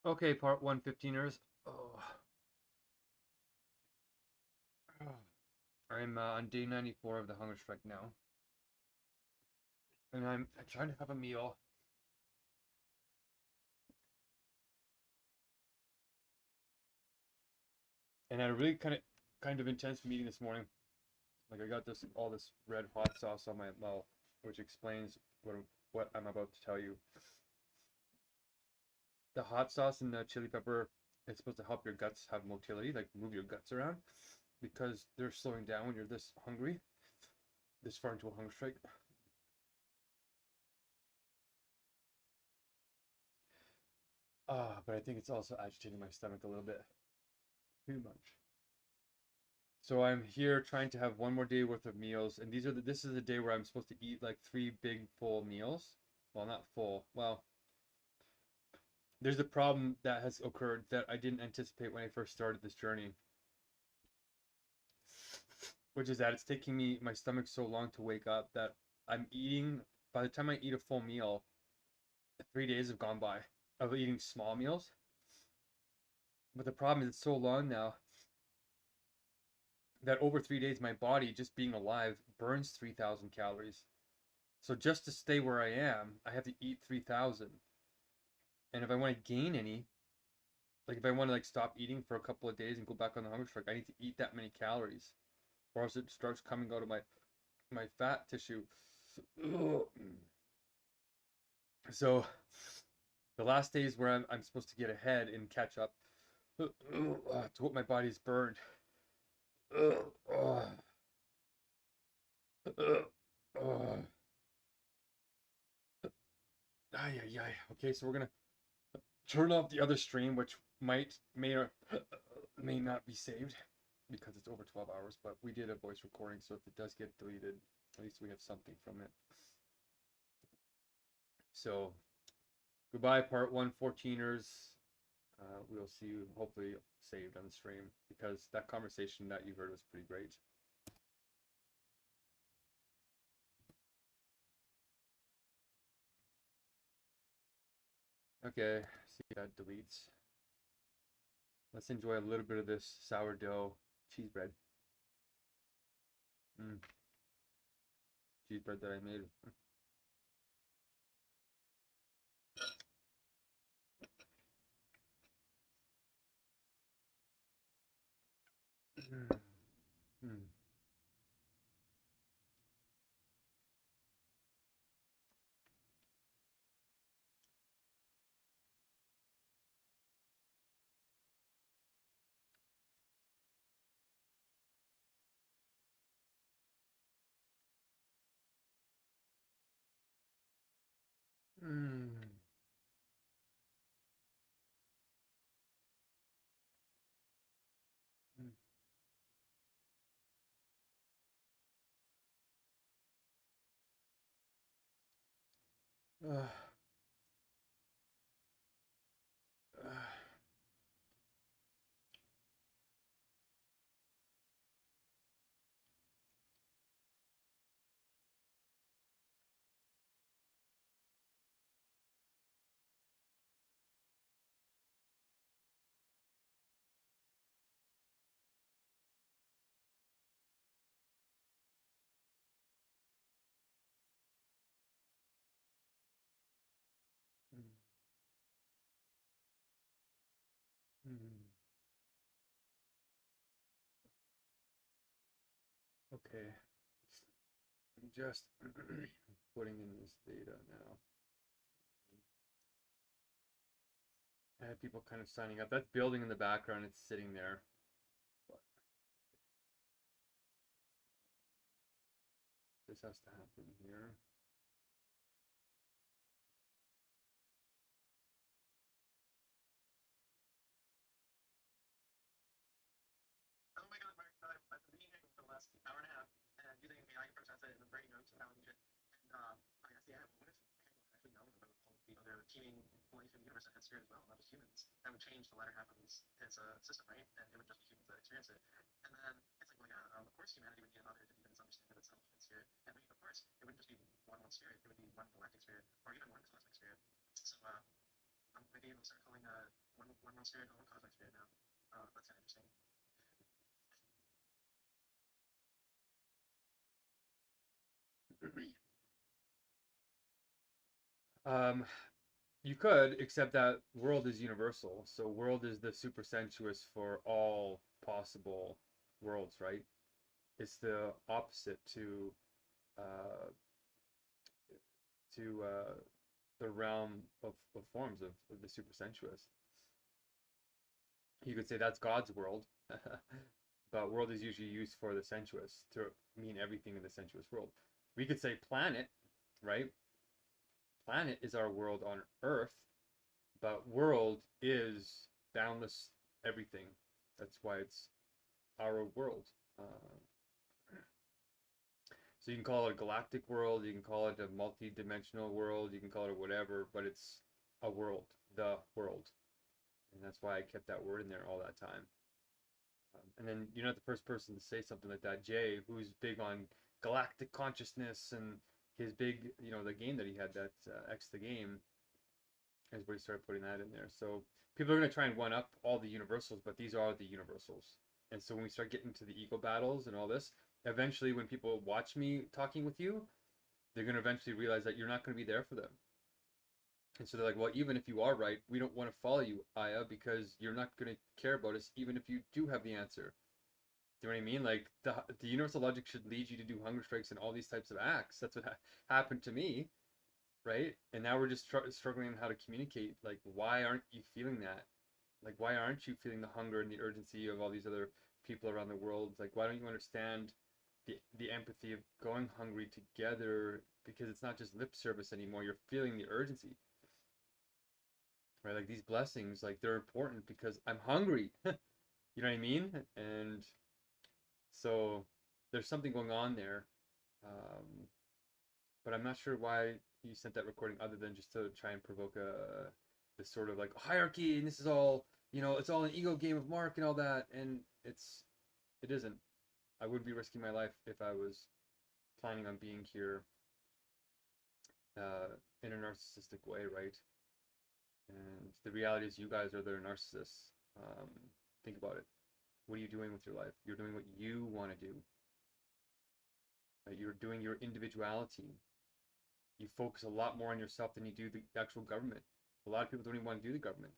Okay, part 115ers. Oh, I'm on day 94 of the hunger strike now, and I'm trying to have a meal. And I had a really kind of intense meeting this morning. Like I got all this red hot sauce on my mouth, which explains what I'm about to tell you. The hot sauce and the chili pepper is supposed to help your guts have motility, like move your guts around, because they're slowing down when you're this hungry, this far into a hunger strike. But I think it's also agitating my stomach a little bit too much. So I'm here trying to have one more day worth of meals, and this is the day where I'm supposed to eat like three big full meals. Well, not full. Well, there's a problem that has occurred that I didn't anticipate when I first started this journey, which is that it's taking me my stomach so long to wake up that I'm eating. By the time I eat a full meal, 3 days have gone by of eating small meals. But the problem is it's so long now that over 3 days my body just being alive burns 3,000 calories. So just to stay where I am, I have to eat 3,000. And if I want to gain any, like if I want to like stop eating for a couple of days and go back on the hunger strike, I need to eat that many calories, or else it starts coming out of my fat tissue. So the last days where I'm supposed to get ahead and catch up to what my body's burned. Ay, ay, ay. Okay, so we're gonna turn off the other stream, which may or may not be saved because it's over 12 hours, but we did a voice recording, so if it does get deleted, at least we have something from it. So, goodbye, part 114ers. We'll see you hopefully saved on the stream because that conversation that you heard was pretty great. Okay, see if that deletes. Let's enjoy a little bit of this sourdough cheese bread. Mm, cheese bread that I made. Mm, mm, mm. Mm. Uh, uh, mm, mm. Okay, I'm just putting in this data now. I have people kind of signing up. That's building in the background. It's sitting there. But this has to happen here. Oh my God, Mark, I've been reading for the last hour and a half and using AI to process it and writing notes and validation. And I guess, yeah, what if people had actually known about all the other teeming life in the universe that had spirit as well, not just humans? That would change the latter half of his system, right? And it would just be humans that experience it. And then it's like, well, yeah, of course humanity would need another to deepen its understanding of itself and spirit. And of course, it wouldn't just be one spirit, it would be one galactic spirit or even one cosmic spirit. So maybe we'll start calling one world spirit, one cosmic spirit now. That's kind of interesting. You could, except that world is universal. So world is the supersensuous for all possible worlds, right? It's the opposite uh, to the realm of forms of the supersensuous. You could say that's God's world, but world is usually used for the sensuous to mean everything in the sensuous world. We could say planet, right? Planet is our world on Earth, but world is boundless everything. That's why it's our world. Uh, so you can call it a galactic world, you can call it a multi-dimensional world, you can call it whatever, but it's a world, the world, and that's why I kept that word in there all that time. And then you're not the first person to say something like that. Jay, who's big on galactic consciousness and his big, the game that he had, that X the game, is where he started putting that in there. So people are going to try and one up all the universals, but these are the universals. And so when we start getting to the ego battles and all this, eventually when people watch me talking with you, they're going to eventually realize that you're not going to be there for them. And so they're like, well, even if you are right, we don't want to follow you, Aya, because you're not going to care about us, even if you do have the answer. Do you know what I mean? Like the universal logic should lead you to do hunger strikes and all these types of acts. That's what happened to me, right? And now we're just struggling on how to communicate. Like, why aren't you feeling that? Like, why aren't you feeling the hunger and the urgency of all these other people around the world? Like, why don't you understand the empathy of going hungry together? Because it's not just lip service anymore. You're feeling the urgency, right? Like these blessings, like they're important because I'm hungry. You know what I mean? And so there's something going on there. Um, but I'm not sure why you sent that recording other than just to try and provoke this sort of like hierarchy and this is all, it's all an ego game of Mark and all that, and it isn't. I wouldn't be risking my life if I was planning on being here uh, in a narcissistic way, right? And the reality is you guys are the narcissists. um, think about it. What are you doing with your life? You're doing what you want to do, right? You're doing your individuality. You focus a lot more on yourself than you do the actual government. A lot of people don't even want to do the government,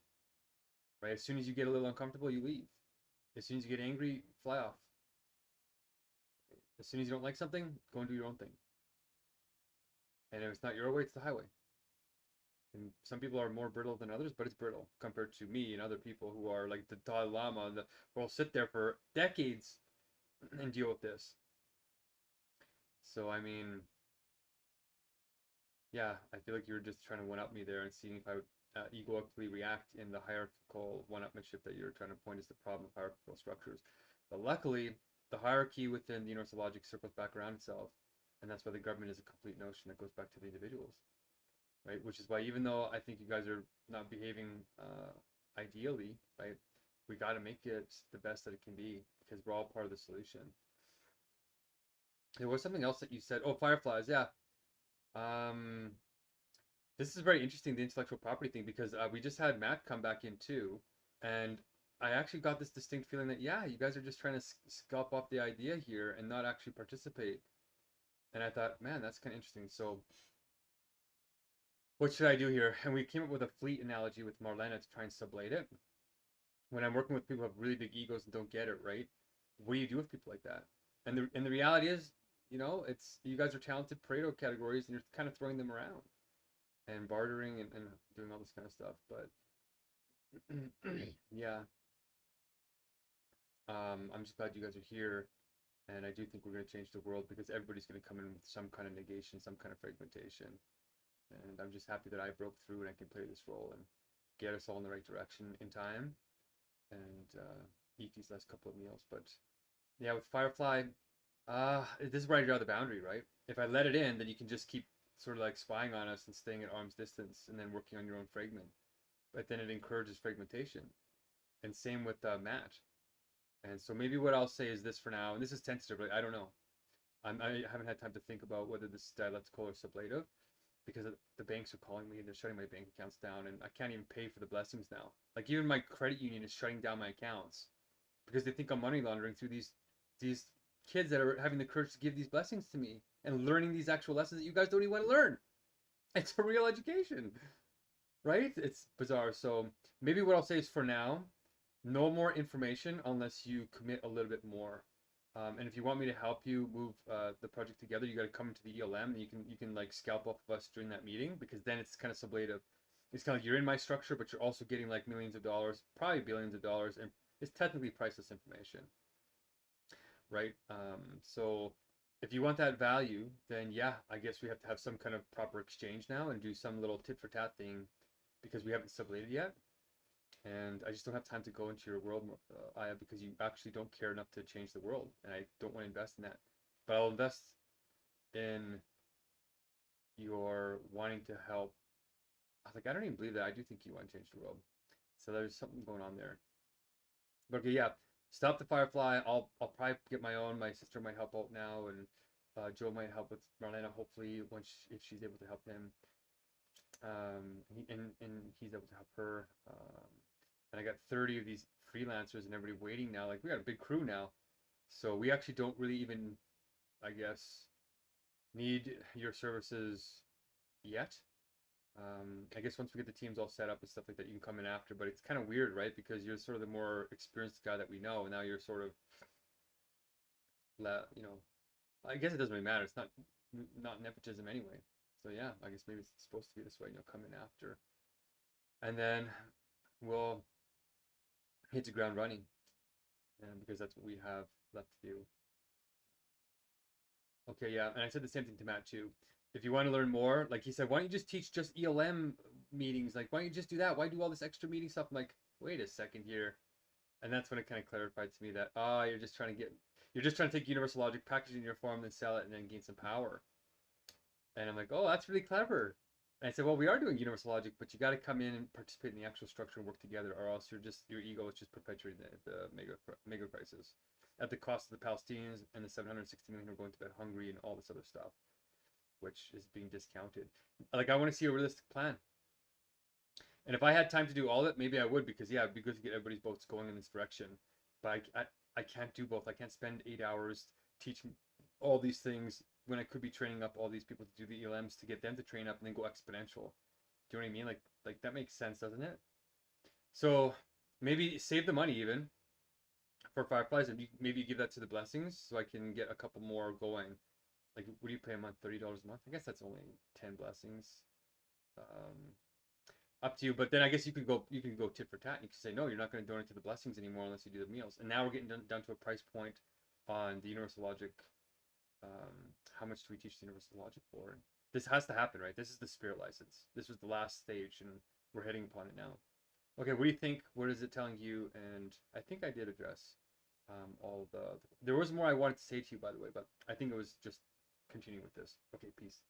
right? As soon as you get a little uncomfortable, you leave. As soon as you get angry, fly off. As soon as you don't like something, go and do your own thing. And if it's not your way, it's the highway. And some people are more brittle than others, but it's brittle compared to me and other people who are like the Dalai Lama, and who will sit there for decades and deal with this. So I mean, yeah, I feel like you were just trying to one up me there and seeing if I would egoically react in the hierarchical one-upmanship that you're trying to point as the problem of hierarchical structures. But luckily, the hierarchy within the universal logic circles back around itself, and that's why the government is a complete notion that goes back to the individuals, right? Which is why even though I think you guys are not behaving ideally, right, we got to make it the best that it can be because we're all part of the solution. There was something else that you said. Oh, fireflies, yeah. Um, This is very interesting, the intellectual property thing, because we just had Matt come back in too, and I actually got this distinct feeling that, yeah, you guys are just trying to scalp off the idea here and not actually participate. And I thought, man, that's kind of interesting. So what should I do here? And we came up with a fleet analogy with Marlena to try and sublate it. When I'm working with people who have really big egos and don't get it, right? What do you do with people like that? And the reality is, it's you guys are talented Pareto categories and you're kind of throwing them around and bartering and doing all this kind of stuff. But yeah, I'm just glad you guys are here, and I do think we're going to change the world because everybody's going to come in with some kind of negation, some kind of fragmentation, and I'm just happy that I broke through and I can play this role and get us all in the right direction in time and eat these last couple of meals. But yeah, with Firefly, this is where I draw the boundary, right? If I let it in, then you can just keep sort of like spying on us and staying at arm's distance and then working on your own fragment. But then it encourages fragmentation. And same with Matt. And so maybe what I'll say is this for now, and this is tentative, I don't know. I haven't had time to think about whether this is dialectical or sublative. because the banks are calling me and they're shutting my bank accounts down, and I can't even pay for the blessings now. Like even my credit union is shutting down my accounts because they think I'm money laundering through these kids that are having the courage to give these blessings to me and learning these actual lessons that you guys don't even want to learn. It's a real education, right? It's bizarre. So maybe what I'll say is for now, no more information unless you commit a little bit more. And if you want me to help you move the project together, you got to come into the ELM, and you can like scalp off of us during that meeting, because then it's kind of sublative. It's kind of like you're in my structure, but you're also getting like millions of dollars, probably billions of dollars, and it's technically priceless information, right? So if you want that value, then yeah, I guess we have to have some kind of proper exchange now and do some little tit for tat thing, because we haven't sublated yet. And I just don't have time to go into your world, Aya, because you actually don't care enough to change the world, and I don't want to invest in that. But I'll invest in your wanting to help. I was like, I don't even believe that. I do think you want to change the world. So there's something going on there. But okay, yeah. Stop the Firefly. I'll probably get my own. My sister might help out now, and Joe might help with Marlena. Hopefully, if she's able to help him, and he's able to help her. And I got 30 of these freelancers and everybody waiting now. Like we got a big crew now, so we actually don't really even, I guess, need your services yet. I guess once we get the teams all set up and stuff like that, you can come in after. But it's kind of weird, right? Because you're sort of the more experienced guy that we know, and now you're sort of, you know, I guess it doesn't really matter. It's not nepotism anyway. So yeah, I guess maybe it's supposed to be this way. Come in after, and then we'll hit the ground running, and because that's what we have left to do. Okay, yeah, and I said the same thing to Matt too. If you want to learn more, like he said, why don't you just teach just ELM meetings? Like, why don't you just do that? Why do all this extra meeting stuff? I'm like, wait a second here. And that's when it kind of clarified to me that, you're just trying to take universal logic, package it in your form, then sell it, and then gain some power. And I'm like, oh, that's really clever. And I said, well, we are doing universal logic, but you got to come in and participate in the actual structure and work together, or else your ego is just perpetuating the mega crisis at the cost of the Palestinians and the 760 million who are going to bed hungry and all this other stuff, which is being discounted. Like, I want to see a realistic plan. And if I had time to do all of it, maybe I would, because yeah, it'd be good to get everybody's boats going in this direction. But I can't do both. I can't spend 8 hours teaching all these things when I could be training up all these people to do the ELMs to get them to train up and then go exponential. Do you know what I mean? Like that makes sense, doesn't it? So maybe save the money even for Fireflies, and maybe give that to the blessings so I can get a couple more going. Like, what do you pay a month? $30 a month? I guess that's only 10 blessings. Um, Up to you. But then I guess you can go tit for tat. You can say, no, you're not going to donate to the blessings anymore unless you do the meals. And now we're getting down to a price point on the universal logic. How much do we teach the universal logic for? This has to happen, right? This is the spirit license. This was the last stage, and we're heading upon it now. Okay, what do you think? What is it telling you? And I think I did address all the. There was more I wanted to say to you, by the way, but I think it was just continuing with this. Okay, peace.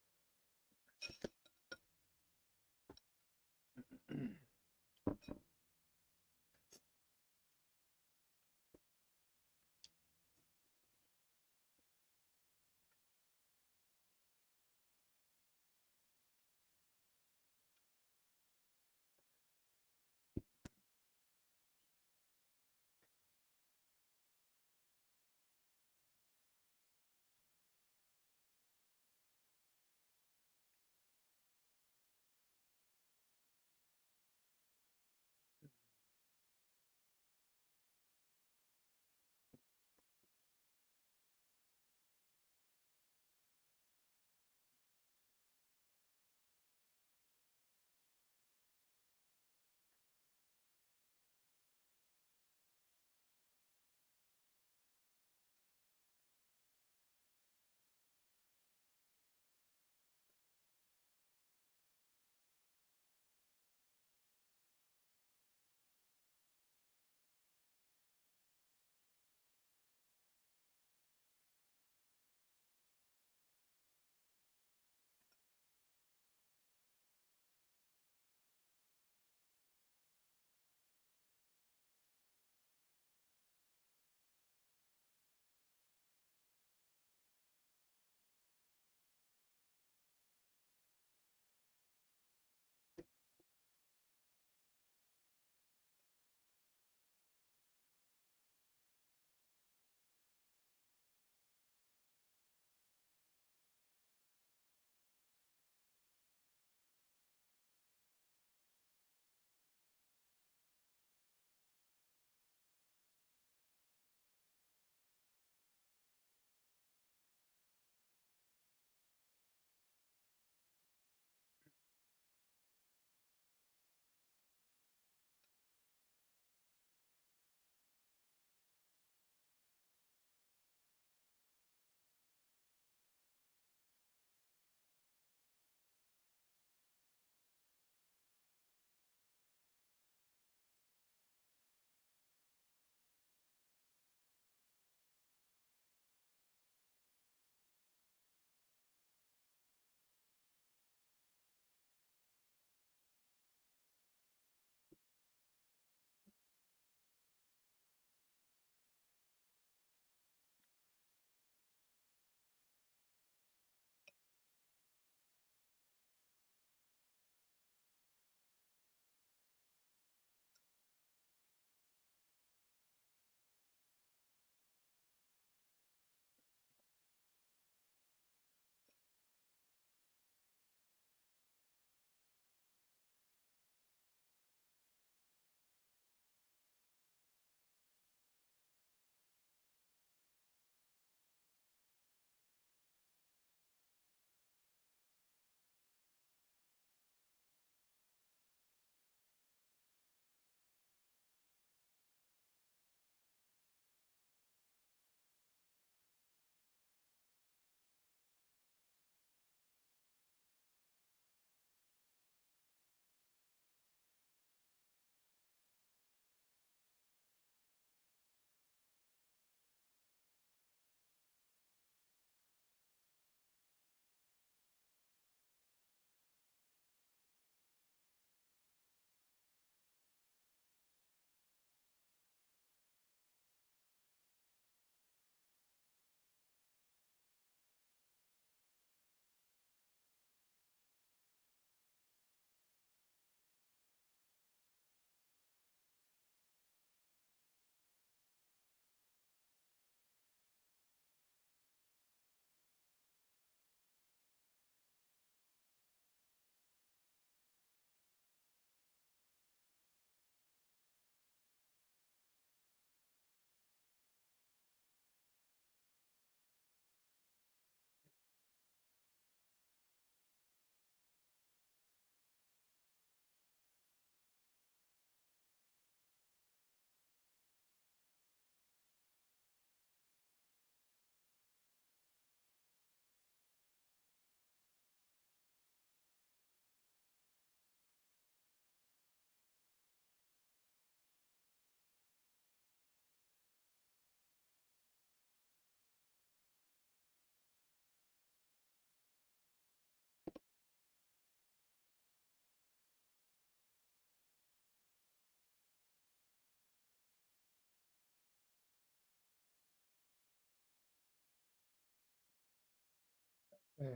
My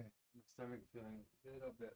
stomach feeling a little bit.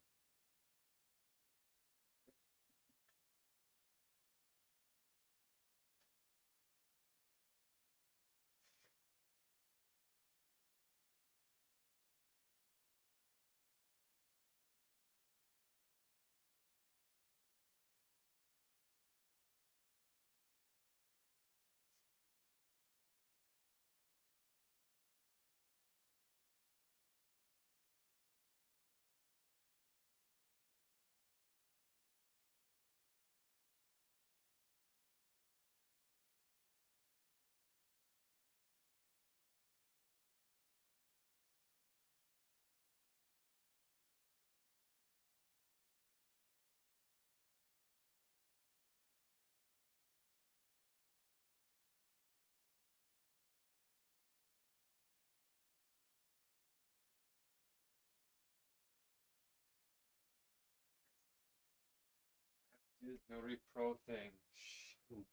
This notary pro thing. Shoot.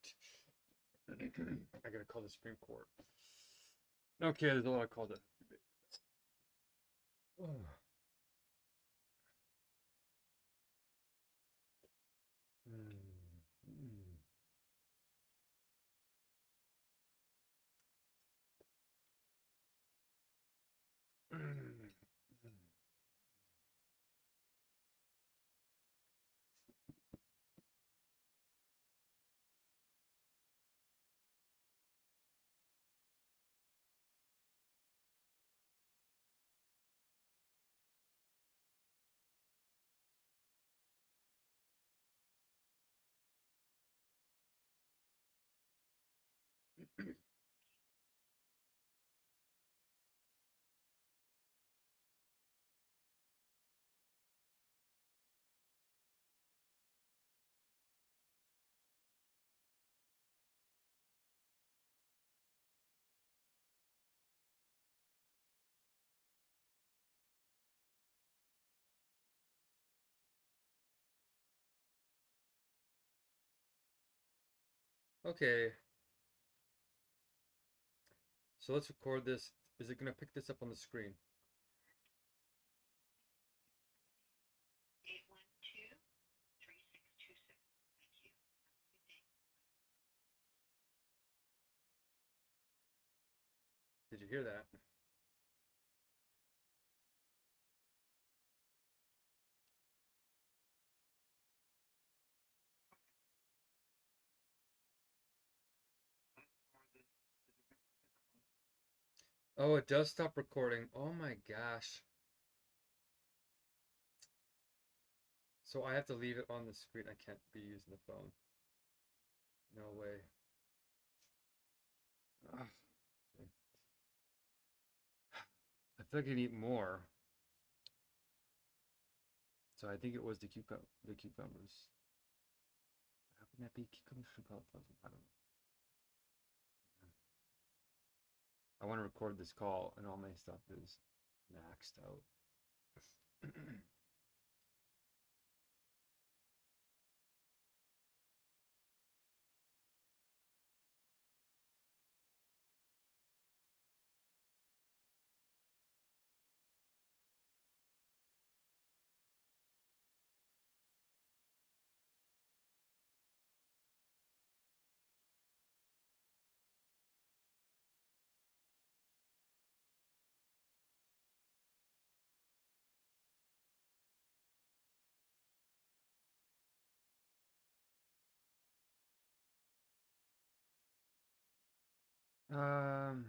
I gotta call the Supreme Court. Okay, there's a lot of calls that have to be made. Okay, so let's record this. Is it gonna pick this up on the screen? 812-3626. Thank you. Have a good day. Did you hear that? Oh, it does stop recording. Oh my gosh. So I have to leave it on the screen. I can't be using the phone. No way. Ugh. Okay. I feel like I can eat more. So I think it was the cucumbers. How can that be cucumbers from color puzzle? I don't know. I want to record this call and all my stuff is maxed out. um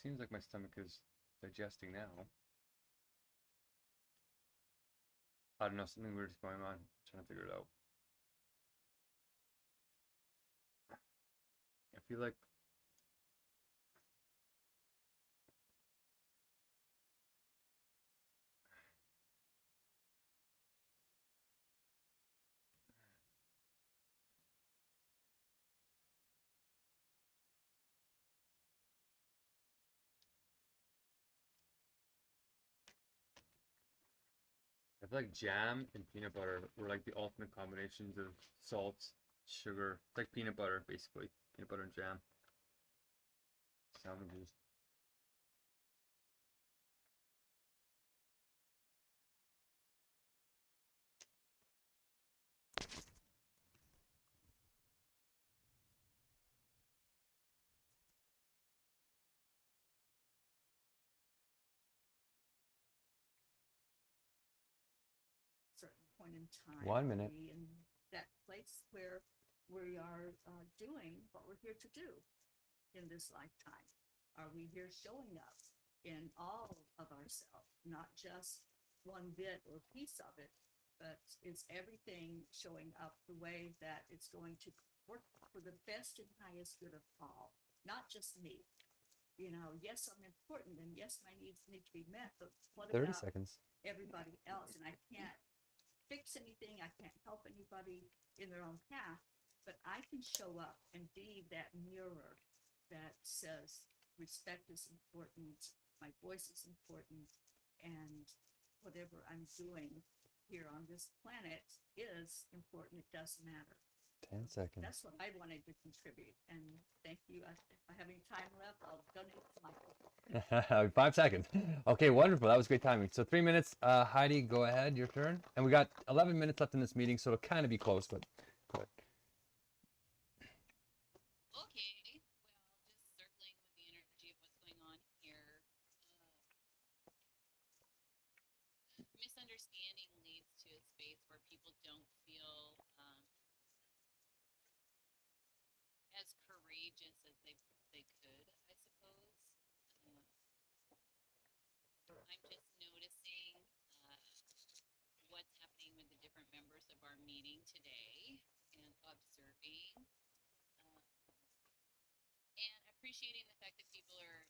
seems like my stomach is digesting now. I don't know, something weird is going on. I'm trying to figure it out. I feel like jam and peanut butter were like the ultimate combinations of salt, sugar. It's like peanut butter, basically. Peanut butter and jam. Sandwiches. Certain point in time. 1 minute. Are we in that place where we are doing what we're here to do in this lifetime? Are we here showing up in all of ourselves, not just one bit or piece of it, but is everything showing up the way that it's going to work for the best and highest good of all, not just me? You know, yes, I'm important, and yes, my needs need to be met, but what 30 about seconds. everybody else? And I can't fix anything. I can't help anybody in their own path, but I can show up and be that mirror that says respect is important, my voice is important, and whatever I'm doing here on this planet is important. It does matter. 10 seconds. That's what I wanted to contribute. And thank you. If I have any time left, I'll donate to my 5 seconds. Okay, wonderful. That was great timing. So 3 minutes. Heidi, go ahead. Your turn. And we got 11 minutes left in this meeting, so it'll kind of be close, but go ahead. Okay, well, just circling with the energy of what's going on here. Misunderstanding leads to a space where people don't feel as courageous as they could, I suppose. I'm just noticing what's happening with the different members of our meeting today and observing and appreciating the fact that people are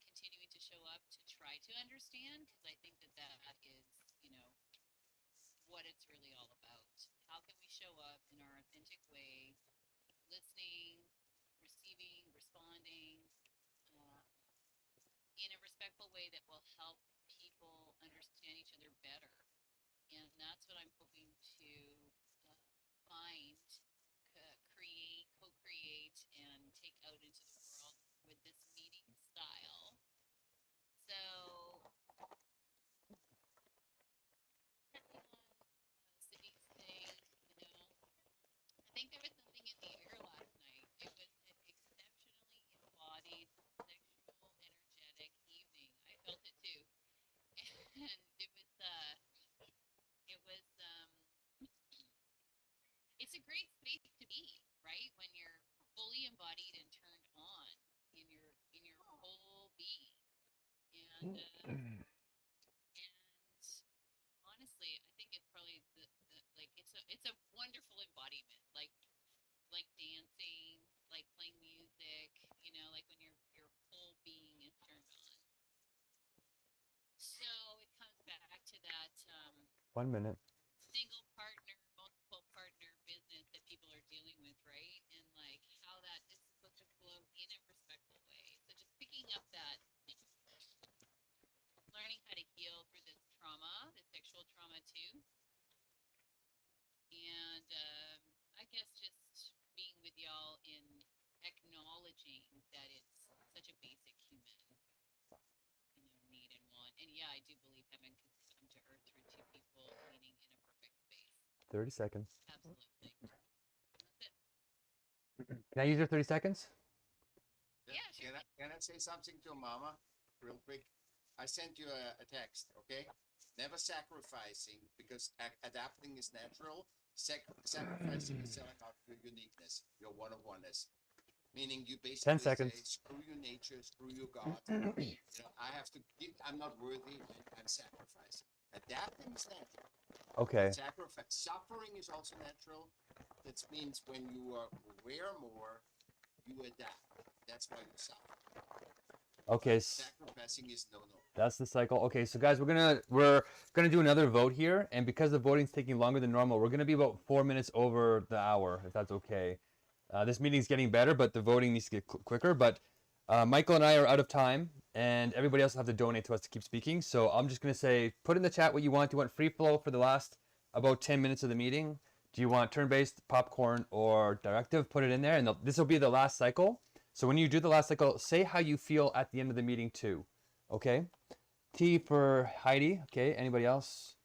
continuing to show up to try to understand, because I think that that is, you know, what it's really all about. How can we show up in our authentic way, listening, receiving, responding in a respectful way that will help people understand each other better. And that's what I'm hoping to find, create, co-create, and take out into the world with this meeting style. So, Cindy's thing, you know, I think there was something in the air last night. It was an exceptionally embodied, sexual, energetic evening. I felt it too, and it's a great space to be, right? When you're fully embodied and turned on in your whole being, and honestly, I think it's probably the like it's a wonderful embodiment, like dancing, like playing music, you know, like when your whole being is turned on. So it comes back to that 1 minute. single partner, multiple partner business that people are dealing with, right? And like how that is supposed to flow in a respectful way. So just picking up that, learning how to heal through this trauma, the sexual trauma too. And I guess just being with y'all in acknowledging that it's such a basic human, need and want. And yeah, I do believe heaven can come to earth through two people meeting in a perfect space. 30 seconds. Absolutely. That's it. Can I use your 30 seconds? Yeah, sure. Can I say something to Mama real quick? I sent you a text, okay? Never sacrificing, because adapting is natural. Sacrificing is selling out your uniqueness, your one-of-oneness. Meaning you 10 basically seconds. say, screw your nature, screw your God. I have to give, I'm not worthy, I'm sacrificing. Adapting is natural. Okay. Sacrifice, suffering is also natural. That means when you are aware more, you adapt. That's why you suffer. Okay. Sacrificing is no. That's the cycle. Okay, so guys, we're gonna do another vote here, and because the voting's taking longer than normal, we're gonna be about 4 minutes over the hour, if that's okay. This meeting's getting better, but the voting needs to get quicker. But Michael and I are out of time, and everybody else will have to donate to us to keep speaking. So I'm just gonna say, put in the chat what you want. Do you want free flow for the last about 10 minutes of the meeting? Do you want turn-based, popcorn, or directive? Put it in there, and this will be the last cycle. So when you do the last cycle, say how you feel at the end of the meeting too. Okay? T for Heidi. Okay, anybody else?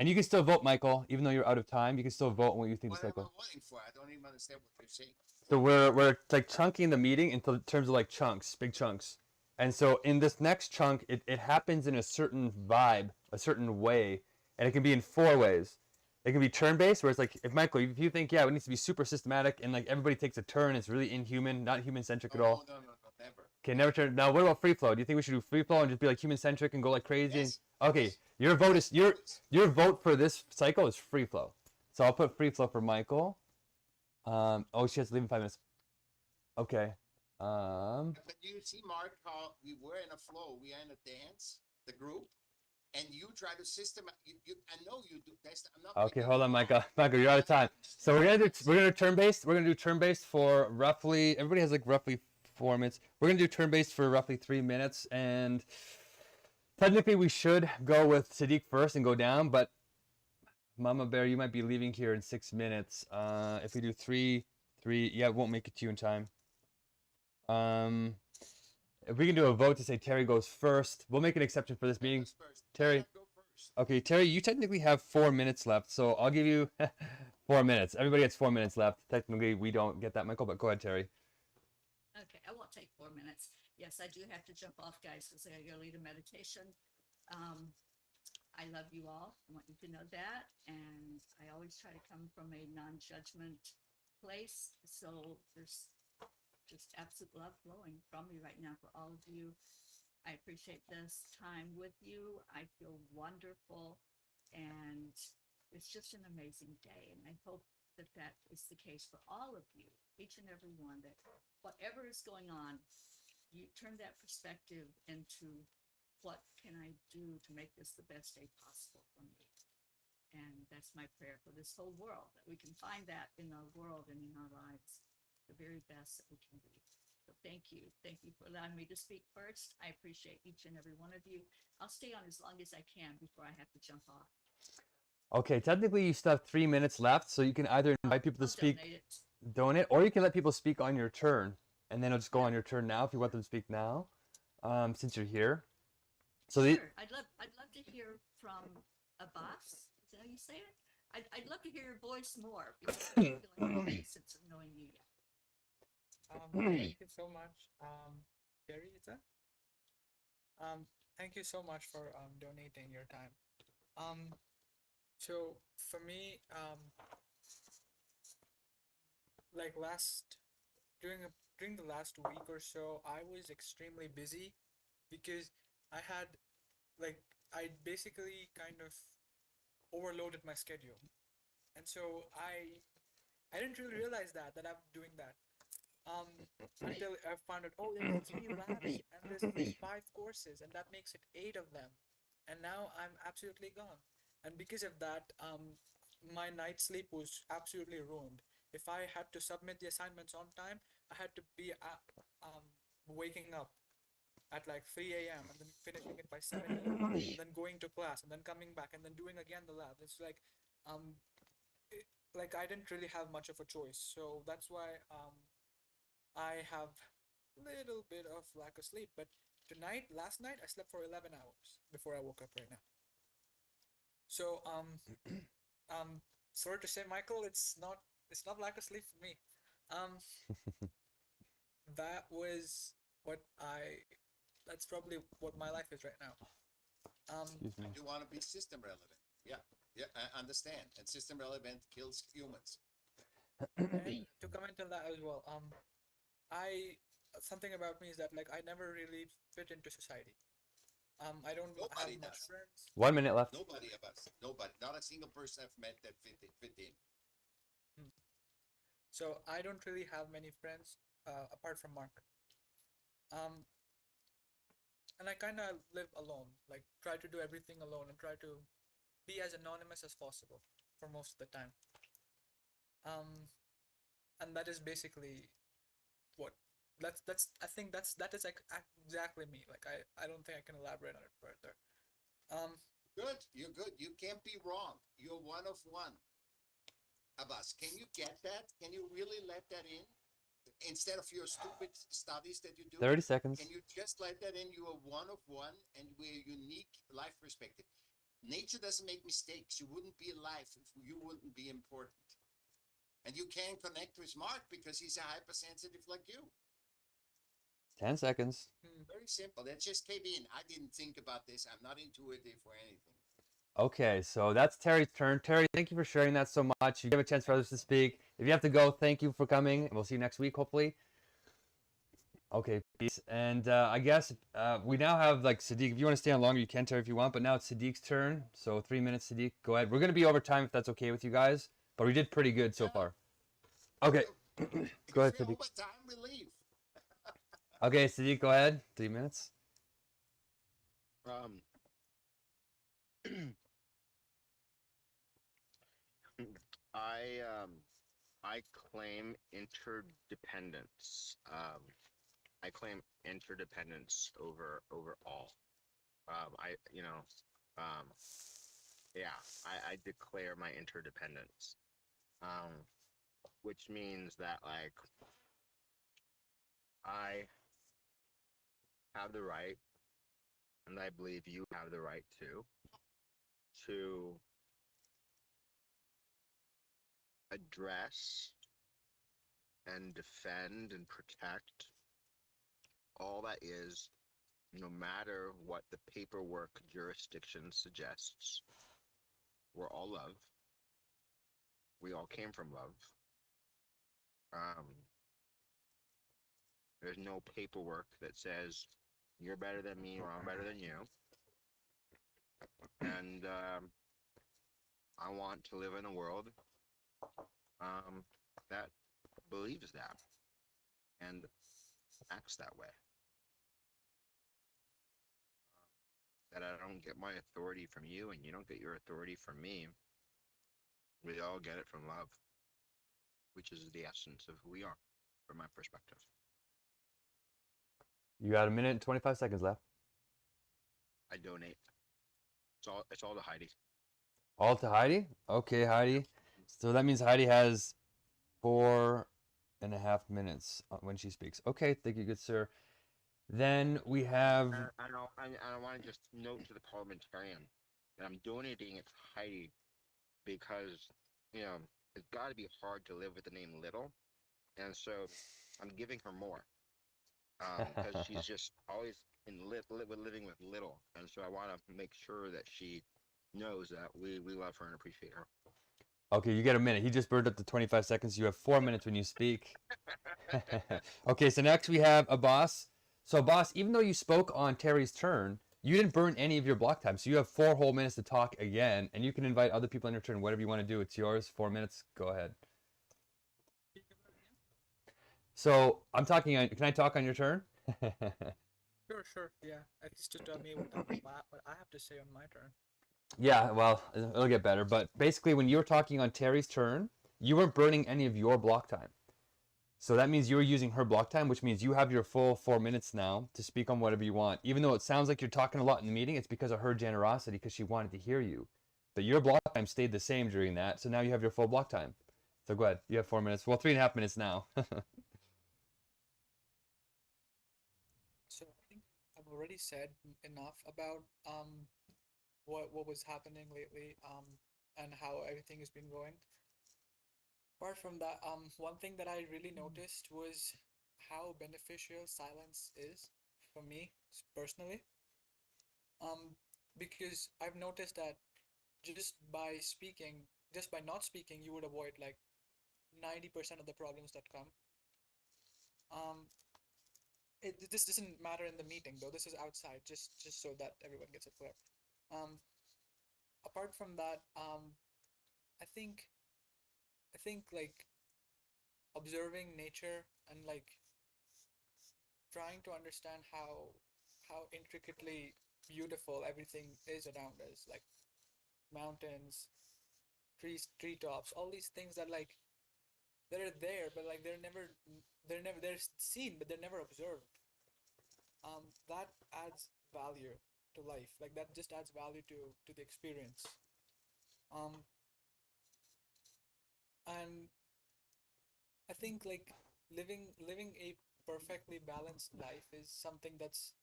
And you can still vote, Michael, even though you're out of time. You can still vote on what you think What the am I cycle. voting for? I don't even understand what you're saying. So we're like chunking the meeting into terms of like chunks, big chunks. And so in this next chunk, it happens in a certain vibe, a certain way, and it can be in 4 ways. It can be turn-based, where it's like, if Michael, if you think, yeah, it needs to be super systematic, and like everybody takes a turn, it's really inhuman, not human-centric at all. No, never. Okay, never turn. Now, what about free flow? Do you think we should do free flow and just be like human-centric and go like crazy? Yes. Okay, Yes. your vote is your vote for this cycle is free flow. So I'll put free flow for Michael. Oh, she has to leave in 5 minutes. Okay. But you see, Mark, how we were in a flow. We are in a dance, the group, and you try to I know you do. I'm not. Okay, hold on, Michael. Michael, you're out of time. So we're gonna do turn-based. We're gonna do turn-based for roughly. Everybody has like roughly 4 minutes. We're gonna do turn-based for roughly 3 minutes, and technically we should go with Sadiq first and go down, but Mama Bear, you might be leaving here in 6 minutes. If we do three, yeah, it won't make it to you in time. If we can do a vote to say Terry goes first, we'll make an exception for this meeting. Terry. Go first. Okay, Terry, you technically have 4 minutes left, so I'll give you 4 minutes. Everybody gets 4 minutes left. Technically, we don't get that, Michael, but go ahead, Terry. Okay, I won't take 4 minutes. Yes, I do have to jump off, guys, because I gotta lead a meditation. I love you all. I want you to know that. And I always try to come from a non-judgment place. So there's just absolute love flowing from me right now for all of you. I appreciate this time with you. I feel wonderful. And it's just an amazing day. And I hope that that is the case for all of you, each and every one, that whatever is going on, you turn that perspective into what can I do to make this the best day possible for me? And that's my prayer for this whole world, that we can find that in our world and in our lives, the very best that we can be. So thank you. Thank you for allowing me to speak first. I appreciate each and every one of you. I'll stay on as long as I can before I have to jump off. Okay, technically you still have 3 minutes left, so you can either invite people to I'll speak, donate it. or you can let people speak on your turn, and then it'll just go on your turn now if you want them to speak now, since you're here. So Sure. I'd love to hear from Abbas. Is that how you say it? I'd love to hear your voice more because I feel like I have a sense of knowing you yet. Thank you so much, Terry. Is that? Thank you so much for donating your time. So for me, like during the last week or so, I was extremely busy because I basically kind of overloaded my schedule, and so I didn't really realize that I'm doing that until I found out, oh, there's 3 labs and there's 5 courses, and that makes it 8 of them, and now I'm absolutely gone. And because of that, my night sleep was absolutely ruined. If I had to submit the assignments on time, I had to be waking up at like 3 a.m. and then finishing it by 7 a.m. and then going to class and then coming back and then doing again the lab. It's like I didn't really have much of a choice. So that's why I have a little bit of lack of sleep. But last night, I slept for 11 hours before I woke up right now. So sorry to say, Michael, it's not lack of sleep for me. That's probably what my life is right now. Excuse me. You want to be system relevant. Yeah, I understand. And system relevant kills humans. And to comment on that as well, something about me is that like I never really fit into society. I don't have Nobody much does. friends. 1 minute left. Nobody of us. Nobody. Not a single person I've met that fit in. So I don't really have many friends apart from Mark. Um, and I kind of live alone, like try to do everything alone and try to be as anonymous as possible for most of the time. Um, and that is basically what that's I think that is like exactly me. Like I don't think I can elaborate on it further. Um, Good. You're good. You can't be wrong. You're one of one. Abbas, can you get that? Can you really let that in? Instead of your stupid studies that you do, 30 seconds. can you just let that in? You are one of one and we're unique life perspective. Nature doesn't make mistakes. You wouldn't be alive if you wouldn't be important. And you can connect with Mark because he's a hypersensitive like you. 10 seconds. Very simple. That just came in. I didn't think about this. I'm not intuitive or anything. Okay, so that's Terry's turn. Terry, thank you for sharing that so much. You give a chance for others to speak. If you have to go, thank you for coming, and we'll see you next week, hopefully. Okay, peace. And I guess we now have like Sadiq. If you want to stay on longer, you can, Terry, if you want. But now it's Sadiq's turn. So 3 minutes, Sadiq. Go ahead. We're gonna be over time if that's okay with you guys. But we did pretty good so far. Okay. Go ahead, If we're Sadiq. over time, we leave. Okay, Sadiq, go ahead. 3 minutes. I claim interdependence. I claim interdependence over all. I you know, um, yeah, I declare my interdependence. Um, which means that like I have the right, and I believe you have the right too, to address and defend and protect all that is, no matter what the paperwork jurisdiction suggests. We're all love. We all came from love. Um, there's no paperwork that says you're better than me or I'm better than you. And I want to live in a world that believes that and acts that way. That I don't get my authority from you and you don't get your authority from me. We all get it from love, which is the essence of who we are, from my perspective. You got 1 minute and 25 seconds left. I donate. It's all to Heidi. All to Heidi? Okay, Heidi. So that means Heidi has 4.5 minutes when she speaks. Okay, thank you, good sir. Then we have. I want to just note to the parliamentarian that I'm donating it to Heidi because, it's got to be hard to live with the name Little. And so I'm giving her more because she's just always living with Little. And so I want to make sure that she knows that we love her and appreciate her. Okay, you get a minute. He just burned up to 25 seconds. You have 4 minutes when you speak. Okay, so next we have Abbas. So Abbas, even though you spoke on Terry's turn, you didn't burn any of your block time. So you have 4 whole minutes to talk again, and you can invite other people in your turn. Whatever you want to do, it's yours. 4 minutes. Go ahead. So I'm talking on. Can I talk on your turn? Sure, yeah. At least to tell me what I have to say on my turn. Yeah, well, it'll get better. But basically, when you were talking on Terry's turn, you weren't burning any of your block time. So that means you're using her block time, which means you have your full 4 minutes now to speak on whatever you want. Even though it sounds like you're talking a lot in the meeting, it's because of her generosity, because she wanted to hear you. But your block time stayed the same during that, so now you have your full block time. So go ahead. You have 4 minutes. Well, 3.5 minutes now. So I think I've already said enough about what was happening lately and how everything has been going. Apart from that, one thing that I really noticed was how beneficial silence is for me personally. Because I've noticed that just by not speaking, you would avoid like 90% of the problems that come. This doesn't matter in the meeting though. This is outside, just so that everyone gets it clear. Um, Apart from that, I think like observing nature and like trying to understand how intricately beautiful everything is around us, like mountains, trees, treetops, all these things that like they're there, but like they're seen, but they're never observed. That adds value to life. Like that just adds value to the experience. Um, and I think like living a perfectly balanced life is something that's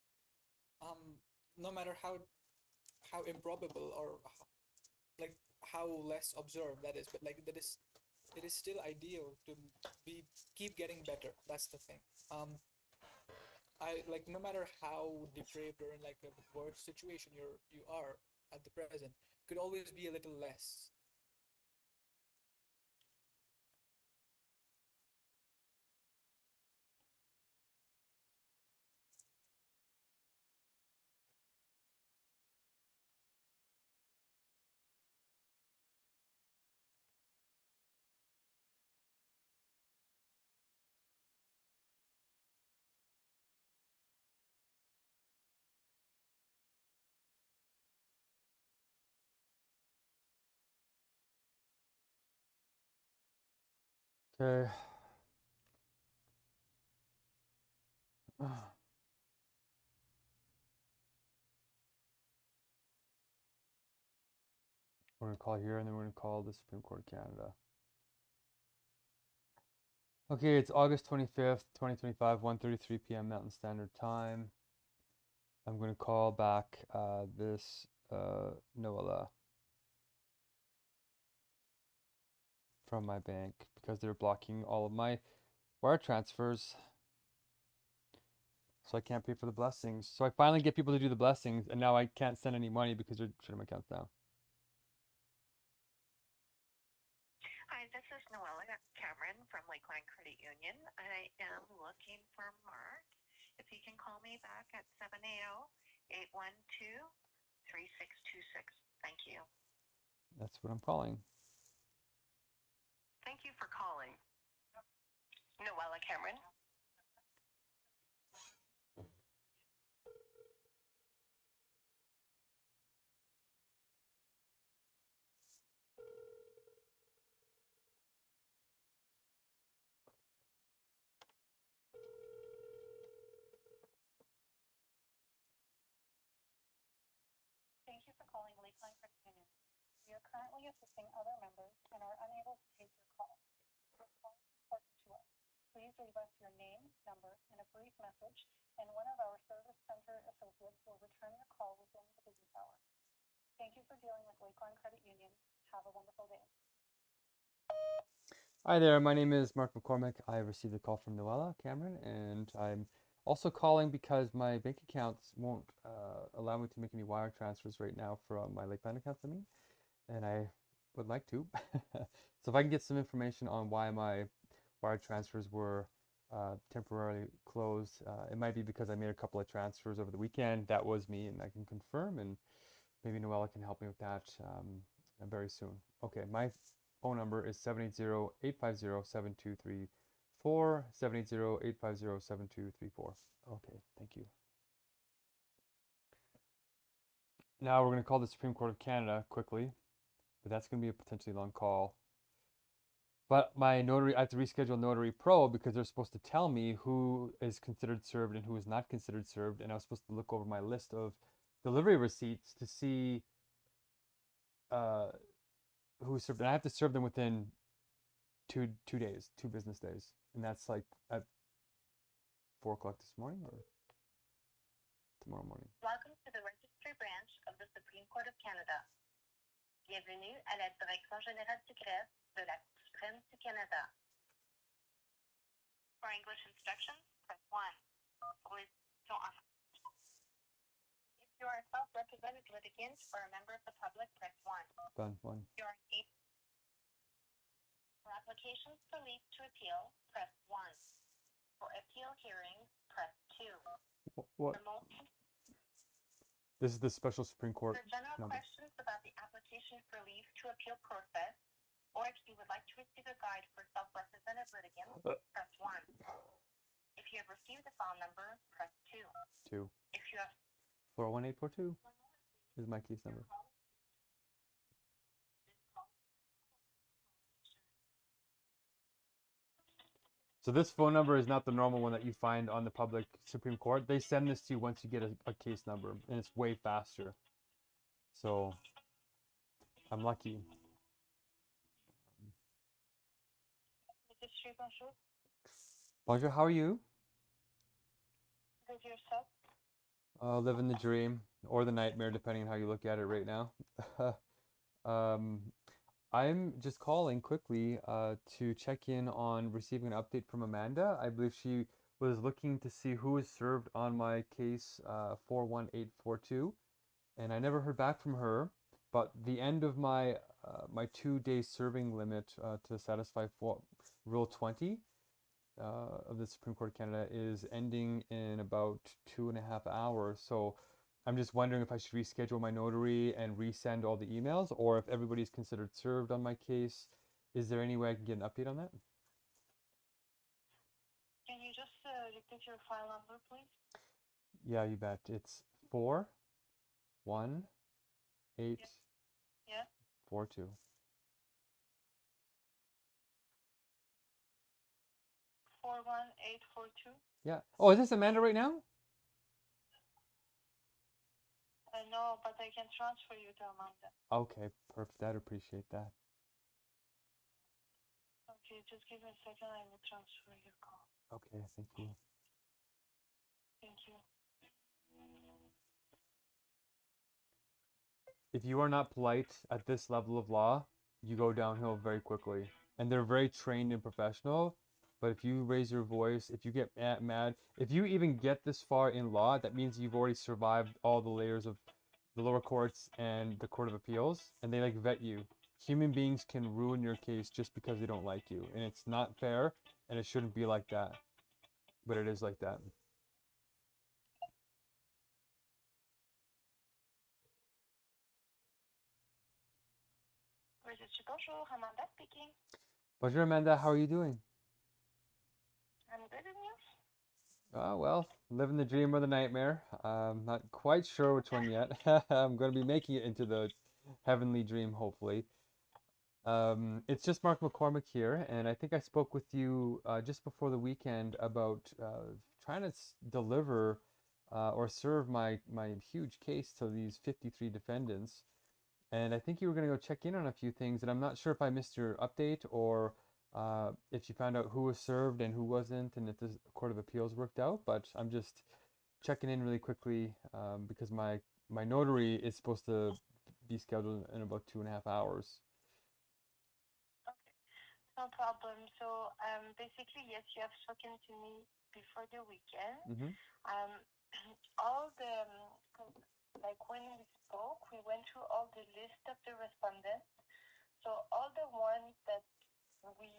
no matter how improbable or like how less observed that is, but like that is it is still ideal to be keep getting better. That's the thing. I like no matter how depraved or in like a worse situation you are at the present, could always be a little less. Okay. We're gonna call here, and then we're gonna call the Supreme Court of Canada. Okay, it's August 25th, 2025, 1:33 p.m. Mountain Standard Time. I'm gonna call back this Noella from my bank because they're blocking all of my wire transfers. So I can't pay for the blessings. So I finally get people to do the blessings, and now I can't send any money because they're shutting my accounts down. Hi, this is Noella Cameron from Lakeline Credit Union. I am looking for Mark. If he can call me back at 780-812-3626. Thank you. That's what I'm calling. Thank you for calling. Noella Cameron. Thank you for calling Lakeline Credit Union. We are currently assisting other members and are unable to take your call. Your call is important to us. Please leave us your name, number, and a brief message, and one of our service center associates will return your call within the business hour. Thank you for dealing with Lakeline Credit Union. Have a wonderful day. Hi there, my name is Mark McCormick. I received a call from Noella Cameron, and I'm also calling because my bank accounts won't allow me to make any wire transfers right now from my Lakeland accounts, I mean, and I would like to. So if I can get some information on why my wire transfers were temporarily closed, it might be because I made a couple of transfers over the weekend. That was me, and I can confirm, and maybe Noella can help me with that very soon. Okay, my phone number is 780-850-7234, 780-850-7234. Okay, thank you. Now we're going to call the Supreme Court of Canada quickly, but that's going to be a potentially long call. But my notary, I have to reschedule Notary Pro because they're supposed to tell me who is considered served and who is not considered served, and I was supposed to look over my list of delivery receipts to see who served, and I have to serve them within two days, 2 business days, and that's like at 4 o'clock this morning or tomorrow morning. Welcome to the Registry Branch of the Supreme Court of Canada. Bienvenue à la Direction Générale du Greffe de la Cour suprême du Canada. For English instructions, press 1. If you are a self-represented litigant or a member of the public, press 1. Done. 1. For applications for leave to appeal, press 1. For appeal hearing, press 2. What? For multi This is the special Supreme Court For general number. questions about the application for leave to appeal process, or if you would like to receive a guide for self-represented litigants, press 1. If you have received the file number, press 2. 2. If you have 41842 is my case number. So this phone number is not the normal one that you find on the public Supreme Court. They send this to you once you get a case number, and it's way faster. So I'm lucky. Mrs. Sri, bonjour. Bonjour, how are you? Good yourself? Living the dream or the nightmare, depending on how you look at it right now. I'm just calling quickly to check in on receiving an update from Amanda. I believe she was looking to see who was served on my case 41842, and I never heard back from her. But the end of my my 2-day serving limit to satisfy Rule 20 of the Supreme Court of Canada is ending in about 2.5 hours. So I'm just wondering if I should reschedule my notary and resend all the emails, or if everybody's considered served on my case. Is there any way I can get an update on that? Can you just repeat your file number, please? Yeah, you bet. It's 41842. 41842? Yeah. Oh, is this Amanda right now? No, but I can transfer you to Amanda. Okay, perfect. I'd appreciate that. Okay, just give me a second. I will transfer your call. Okay, thank you. Thank you. If you are not polite at this level of law, you go downhill very quickly. And they're very trained and professional. But if you raise your voice, if you get mad, if you even get this far in law, that means you've already survived all the layers of the lower courts and the Court of Appeals, and they like vet you. Human beings can ruin your case just because they don't like you, and it's not fair, and it shouldn't be like that. But it is like that. Bonjour, Amanda speaking. Bonjour, Amanda. How are you doing? I'm good, and you? Oh, well, living the dream or the nightmare. I'm not quite sure which one yet. I'm going to be making it into the heavenly dream, hopefully. It's just Mark McCormick here, and I think I spoke with you just before the weekend about trying to deliver or serve my huge case to these 53 defendants. And I think you were going to go check in on a few things, and I'm not sure if I missed your update or if you found out who was served and who wasn't, and if the Court of Appeals worked out. But I'm just checking in really quickly because my notary is supposed to be scheduled in about 2.5 hours. Okay, no problem. So basically, yes, you have spoken to me before the weekend. Mm-hmm. All the like when we spoke, we went through all the list of the respondents. So all the ones that we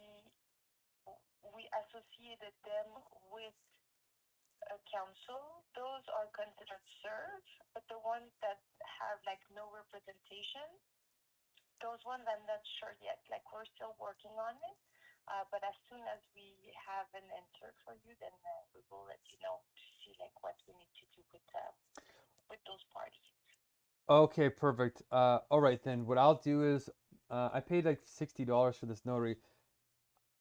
associated them with a council, those are considered served. But the ones that have like no representation, those ones I'm not sure yet. Like we're still working on it. But as soon as we have an answer for you, then we will let you know to see like what we need to do with those parties. Okay, perfect. All right then. What I'll do is, I paid like $60 for this notary.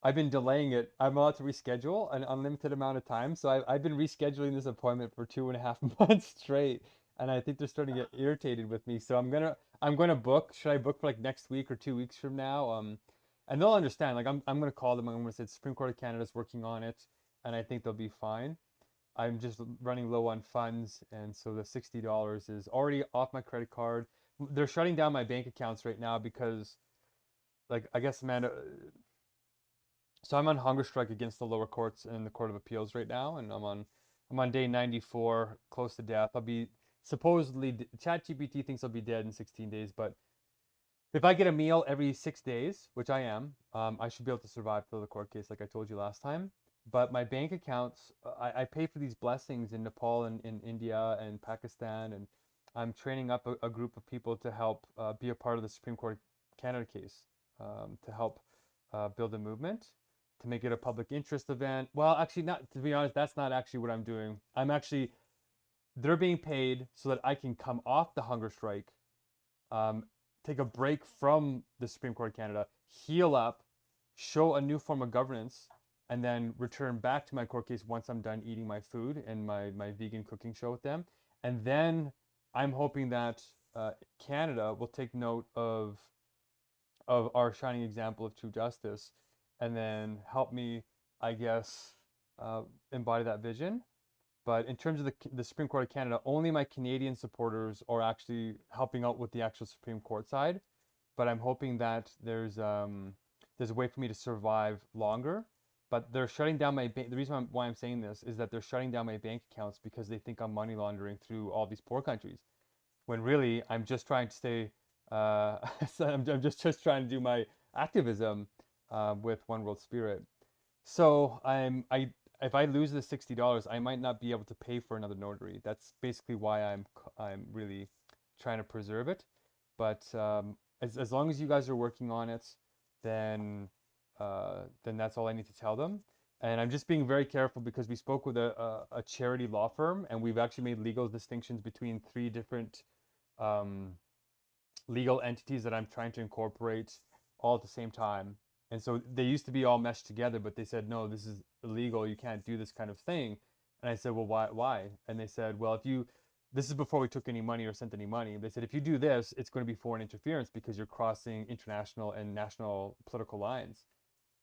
I've been delaying it. I'm allowed to reschedule an unlimited amount of time, so I've been rescheduling this appointment for 2.5 months straight, and I think they're starting to get irritated with me. So I'm gonna book. Should I book for like next week or 2 weeks from now? And they'll understand. Like I'm gonna call them. I'm gonna say the Supreme Court of Canada is working on it, and I think they'll be fine. I'm just running low on funds, and so the $60 is already off my credit card. They're shutting down my bank accounts right now because, like, I guess Amanda. So I'm on Hungerstrike against the lower courts and the Court of Appeals right now, and I'm on day 94, close to death. I'll be supposedly ChatGPT thinks I'll be dead in 16 days, but if I get a meal every 6 days, which I am, I should be able to survive till the court case, like I told you last time. but my bank accounts, I pay for these blessings in Nepal and in India and Pakistan, and I'm training up a group of people to help be a part of the Supreme Court Canada case, to help build a movement, to make it a public interest event. Well, actually, not to be honest, that's not actually what I'm doing. They're being paid so that I can come off the hunger strike, um, take a break from the Supreme Court of Canada, heal up, show a new form of governance, and then return back to my court case once I'm done eating my food and my vegan cooking show with them. And then I'm hoping that Canada will take note of our shining example of true justice, and then help me, I guess, embody that vision. But in terms of the Supreme Court of Canada, only my Canadian supporters are actually helping out with the actual Supreme Court side. But I'm hoping that there's a way for me to survive longer. But they're shutting down my bank. The reason why I'm saying this is that they're shutting down my bank accounts because they think I'm money laundering through all these poor countries. When really I'm just trying to stay. I'm just trying to do my activism with One World Spirit. So if I lose the $60, I might not be able to pay for another notary. That's basically why I'm really trying to preserve it. But as long as you guys are working on it, then that's all I need to tell them. And I'm just being very careful because we spoke with a charity law firm, and we've actually made legal distinctions between 3 different legal entities that I'm trying to incorporate all at the same time. And so they used to be all meshed together, but they said, no, this is illegal. You can't do this kind of thing. And I said, well, why? And they said, well, this is before we took any money or sent any money. They said, if you do this, it's going to be foreign interference because you're crossing international and national political lines.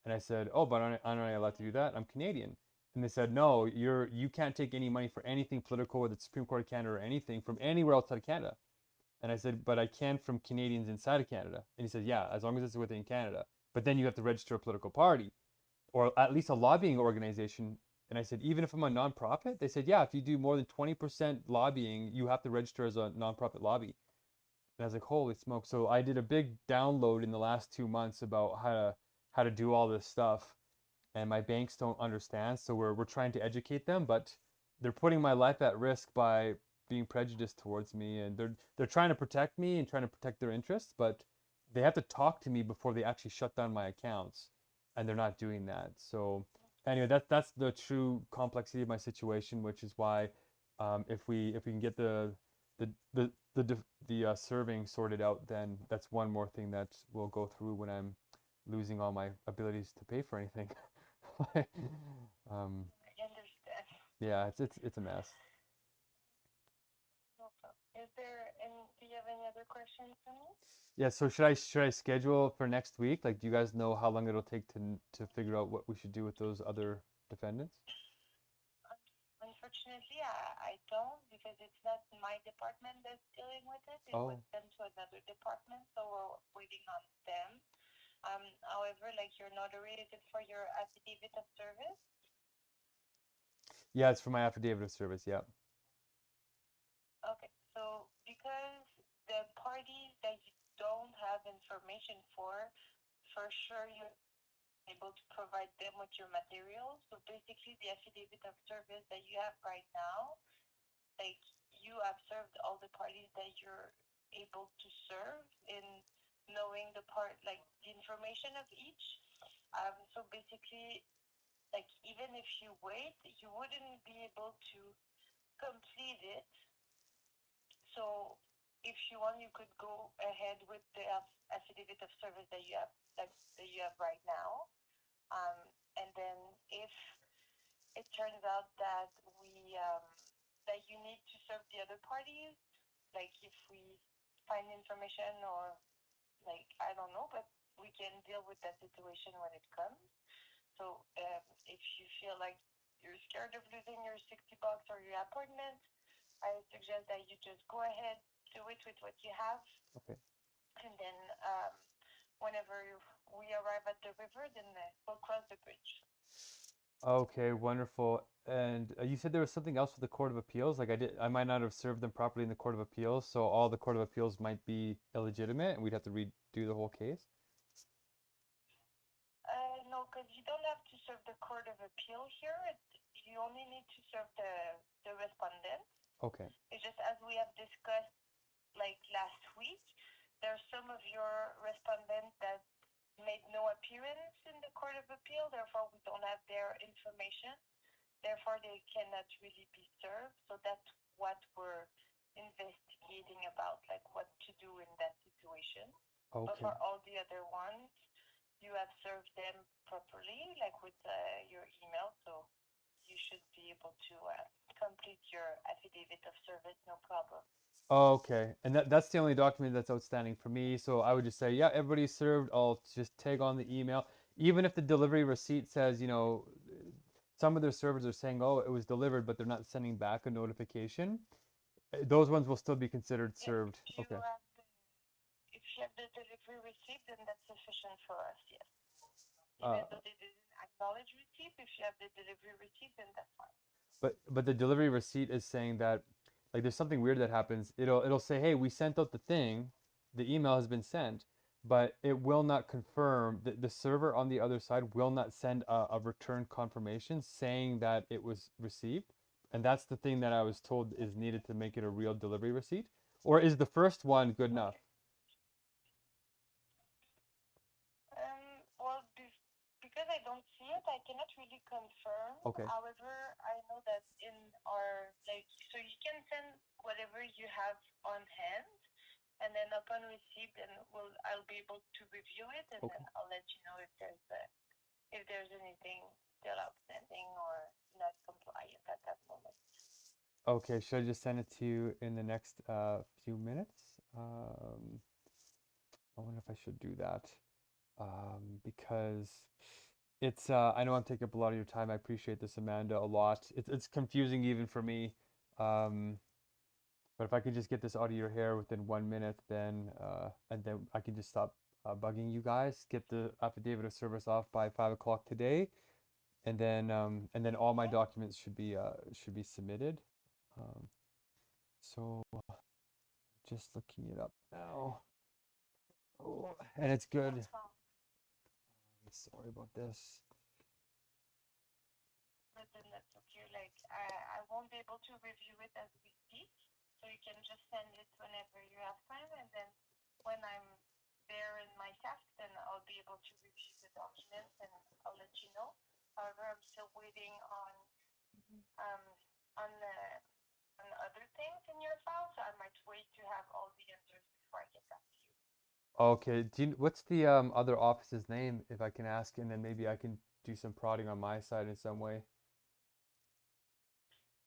And I said, oh, but aren't I allowed to do that? I'm Canadian. And they said, no, you can't take any money for anything political with the Supreme Court of Canada or anything from anywhere outside of Canada. And I said, but I can from Canadians inside of Canada. And he said, yeah, as long as it's within Canada. But then you have to register a political party or at least a lobbying organization. And I said, even if I'm a nonprofit? They said, yeah, if you do more than 20% lobbying, you have to register as a nonprofit lobby. And I was like, holy smoke. So I did a big download in the last 2 months about how to do all this stuff. And my banks don't understand. So we're trying to educate them, but they're putting my life at risk by being prejudiced towards me, and they're trying to protect me and trying to protect their interests, but they have to talk to me before they actually shut down my accounts, and they're not doing that. So anyway, that's the true complexity of my situation, which is why if we can get the serving sorted out, then that's one more thing that will go through when I'm losing all my abilities to pay for anything. um, I understand. yeah, it's a mess. No problem. Do you have any other questions for me? Yeah, so should I schedule for next week? Like, do you guys know how long it'll take to figure out what we should do with those other defendants? Unfortunately, I don't because it's not my department that's dealing with it. It was Oh, sent to another department, so we're waiting on them. However, like your notary, is it for your affidavit of service? yeah, it's for my affidavit of service. Yeah. Okay, so because the parties that you don't have information for sure you're able to provide them with your materials. So basically, the affidavit of service that you have right now, like you have served all the parties that you're able to serve in knowing like the information of each. So basically, like even if you wait, you wouldn't be able to complete it. So if you want, you could go ahead with the affidavit of service that that you have right now. Um, and then if it turns out that that you need to serve the other parties, like if we find information or like I don't know, but we can deal with that situation when it comes. So if you feel like you're scared of losing your $60 or your appointment, I suggest that you just go ahead, do it with what you have, Okay. and then whenever we arrive at the river, then we'll cross the bridge. Okay, wonderful. And you said there was something else with the Court of Appeals. Like I might not have served them properly in the Court of Appeals, so all the Court of Appeals might be illegitimate, and we'd have to redo the whole case. No, because you don't have to serve the Court of Appeal here. You only need to serve the respondent. Okay. It's just as we have discussed like last week, there's some of your respondents that made no appearance in the Court of Appeal, therefore we don't have their information. Therefore they cannot really be served. So that's what we're investigating about, like what to do in that situation. But Okay. for all the other ones, you have served them properly, like with your email, so you should be able to complete your affidavit of service, no problem. Okay. And that's the only document that's outstanding for me. So I would just say, yeah, everybody's served. I'll just tag on the email. Even if the delivery receipt says, you know, some of their servers are saying, oh, it was delivered, but they're not sending back a notification. Those ones will still be considered served. Okay. If you have the delivery receipt, then that's sufficient for us, yes. Uh, Even though they didn't acknowledge receipt, if you have the delivery receipt, then that's fine. but the delivery receipt is saying that, like, there's something weird that happens. It'll say, hey, we sent out the thing, the email has been sent, but it will not confirm. The server on the other side will not send a return confirmation saying that it was received. And that's the thing that I was told is needed to make it a real delivery receipt. Or is the first one good enough? Well, because I don't see it, I cannot really confirm. Okay. However, I know that in our, like, so you can send whatever you have on hand, and then upon receipt, then I'll be able to review it, and then I'll let you know if there's anything still outstanding or not compliant at that moment. Okay, should I just send it to you in the next few minutes? I wonder if I should do that. Because it's I know I'm taking up a lot of your time. I appreciate this, Amanda, a lot. It's confusing even for me. But if I could just get this out of your hair within 1 minute, then and then I can just stop bugging you guys. Get the affidavit of service off by 5 o'clock today, and then all my documents should be submitted. So just looking it up now. Oh, and it's good. Sorry about this. But then that's okay. Like I won't be able to review it as we speak, so you can just send it whenever you have time, and then when I'm there in my task, then I'll be able to review the documents and I'll let you know. However, I'm still waiting on other things in your file, so I might wait to have all the answers before I get back to you. Okay. What's the other office's name, if I can ask, and then maybe I can do some prodding on my side in some way.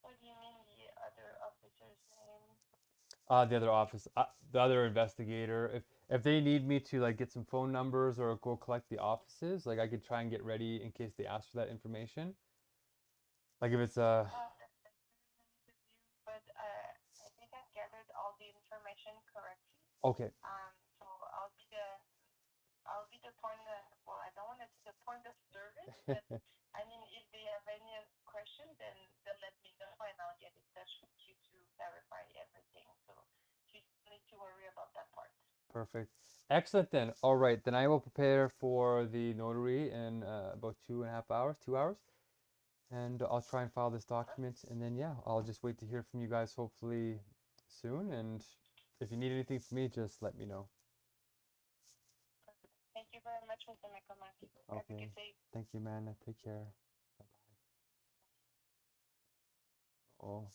What do you mean the other officer's name? The other office, the other investigator. If they need me to like get some phone numbers or go collect the offices, like I could try and get ready in case they ask for that information. Like if it's That's very nice of you, but I think I've gathered all the information correctly. okay. So I'll be the point of, well, I don't want to say the point of service, but I mean, if they have any question, then they'll let me know and I'll get in touch with you to clarify everything. So you don't need to worry about that part. Perfect. Excellent then. All right, then I will prepare for the notary in about 2.5 hours, 2 hours. And I'll try and file this document, and then yeah, I'll just wait to hear from you guys hopefully soon. And if you need anything from me, just let me know. Thank you very much, Mr. McCormack. Have a good day. Thank you, man. Take care. Bye-bye. Oh.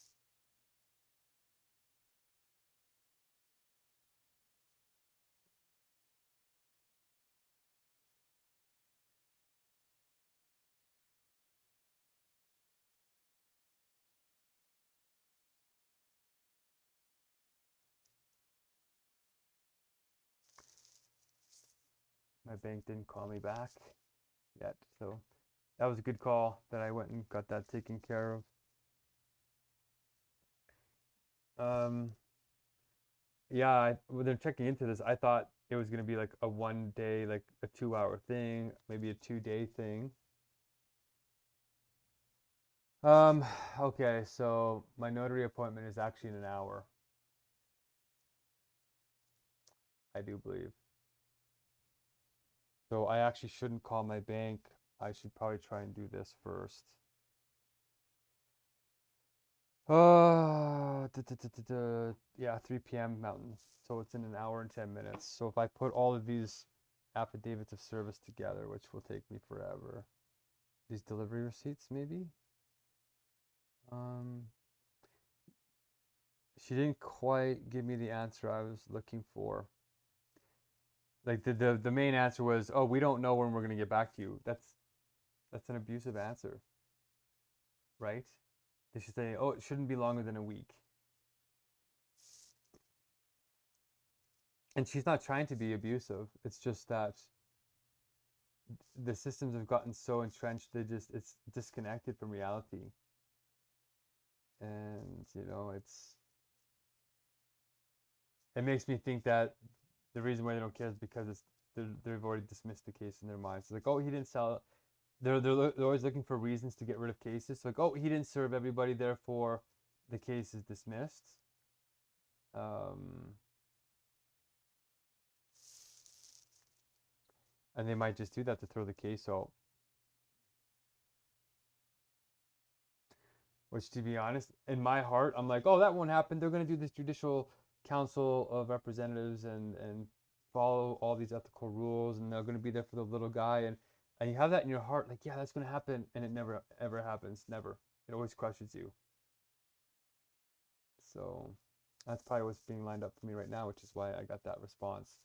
My bank didn't call me back yet, so that was a good call that I went and got that taken care of. Yeah, when they're checking into this, I thought it was gonna be like a 1 day, like a 2 hour thing, maybe a 2 day thing. Okay, so my notary appointment is actually in an hour. I do believe. So I actually shouldn't call my bank. I should probably try and do this first. Yeah, 3 p.m. Mountain. So it's in an hour and 10 minutes. So if I put all of these affidavits of service together, which will take me forever, these delivery receipts maybe. She didn't quite give me the answer I was looking for. Like the main answer was, oh, we don't know when we're gonna get back to you. That's an abusive answer, right? They should say, oh, it shouldn't be longer than a week. And she's not trying to be abusive. It's just that the systems have gotten so entrenched, it's disconnected from reality. And it makes me think that the reason why they don't care is because they've already dismissed the case in their minds. It's like, oh, he didn't sell. They're always looking for reasons to get rid of cases. So like, oh, he didn't serve everybody, therefore the case is dismissed. And they might just do that to throw the case out. Which, to be honest, in my heart, I'm like, oh, that won't happen. They're going to do this judicial council of representatives and follow all these ethical rules, and they're going to be there for the little guy. And you have that in your heart, like, yeah, that's going to happen. And it never, ever happens. Never. It always crushes you. So that's probably what's being lined up for me right now, which is why I got that response.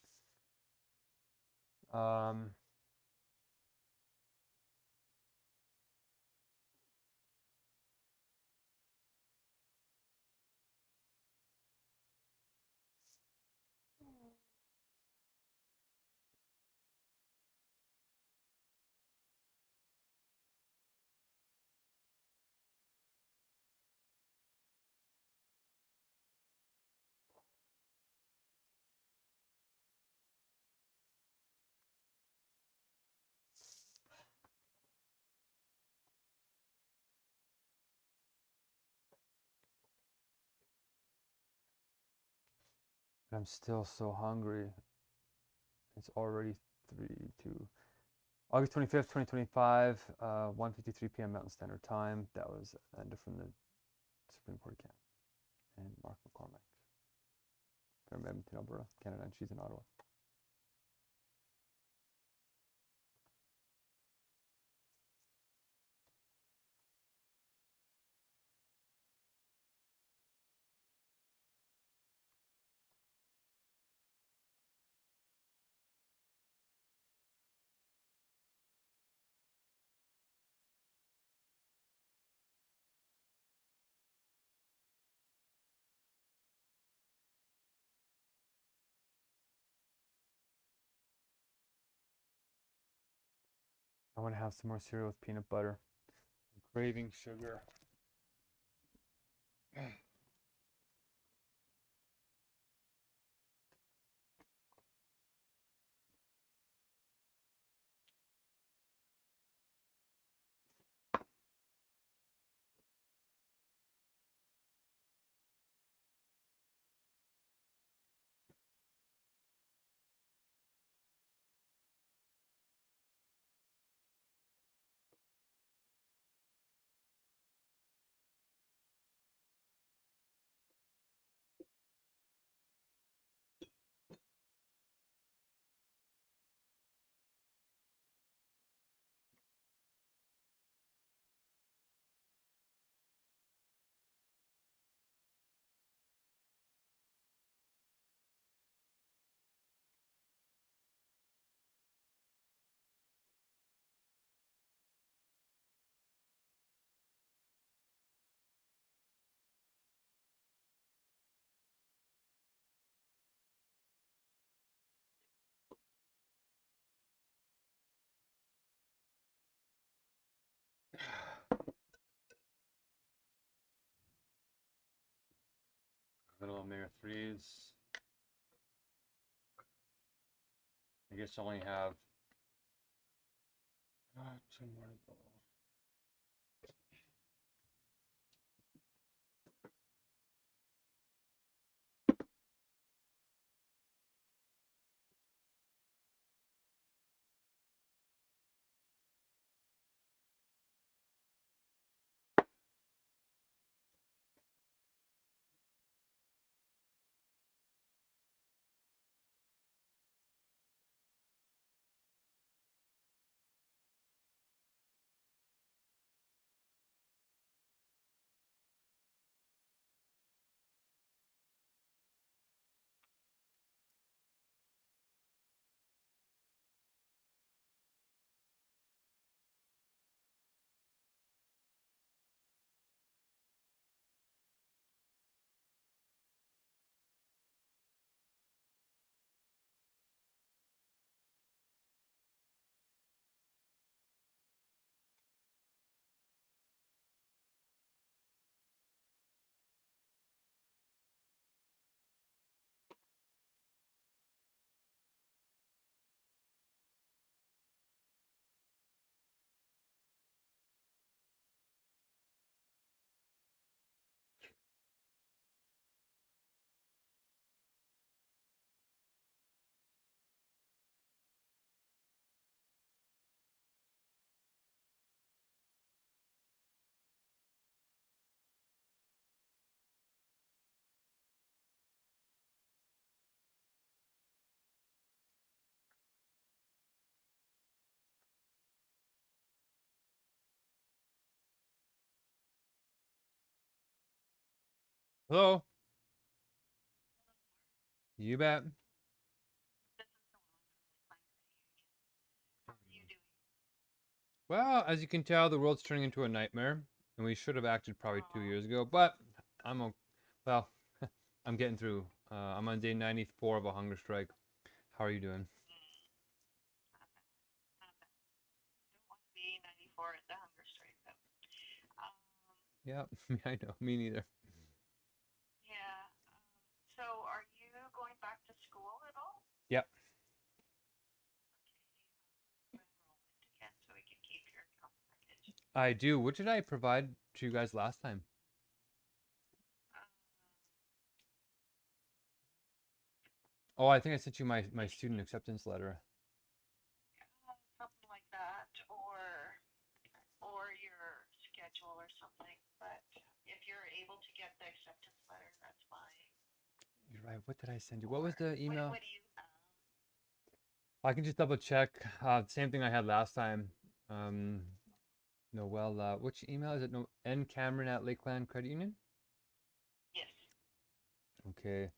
I'm still so hungry. It's already 2. August 25th, 2025, 1:53 p.m. Mountain Standard Time. That was Enda from the Supreme Court of Canada. And Mark McCormack from Edmonton, Alberta, Canada, and she's in Ottawa. I want to have some more cereal with peanut butter. I'm craving sugar. Little omega-3s. I guess I only have 2 more to go. Hello. You bet. Well, as you can tell, the world's turning into a nightmare, and we should have acted probably 2 years ago. But well, I'm getting through. I'm on day 94 of a hunger strike. How are you doing? Don't want to be 94 at the hunger strike though. Yeah, I know. Me neither. Yeah. So are you going back to school at all? Yep. Okay. Do you have proof of enrollment again so we can keep your account package? I do. What did I provide to you guys last time? Um, Oh, I think I sent you my student acceptance letter. something like that, or your schedule or something. But if you're able to get the acceptance letter, that's fine. You're right. What did I send you? What was the email? What do you have? I can just double check. Same thing I had last time. Noel, which email is it? No, N Cameron at Lakeland Credit Union. Yes. Okay,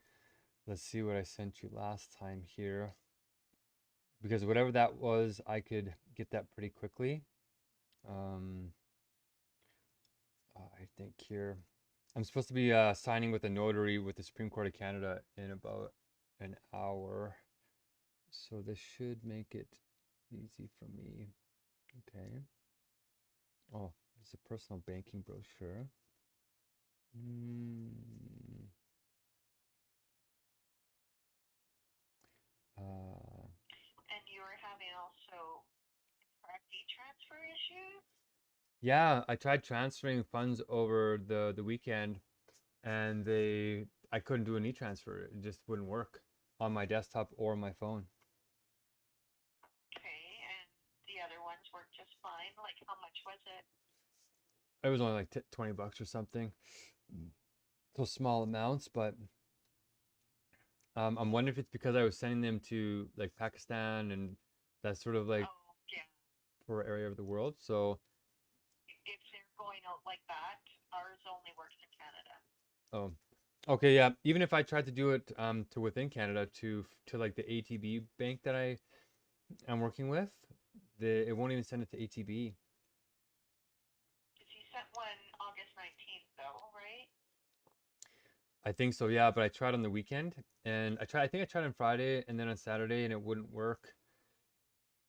let's see what I sent you last time here. Because whatever that was, I could get that pretty quickly. I think here, I'm supposed to be signing with a notary with the Supreme Court of Canada in about an hour. So this should make it easy for me. Okay. Oh, it's a personal banking brochure. And you were having also Interact e-transfer issues? Yeah, I tried transferring funds over the weekend, and I couldn't do an e-transfer. It just wouldn't work on my desktop or my phone. Okay, and the other ones worked just fine. Like, how much was it? It was only like 20 bucks or something. So small amounts, but I'm wondering if it's because I was sending them to like Pakistan and that sort of like Oh, yeah. poor area of the world. So If they're going out like that, ours only works in Canada. oh, okay, yeah. Even if I tried to do it to within Canada to like the ATB bank that I'm working with, it won't even send it to ATB. Because you sent one August 19th, though, right? I think so, yeah. But I tried on the weekend, and I think I tried on Friday and then on Saturday, and it wouldn't work.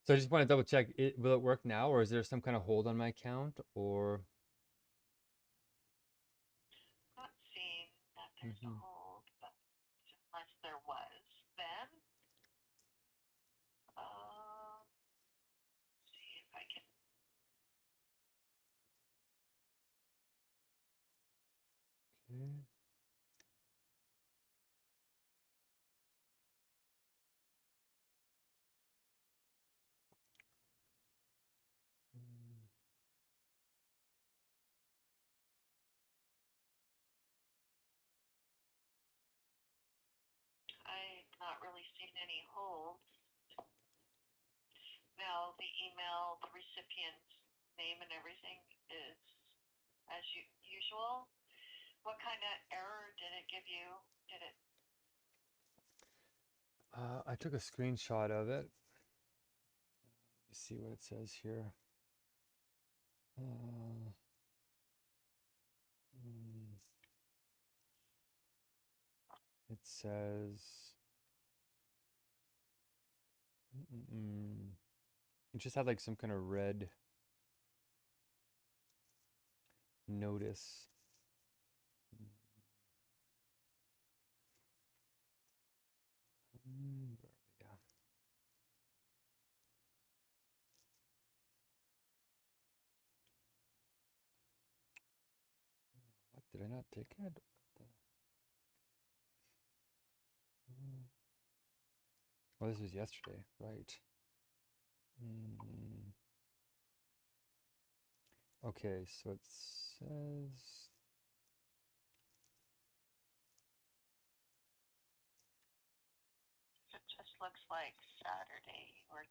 So I just want to double check. Will it work now, or is there some kind of hold on my account, or? Not seeing that there's a hold, but unless there was, then see if I can. Okay. I'm not really seeing any holds. Now, the email, the recipient's name and everything is as usual. What kind of error did it give you? Did it? I took a screenshot of it. Let me see what it says here. It says it just had like some kind of red notice. Yeah. What did I not take it? Oh, this was yesterday, right? Okay, so it says It just looks like Saturday you were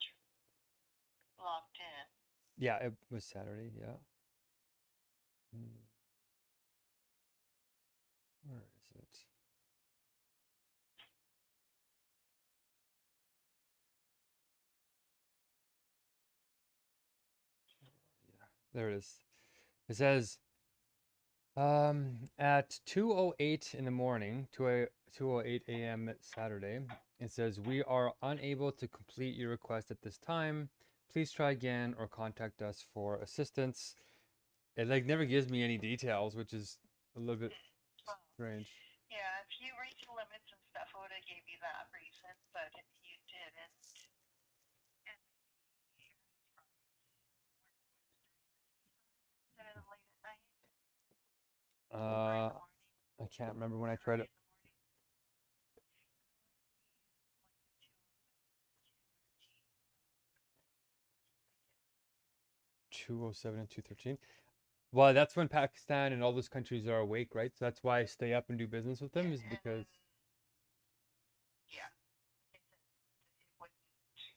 logged in. yeah, it was Saturday, yeah. Where is There it is. It says, at 2:08 in the morning, 2:08 a.m. Saturday, it says, we are unable to complete your request at this time. Please try again or contact us for assistance. It like never gives me any details, which is a little bit Well, strange. yeah, if you reached limits and stuff, I would have gave you that reason, but if you didn't, and maybe you tried where it was during the daytime instead of late at night or in Uh, the morning, I can't remember when I early tried in it. the morning. Only see is like the 207 and 213, so 2:07 and 2:13. Well, that's when Pakistan and all those countries are awake, right? So that's why I stay up and do business with them, yeah, is and because yeah, like I said, it wouldn't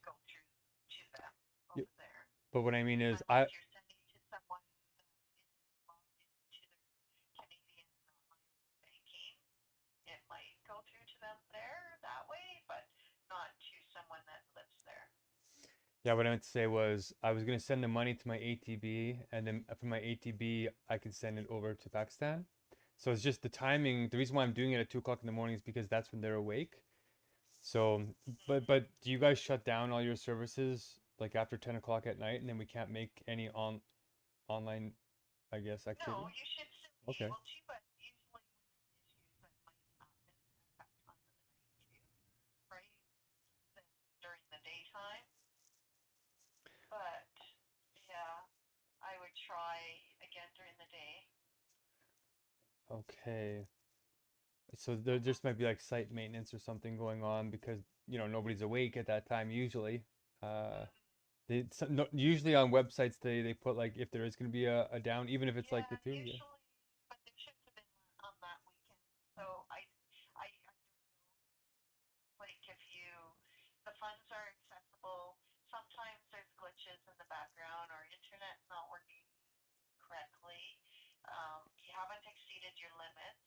go through to them y- over there. but what I mean is Unless you're sending to someone that is logged into their Canadian online banking, it might go through to them there that way, but not to someone that lives there. yeah, what I meant to say was I was gonna send the money to my ATB, and then from my ATB I can send it over to Pakistan. So it's just the timing. The reason why I'm doing it at 2 o'clock in the morning is because that's when they're awake. So, but do you guys shut down all your services like after 10 o'clock at night, and then we can't make any online, I guess, No, activity? you should still be Okay. able to, but usually when there's issues that might happen at that time of the night too, right? Then during the daytime. But yeah, I would try again during the day. Okay. So there just might be like site maintenance or something going on because, nobody's awake at that time usually. Uh, no, usually on websites they put like if there is going to be a down, even if it's like the Yeah, two, yeah. usually, but there shouldn't have been on that weekend. So I don't know. Like if you, the funds are accessible. Sometimes there's glitches in the background or internet's not working correctly. You haven't exceeded your limits.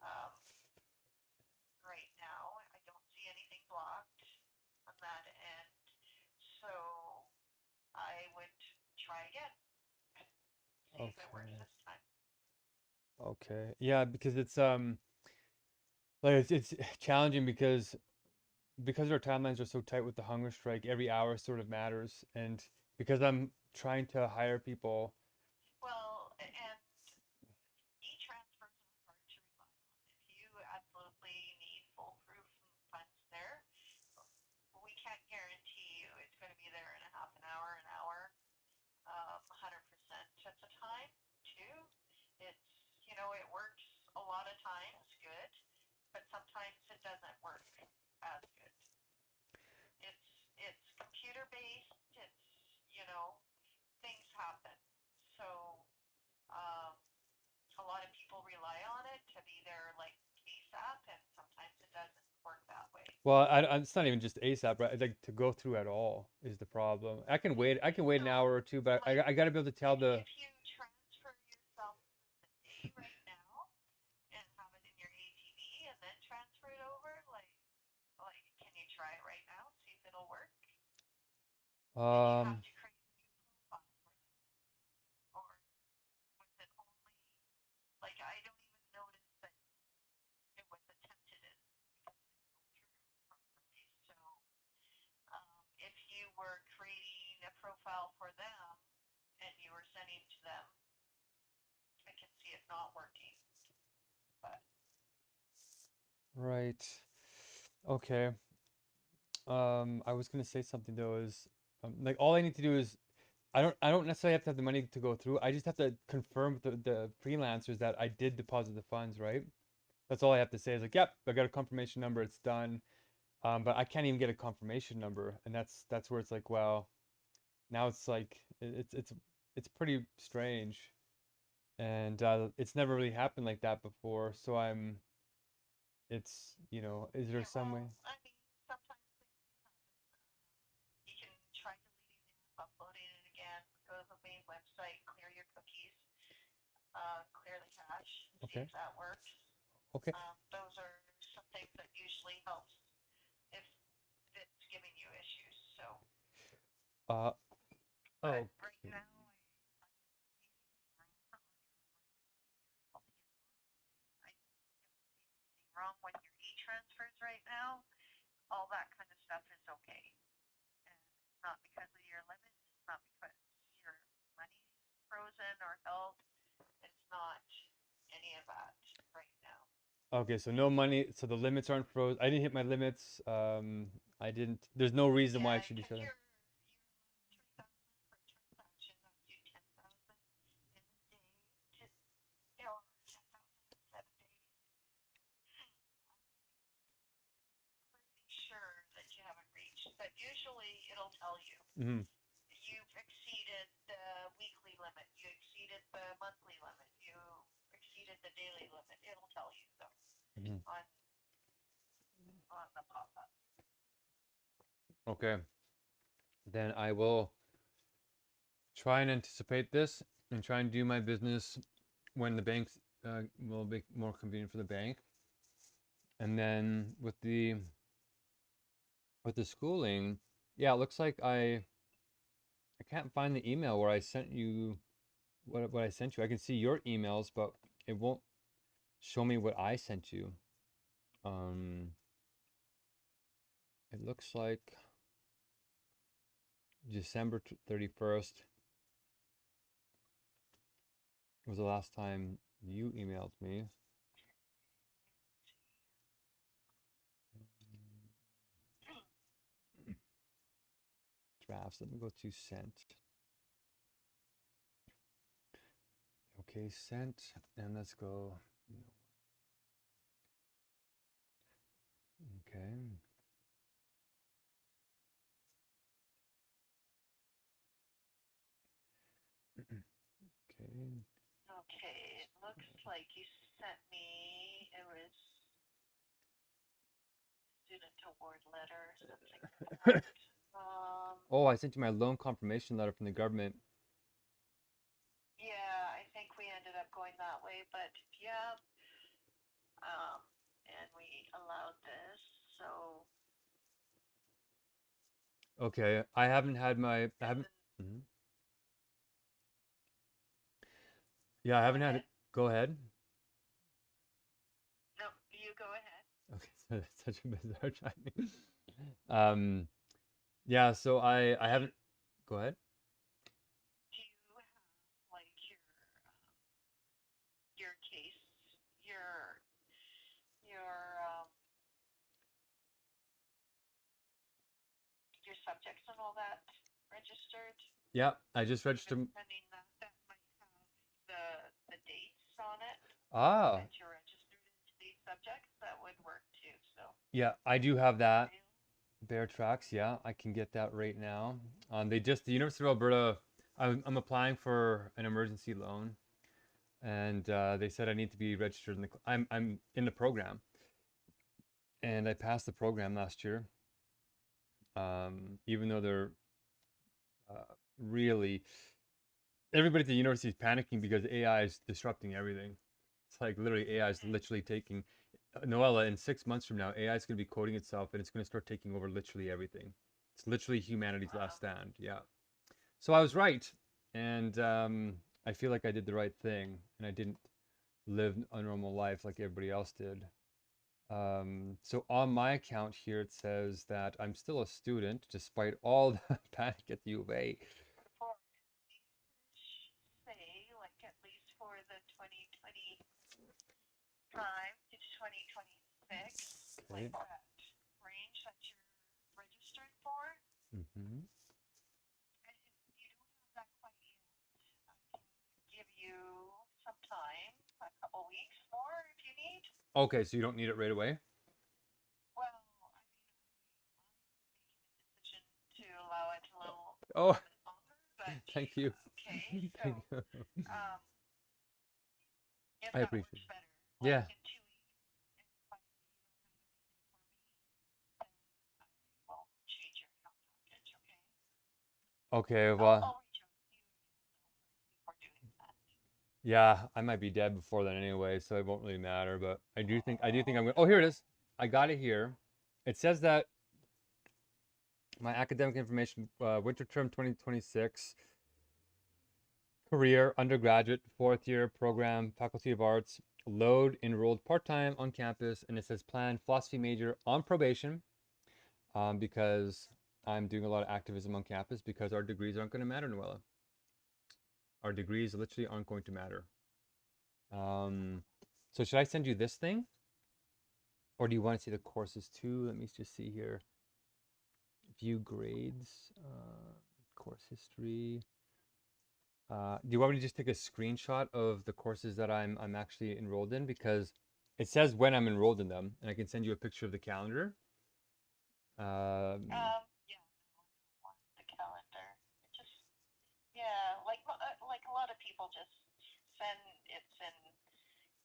Um, right now, I don't see anything blocked on that end. So I would try again. See if it works Okay. this time. Okay. Yeah, because it's like it's challenging because our timelines are so tight with the hunger strike, every hour sort of matters, and because I'm trying to hire people. Well, and e-transfers are hard to rely on. If you absolutely need foolproof funds there, we can't guarantee you it's going to be there in a half an hour, 100% of the time too. It's, it works a lot of times good, but sometimes it doesn't work as good. It's computer based. It's, things happen. So, um, a lot of people rely on it to be there like ASAP, and sometimes it doesn't work that way. Well, it's not even just ASAP, right? Like to go through at all is the problem. I can wait. I can wait an No, hour or two, but like I got to be able to tell the. if you transfer yourself through the day right now and have it in your ATV and then transfer it over, like can you try it right now, see if it'll work? And you have Um, to create a new profile for them, or was it only like I don't even notice that it was attempted it because it didn't go through properly. So if you were creating a profile for them and you were sending to them, I can see it not working. But right. Okay. I was gonna say something though is like all I need to do is I don't necessarily have to have the money to go through. I just have to confirm with the freelancers that I did deposit the funds, right? That's all I have to say is like, yep, I got a confirmation number, it's done. But I can't even get a confirmation number, and that's where it's like, well, now it's like it's pretty strange, and it's never really happened like that before. So is there yeah, some way? well, I mean, sometimes things do happen. You can try deleting it, uploading it again, go to the main website, clear your cookies, clear the cache, see Okay, if that works. okay. Those are some things that usually helps if it's giving you issues. So, Uh, but right okay. now, stuff is okay. And it's not because of your limits, it's not because your money's frozen or held. It's not any of that right now. Okay, so no money. So the limits aren't froze. I didn't hit my limits. I didn't. There's no reason why I should be because shut. you're allowed 3,000 per transaction, up to 10,000 in a day, or 10,000 in 7 days. Pretty sure that you haven't reached, but usually it'll tell you. Mm-hmm. You've exceeded the weekly limit, you exceeded the monthly limit, you exceeded the daily limit. It'll tell you though Mm-hmm. on the pop-up. Okay. Then I will try and anticipate this and try and do my business when the banks will be more convenient for the bank. And then with the schooling, yeah, it looks like I can't find the email where I sent you what I sent you. I can see your emails, but it won't show me what I sent you. It looks like December 31st was the last time you emailed me. Drafts. Let me go to sent. Okay, sent, and let's go. Okay. Okay. Okay, it looks like you sent me, it was student award letter, something like that. Oh, I sent you my loan confirmation letter from the government. Yeah, I think we ended up going that way, but yeah, and we allowed this, so. Okay, I haven't had my. I haven't. Mhm. Yeah, I haven't had it. Go ahead. No, you go ahead. Okay, so that's such a bizarre timing. Yeah, so I haven't. Go ahead. Do you have like your case, your subjects and all that registered? Yeah, I just registered. Sending that might have the dates on it. Ah. That you're registered into these subjects, that would work too. So. Yeah, I do have that. Bear tracks, yeah, I can get that right now. The University of Alberta. I'm applying for an emergency loan, and they said I need to be registered in the. I'm in the program, and I passed the program last year. Even though they're really, everybody at the university is panicking because AI is disrupting everything. It's like literally AI is literally taking. Noella, in 6 months from now, AI is going to be coding itself, and it's going to start taking over literally everything. It's literally humanity's last stand. Yeah. So I was right, and I feel like I did the right thing, and I didn't live a normal life like everybody else did. So on my account here, it says that I'm still a student despite all the panic at the U of A. Say, like at least for the 2025 to 2026, Okay. like that range that you're registered for. Mm-hmm. And if you don't have that quite yet, I can give you some time, a couple weeks more if you need. Okay, so you don't need it right away? Well, I mean, I'm making a decision to allow it a little Oh, bit longer, but thank you. okay, so Thank you. if I that appreciate works it. better, Yeah. like in 2 weeks, and if you don't have anything for me, then I will change your account package, okay? Okay, I'll well, reach out to you again though first before doing that. yeah, I might be dead before then anyway, so it won't really matter, but I do think I'm going. Oh, here it is. I got it here. It says that my academic information, winter term 2026, career, undergraduate, 4th year program, Faculty of Arts, load enrolled part-time on campus, and it says plan philosophy major on probation. because I'm doing a lot of activism on campus because our degrees aren't going to matter, Noella. Our degrees literally aren't going to matter. So should I send you this thing? Or do you want to see the courses too? Let me just see here. View grades, course history. Do you want me to just take a screenshot of the courses that I'm actually enrolled in? Because it says when I'm enrolled in them, and I can send you a picture of the calendar. Yeah, no, I don't want the calendar. It just, yeah, like a lot of people just send it's in,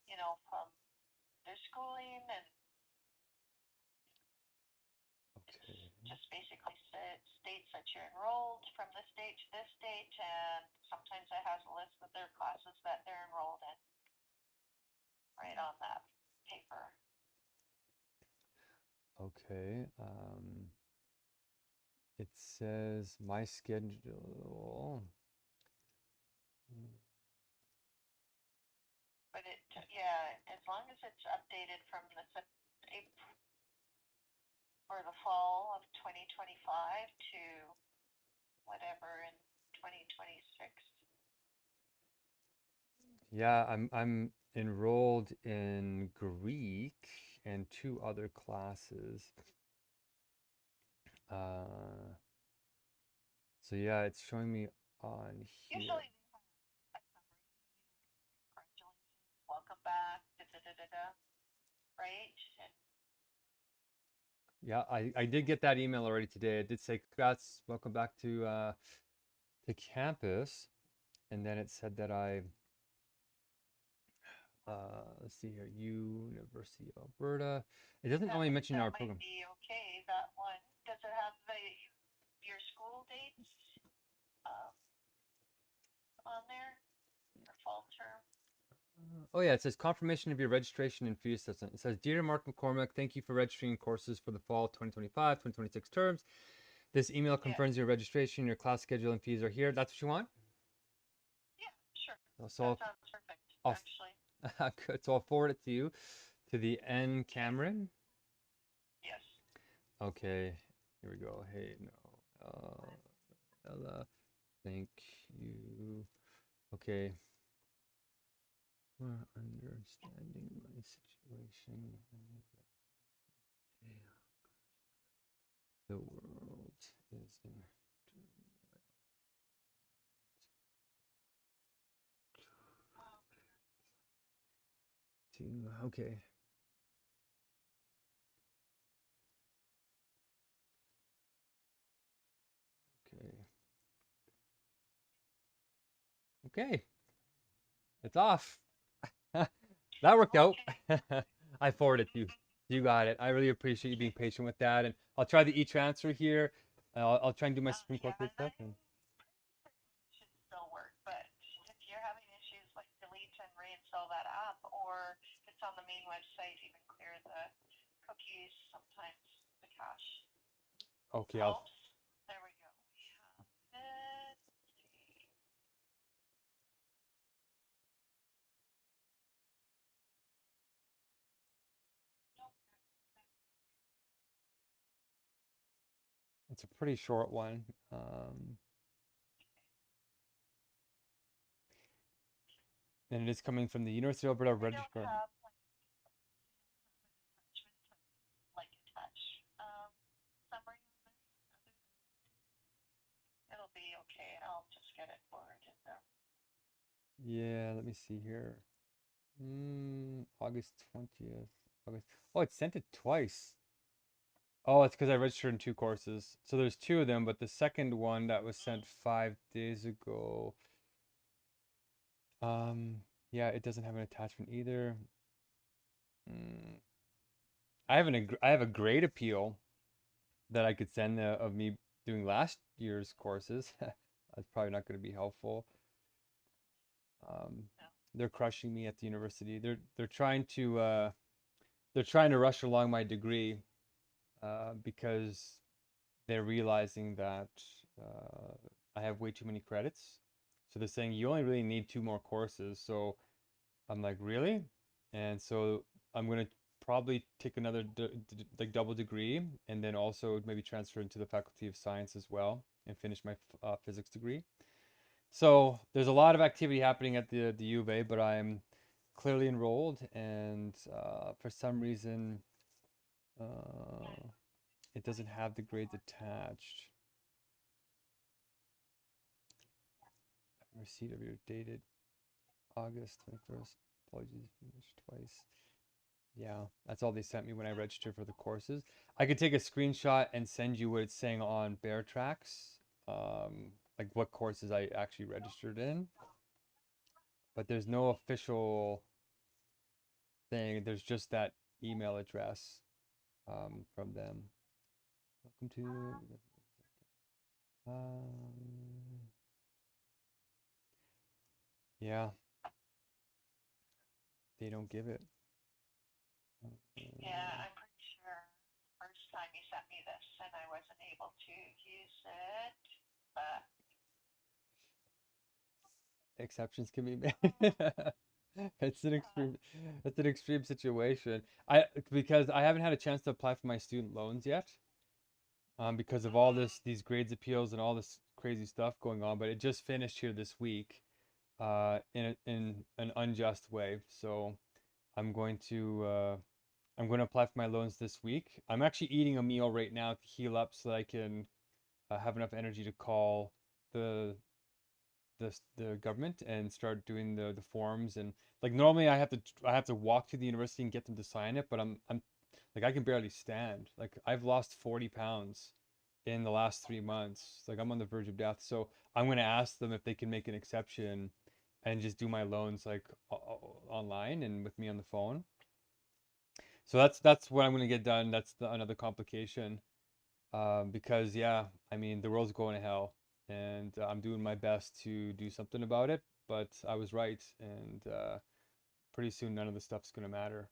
you know, from their schooling, and Okay. just basically states that you're enrolled from this date to this date, and sometimes it has a list of their classes that they're enrolled in right on that paper. Okay. It says my schedule. But yeah, as long as it's updated from April or the fall of 2025 to whatever in 2026. Yeah, I'm enrolled in Greek and 2 other classes. So yeah, it's showing me on here. Usually they have a summary, congratulations, welcome back, right? And Yeah, I did get that email already today. It did say congrats, welcome back to campus, and then it said that let's see here, University of Alberta. It doesn't only mention our that program. might be okay. That one, does it have your school dates on there? Your fall term? Oh yeah, it says confirmation of your registration and fee assessment. It says, Dear Mark McCormick, thank you for registering courses for the fall 2025-2026 terms. This email confirms your registration, your class schedule, and fees are here. That's what you want? Yeah, sure. So That sounds perfect, actually. Good. So I'll forward it to you, to the N Cameron. Yes. Okay, here we go. Hey, no, Ella, thank you. Okay. For understanding my situation. The world is in turmoil. Okay. Okay. It's off. That worked out. I forwarded it to you. You got it. I really appreciate you being patient with that. And I'll try the e-transfer here. I'll try and do my Supreme Court case stuff. And It should still work, but if you're having issues, like delete and reinstall that app, or if it's on the main website, even clear the cookies, sometimes the cache okay, helps. There we go. We have it. it's a pretty short one. And it is coming from the University of Alberta We don't Registrar. have like attach summary on this. It'll be okay. I'll just get it forwarded though. Yeah, let me see here. August 20th. August. Oh, it sent it twice. Oh, it's because I registered in 2 courses. So there's 2 of them, but the second one that was sent 5 days ago. Yeah, it doesn't have an attachment either. I have a grade appeal that I could send of me doing last year's courses. That's probably not going to be helpful. They're crushing me at the university. They're trying to rush along my degree because they're realizing that I have way too many credits. So they're saying you only really need 2 more courses. So I'm like, really? And so I'm going to probably take another like double degree, and then also maybe transfer into the Faculty of Science as well and finish my physics degree. So there's a lot of activity happening at the U of A, but I'm clearly enrolled, and for some reason it doesn't have the grades attached. Receipt of your dated August 21st. Apologies, finished twice. Yeah, that's all they sent me when I registered for the courses. I could take a screenshot and send you what it's saying on Bear Tracks, like what courses I actually registered in. But there's no official thing. There's just that email address from them. Welcome to. Yeah, they don't give it. Yeah, I'm pretty sure first time you sent me this and I wasn't able to use it, but Exceptions can be made. It's an extreme situation. Because I haven't had a chance to apply for my student loans yet, because of all these grades appeals and all this crazy stuff going on. But it just finished here this week, in an unjust way. So I'm going to apply for my loans this week. I'm actually eating a meal right now to heal up so that I can have enough energy to call the the government and start doing the forms. And like normally I have to walk to the university and get them to sign it, but I'm like I can barely stand. Like I've lost 40 pounds in the last 3 months. Like I'm on the verge of death. So I'm going to ask them if they can make an exception and just do my loans like online and with me on the phone. So that's what I'm going to get done. That's another complication. Because yeah, I mean the world's going to hell, and I'm doing my best to do something about it. But I was right, and pretty soon none of the stuff's gonna matter.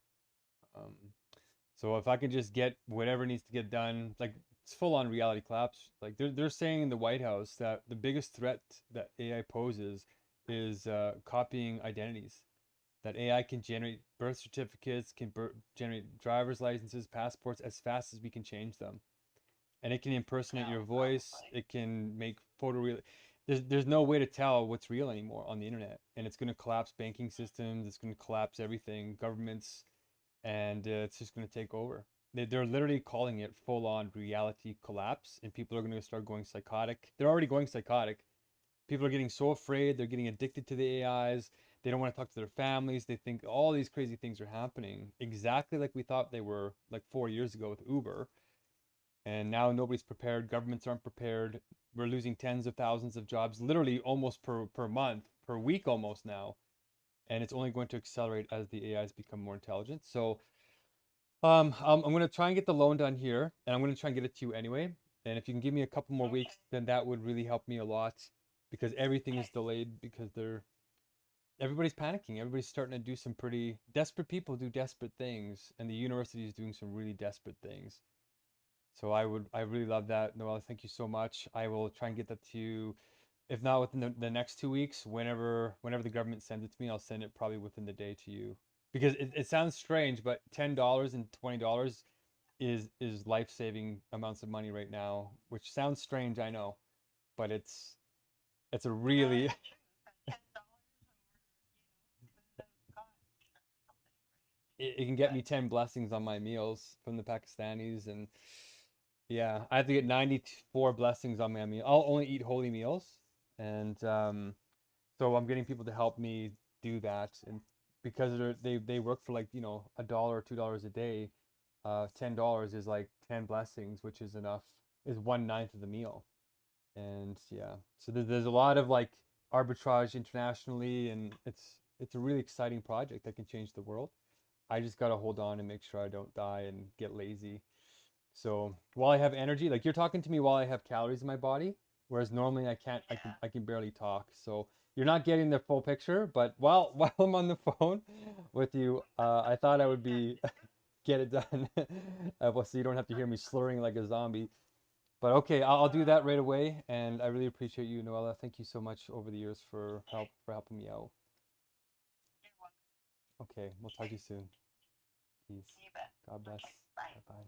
Um, so if I can just get whatever needs to get done, like it's full on reality collapse. Like they're saying in the White House that the biggest threat that AI poses is copying identities. That AI can generate birth certificates, can generate driver's licenses, passports as fast as we can change them, and it can impersonate your voice. It can make photo real. There's no way to tell what's real anymore on the internet, and it's going to collapse banking systems. It's going to collapse everything, governments, and it's just going to take over. They're literally calling it full-on reality collapse, and people are going to start going psychotic. They're already going psychotic. People are getting so afraid. They're getting addicted to the AIs. They don't want to talk to their families. They think all these crazy things are happening, exactly like we thought they were like 4 years ago with Uber. And now nobody's prepared. Governments aren't prepared. We're losing tens of thousands of jobs, literally almost per month, per week almost now. And it's only going to accelerate as the AIs become more intelligent. So I'm going to try and get the loan done here, and I'm going to try and get it to you anyway. And if you can give me a couple more weeks, then that would really help me a lot, because everything is delayed because everybody's panicking. Everybody's starting to do some pretty desperate people do desperate things, and the university is doing some really desperate things. So I really love that. Noel, thank you so much. I will try and get that to you, if not within the next 2 weeks, whenever the government sends it to me, I'll send it probably within the day to you. Because it sounds strange, but $10 and $20 is life-saving amounts of money right now, which sounds strange, I know, but it's a really it can get me 10 blessings on my meals from the Pakistanis. And yeah, I have to get 94 blessings on my meal. I'll only eat holy meals, and so I'm getting people to help me do that. And because they work for like $1 or $2 a day, $10 is like 10 blessings, which is enough, is 1/9 of the meal. And yeah, so there's a lot of like arbitrage internationally, and it's a really exciting project that can change the world. I just gotta hold on and make sure I don't die and get lazy. So while I have energy, like you're talking to me while I have calories in my body, whereas normally I can't, I can barely talk. So you're not getting the full picture, but while while I'm on the phone with you, I thought I would be get it done, well, so you don't have to hear me slurring like a zombie. But okay, I'll do that right away, and I really appreciate you, Noella. Thank you so much over the years for helping me out. Okay, we'll talk to you soon. Peace. You bet. God bless. Okay, bye. Bye.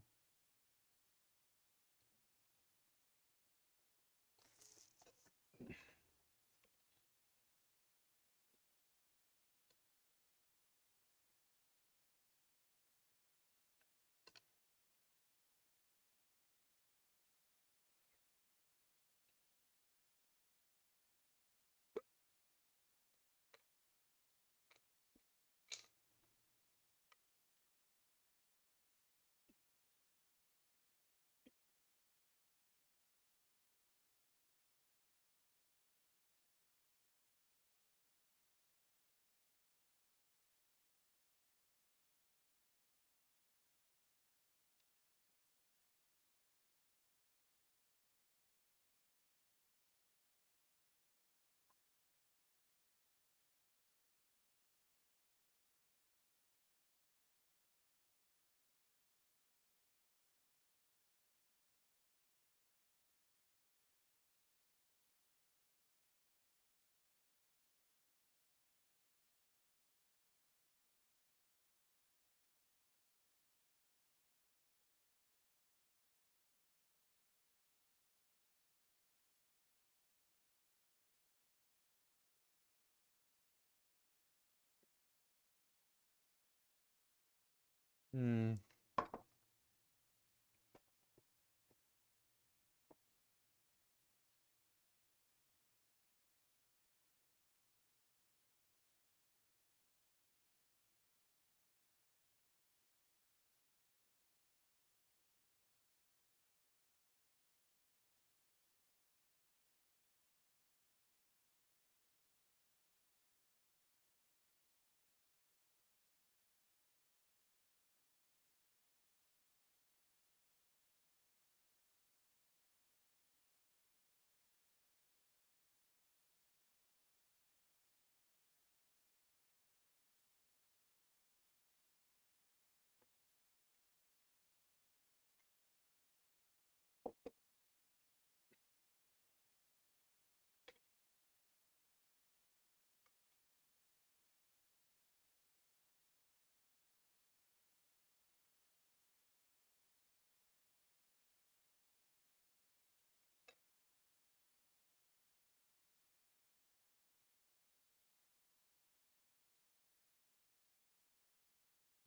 Hmm.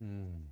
Hmm.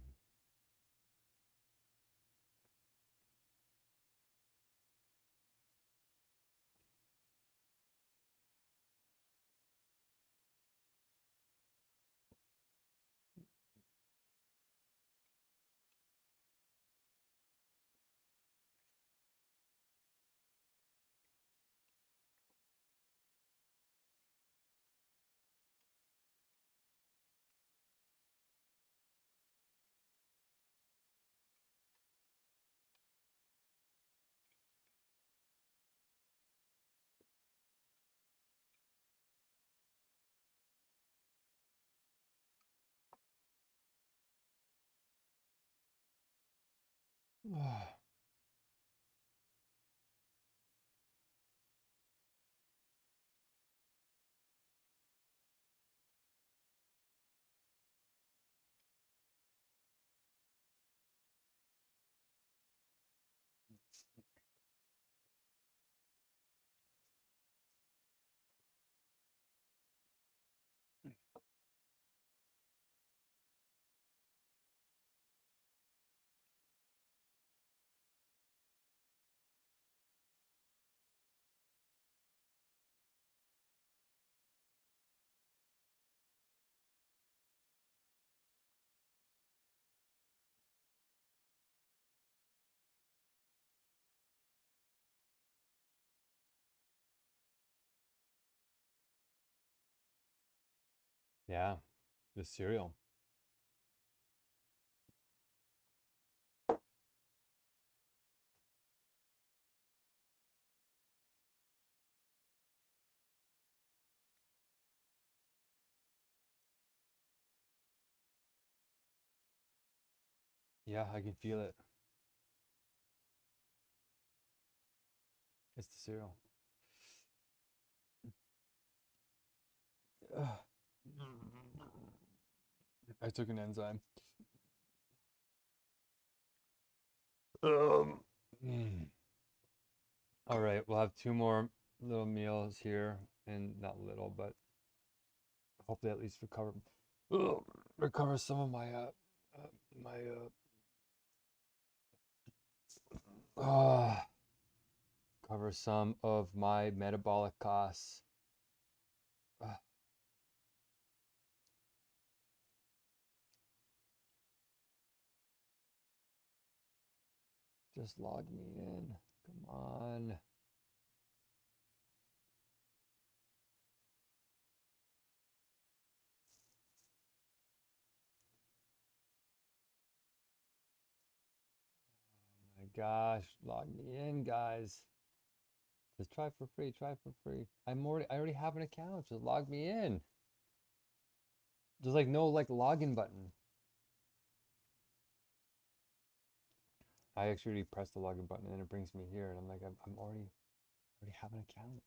Yeah, the cereal. Yeah, I can feel it. It's the cereal. Ugh. I took an enzyme. Mm. All right, we'll have 2 more little meals here, and not little, but hopefully at least recover some of my my cover some of my metabolic costs. Just log me in. Come on. Oh my gosh, log me in, guys. Just try for free, try for free. I already have an account. Just log me in. There's like no like login button. I actually press the login button and it brings me here, and I'm like, I'm already have an account.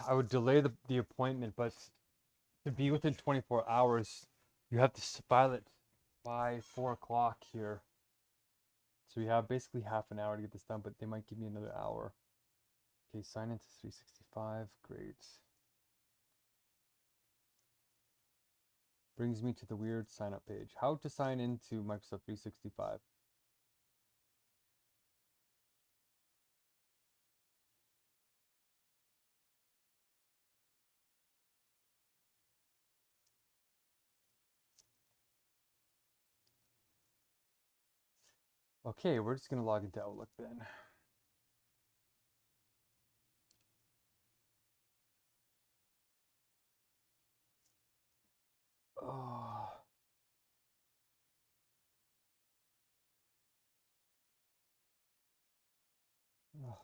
I would delay the appointment, but to be within 24 hours, you have to file it by 4 o'clock here. So we have basically half an hour to get this done, but they might give me another hour. Okay, sign into 365. Great. Brings me to the weird sign up page. How to sign into Microsoft 365. Okay, we're just gonna log into Outlook then. Oh. Oh.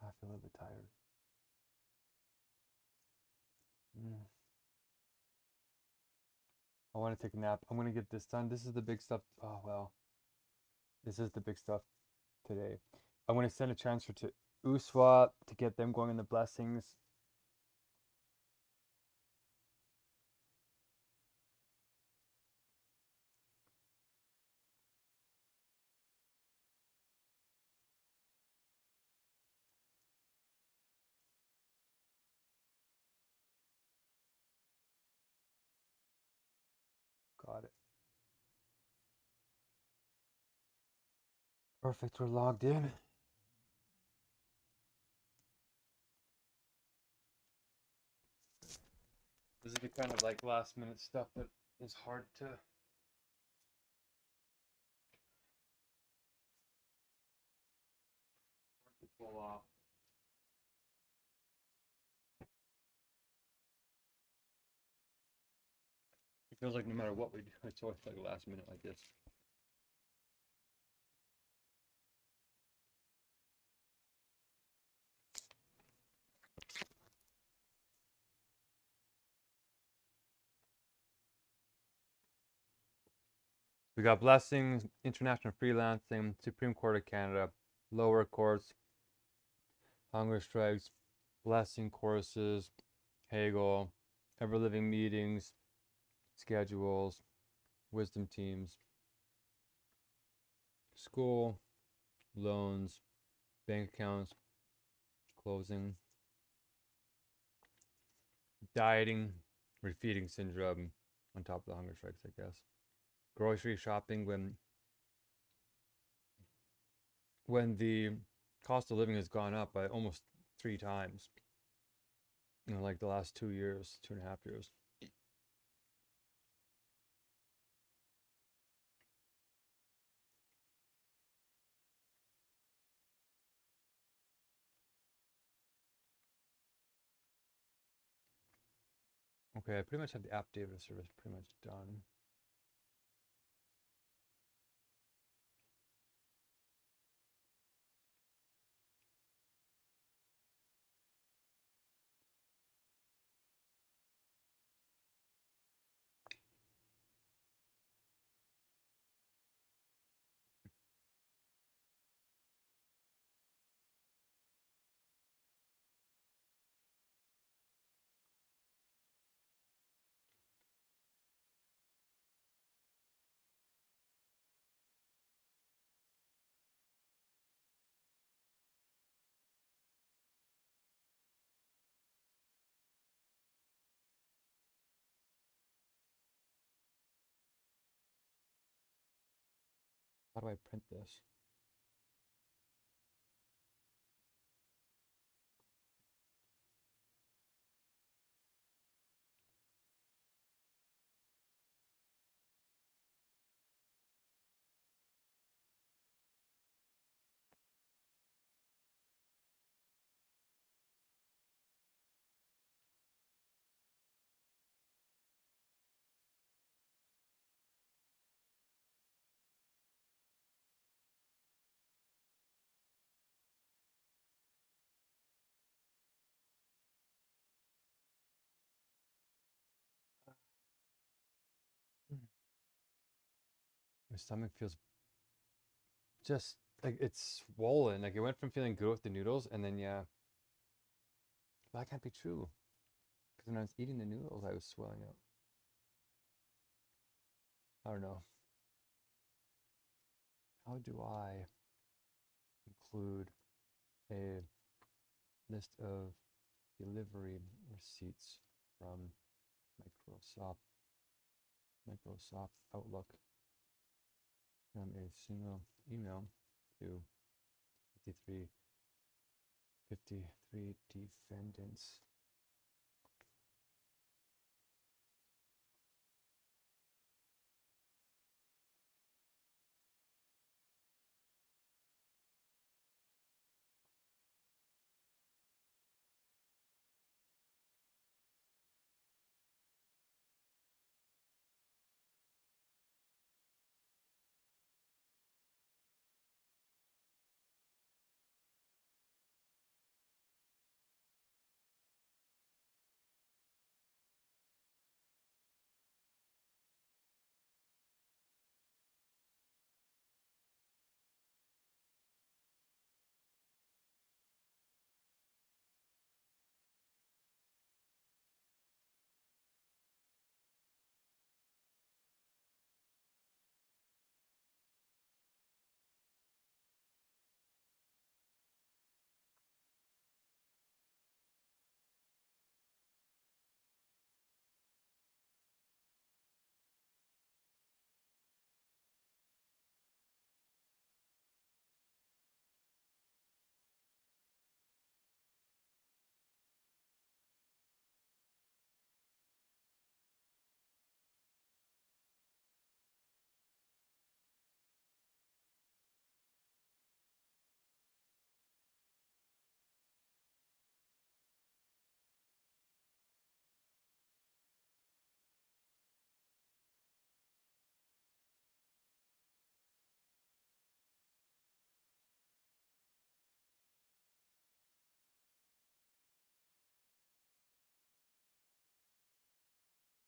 I feel a little bit tired. I want to take a nap. I'm gonna get this done. This is the big stuff. Oh well, this is the big stuff today. I'm gonna send a transfer to USWA to get them going in the blessings. Got it. Perfect. We're logged in. This is the kind of like last minute stuff that is hard to pull off. It feels like no matter what we do, it's always like last minute like this. We got blessings, international freelancing, Supreme Court of Canada, lower courts, Hungerstrikes, blessing courses, Hegel, ever living meetings, schedules, wisdom teams, school, loans, bank accounts, closing, dieting, refeeding syndrome, on top of the hunger strikes, I guess. Grocery shopping when the cost of living has gone up by almost 3 times in like the last 2 years, 2.5 years. Okay, I pretty much have the app data service pretty much done. How do I print this? My stomach feels just like it's swollen. Like it went from feeling good with the noodles, and then yeah, but that can't be true. Because when I was eating the noodles, I was swelling up. I don't know. How do I include a list of delivery receipts from Microsoft Outlook from a single email to 53 defendants?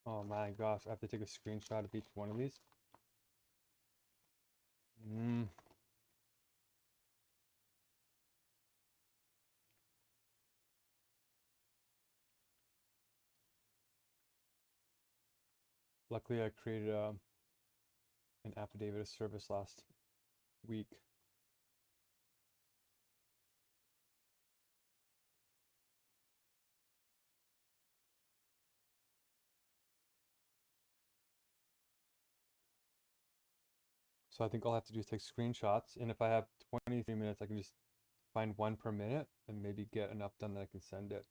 Oh my gosh, I have to take a screenshot of each one of these. Luckily, I created an affidavit of service last week. So I think all I have to do is take screenshots, and if I have 23 minutes, I can just find one per minute and maybe get enough done that I can send it.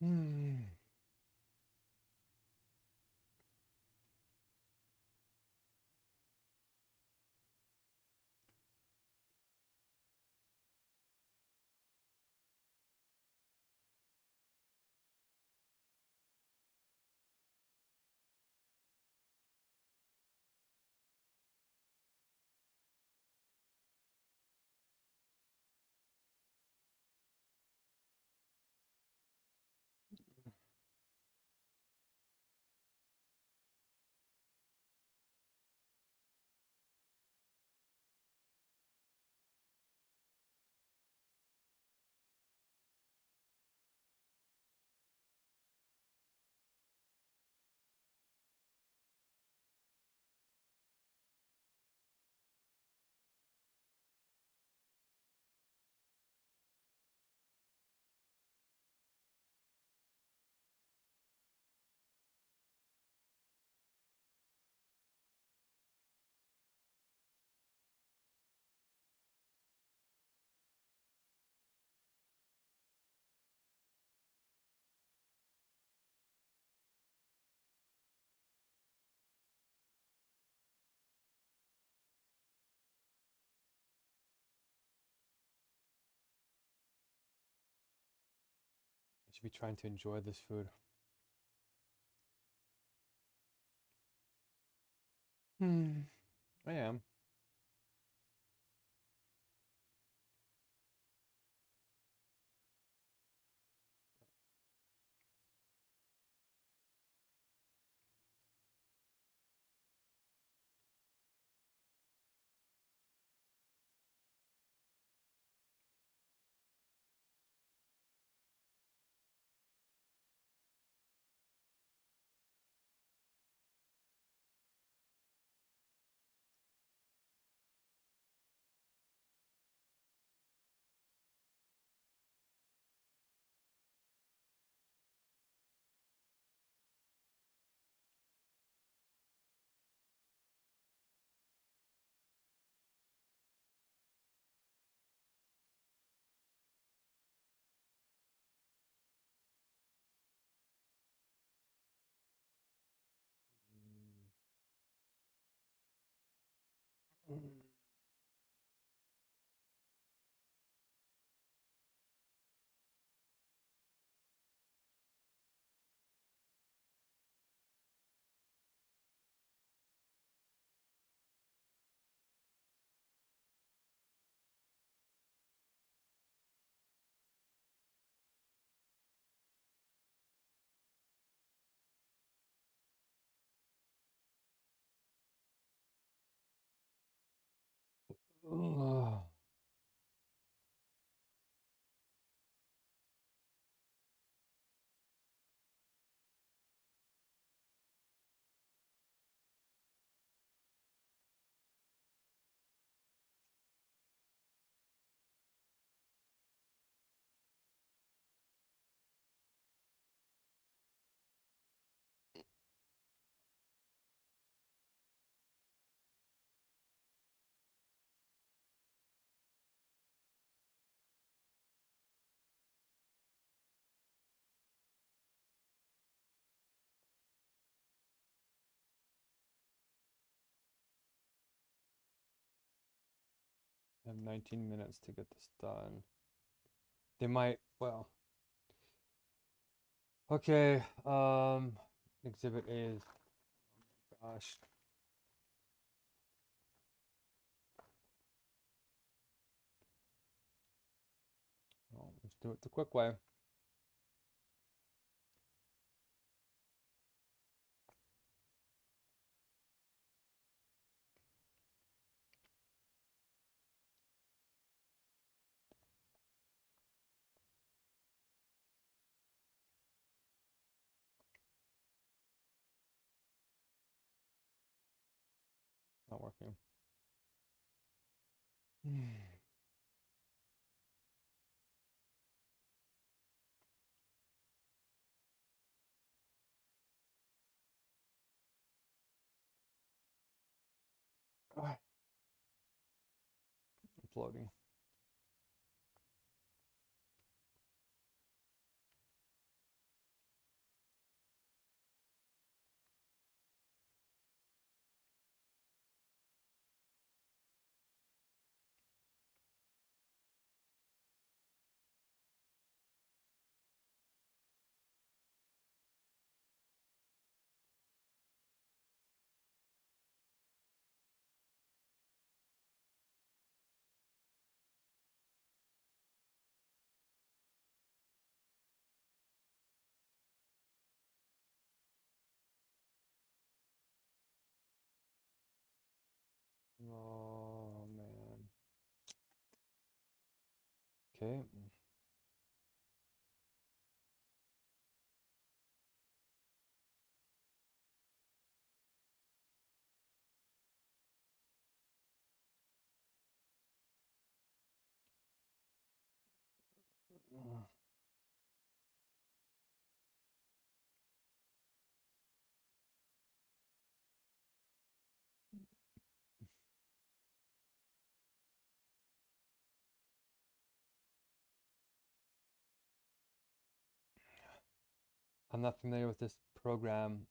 Hmm. should be trying to enjoy this food. I am. Ugh. I have 19 minutes to get this done. They might, well. Okay, exhibit A is, oh my gosh. Well, let's do it the quick way. It's not working. It's loading. Oh man. Okay. I'm not familiar with this program.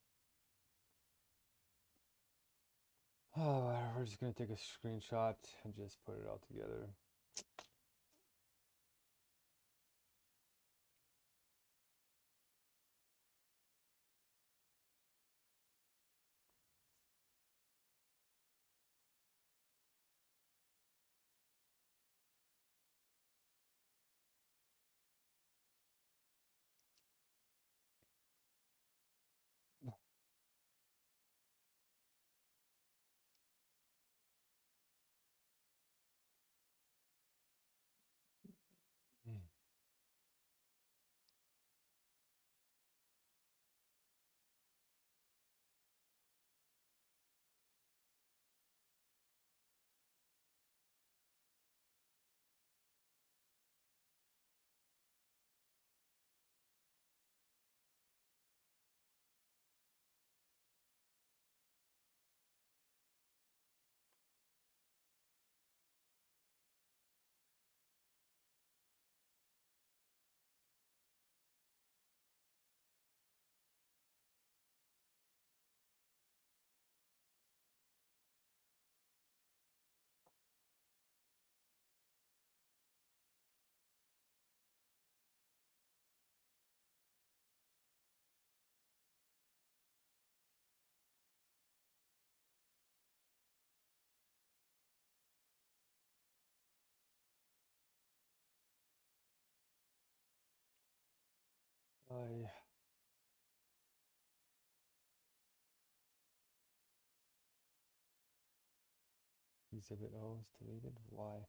Oh, we're just gonna take a screenshot and just put it all together. I exhibit O is deleted. Why?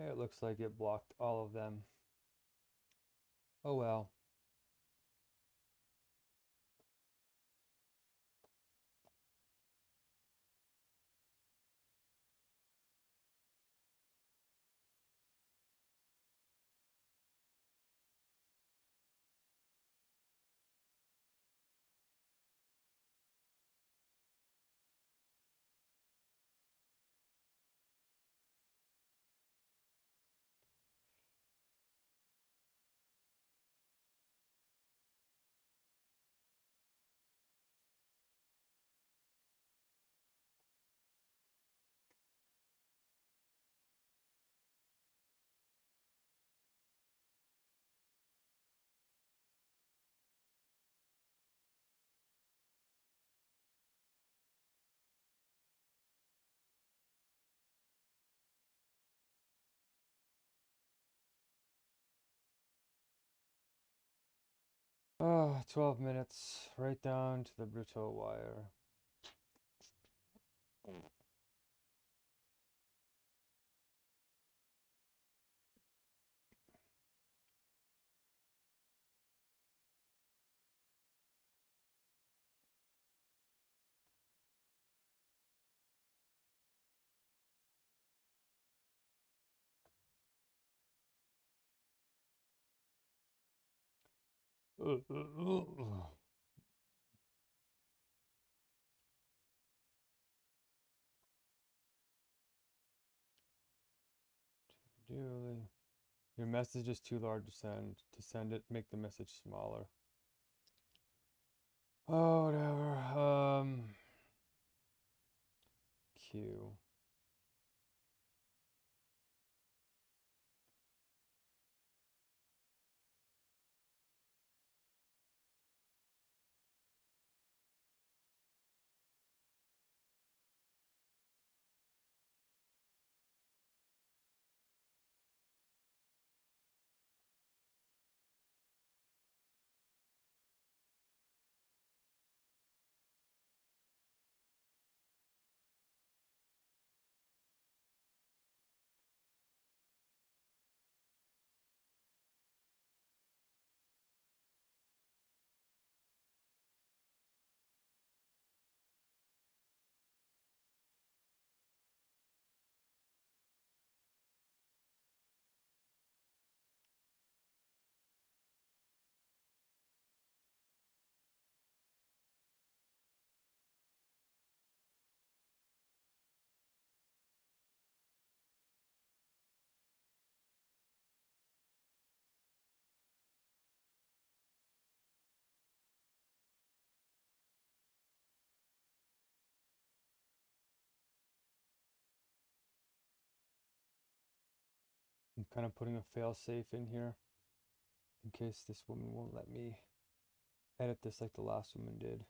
It looks like it blocked all of them. Oh well. Oh, 12 minutes, right down to the brutal wire. Dearly. Your message is too large to send. To send it, make the message smaller. Oh, whatever. Q. I'm kind of putting a fail safe in here in case this woman won't let me edit this like the last woman did.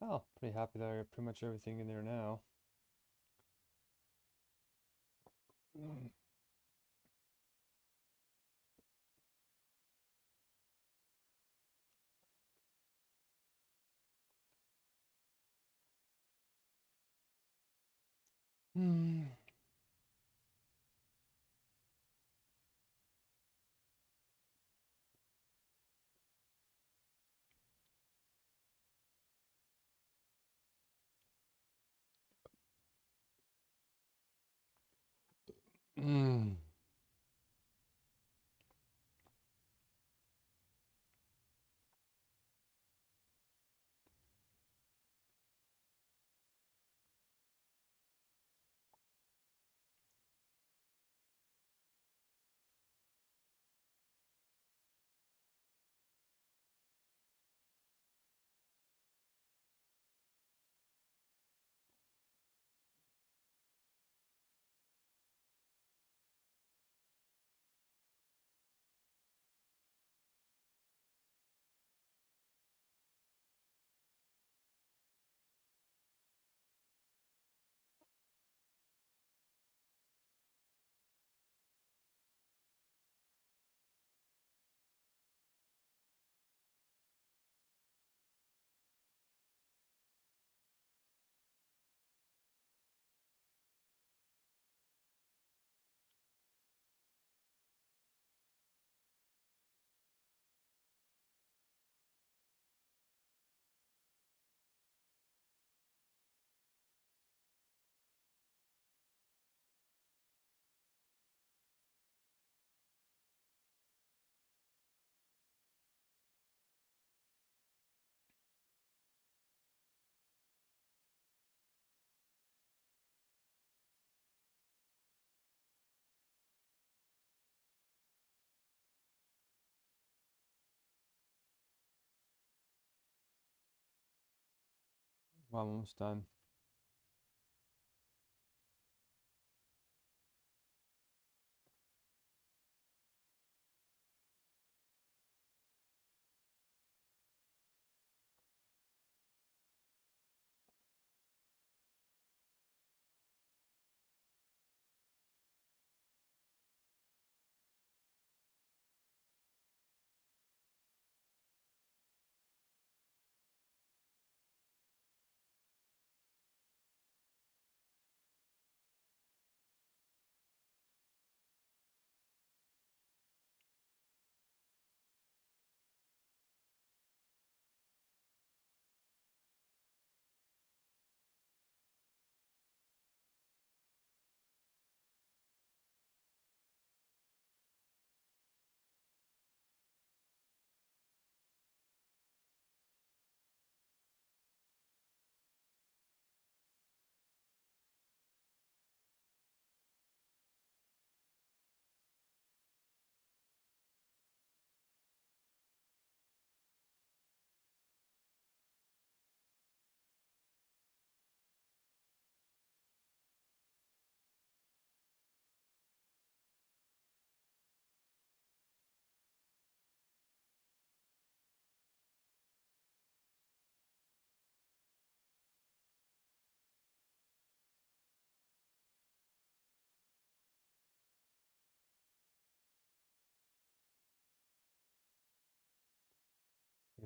Oh, pretty happy that I got pretty much everything in there now. Hmm. Mm. Well, I'm almost done.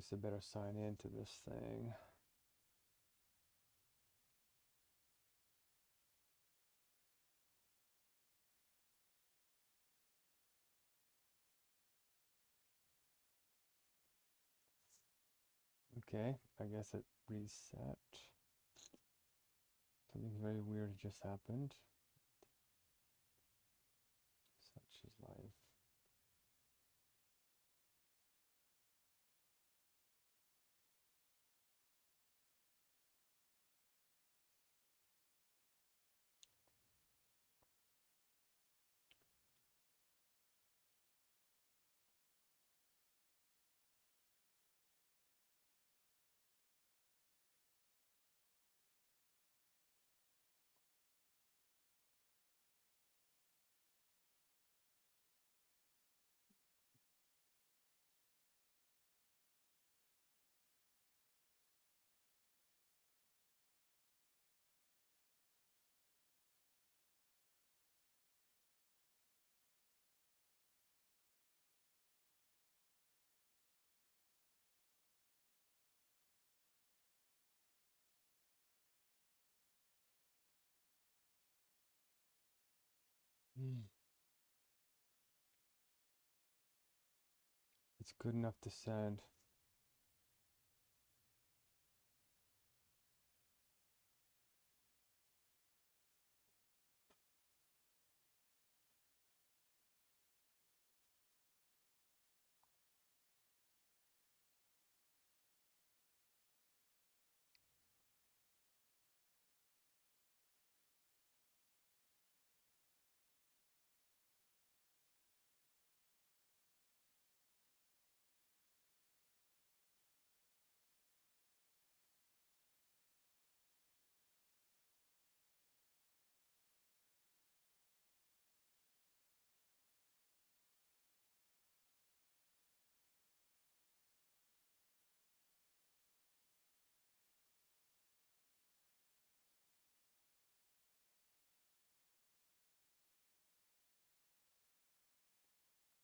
guess I better sign into this thing. Okay, I guess it reset. Something very weird just happened. Such is life. It's good enough to send.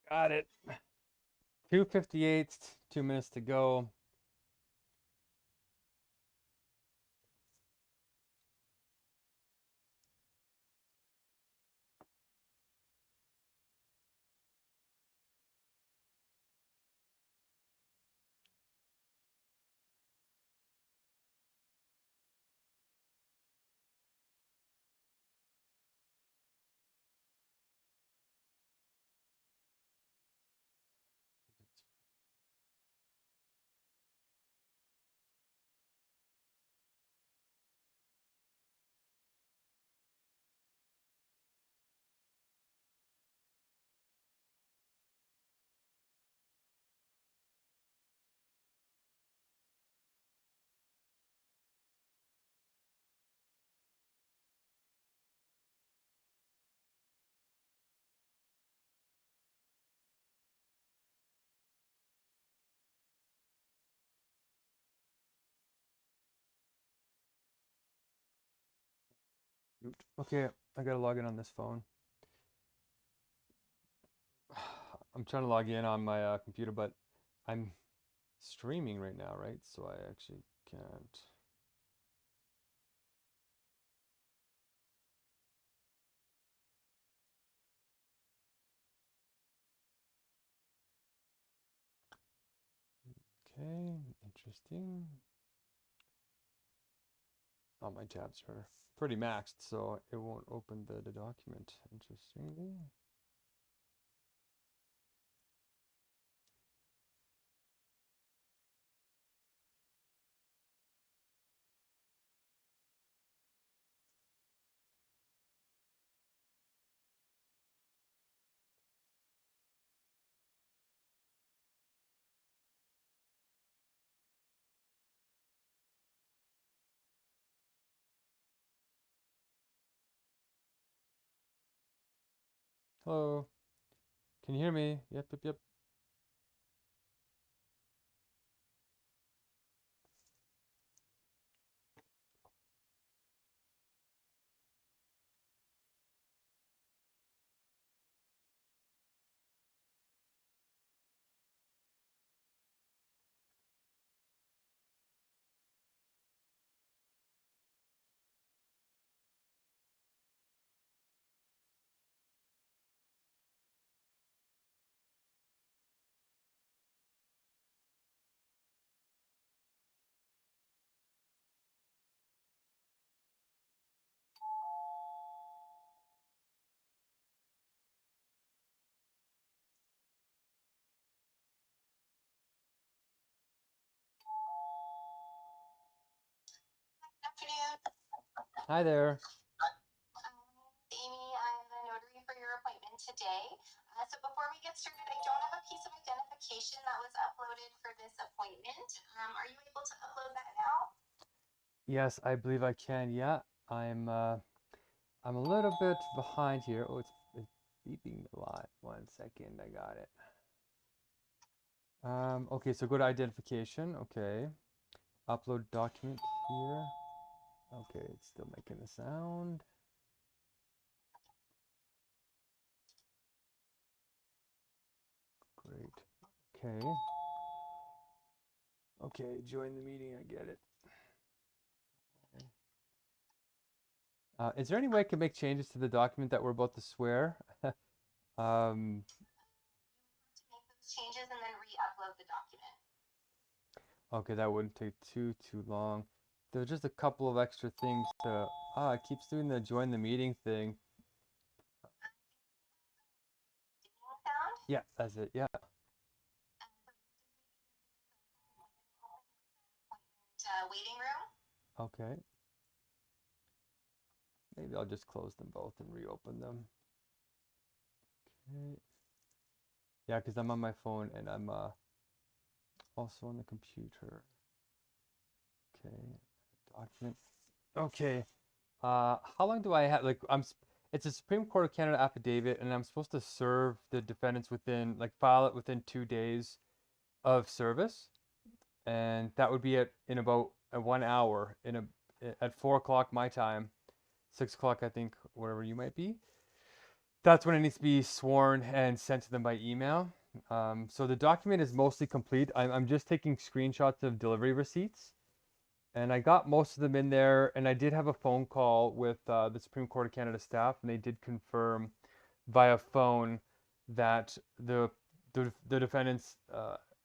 Got it. 2:58, 2 minutes to go. Okay, I gotta log in on this phone. I'm trying to log in on my computer, but I'm streaming right now, right? So I actually can't. Okay, interesting. Oh, my tabs are pretty maxed, so it won't open the document, interestingly. Hello, can you hear me? Yep, yep, yep. Hi there. Amy, I'm the notary for your appointment today. So before we get started, I don't have a piece of identification that was uploaded for this appointment. Are you able to upload that now? Yes, I believe I can. Yeah, I'm a little bit behind here. Oh, it's beeping a lot. 1 second, I got it. Okay, so go to identification. Okay, upload document here. Okay, it's still making a sound. Great. Okay. Okay, join the meeting. I get it. Is there any way I can make changes to the document that we're about to swear? um, To make those changes and then re-upload the document. okay, that wouldn't take too long. There's just a couple of extra things to. Ah, it keeps doing the join the meeting thing. Dinging sound. Yeah, that's it. Yeah. Waiting room. Okay. Maybe I'll just close them both and reopen them. Okay. Yeah, because I'm on my phone and I'm also on the computer. Okay. Document. Okay. How long do I have? Like, it's a Supreme Court of Canada affidavit, and I'm supposed to serve the defendants within, like, file it within 2 days of service, and that would be in about 1 hour at 4 o'clock my time, 6 o'clock I think, whatever you might be. That's when it needs to be sworn and sent to them by email. So the document is mostly complete. I'm just taking screenshots of delivery receipts. And I got most of them in there, and I did have a phone call with the Supreme Court of Canada staff, and they did confirm via phone that the defendants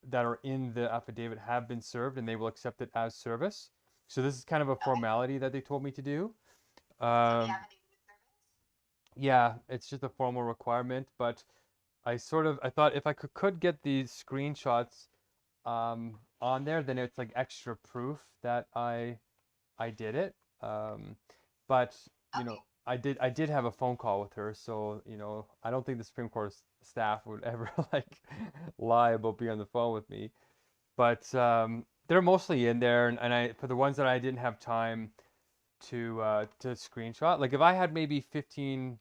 that are in the affidavit have been served, and they will accept it as service. So this is kind of a formality that they told me to do. Yeah, it's just a formal requirement, but I thought if I could get these screenshots on there, then it's like extra proof that I did it. But you know, I did have a phone call with her, so I don't think the Supreme Court staff would ever like lie about being on the phone with me. But they're mostly in there, and I for the ones that I didn't have time to screenshot, like if I had maybe 15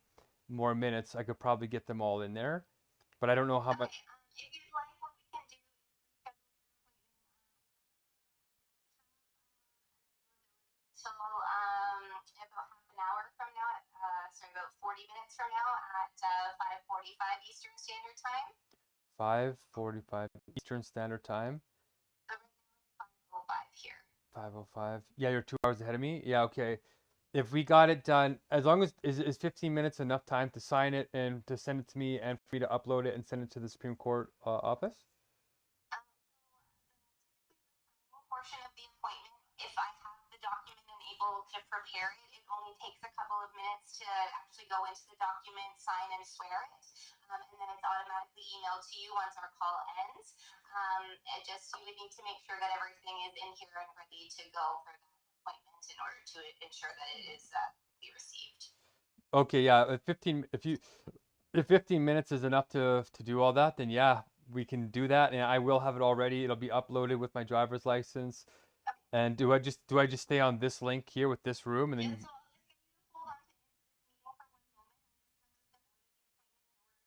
more minutes, I could probably get them all in there. But I don't know how much. If you'd like, what we can do is reschedule your appointment until about half an hour from now. Sorry, about 40 minutes from now at 5:45 Eastern Standard Time. 5:45 Eastern Standard Time. So right now it's 5:05 here. 5:05. Yeah, you're 2 hours ahead of me. Yeah, okay. If we got it done, as long as is 15 minutes enough time to sign it and to send it to me and for me to upload it and send it to the Supreme Court office? Portion of the appointment, if I have the document and able to prepare it, it only takes a couple of minutes to actually go into the document, sign and swear it, and then it's automatically emailed to you once our call ends. You would need to make sure that everything is in here and ready to go for that appointment in order to ensure that it is quickly received. Okay, yeah, if 15 minutes is enough to do all that, then yeah, we can do that, and I will have it already. It'll be uploaded with my driver's license. And do I just stay on this link here with this room, and then? Yeah, so I'll just get you to hold on to into this meeting for 1 moment.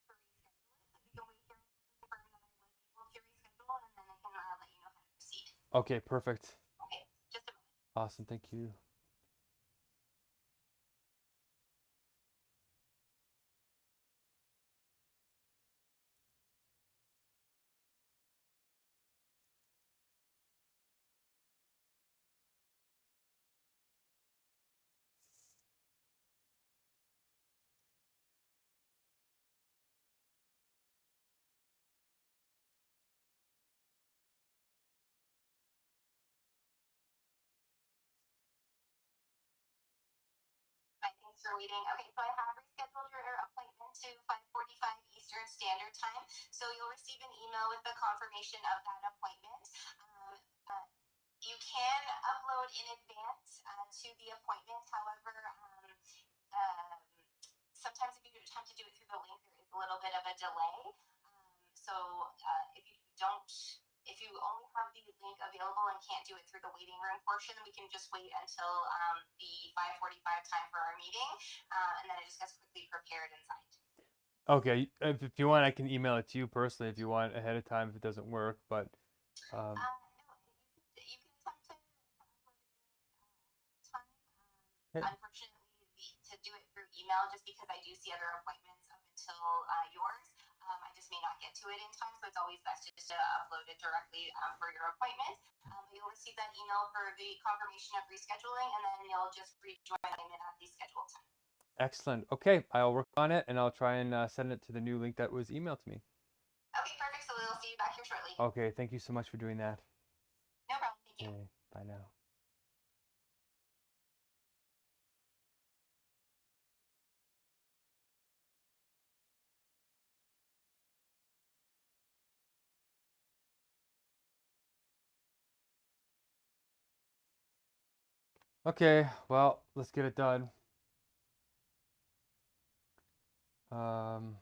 I just have to step out of the appointment in order to reschedule it. So if you can wait here and confirm that I was able to reschedule, and then I can let you know how to proceed. Okay, perfect. Okay, just a moment. Awesome, thank you. Thanks for waiting. Okay, so I have rescheduled your appointment to 5:45 Eastern Standard Time. So you'll receive an email with the confirmation of that appointment. You can upload in advance to the appointment. However, sometimes if you attempt to do it through the link, there is a little bit of a delay. So if you only have the link available and can't do it through the waiting room portion, we can just wait until the 5:45 time for our meeting, and then it just gets quickly prepared and signed. Okay, if you want, I can email it to you personally if you want ahead of time if it doesn't work. But No, you can attempt to upload it time. Unfortunately, to do it through email, just because I do see other appointments up until yours, I just may not get to it in time. So it's always best just to upload it directly for your appointment. You'll receive that email for the confirmation of rescheduling, and then you'll just rejoin the appointment at the scheduled time. excellent. Okay, I'll work on it and I'll try and send it to the new link that was emailed to me. Okay, perfect. So we'll see you back here shortly. Okay, thank you so much for doing that. No problem. Thank you. Okay, bye now. Okay, well, let's get it done. Um,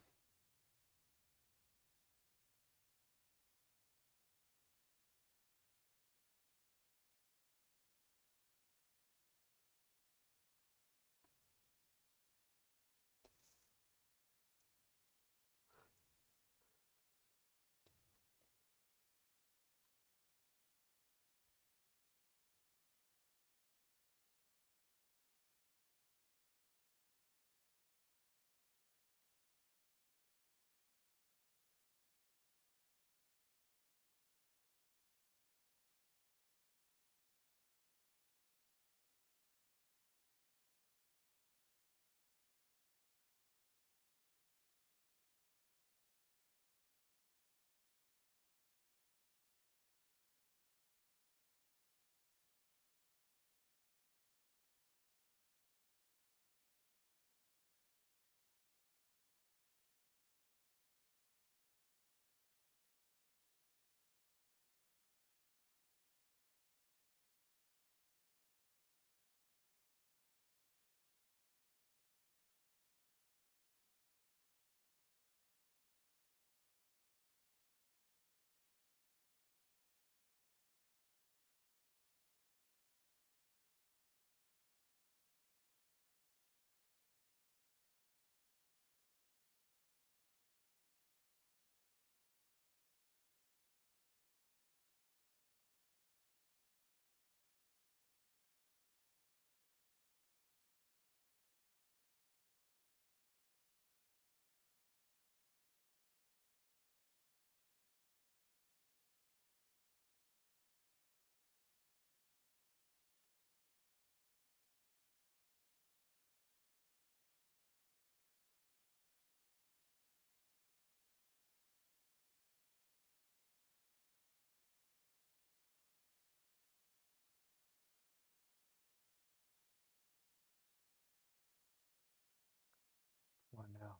Come on now.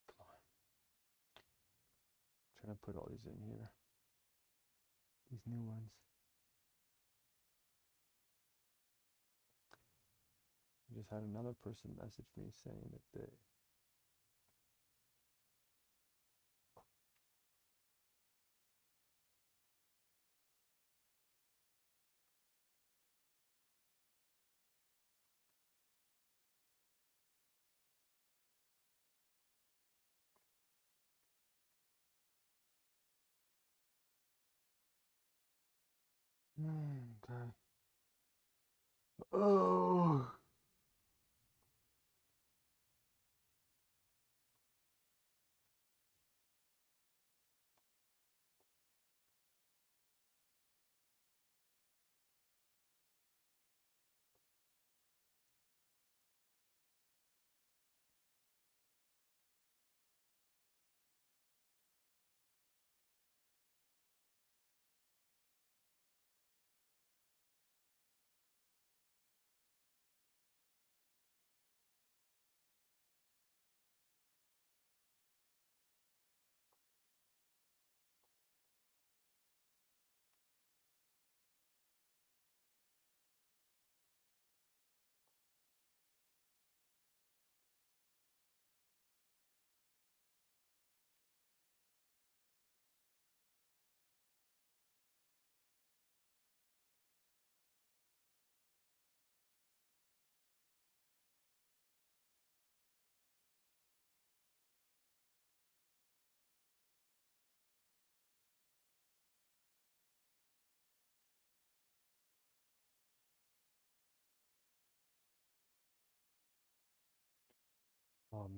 Come on. I'm trying to put all these in here. These new ones. I just had another person message me saying that they okay. Oh.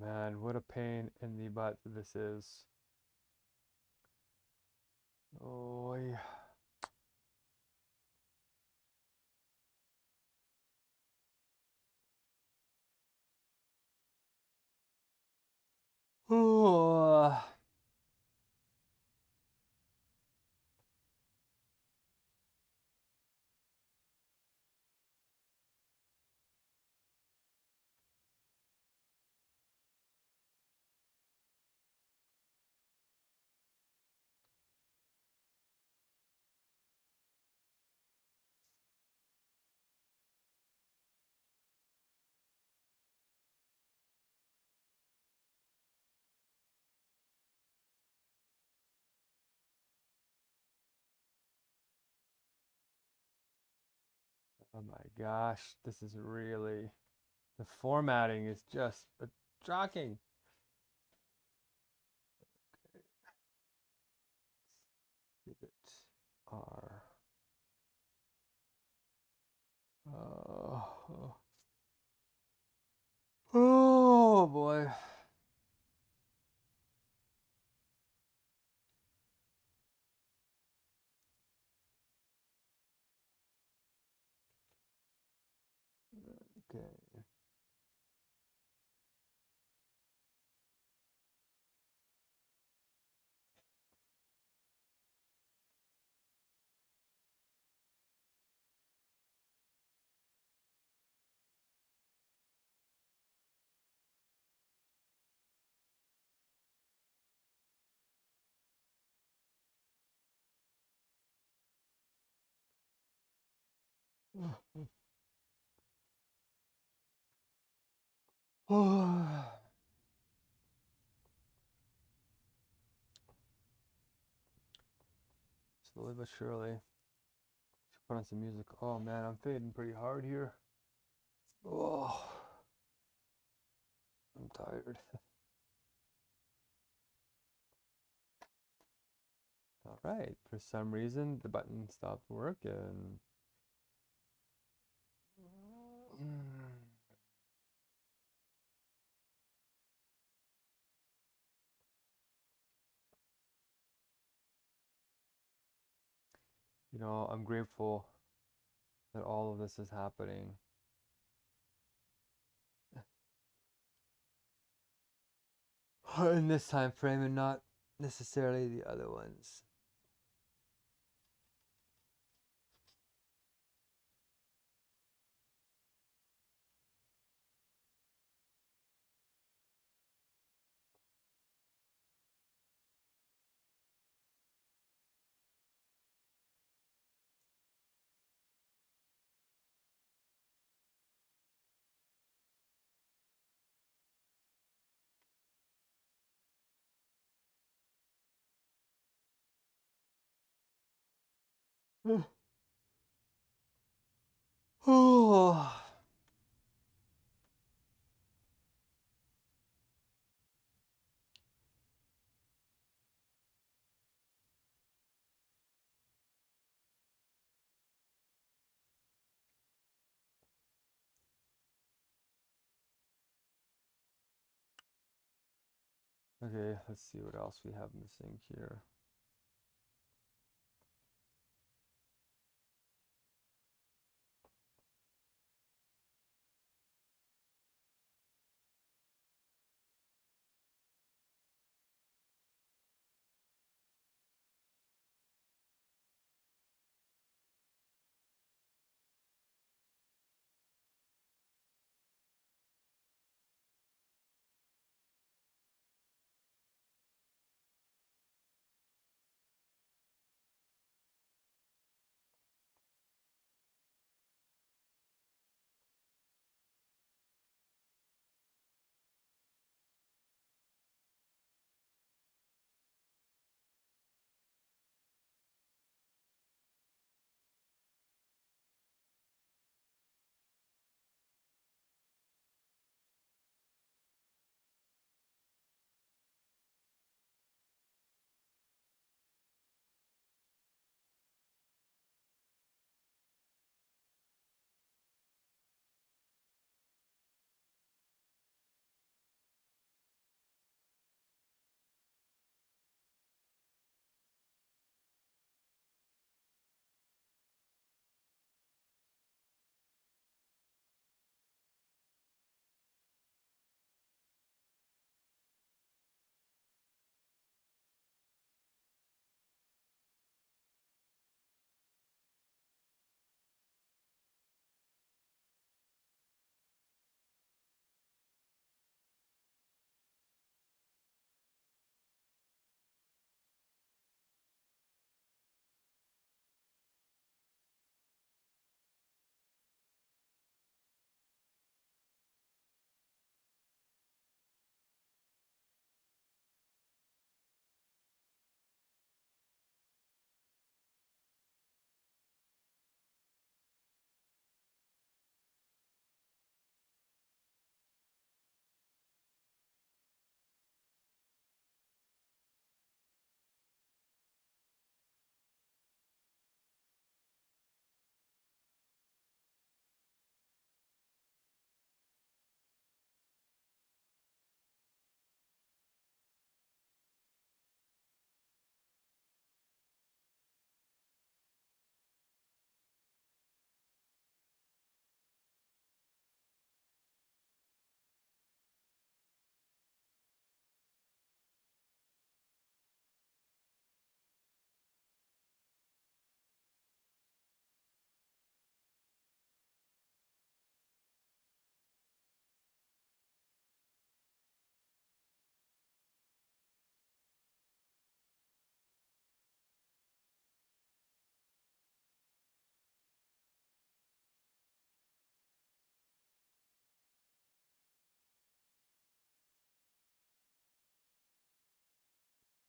man, what a pain in the butt this is. Oh, yeah. Oh. Oh my gosh, this is really, the formatting is just shocking. Exhibit R. Oh, oh boy. Okay. Slowly but surely. Should put on some music. Oh man, I'm fading pretty hard here. Oh, I'm tired. All right, for some reason the button stopped working. You know, I'm grateful that all of this is happening. In this time frame and not necessarily the other ones. Oh. Okay, let's see what else we have missing here.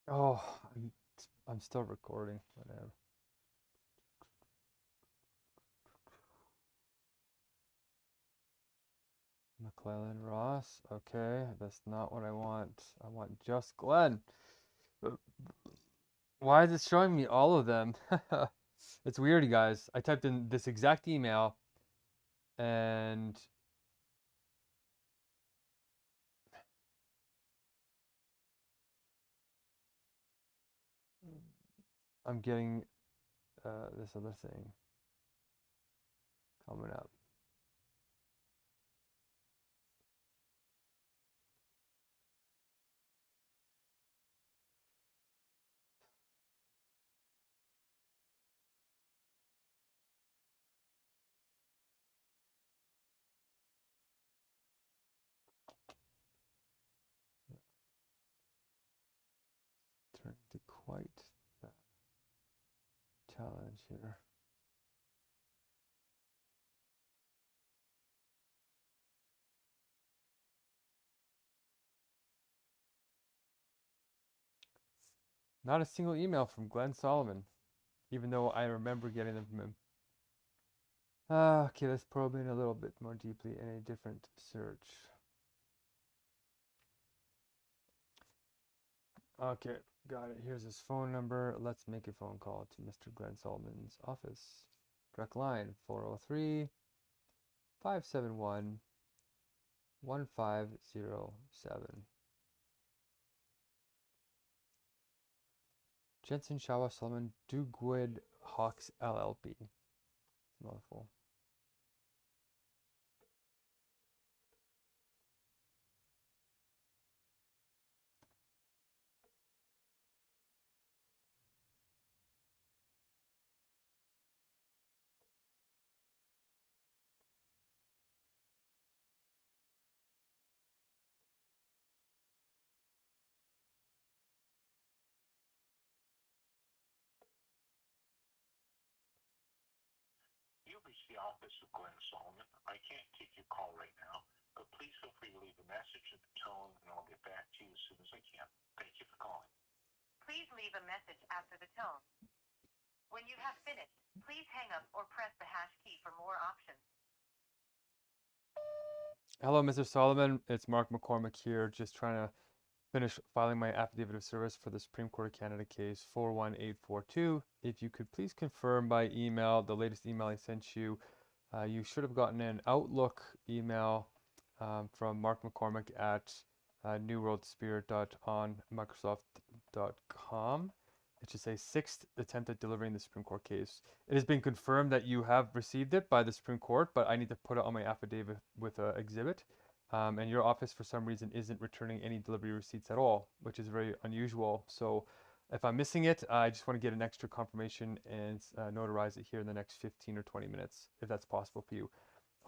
Oh, I'm still recording. Whatever. McClellan Ross. Okay, that's not what I want. I want just Glenn. Why is it showing me all of them? It's weird, guys. I typed in this exact email and I'm getting this other thing coming up. Turn to quite the challenge here. Not a single email from Glenn Solomon, even though I remember getting them from him. Okay, let's probe in a little bit more deeply in a different search. Okay, got it. Here's his phone number. Let's make a phone call to Mr. Glenn Solomon's office. Direct line 403 571 1507. Jensen Shawa Solomon Dugwood Hawks LLP. Lawful. You've reached the office of Glenn Solomon. I can't take your call right now, but please feel free to leave a message at the tone, and I'll get back to you as soon as I can. Thank you for calling. Please leave a message after the tone. When you have finished, please hang up or press the hash key for more options. Hello, Mr. Solomon. It's Mark McCormick here, just trying to finish filing my affidavit of service for the Supreme Court of Canada case 41842. If you could please confirm by email the latest email I sent you. You should have gotten an Outlook email from Mark McCormick at newworldspirit.onmicrosoft.com. It should say sixth attempt at delivering the Supreme Court case. It has been confirmed that you have received it by the Supreme Court, but I need to put it on my affidavit with an exhibit. And your office, for some reason, isn't returning any delivery receipts at all, which is very unusual. So if I'm missing it, I just want to get an extra confirmation and notarize it here in the next 15 or 20 minutes, if that's possible for you.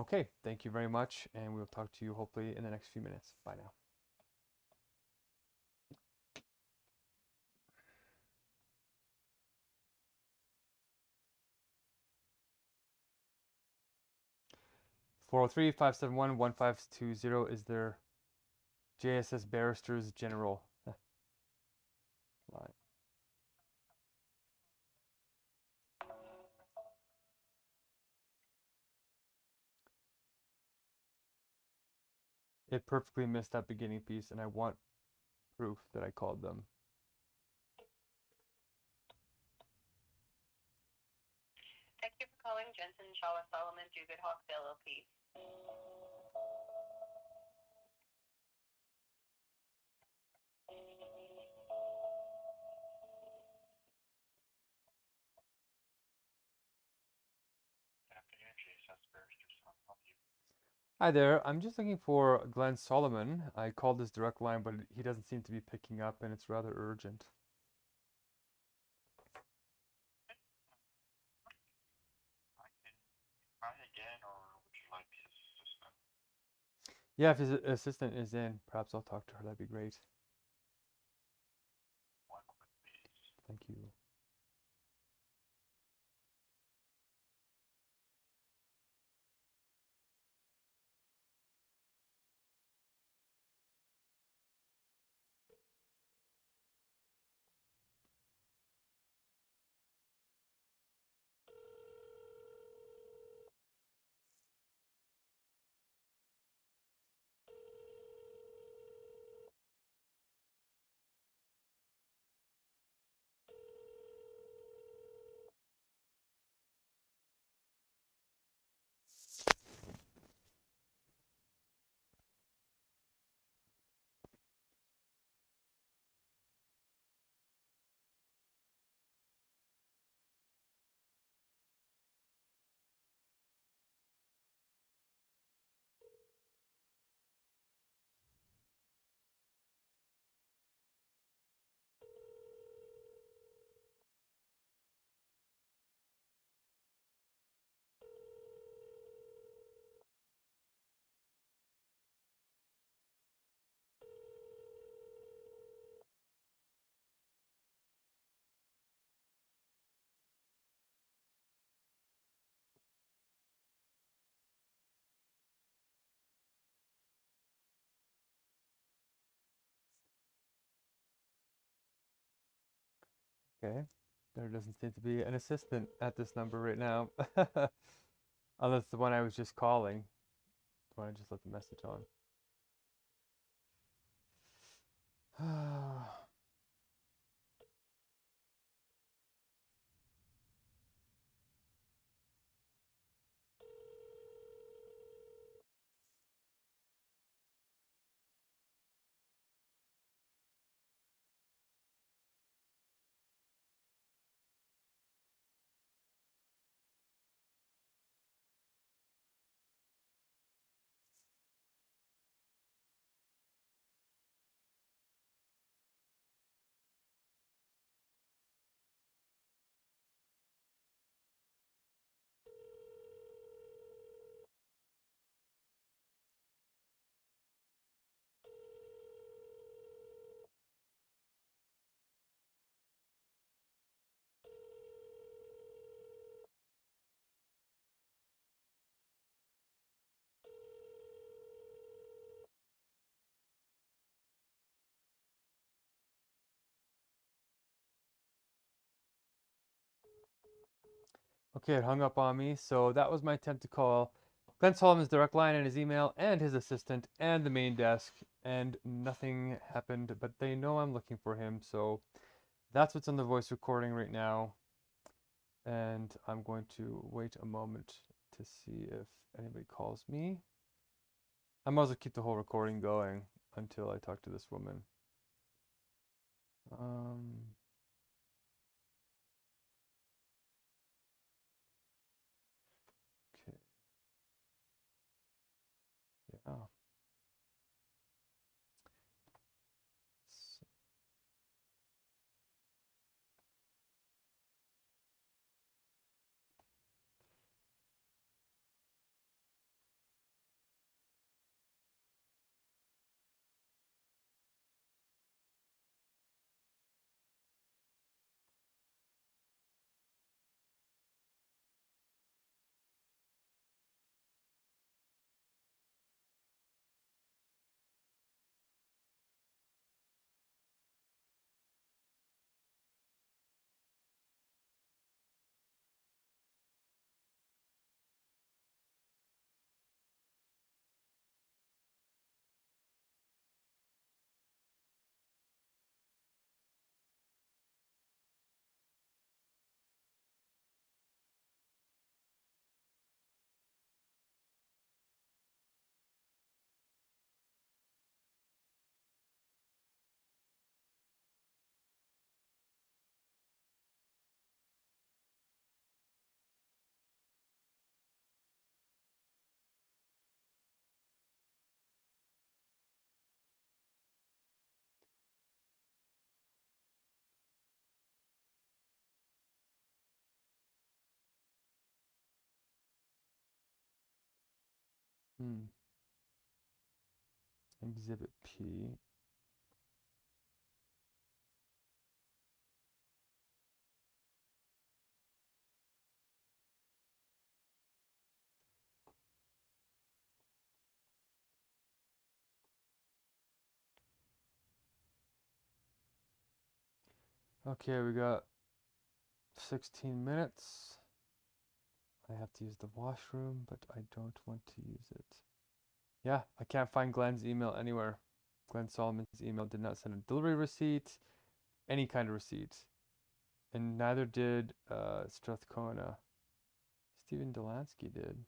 Okay, thank you very much, and we'll talk to you hopefully in the next few minutes. Bye now. Four zero 571 1520 is their JSS Barristers General line. It perfectly missed that beginning piece, and I want proof that I called them. Thank you for calling Jensen Shawa Solomon Dugwood Hawks LLP. Afternoon, JSS Barristers. I'll help you. Hi there, I'm just looking for Glenn Solomon. I called his direct line, but he doesn't seem to be picking up, and it's rather urgent. I can try again, or would you like his assistant? Yeah, if his assistant is in, perhaps I'll talk to her. That'd be great. One moment, please. Thank you. Okay. There doesn't seem to be an assistant at this number right now. Unless the one I was just calling. The one I just left the message on. Okay, it hung up on me, so that was my attempt to call Glenn Solomon's direct line and his email and his assistant and the main desk, and nothing happened, but they know I'm looking for him, so that's what's on the voice recording right now. And I'm going to wait a moment to see if anybody calls me. I might as well keep the whole recording going until I talk to this woman. Okay. Yeah. Exhibit P. Okay, we got 16 minutes. I have to use the washroom, but I don't want to use it. Yeah, I can't find Glenn's email anywhere. Glenn Solomon's email did not send a delivery receipt, any kind of receipt. And neither did Strathcona. Stephen Delansky did.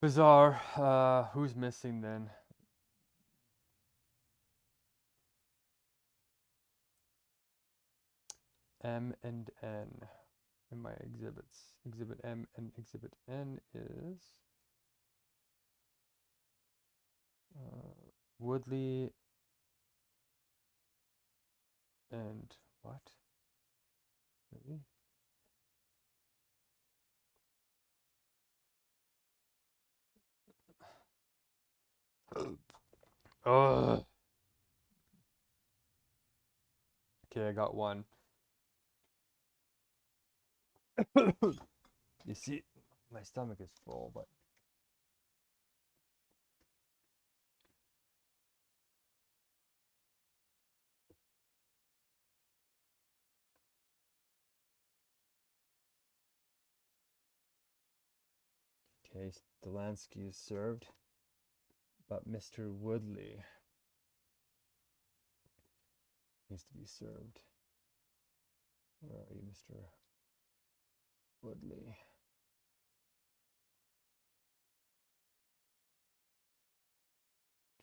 Bizarre. Who's missing then? M and N in my exhibits. Exhibit M and Exhibit N is Woodley and what? Really? Ugh. Okay, I got one. You see, my stomach is full, but okay, Delansky is served, but Mr. Woodley needs to be served. Where are you, Mr. Woodley?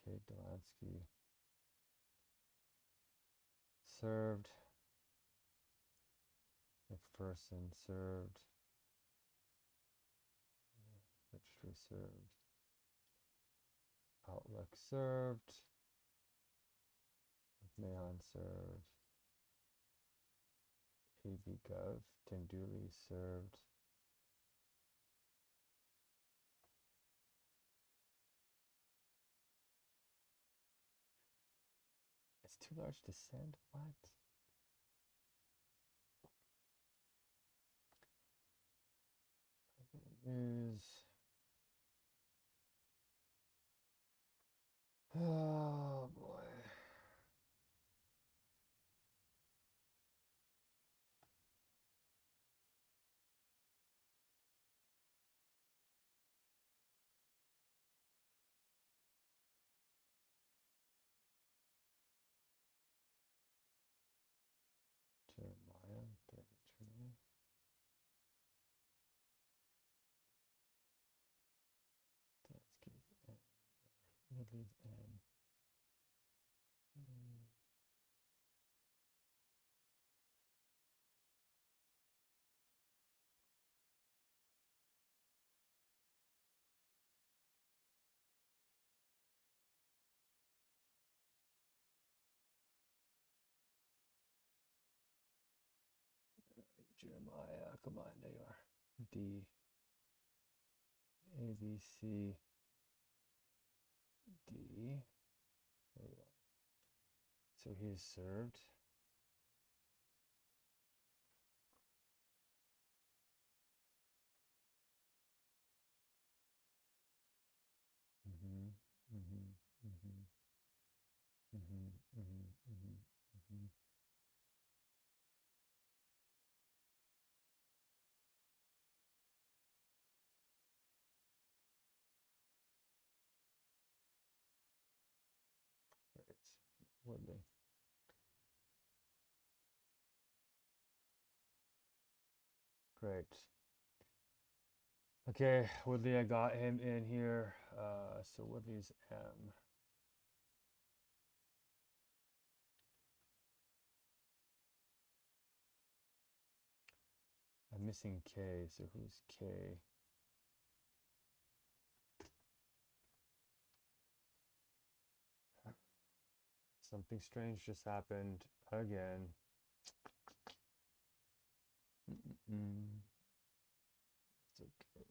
Okay, Delansky served. McPherson served. Registry served. Outlook served. McMahon served. ABGov. Tinduli served. It's too large to send? What? News. Oh boy. Jeremiah, Jeremiah. Woodley's N. Jeremiah, come on, there you are. D, A, B, C, D. There you are. So he is served. Mm-hmm, mm-hmm, mm-hmm, mm-hmm, mm-hmm, mm-hmm, mm-hmm. It's Woodley. Great. Okay, Woodley, I got him in here. So Woodley's M. I'm missing K, so who's K? Something strange just happened again. It's okay.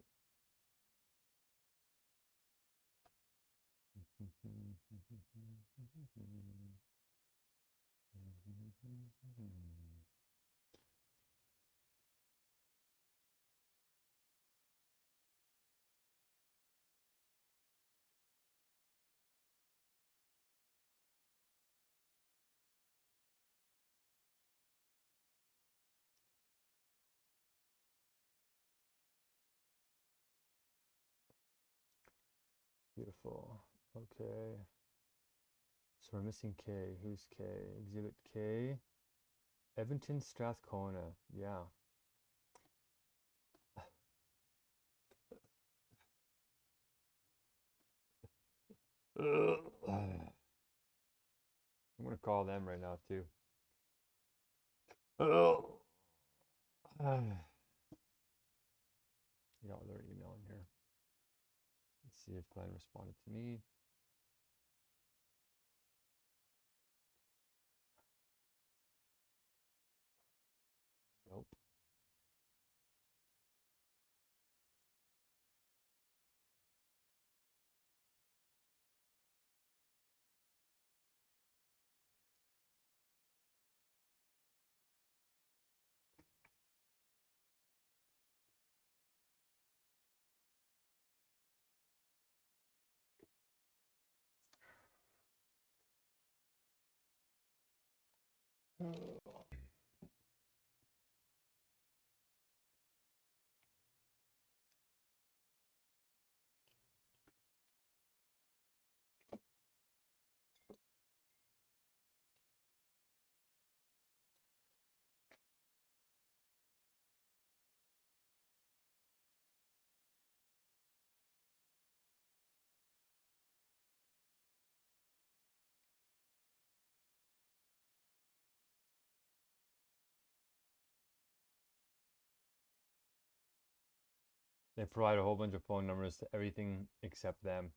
Beautiful. Okay. So we're missing K. Who's K? Exhibit K. Edmonton, Strathcona. Yeah. I'm gonna call them right now too. You got their email in here. Let's see if Glenn responded to me. Nope. They provide a whole bunch of phone numbers to everything except them.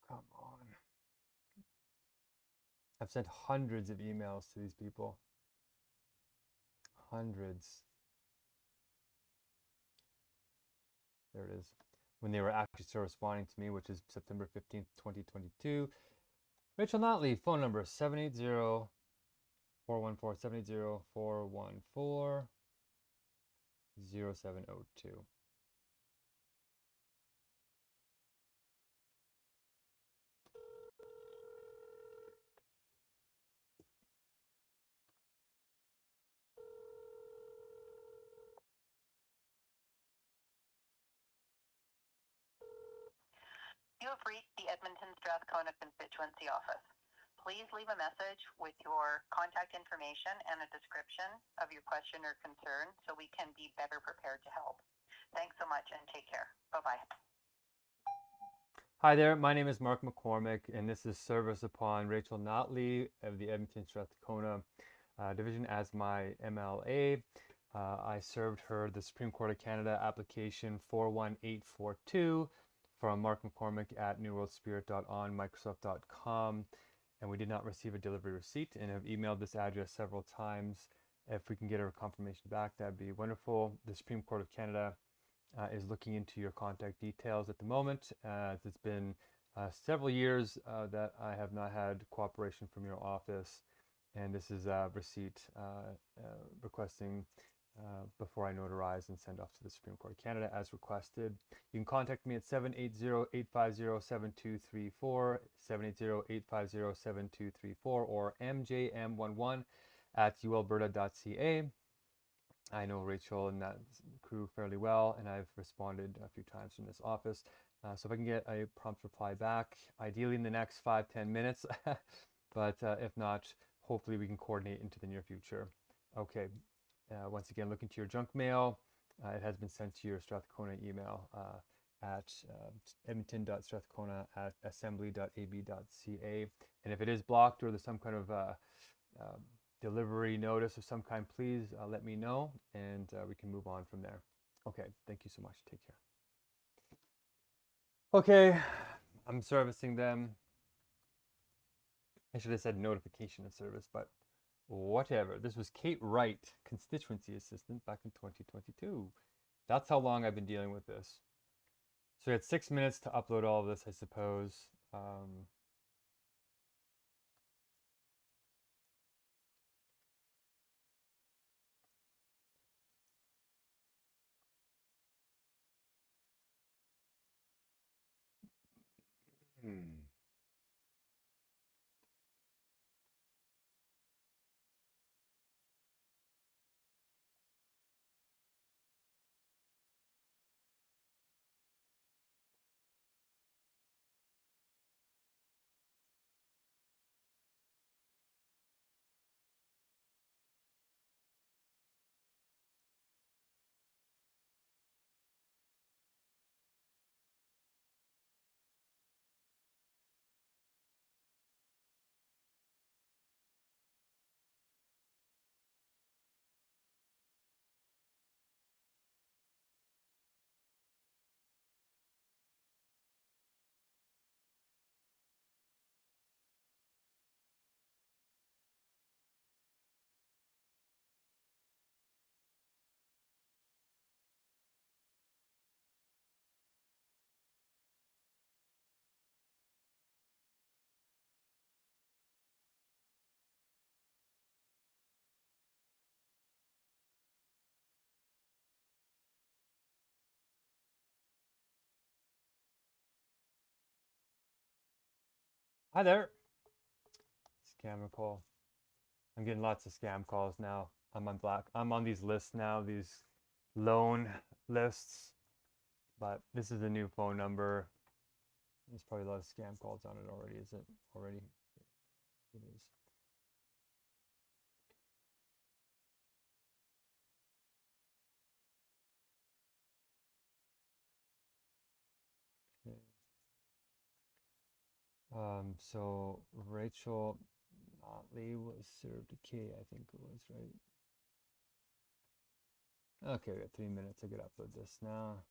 Come on. I've sent hundreds of emails to these people. Hundreds. There it is. When they were actually still responding to me, which is September 15th, 2022. Rachel Notley, phone number 780 414 780 414 0702. You have reached the Edmonton Strathcona constituency office. Please leave a message with your contact information and a description of your question or concern so we can be better prepared to help. Thanks so much and take care. Bye-bye. Hi there, my name is Mark McCormick, and this is service upon Rachel Notley of the Edmonton Strathcona division as my MLA. I served her the Supreme Court of Canada application 41842 from Mark McCormick at newworldspirit.onmicrosoft.com, and we did not receive a delivery receipt and have emailed this address several times. If we can get a confirmation back, that'd be wonderful. The Supreme Court of Canada is looking into your contact details at the moment. It's been several years that I have not had cooperation from your office, and this is a receipt requesting before I notarize and send off to the Supreme Court of Canada as requested. You can contact me at 780-850-7234, 780-850-7234, or mjm11 at ualberta.ca. I know Rachel and that crew fairly well, and I've responded a few times from this office. So if I can get a prompt reply back, ideally in the next 5-10 minutes, but if not, hopefully we can coordinate into the near future. Okay, once again, look into your junk mail. It has been sent to your Strathcona email at edmonton.strathcona@assembly.ab.ca. And if it is blocked or there's some kind of delivery notice of some kind, please let me know, and we can move on from there. Okay, thank you so much. Take care. Okay, I'm servicing them. I should have said notification of service, but whatever. This was Kate Wright, constituency assistant, back in 2022. That's how long I've been dealing with this. So we had 6 minutes to upload all of this, I suppose. Hi there. Scammer call. I'm getting lots of scam calls now. I'm on these lists now, these loan lists. But this is a new phone number. There's probably a lot of scam calls on it already, is it? Already? It is. Okay. So Rachel Notley was served a K, I think it was, right? Okay, we got 3 minutes. I could upload this now.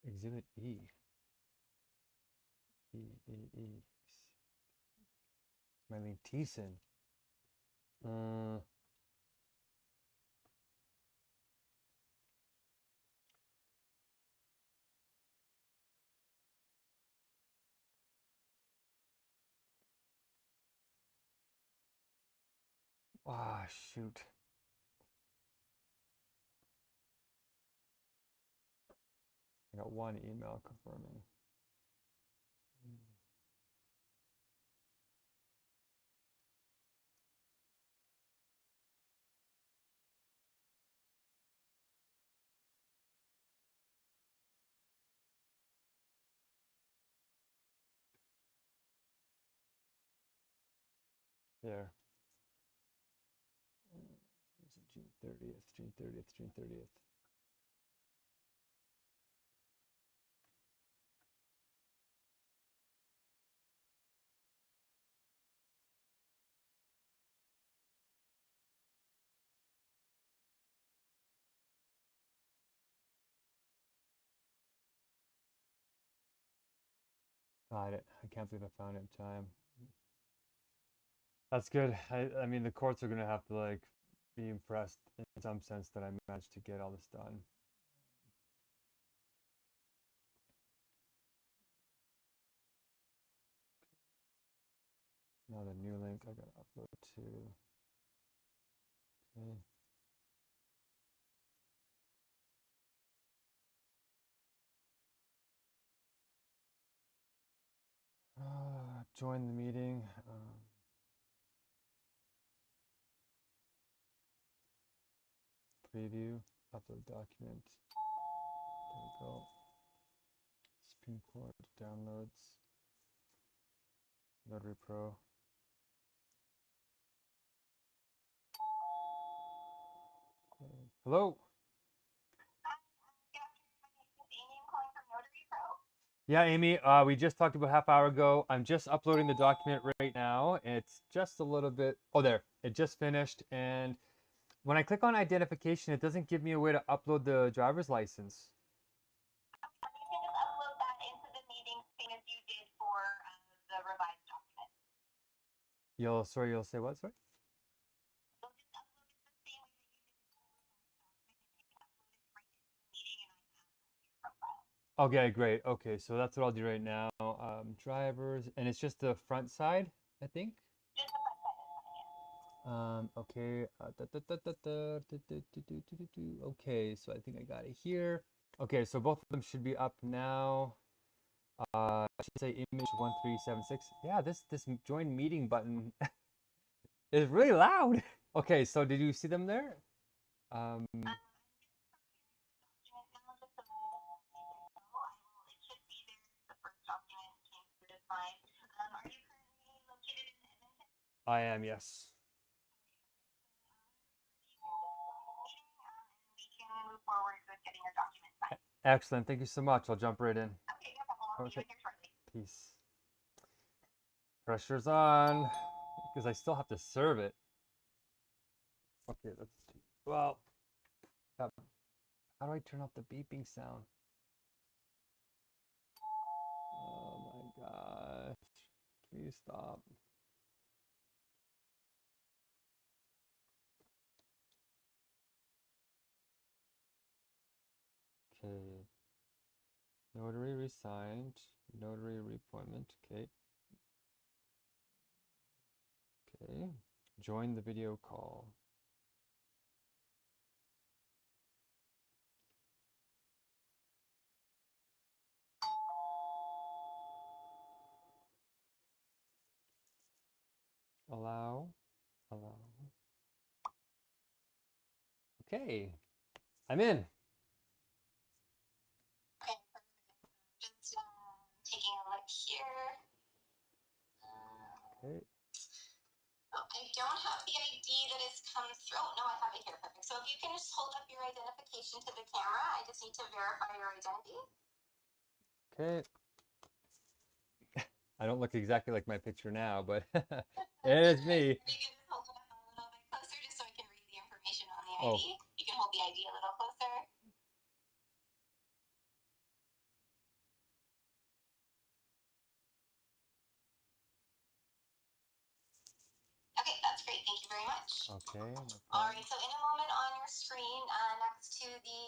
Exhibit E. E. Marlene Thiessen. Shoot. I got one email confirming. There. June 30th, June 30th, June 30th. Got it. I can't believe I found it in time. That's good. I mean, the courts are gonna have to like be impressed in some sense that I managed to get all this done. Now the new link I gotta upload to. Okay. Join the meeting. Preview. Upload document. There we go. Supreme Court downloads. Notary Pro. Hello. Yeah, Amy, we just talked about half hour ago. I'm just uploading the document right now. It's just a little bit, oh, there, it just finished. And when I click on identification, it doesn't give me a way to upload the driver's license. You can just upload that into the meeting thing as you did for the revised document. You'll say what, sorry? You'll just upload it the same way that you did the revised document. You can upload it right into the meeting and I can add that to your profile. Okay, great. Okay, so that's what I'll do right now. Drivers, and it's just the front side, I think. Just the front side is fine, yeah. Okay. Okay, so I think I got it here. Okay, so both of them should be up now. I should say image 1376. Yeah, this join meeting button is really loud. Okay, so did you see them there? I'm just preparing the document now, just so that it should be there. The first document came through just fine. Are you currently located in Edmonton? I am, yes. We can move forward with getting your document signed. Excellent. Thank you so much. I'll jump right in. Okay, no problem. I'll see you Okay. here shortly. Peace. Pressure's on because I still have to serve it. Okay, let's see. Well, how do I turn off the beeping sound? Oh my gosh. Please stop. Okay. Notary resigned. Notary reappointment. Okay. Okay. Join the video call. Allow. Allow. Okay. I'm in. Okay, perfect. Just taking a look here. Okay. Oh, I don't have the ID that has come through. Oh, no, I have it here. Perfect. So if you can just hold up your identification to the camera, I just need to verify your identity. Okay. I don't look exactly like my picture now, but it is me. You can just hold it up a little bit closer just so I can read the information on the Oh. ID. You can hold the ID a little closer. Okay, that's great. Thank you very much. Okay. No All problem. right, so in a moment on your screen, next to the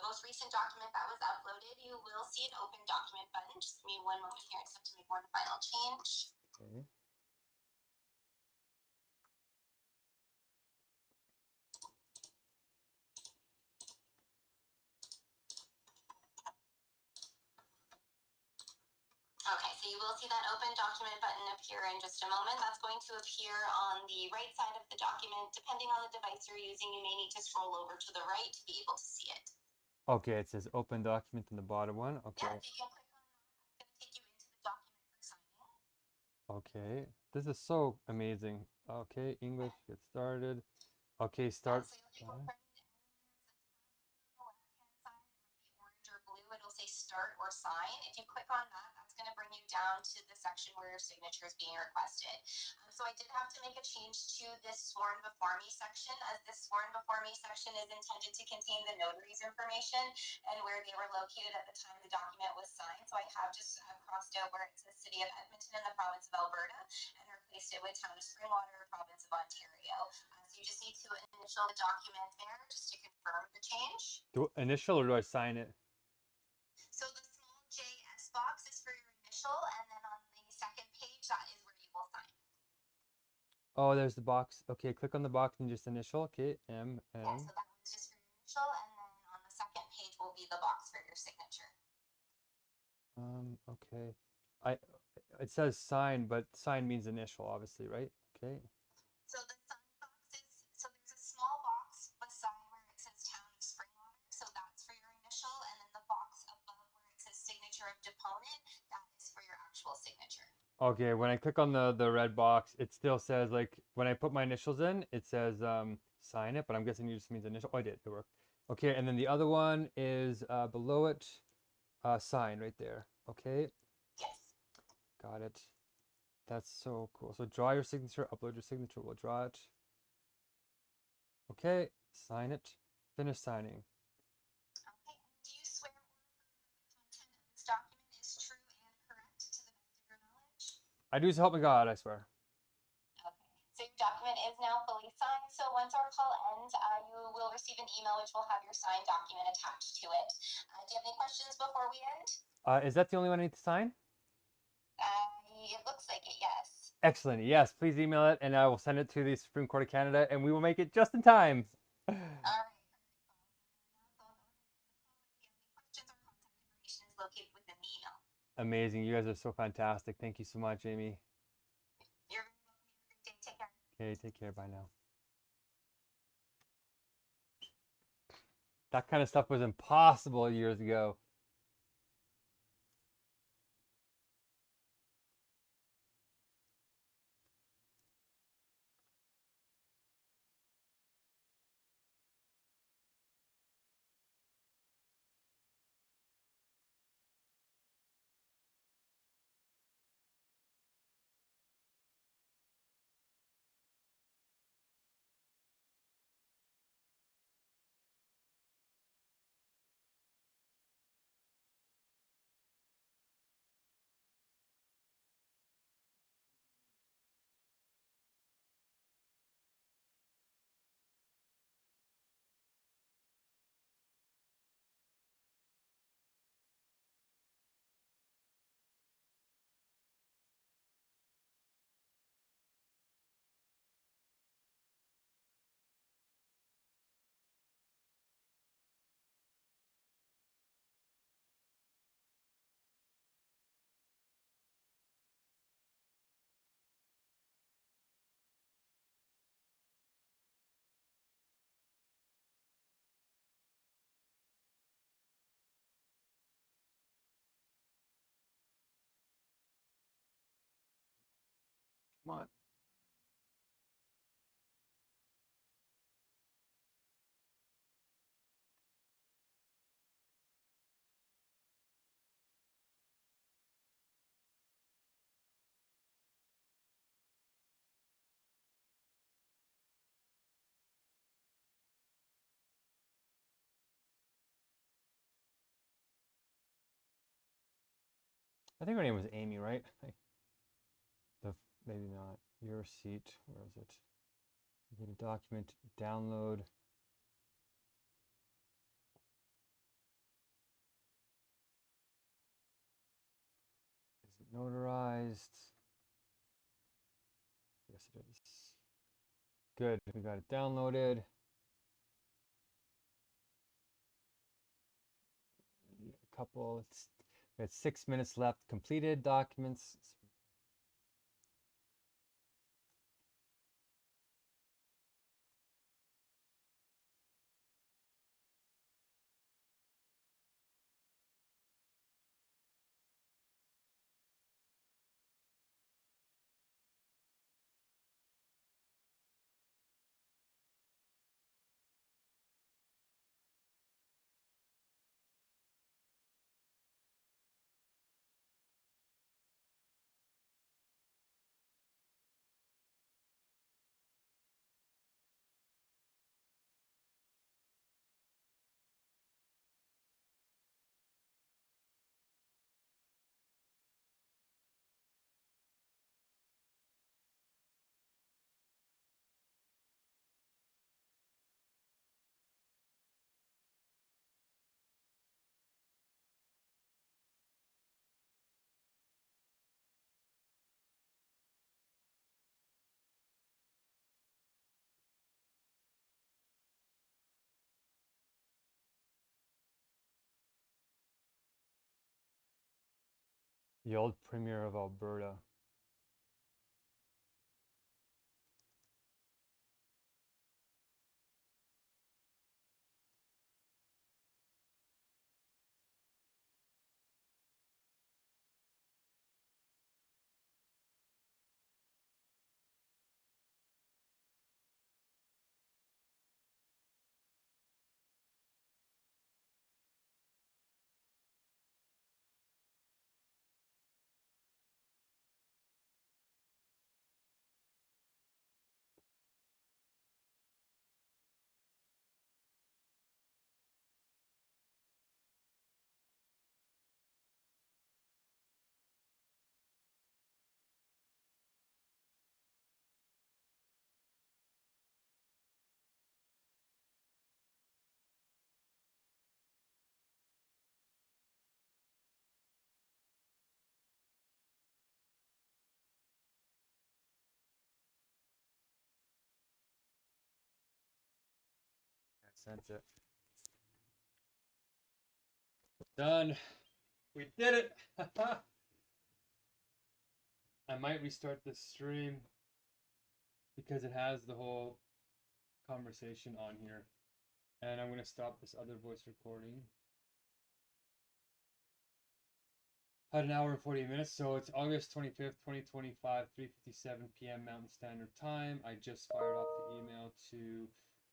most recent document that was uploaded, you will see an open document button. Just give me one moment here. I just have to make one final change. Okay. Okay, so you will see that open document button appear in just a moment. That's going to appear on the right side of the document. Depending on the device you're using, you may need to scroll over to the right to be able to see it. Okay, it says open document in the bottom one. Okay. Yeah, so you can click on that. That's going to take you into the document for signing. Okay. This is so amazing. Okay, English, get started. Okay, start. So you'll hit open, and then there's a tab button on the left-hand side. It might be orange or blue. It'll say start or sign. If you click on that, that's going to bring you down to the section where your signature is being requested. So I did have to make a change to this sworn before me section, as this sworn before me section is intended to contain the notary's information and where they were located at the time the document was signed. So I have just crossed out where it says City of Edmonton in the province of Alberta and replaced it with Town of Springwater, province of Ontario. So you just need to initial the document there just to confirm the change. Do initial or do I sign it? So the small JS box is for your initial, and then on the second page, that is where you will sign. Oh, there's the box. Okay, click on the box and just initial. Okay, M. Yeah, so that one's just for your initial, and then on the second page will be the box for your signature. Okay. It says sign, but sign means initial, obviously, right? Okay. So the sign box is, so there's a small box beside where it says Town of Springwater, so that's for your initial, and then the box above where it says signature of deponent, that is for your actual signature. Okay, when I click on the red box, it still says, like, when I put my initials in, it says sign it, but I'm guessing it just means initial. Oh, I did. It worked. Okay, and then the other one is below it, sign right there. Okay. Yes. Got it. That's so cool. So draw your signature, upload your signature, we'll draw it. Okay, sign it, finish signing. Okay, and do you swear or affirm that the content of this document is true and correct to the best of your knowledge? I do so help me God, I swear. Okay, So your document is now fully signed. So once our call ends, you will receive an email which will have your signed document attached to it. Do you have any questions before we end? Is that the only one I need to sign? It looks like it, yes. Excellent. Yes, please email it, and I will send it to the Supreme Court of Canada, and we will make it just in time. All right. Questions or contact information is located within the email. Amazing. You guys are so fantastic. Thank you so much, Amy. You're very welcome. You have a great day. Take care. Okay, take care. Bye now. That kind of stuff was impossible years ago. Come on. I think her name was Amy, right? Maybe not. Your seat. Where is it? Get a document. Download. Is it notarized? Yes, it is. Good. We got it downloaded. A couple. We had 6 minutes left. Completed documents. The old Premier of Alberta. sent it. Done. We did it. I might restart this stream because it has the whole conversation on here. And I'm going to stop this other voice recording. Had an hour and 40 minutes, so it's August 25th, 2025, 3:57 p.m. Mountain Standard Time. I just fired off the email to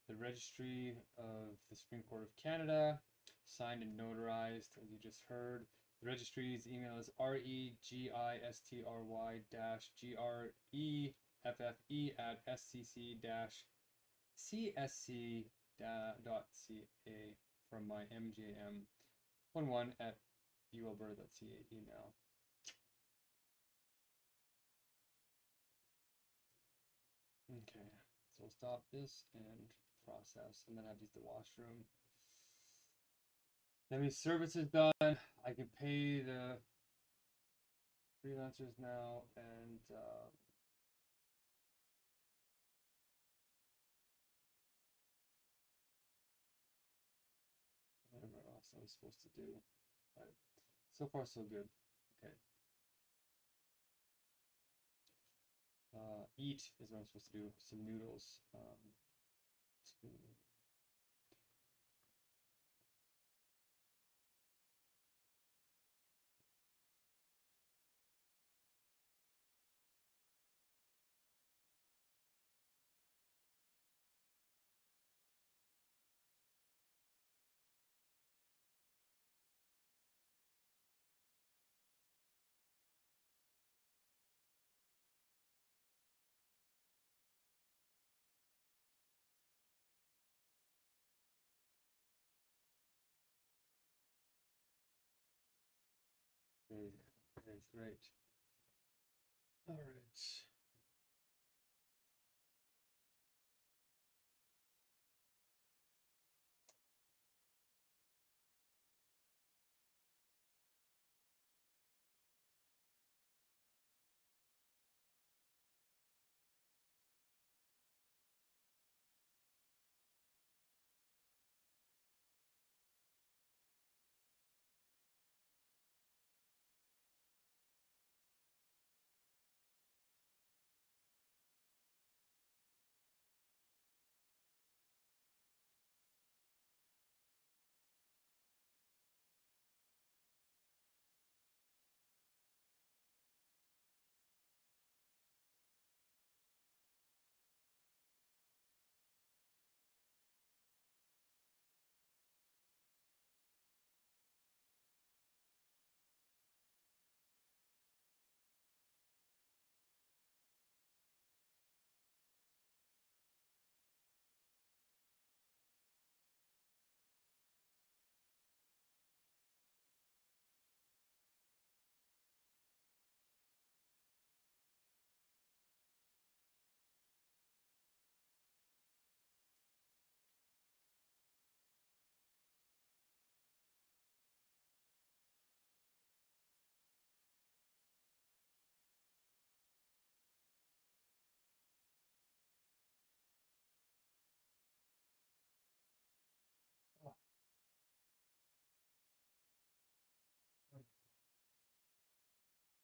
the Registry of the Supreme Court of Canada, signed and notarized, as you just heard. The registry's email is registry-greffe@scc-csc.ca from my mjm11@ualberta.ca email. Okay, so we'll stop this and process, and then I've used the washroom. That means service is done. I can pay the freelancers now, and whatever else I was supposed to do. But so far, so good. Okay. Eat is what I'm supposed to do. Some noodles. To okay, okay, great. All right.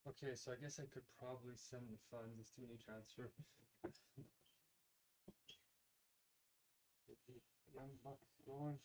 Okay, so I guess I could probably send the funds. It's too many transfer. Get the young bucks going.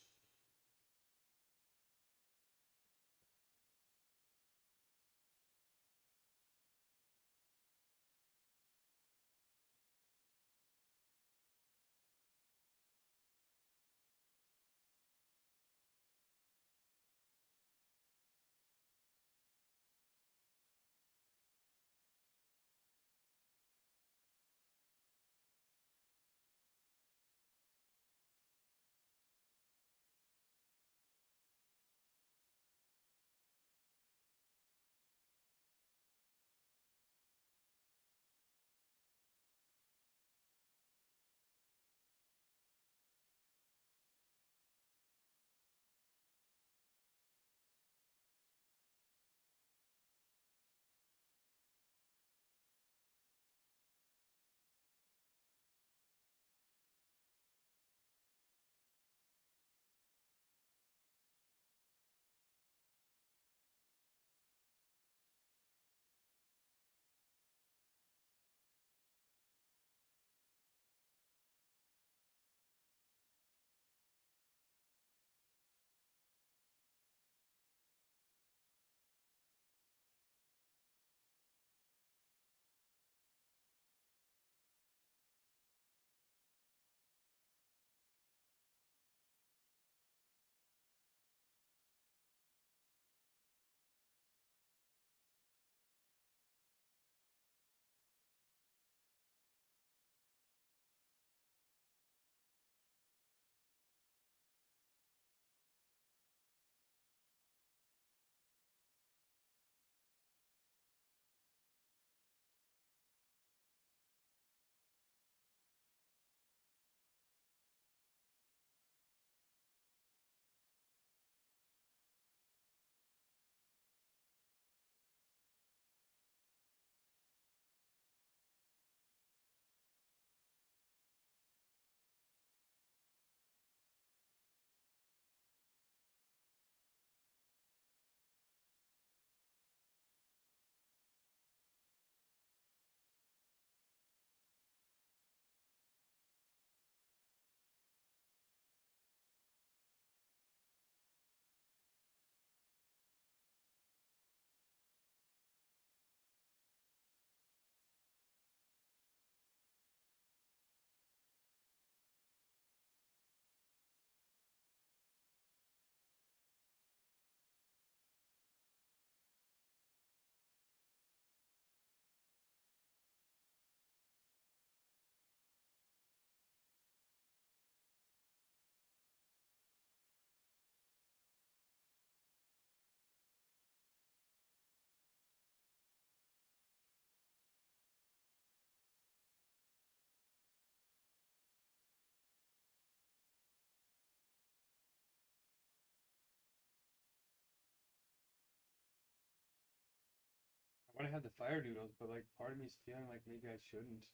want to have the fire noodles, but like part of me is feeling like maybe I shouldn't.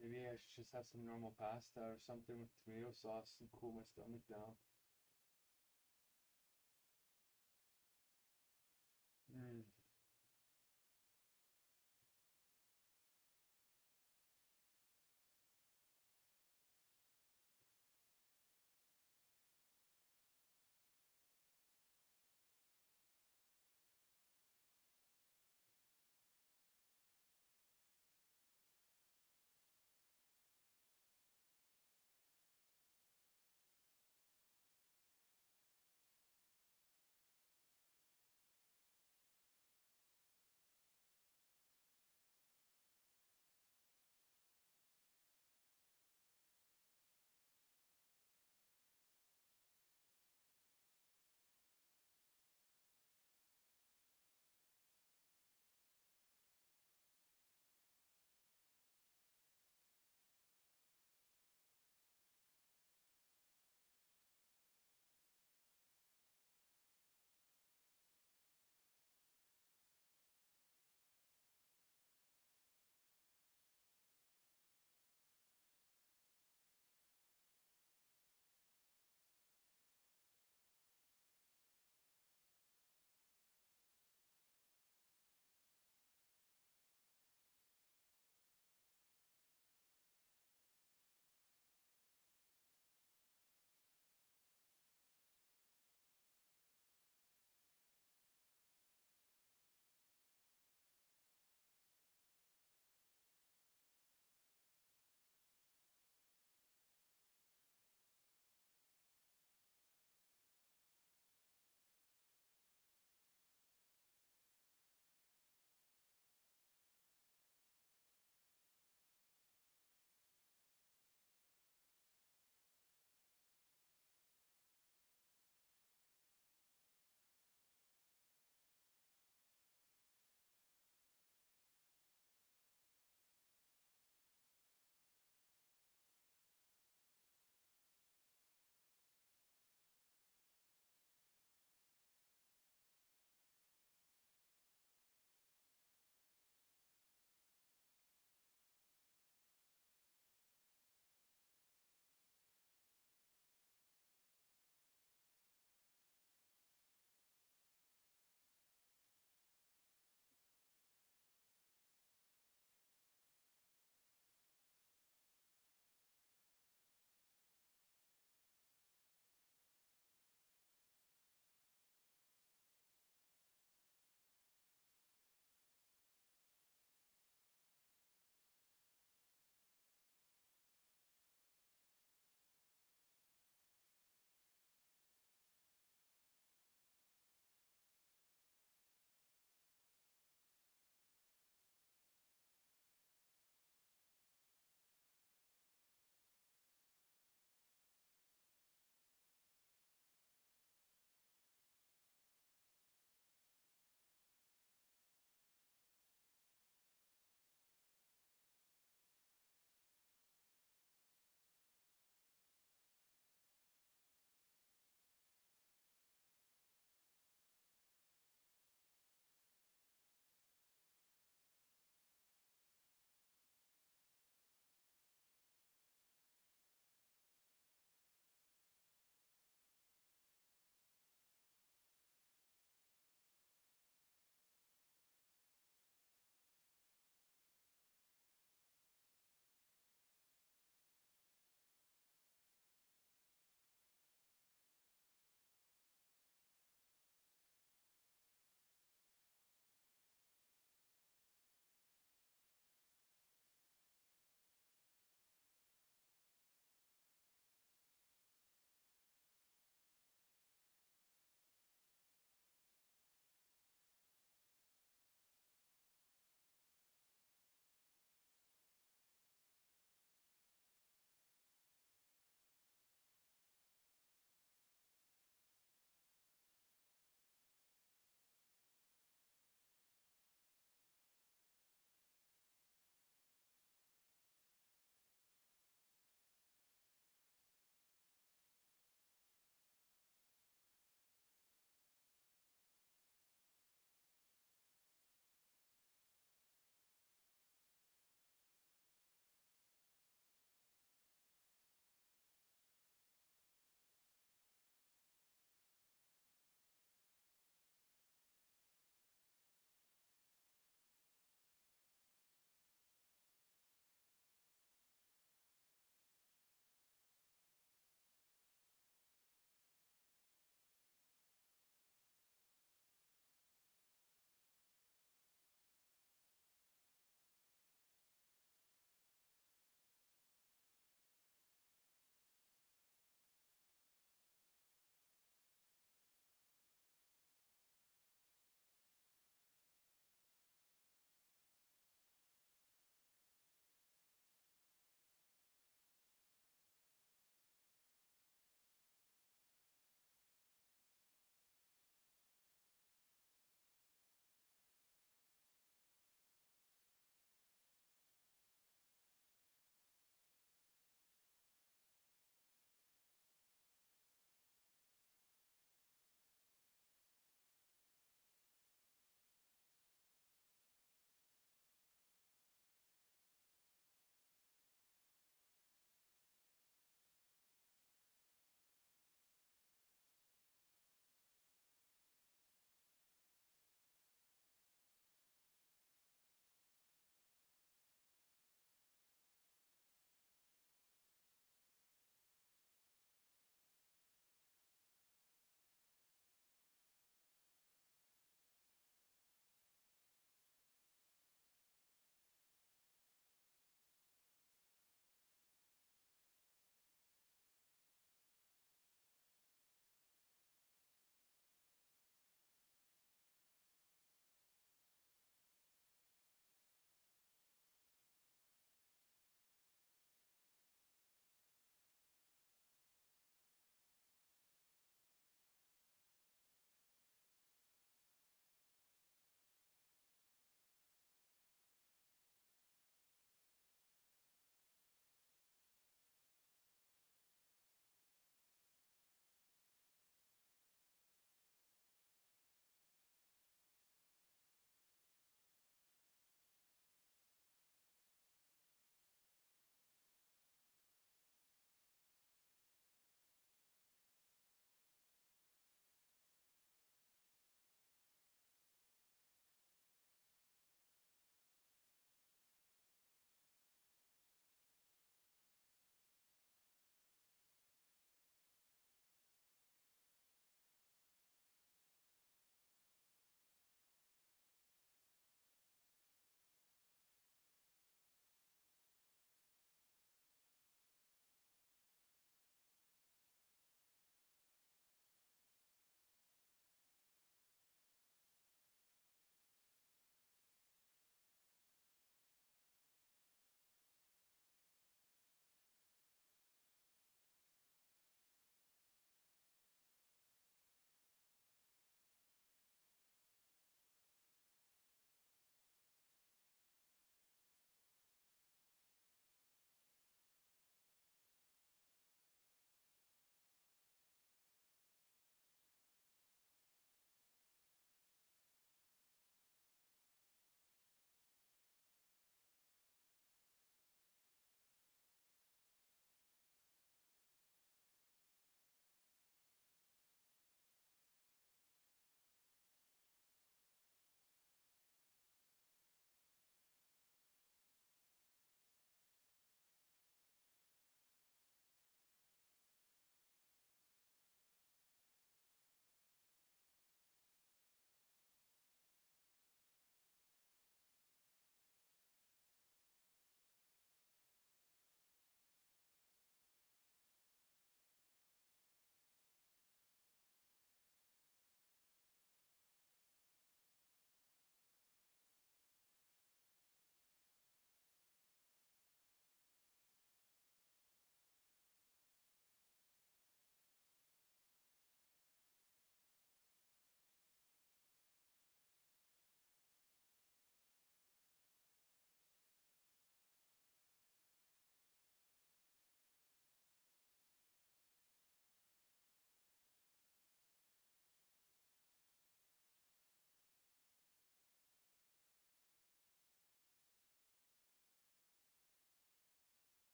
Maybe I should just have some normal pasta or something with tomato sauce and cool my stomach down. Mm.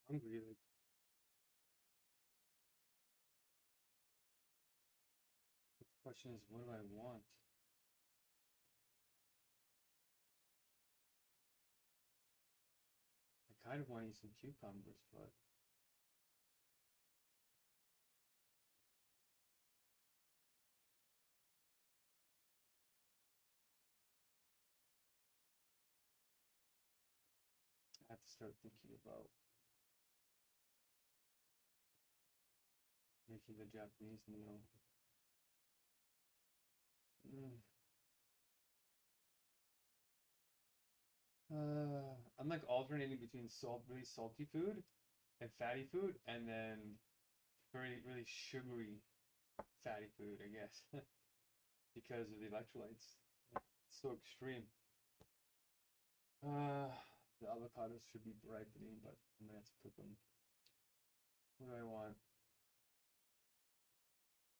hungry. Like, the question is, what do I want? I kind of want to eat some cucumbers, but I have to start thinking about making the Japanese meal. Mm. I'm like alternating between really salty food and fatty food, and then really sugary fatty food, I guess, because of the electrolytes. It's so extreme. The avocados should be ripening, but I might have to cook them. What do I want?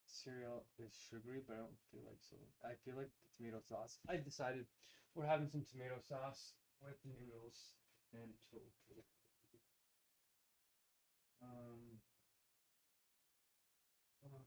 Cereal is sugary, but I don't feel like so. I feel like the tomato sauce. I decided we're having some tomato sauce with noodles and tofu. Um, uh,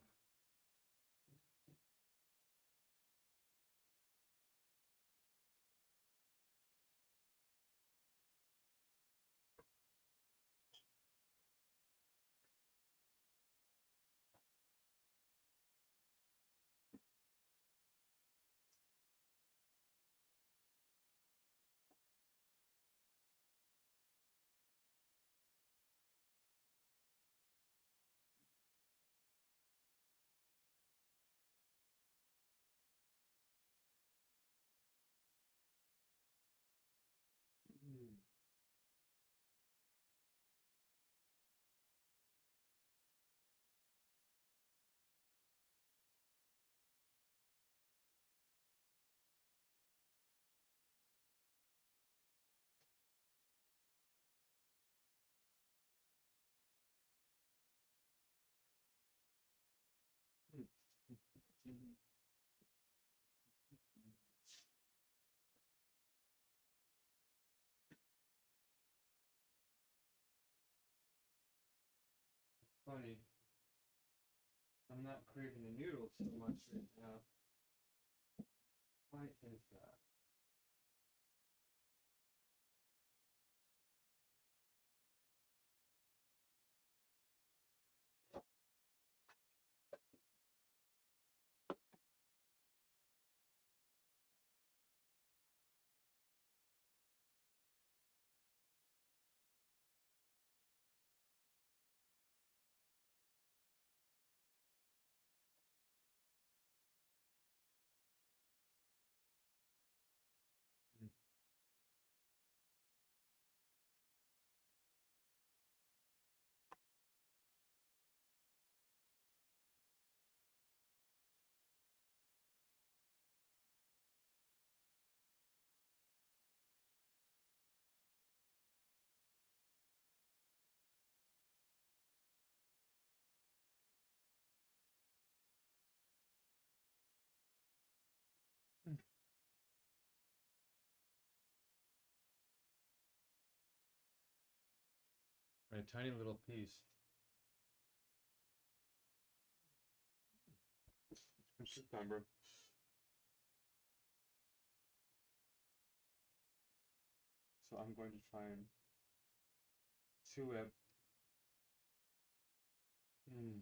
mm, mm, mm. Funny. I'm not craving the noodles so much right now. Why is that? Mm. A tiny little piece. Cucumber. So I'm going to try and chew it. Mm.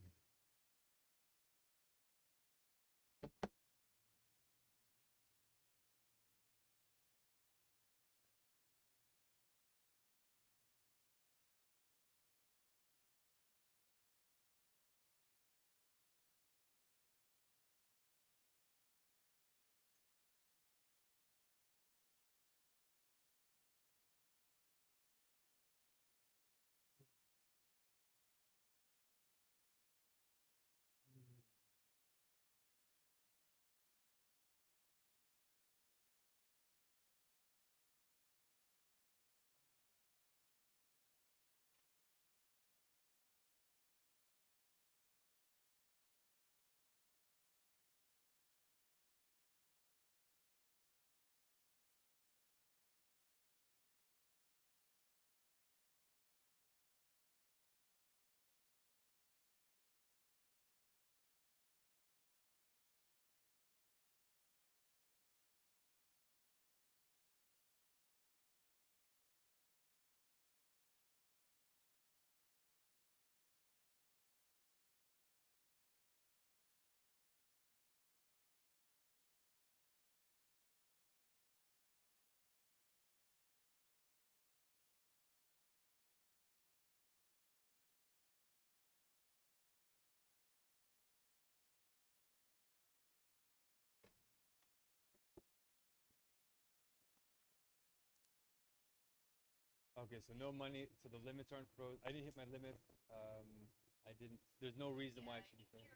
Okay, so no money. So the limits aren't frozen. I didn't hit my limit. I didn't. There's no reason why I should be frozen.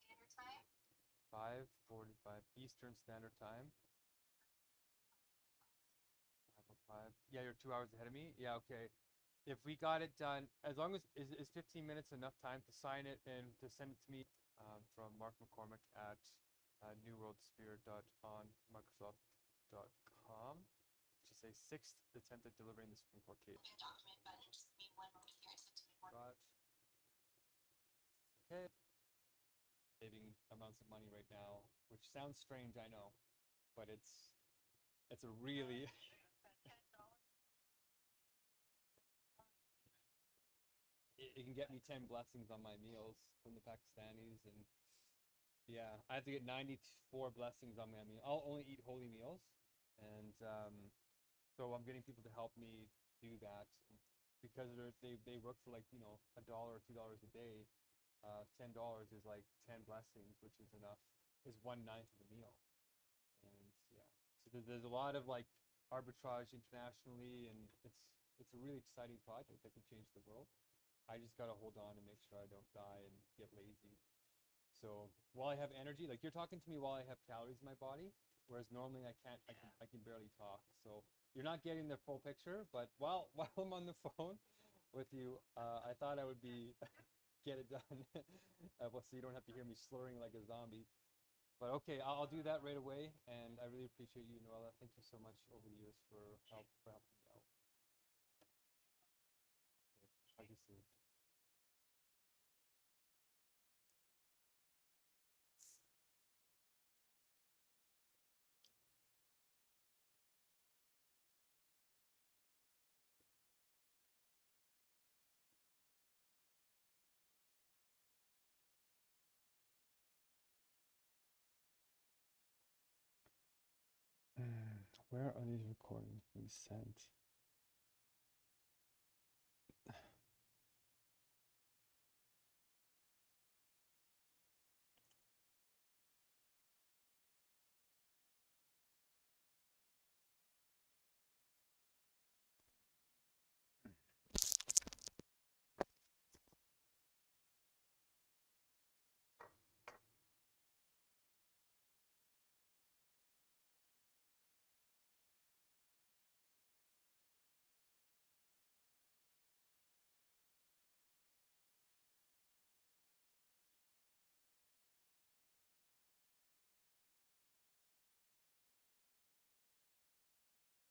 Standard time. 5:45 Eastern Standard Time. 5:05. Yeah, you're 2 hours ahead of me. Yeah, okay. If we got it done, as long as is 15 minutes enough time to sign it and to send it to me from Mark McCormick at newworldsphere.onmicrosoft.com. To say 6th attempt at delivering the Supreme Court case. Document, but just give me 1 moment here. I sent to me more. Got. Okay. Saving amounts of money right now, which sounds strange, I know, but it's a really it can get me 10 blessings on my meals from the Pakistanis, and yeah, I have to get 94 blessings on my meal. I'll only eat holy meals, and so I'm getting people to help me do that because they work for like $1 or $2 a day. $10 is like 10 blessings, which is enough, is 1/9 of the meal, and yeah, so there's a lot of like arbitrage internationally, and it's a really exciting project that can change the world. I just gotta hold on and make sure I don't die and get lazy. So while I have energy, like you're talking to me while I have calories in my body, whereas normally I can't. I can barely talk. So you're not getting the full picture. But while I'm on the phone with you, I thought I would be get it done. Well, so you don't have to hear me slurring like a zombie. But okay, I'll do that right away, and I really appreciate you, Noella. Thank you so much over the years for helping me out. Okay, talk to you soon. Where are these recordings being sent?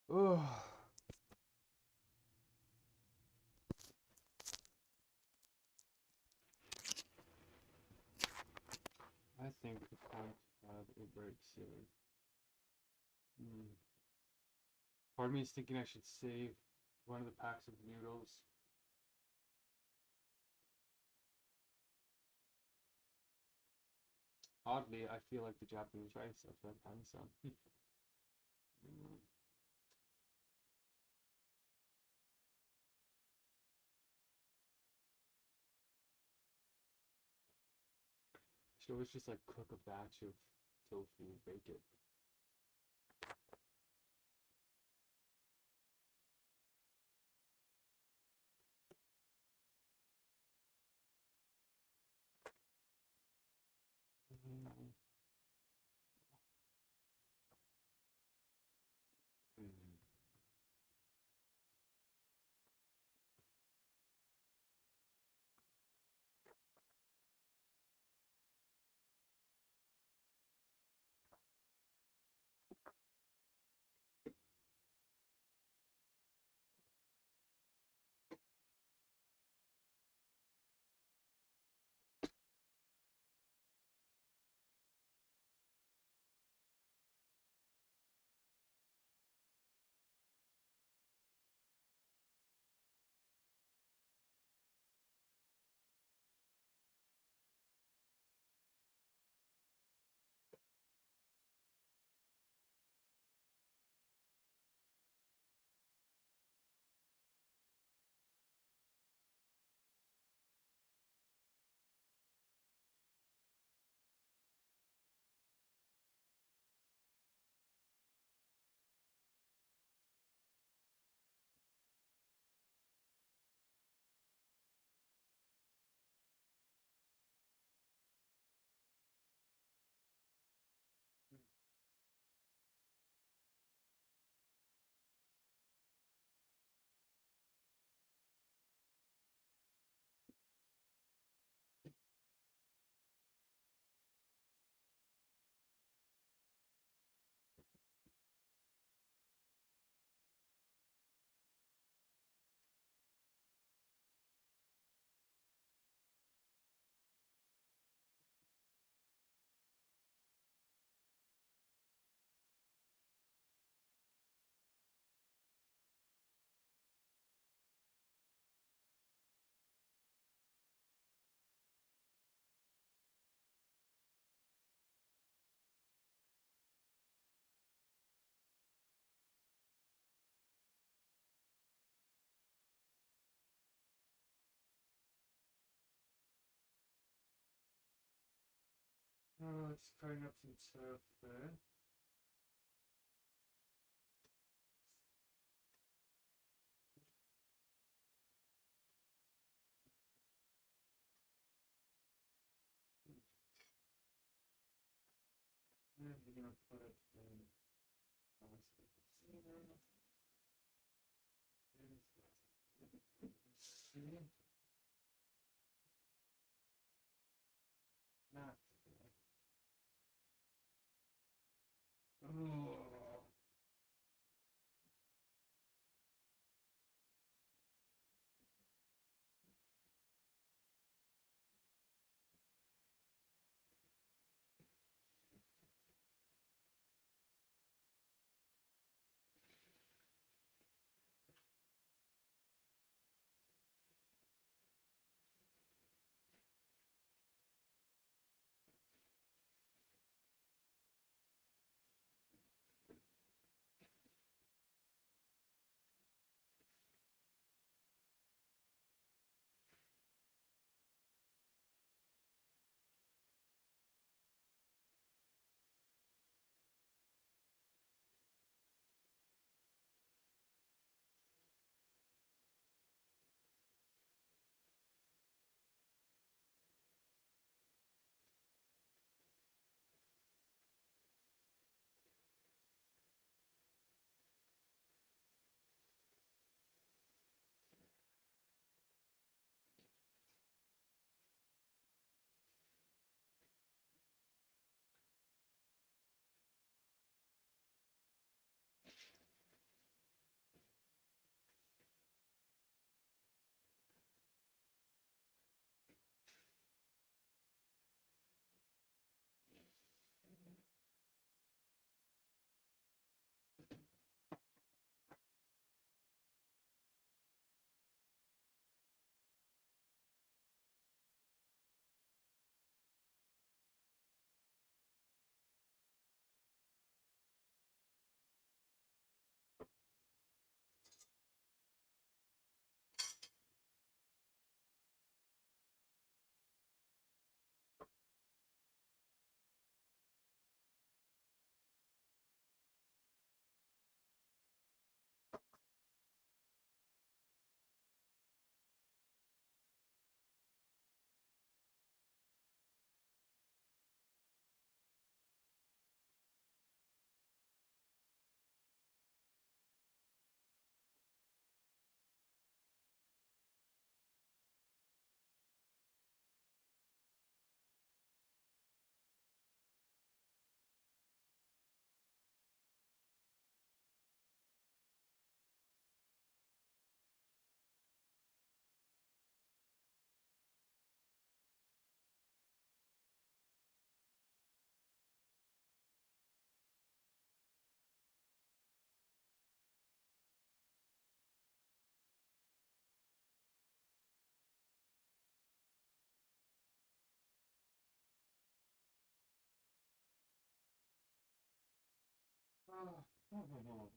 Oh. I think we can't have a break soon. Part of me is thinking I should save one of the packs of noodles. Oddly, I feel like the Japanese rice. I feel like having some. Should always just like cook a batch of tofu and bake it. Just cutting up some turf there. And we're gonna put it in. Not. Oh.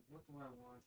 What do I want?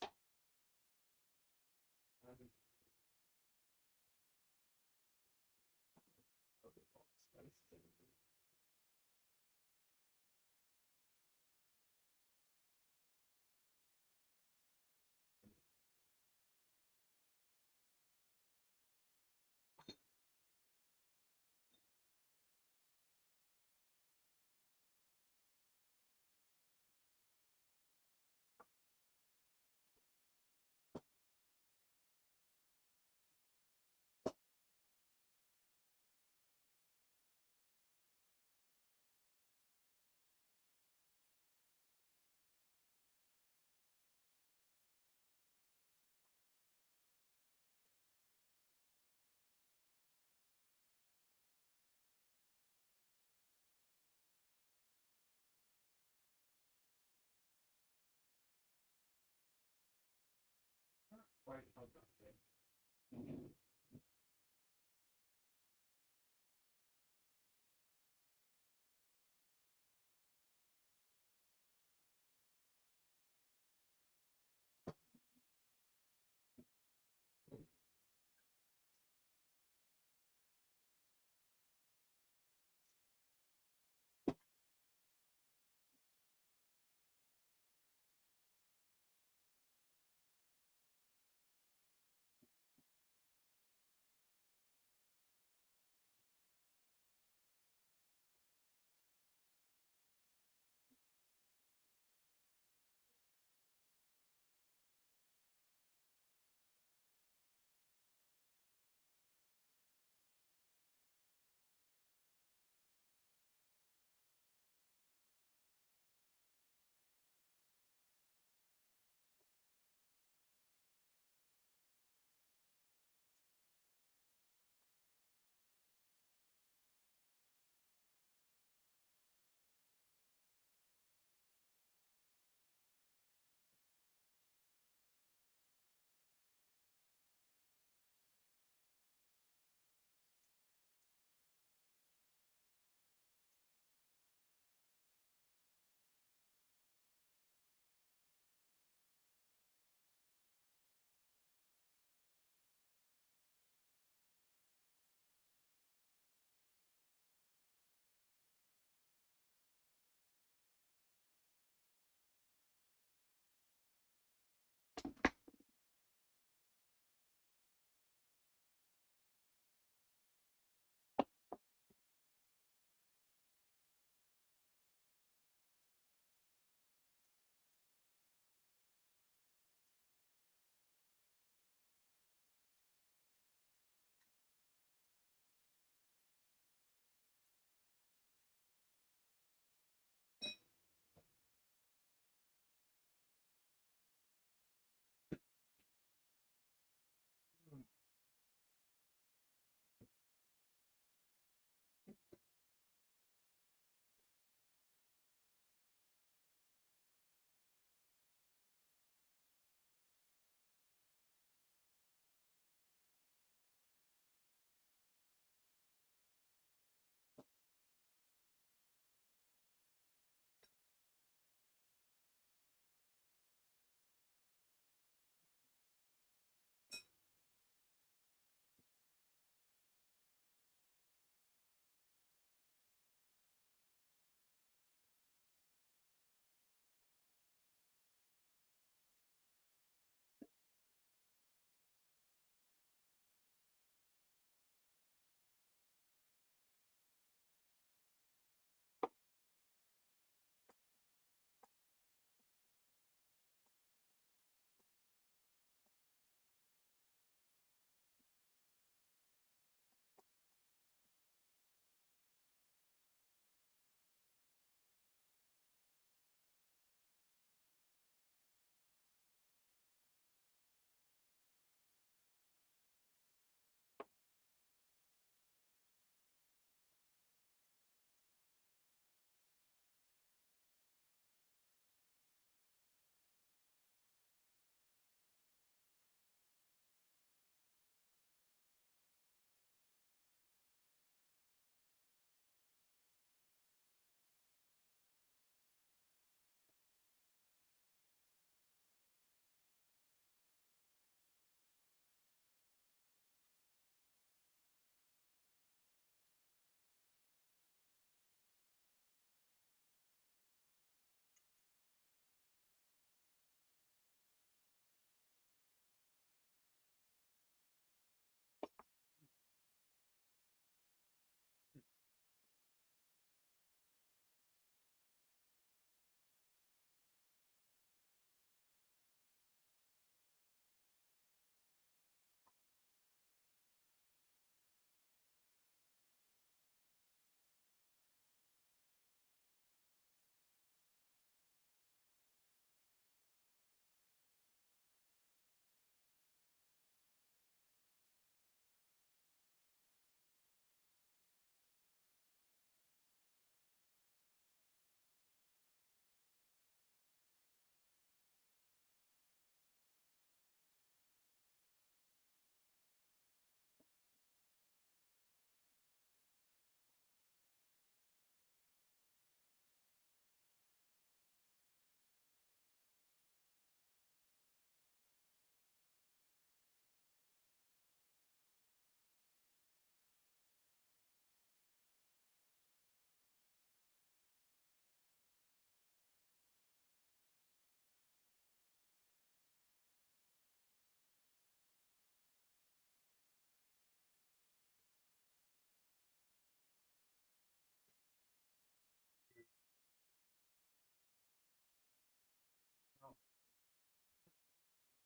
Quite productive.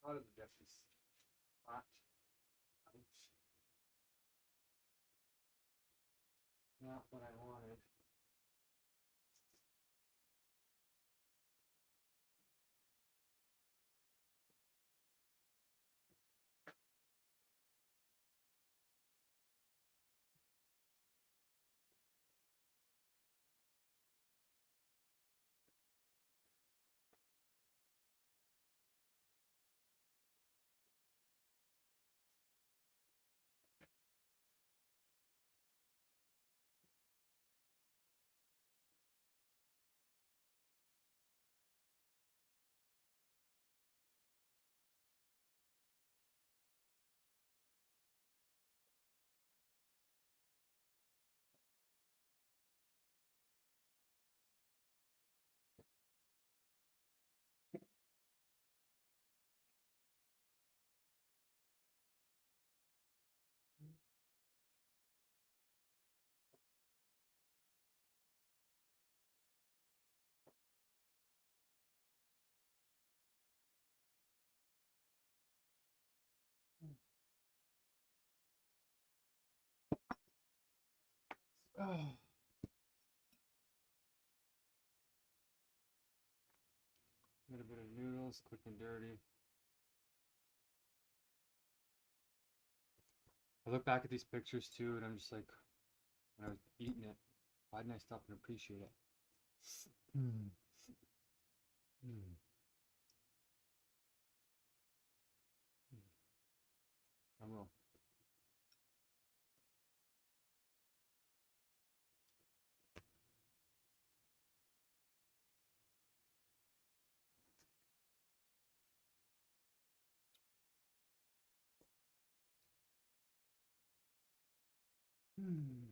How does the deputy hot? Not what I wanted. Oh. A little bit of noodles, quick and dirty. I look back at these pictures too, and I'm just like, when I was eating it, why didn't I stop and appreciate it? Mm. Mm. I will. Mm.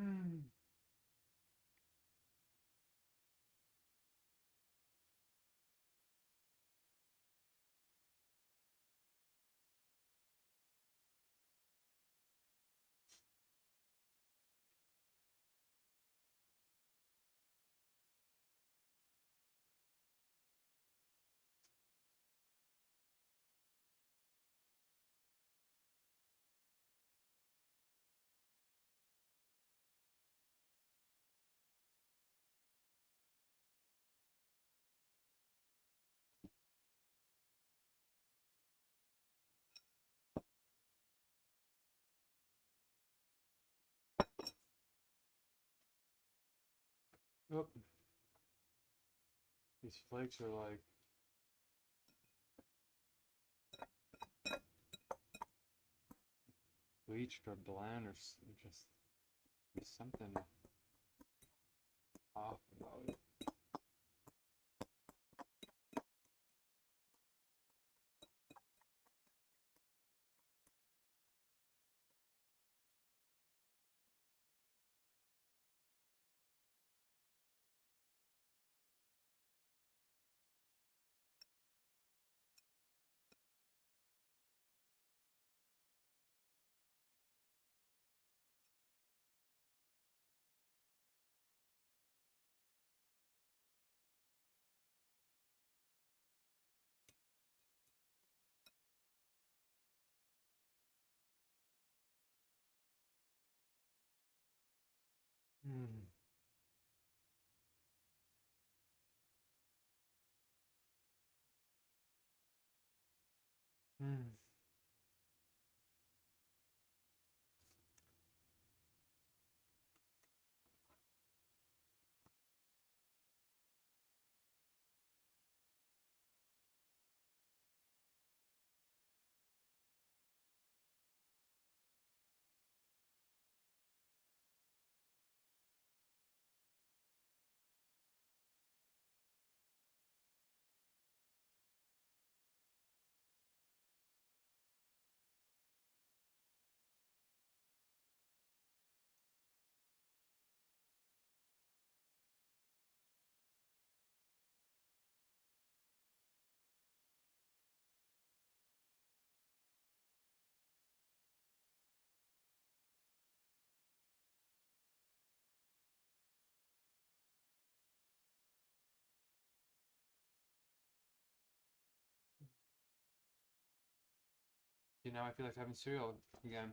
Hmm. Oh, these flakes are like bleached or bland or just there's something off about it. Hmm. Hmm. See, now I feel like having cereal again.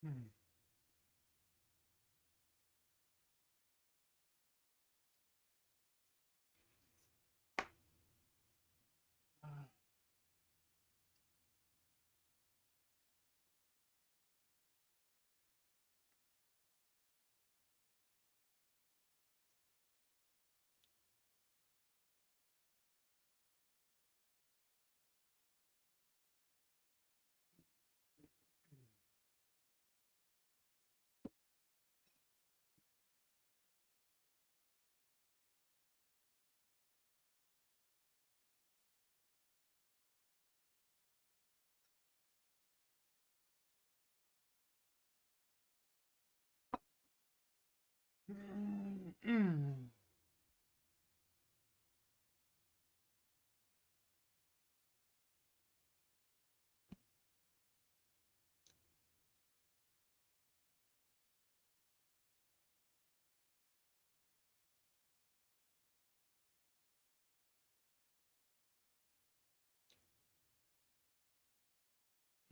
Hmm.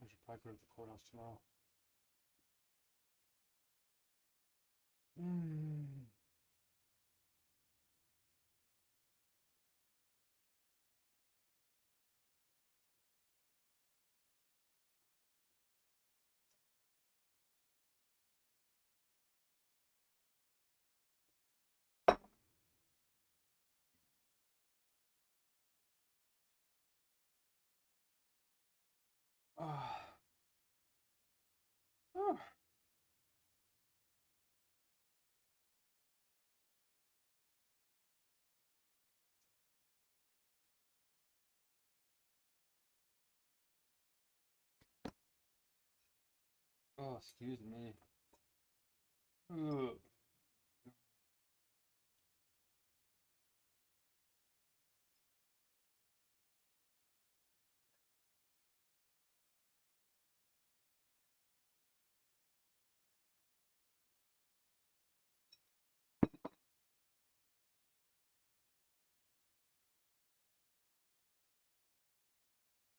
I should probably go to the courthouse tomorrow. Mm. Oh. Oh, excuse me. Ugh.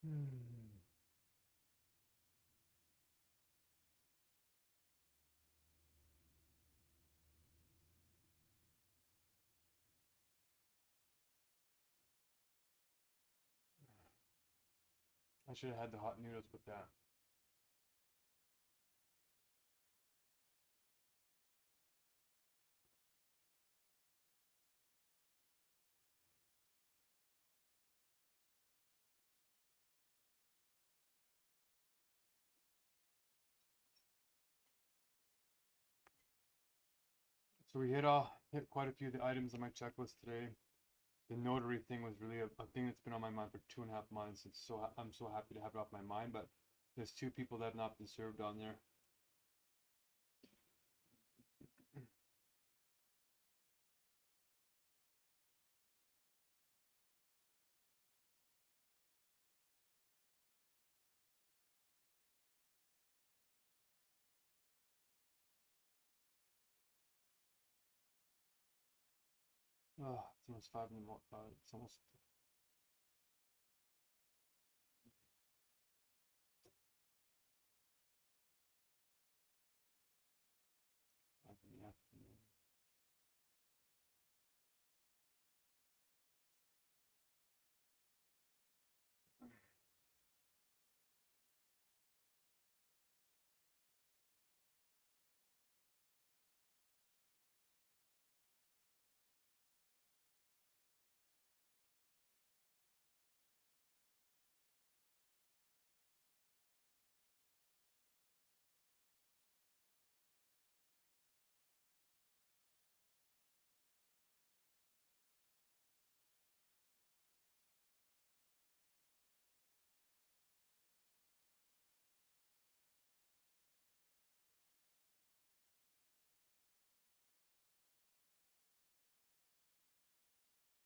Hmm. I should have had the hot noodles with that. So we hit quite a few of the items on my checklist today. The notary thing was really a thing that's been on my mind for 2.5 months. I'm so happy to have it off my mind, but there's 2 people that have not been served on there. Oh, it's almost 5 in the morning. It's almost. Five in the afternoon.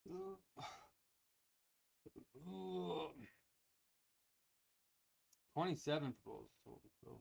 Ugh. 27 proposals total. So.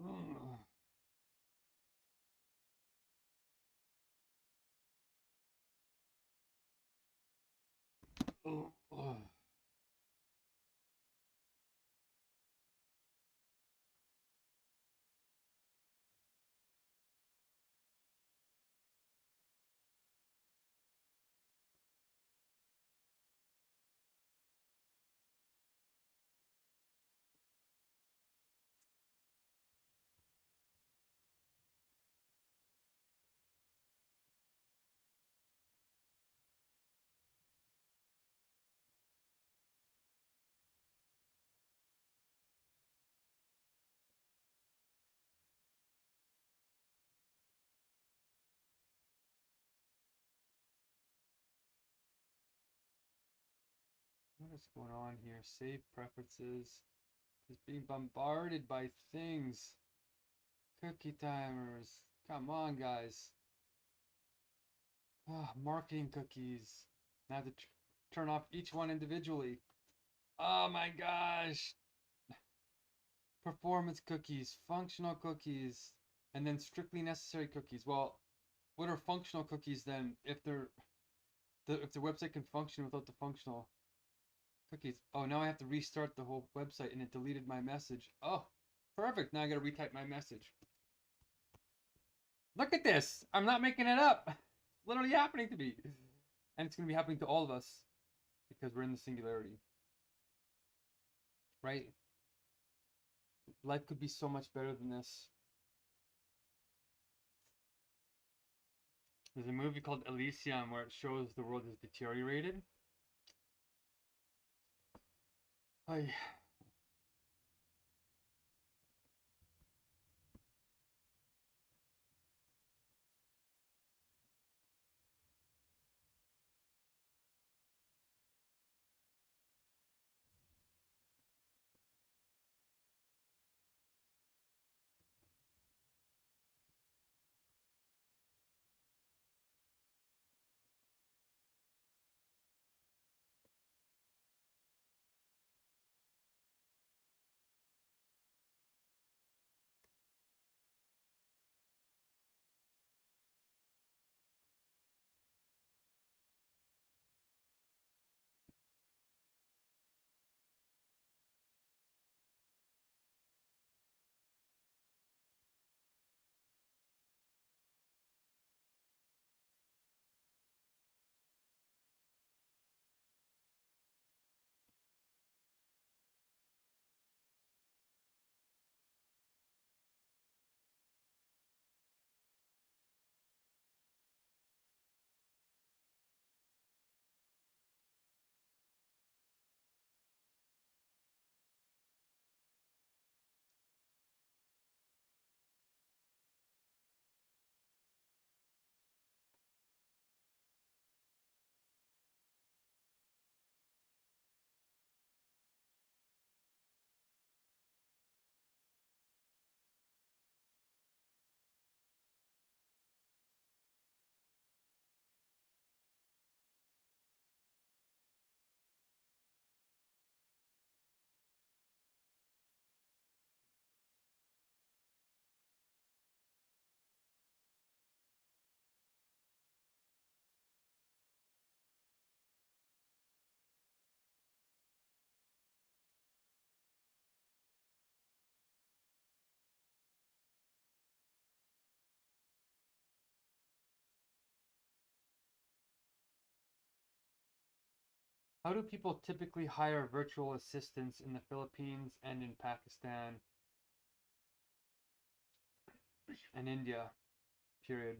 Ugh. Ugh. What's going on here? Save preferences. Just being bombarded by things. Cookie timers. Come on, guys. Marketing cookies. Now I have to turn off each one individually. Oh my gosh. Performance cookies, functional cookies, and then strictly necessary cookies. Well, what are functional cookies then if if the website can function without the functional cookies? Oh, now I have to restart the whole website and it deleted my message. Oh, perfect. Now I gotta retype my message. Look at this. I'm not making it up. It's literally happening to me. And it's gonna be happening to all of us because we're in the singularity. Right? Life could be so much better than this. There's a movie called Elysium where it shows the world has deteriorated. How do people typically hire virtual assistants in the Philippines and in Pakistan and India? Period.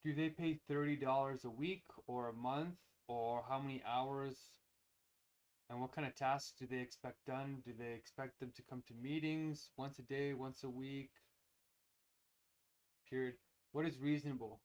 Do they pay $30 a week or a month or how many hours? And what kind of tasks do they expect done? Do they expect them to come to meetings once a day, once a week? Period. What is reasonable?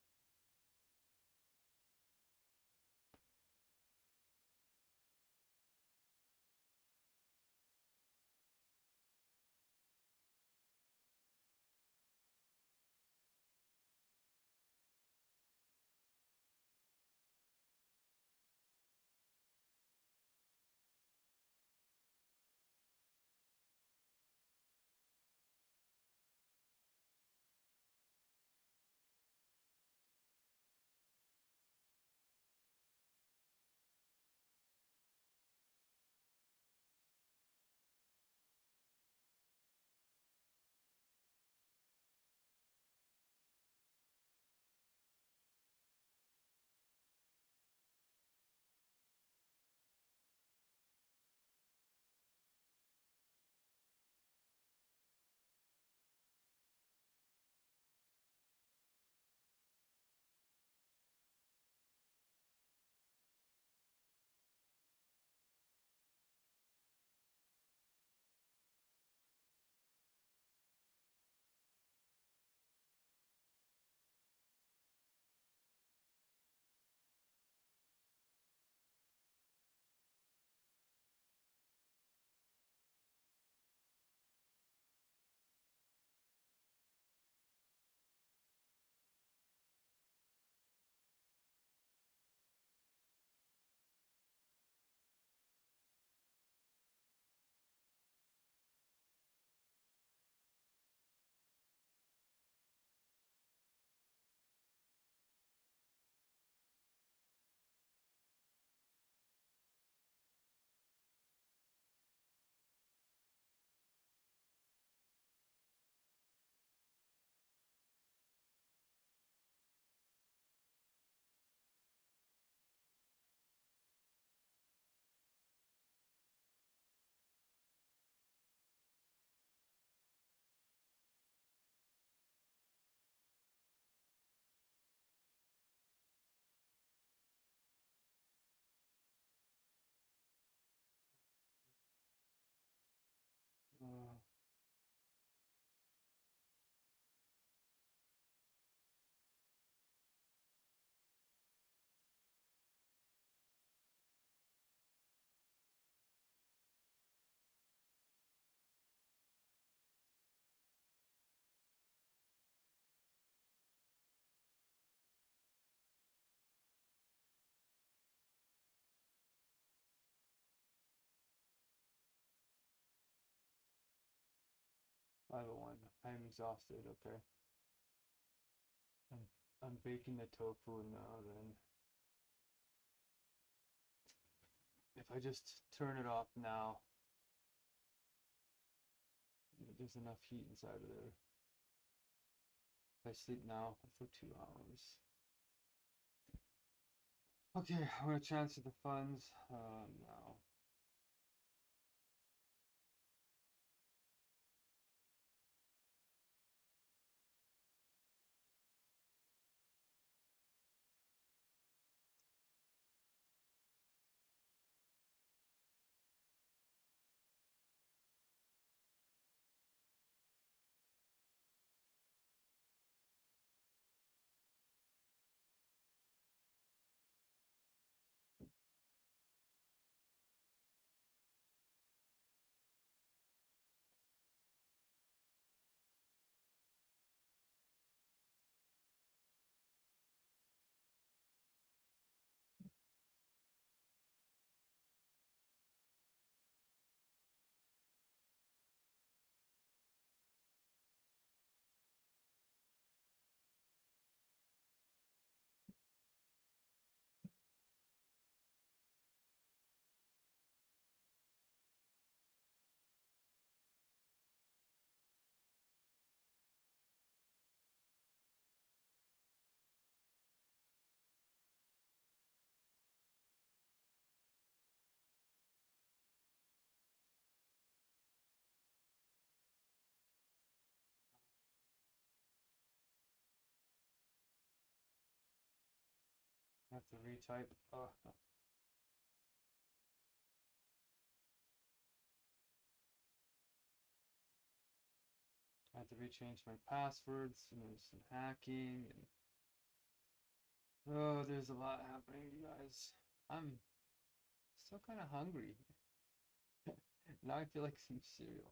501. I'm exhausted. Okay. I'm baking the tofu in the oven. If I just turn it off now, there's enough heat inside of there. If I sleep now for 2 hours. Okay, I'm gonna transfer the funds now. I have to retype. I have to rechange my passwords, and there's some hacking, and oh, there's a lot happening, you guys. I'm still kind of hungry. Now I feel like some cereal.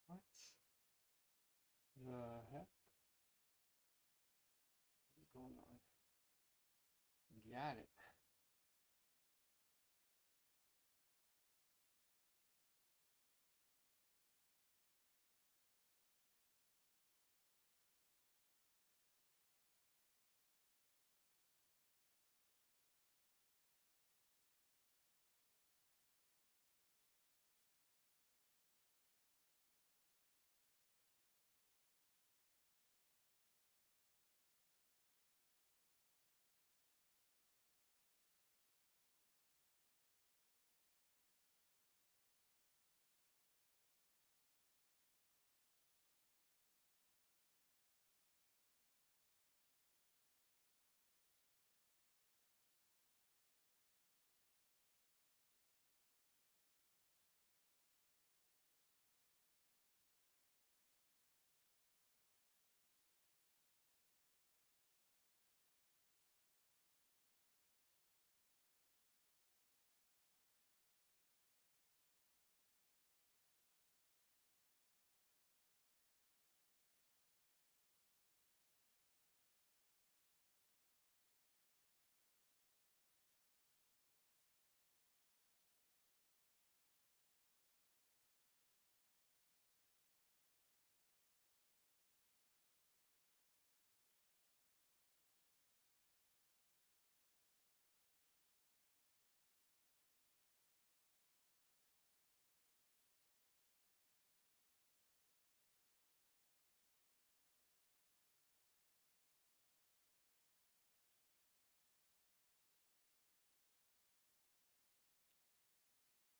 What the heck is going on? Got it.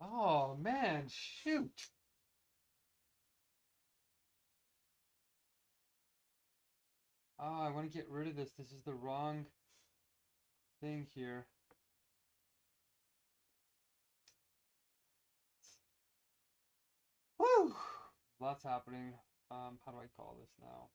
Oh man, shoot. Oh, I want to get rid of this. This is the wrong thing here. Whew! Lots happening. How do I call this now?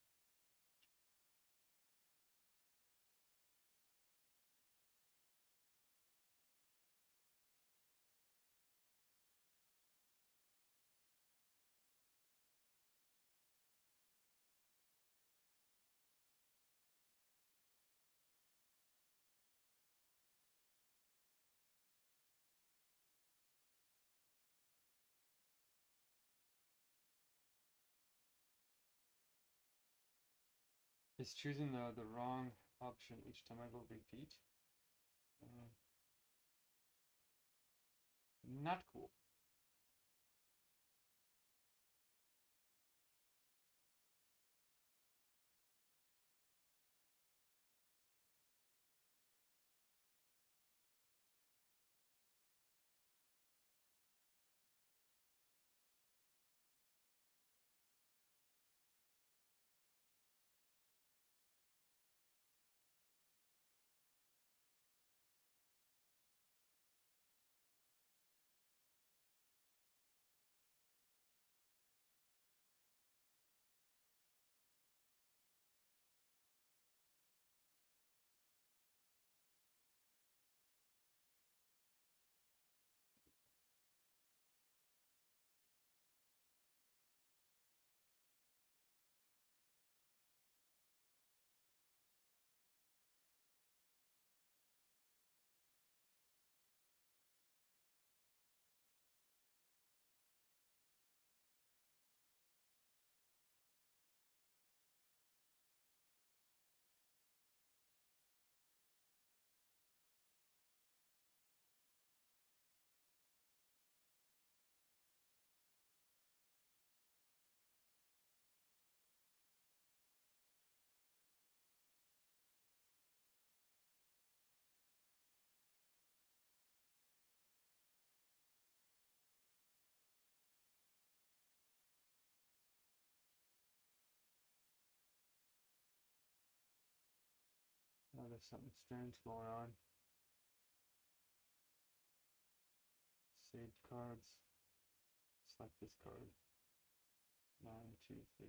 It's choosing the wrong option each time I go repeat. Not cool. Oh, there's something strange going on. Saved cards. Select this card. 9, 2, 3.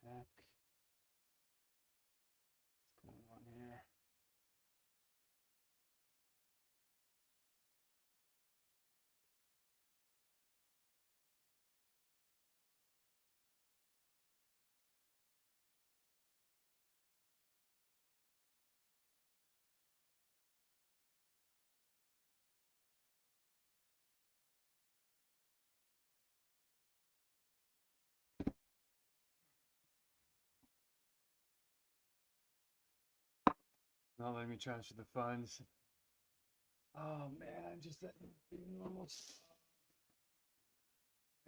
Heck. What's going on here? Not letting me transfer the funds. Oh man, just let me do normal stuff.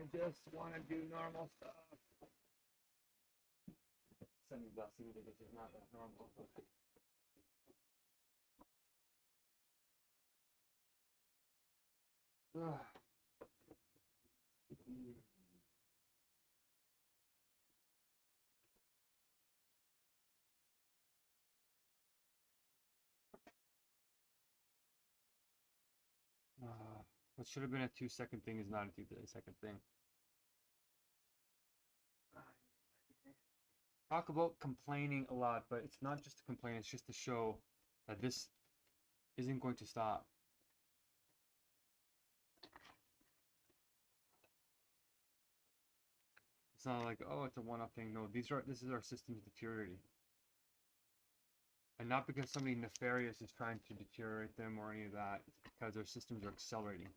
I just want to do normal stuff. Sending blessing because it's not that normal. Ugh. What should have been a 2-second thing is not a 2-second thing. Talk about complaining a lot, but it's not just to complain, it's just to show that this isn't going to stop. It's not like, oh, it's a one-off thing. No, this is our system's deteriorating. And not because somebody nefarious is trying to deteriorate them or any of that. It's because our systems are accelerating.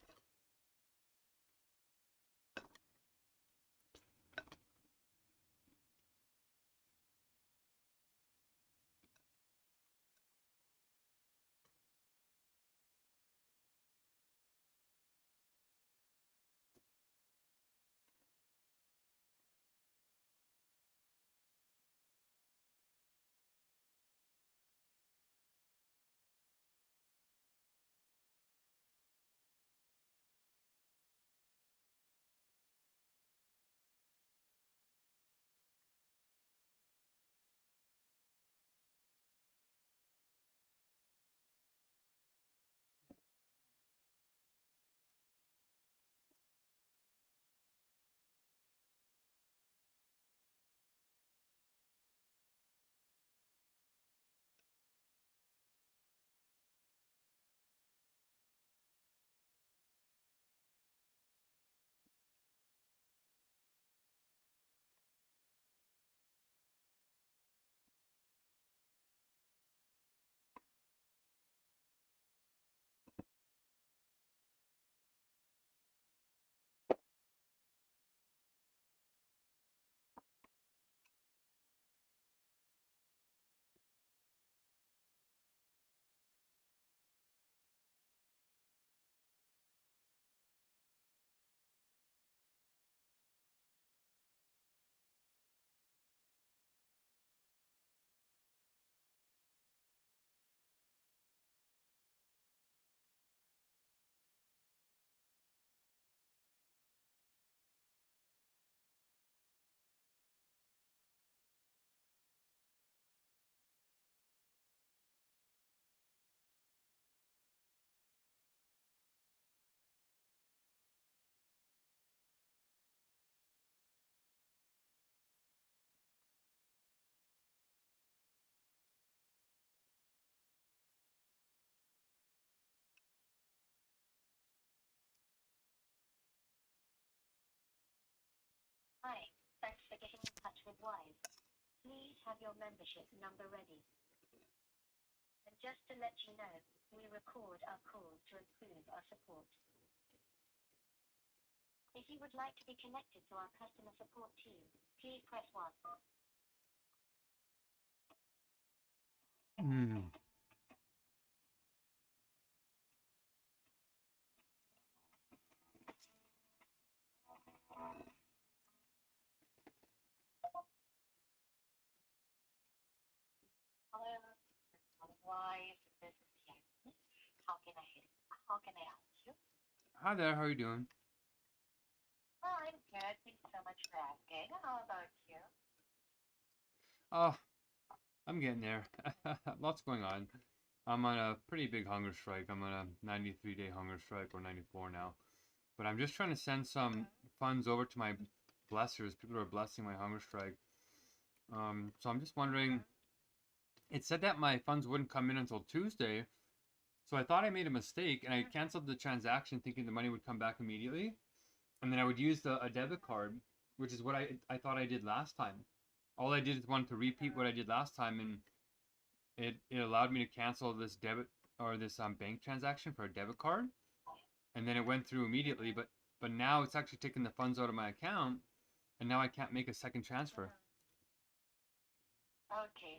Wise, please have your membership number ready. And just to let you know, we record our calls to improve our support. If you would like to be connected to our customer support team, please press 1. Mm. Hello, Wise, this is Yanni. How can I help you? Hi there, how are you doing? Oh, I'm good. Thanks so much for asking. How about you? Oh, I'm getting there. Lots going on. I'm on a pretty big hunger strike. I'm on a 93-day hunger strike, or 94 now. But I'm just trying to send some funds over to my blessers, people who are blessing my hunger strike. So I'm just wondering, it said that my funds wouldn't come in until Tuesday. So I thought I made a mistake and I canceled the transaction thinking the money would come back immediately. And then I would use a debit card, which is what I thought I did last time. All I did is wanted to repeat what I did last time, and it allowed me to cancel this debit or this bank transaction for a debit card. And then it went through immediately, but now it's actually taking the funds out of my account, and now I can't make a second transfer. Okay,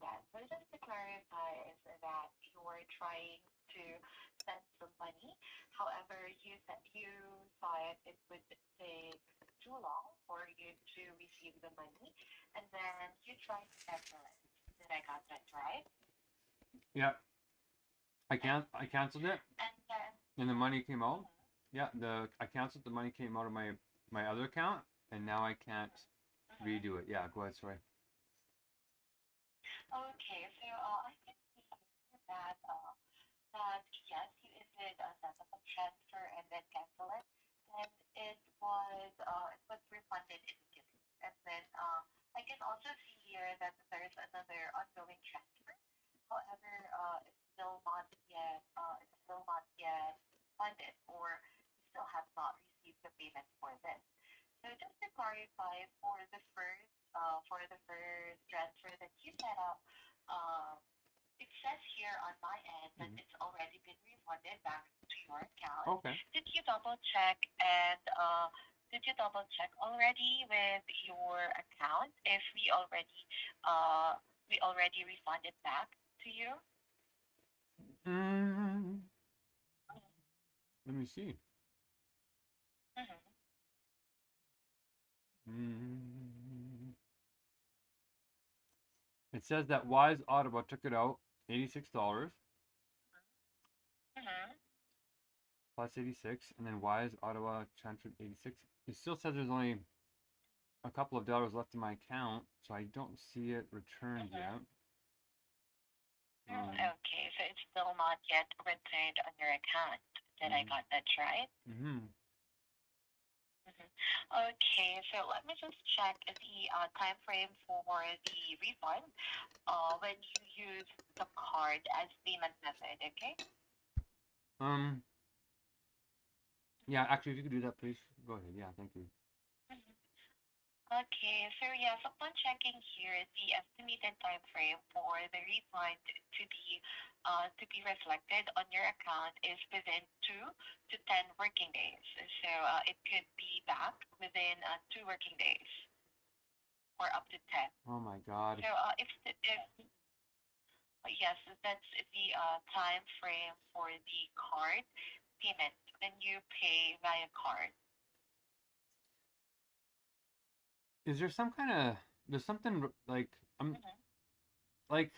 that. So just to clarify is that you were trying to send some money. However, you thought it would take too long for you to receive the money, and then you tried to cancel it. Did I got that right? Yeah, I canceled it, And then and the money came out. Yeah, I canceled, the money came out of my other account, and now I can't redo it. Yeah, go ahead, sorry. okay, so I can see here that yes, you did set up a transfer and then cancel it, and it was refunded immediately. And then I can also see here that there's another ongoing transfer. However, it's still not yet funded, or you still have not received the payment for this. So just to clarify, for the first transfer that you set up, it says here on my end that it's already been refunded back to your account. Okay. Did you double check already with your account if we already refunded back to you? Let me see. It says that Wise Ottawa took it out, $86 plus 86, and then Wise Ottawa transferred 86. It still says there's only a couple of dollars left in my account, so I don't see it returned yet. Okay, so it's still not yet returned on your account. Did I got that right? Okay, so let me just check the time frame for the refund when you use the card as payment method, okay? Yeah, actually, if you could do that, please. Go ahead. Yeah, thank you. Okay, so yes, upon checking here, the estimated time frame for the refund to be reflected on your account is within 2 to 10 working days. So it could be back within 2 working days or up to 10. Oh my God. So yes, that's the time frame for the card payment when you pay via card. Is there there's something like, like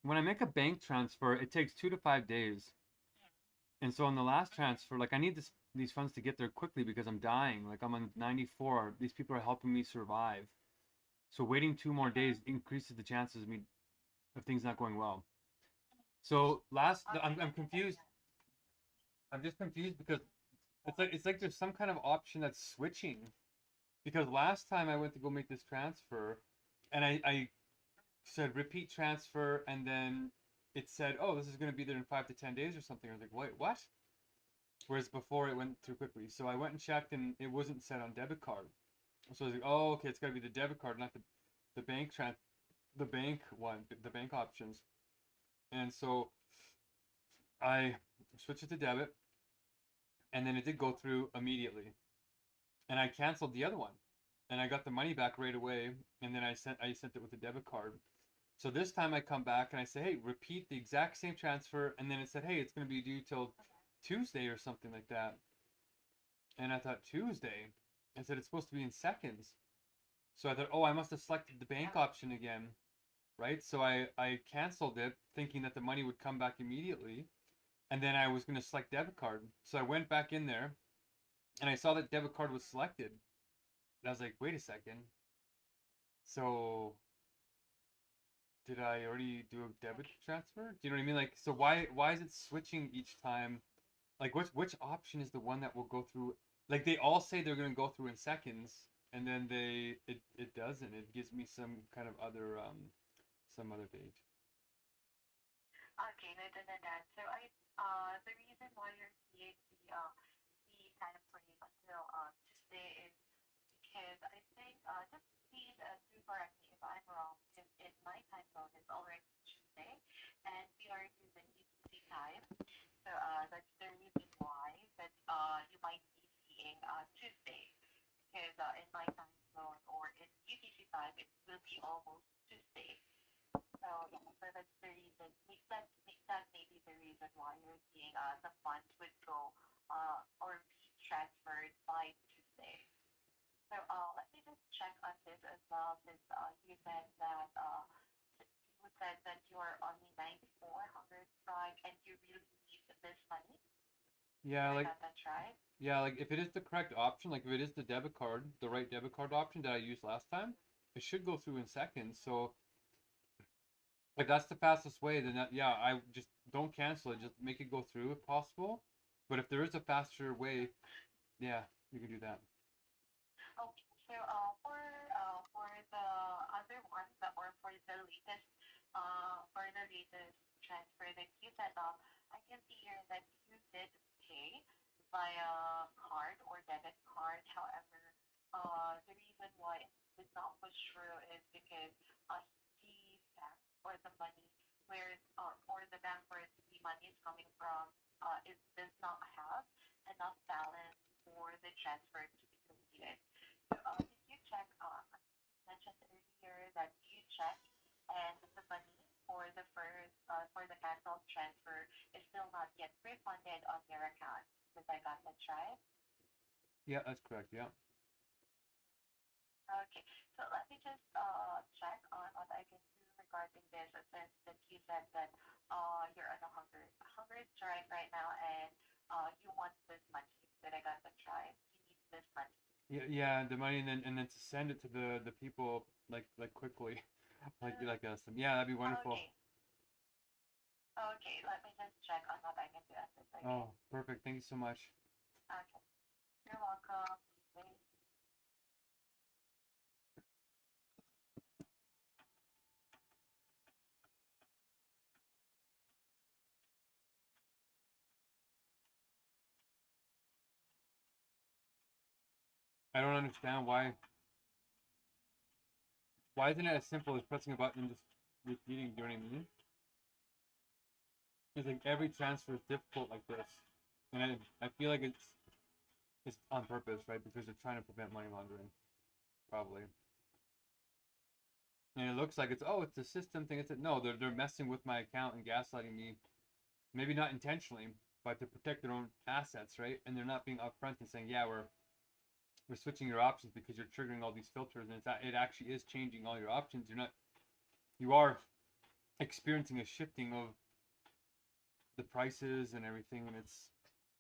when I make a bank transfer, it takes 2 to 5 days. And so on the last transfer, like I need these funds to get there quickly because I'm dying. Like I'm on 94. These people are helping me survive. So waiting 2 more days increases the chances of things not going well. So I'm confused. I'm just confused because it's like there's some kind of option that's switching. Because last time I went to go make this transfer, and I said repeat transfer, and then it said, oh, this is going to be there in 5 to 10 days or something. I was like, wait, what? Whereas before it went through quickly. So I went and checked, and it wasn't set on debit card. So I was like, oh, okay, it's got to be the debit card, not the... the bank one, the bank options. And so I switched it to debit, and then it did go through immediately. And I canceled the other one, and I got the money back right away. And then I sent it with a debit card. So this time I come back and I say, hey, repeat the exact same transfer. And then it said, hey, it's going to be due till Tuesday or something like that. And I thought, Tuesday? I said, it's supposed to be in seconds. So I thought, oh, I must have selected the bank option again, right? So I canceled it thinking that the money would come back immediately. And then I was going to select debit card. So I went back in there and I saw that debit card was selected. And I was like, wait a second. So did I already do a debit transfer? Do you know what I mean? Like, so why is it switching each time? Like, which option is the one that will go through? Like, they all say they're going to go through in seconds, and then it doesn't. It gives me some kind of other some other date. Okay, noted on that. So the reason why you're seeing the time frame until Tuesday is because I think just please do correct me if I'm wrong. Because in my time zone it's already Tuesday, and we are using UTC time. So that's the reason why that you might be seeing Tuesday. Because in my time zone or in UTC time it will be almost Tuesday. So yeah, so that's the reason. That may be the reason why you're seeing the funds would go or be transferred by Tuesday. So let me just check on this as well, since you said that you are on the 94 Hungerstrike and you really need this money. Yeah, I like got that right. yeah, like if it is the correct option, like if it is the debit card, the right debit card option that I used last time, it should go through in seconds. So if that's the fastest way, then yeah, I just don't cancel it. Just make it go through if possible. But if there is a faster way, yeah, you can do that. Okay, so for the other ones that or for the latest transfer that you set up, I can see here that you did pay via card or debit card. However, the reason why it did not push through is because the bank or the money or the bank where the money is coming from it does not have enough balance for the transfer to be completed. So did you check? You mentioned earlier that you checked and the money for the for the canceled transfer is still not yet refunded on your account. Did I got that right? Yeah, that's correct. Yeah. Okay, so let me just check on what I can do regarding this, since that you said that you're on a hunger strike right now, and you want this money. Did I got that right? You need this money. Yeah, the money, and then to send it to the people like quickly, like us. Yeah, that'd be wonderful. Okay. Okay, let me just check on what I can do at this. Okay. Oh, perfect. Thank you so much. Okay. You're welcome. Please wait. I don't understand why isn't it as simple as pressing a button and just repeating? Do you know what I mean? It's like every transfer is difficult like this, and I feel like it's on purpose, right? Because they're trying to prevent money laundering, probably. And it looks like it's a system thing. It's no, they're messing with my account and gaslighting me. Maybe not intentionally, but to protect their own assets, right? And they're not being upfront and saying, yeah, we're switching your options because you're triggering all these filters, and it actually is changing all your options. You are experiencing a shifting of the prices and everything, and it's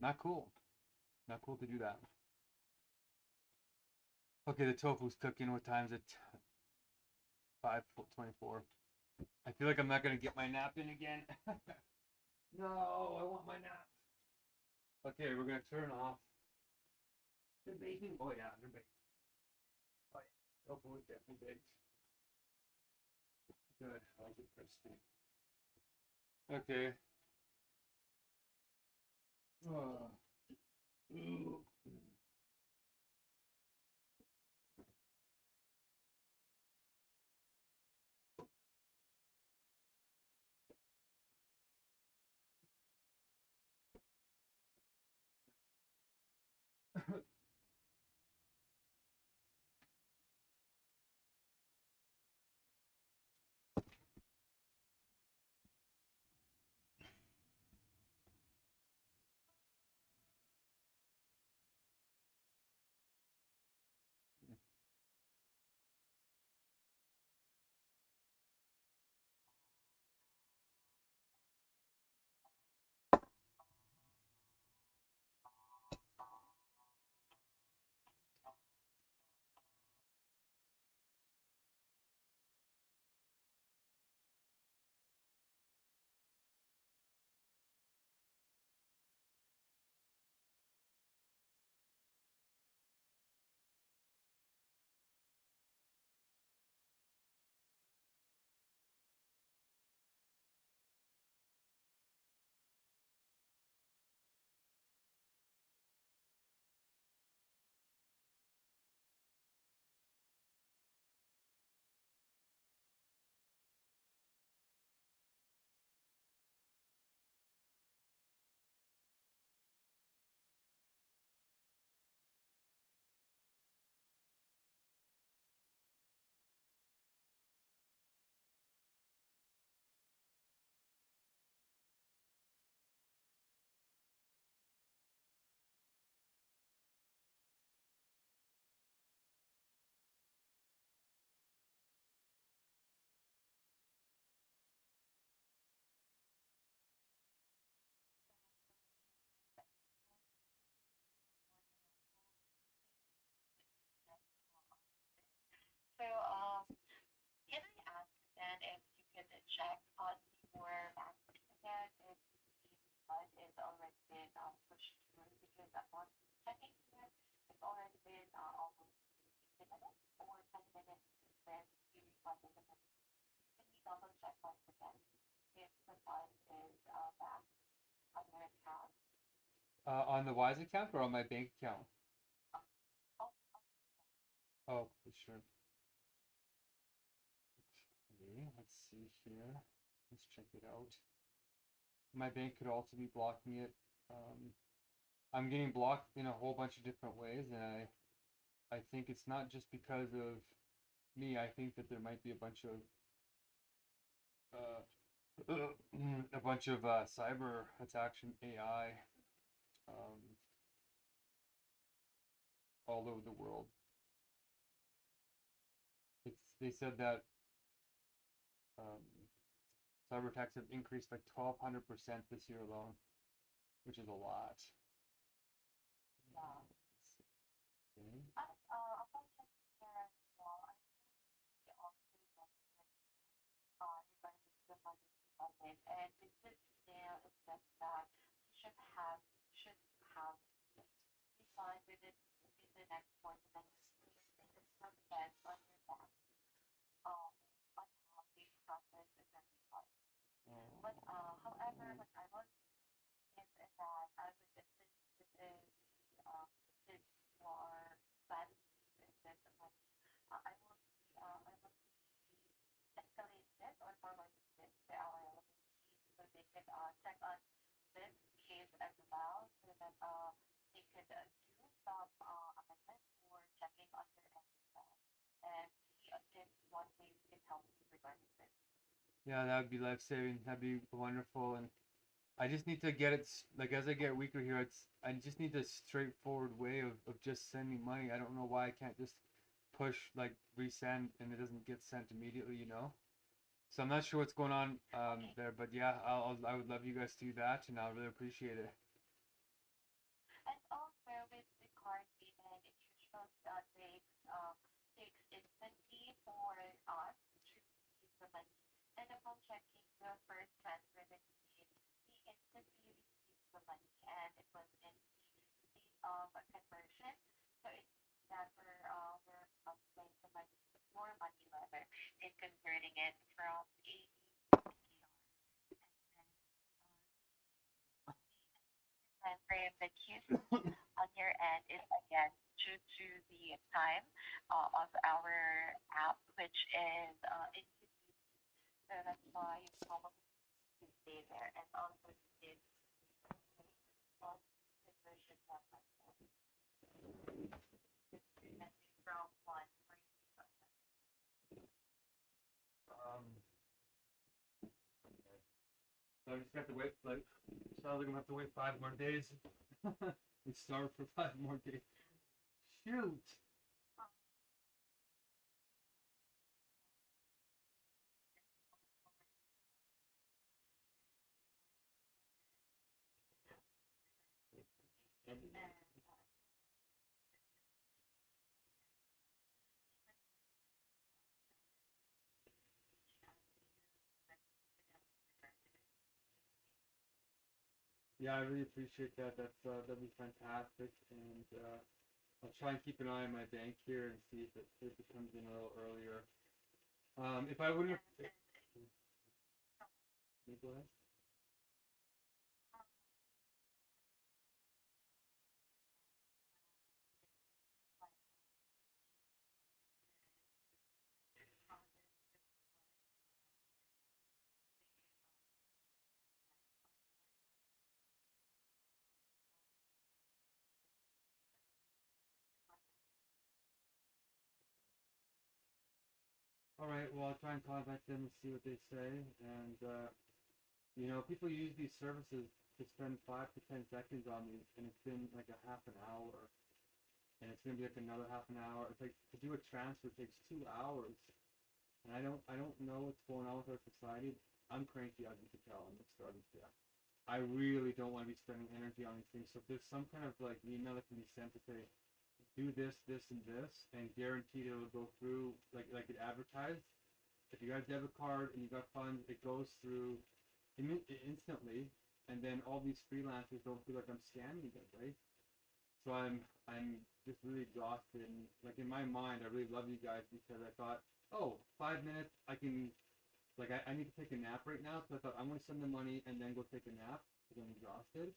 not cool. Not cool to do that. Okay, the tofu's cooking. What time is it? 5:24. I feel like I'm not gonna get my nap in again. No, I want my nap. Okay, we're gonna turn off the baking. Oh yeah, they're baked. Oh yeah, tofu is definitely baked. Good, I like it crispy. Okay. Oh. Ooh. check on your vaccine again if the blood is already been pushed through because upon checking here, it's already been almost 15 minutes or 10 minutes since you refunded the money. Can you double check once again if the blood is back on your account? On the Wise account or on my bank account? Oh, for sure. Okay, let's see here. Let's check it out. My bank could also be blocking it. I'm getting blocked in a whole bunch of different ways, and I think it's not just because of me. I think that there might be a bunch of cyber attacks from AI all over the world. They said that cyber attacks have increased like 1,200% this year alone, which is a lot. Yeah. Okay. Upon checking here as well, I think we also get regarding the money refunded, and in this email it says that you should have refund within the next 4 to 9 days. It depends on your bank, on how they process the refund. But however, what I will do is that I would since this is since you are planning to invest the money, I will escalate this or forward this to our relevant team so they can check on this case as well so that they could do some amendment or checking on their end as well and see if one way we can help you regarding this. Yeah, that would be life saving. That'd be wonderful. And I just need to get it like as I get weaker here. I just need a straightforward way of just sending money. I don't know why I can't just push like resend and it doesn't get sent immediately. So I'm not sure what's going on there, but yeah, I would love you guys to do that, and I'll really appreciate it. And also with the card payment, it usually takes instantly for us to receive the money. And upon checking the first transfer that you made, we instantly received the money, and it was in the state of conversion. So it means that we're playing the money, more money rather, in converting it from AD to PKR. And then time frame that you see on your end is again due to the time of our app, which is inconvenient. So that's why you probably need to stay there and also did on conversion one by one. Messing from one for you. So I just have to wait. Like, sounds like I'm gonna have to wait 5 more days. And starve for 5 more days. Shoot. Yeah, I really appreciate that. That'd be fantastic, and I'll try and keep an eye on my bank here and see if it comes in a little earlier. If I wouldn't have, go ahead. All right. Well, I'll try and contact them and see what they say. And people use these services to spend 5 to 10 seconds on these, and it's been like a half an hour, and it's gonna be like another half an hour. It's like to do a transfer takes 2 hours, and I don't know what's going on with our society. I'm cranky, as you can tell. I'm starting to. I really don't want to be spending energy on these things. So if there's some kind of like email that can be sent to say, do this, this, and this, and guaranteed it'll go through like it advertised, if you got a debit card and you got funds, it goes through instantly, and then all these freelancers don't feel like I'm scamming them, right? So I'm just really exhausted. And like in my mind, I really love you guys because I thought, oh, 5 minutes, I can, like I need to take a nap right now. So I thought I'm gonna send the money and then go take a nap because I'm exhausted.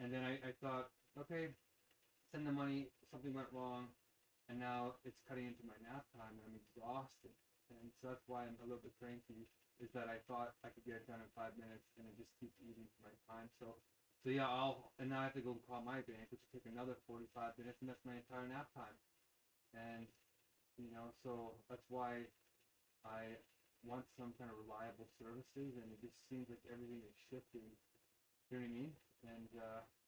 And then I thought, okay, send the money, something went wrong, and now it's cutting into my nap time and I'm exhausted. And so that's why I'm a little bit cranky, is that I thought I could get it done in 5 minutes and it just keeps eating my time. So yeah, and now I have to go call my bank, which will take another 45 minutes, and that's my entire nap time. And, so that's why I want some kind of reliable services, and it just seems like everything is shifting. You know what I mean? And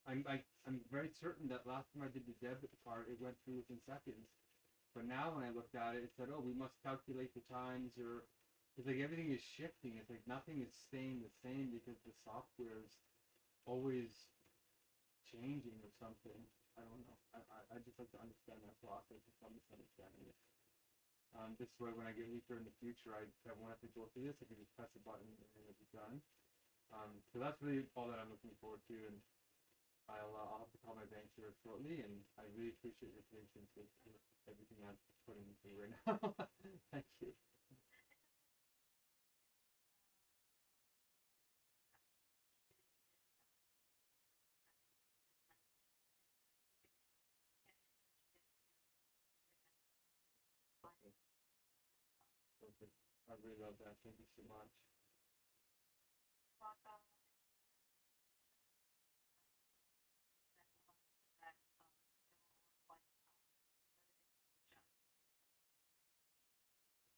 I'm very certain that last time I did the debit card, it went through within seconds. But now when I looked at it, it said, "Oh, we must calculate the times," or it's like everything is shifting. It's like nothing is staying the same because the software is always changing or something. I don't know. I just like to understand that process if I'm misunderstanding it. This way, when I get weaker in the future, I won't have to go through this. I can just press a button and it'll be done. So that's really all that I'm looking forward to, and I'll have to call my bank here shortly, and I really appreciate your patience with everything I'm putting through right now. Thank you. Okay. Perfect. I really love that. Thank you so much.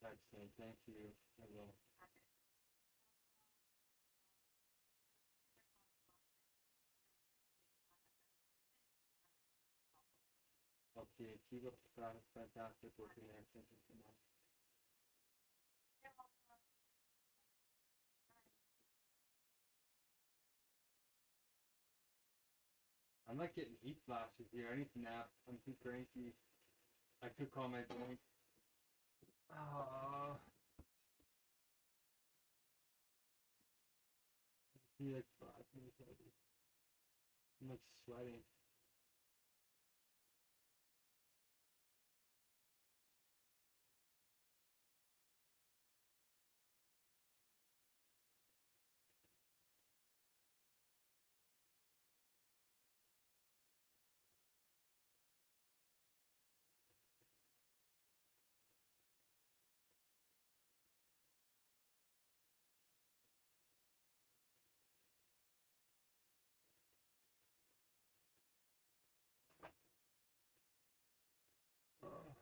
Excellent. Thank you. I will. Okay. Keep up the fantastic work in there. Thank you so much. I'm like getting heat flashes here. I need to nap. I'm too cranky. I could call my bank. Oh, be like 5 minutes already. I'm like sweating. Oh.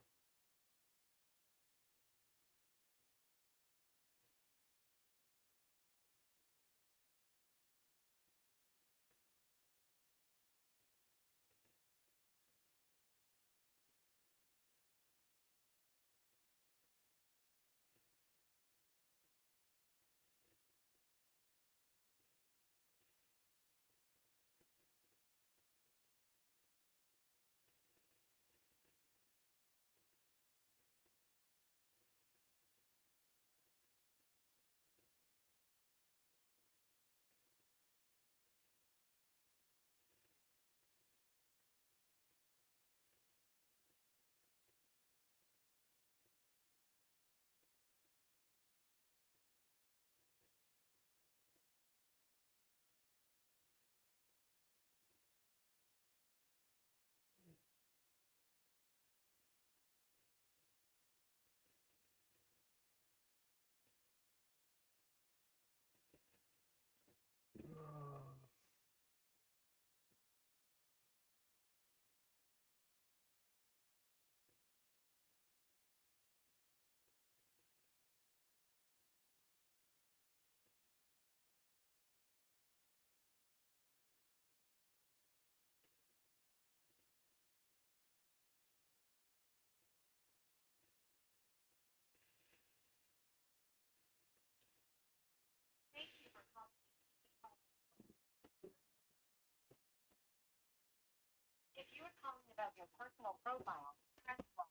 If you are calling about your personal profile, press 1.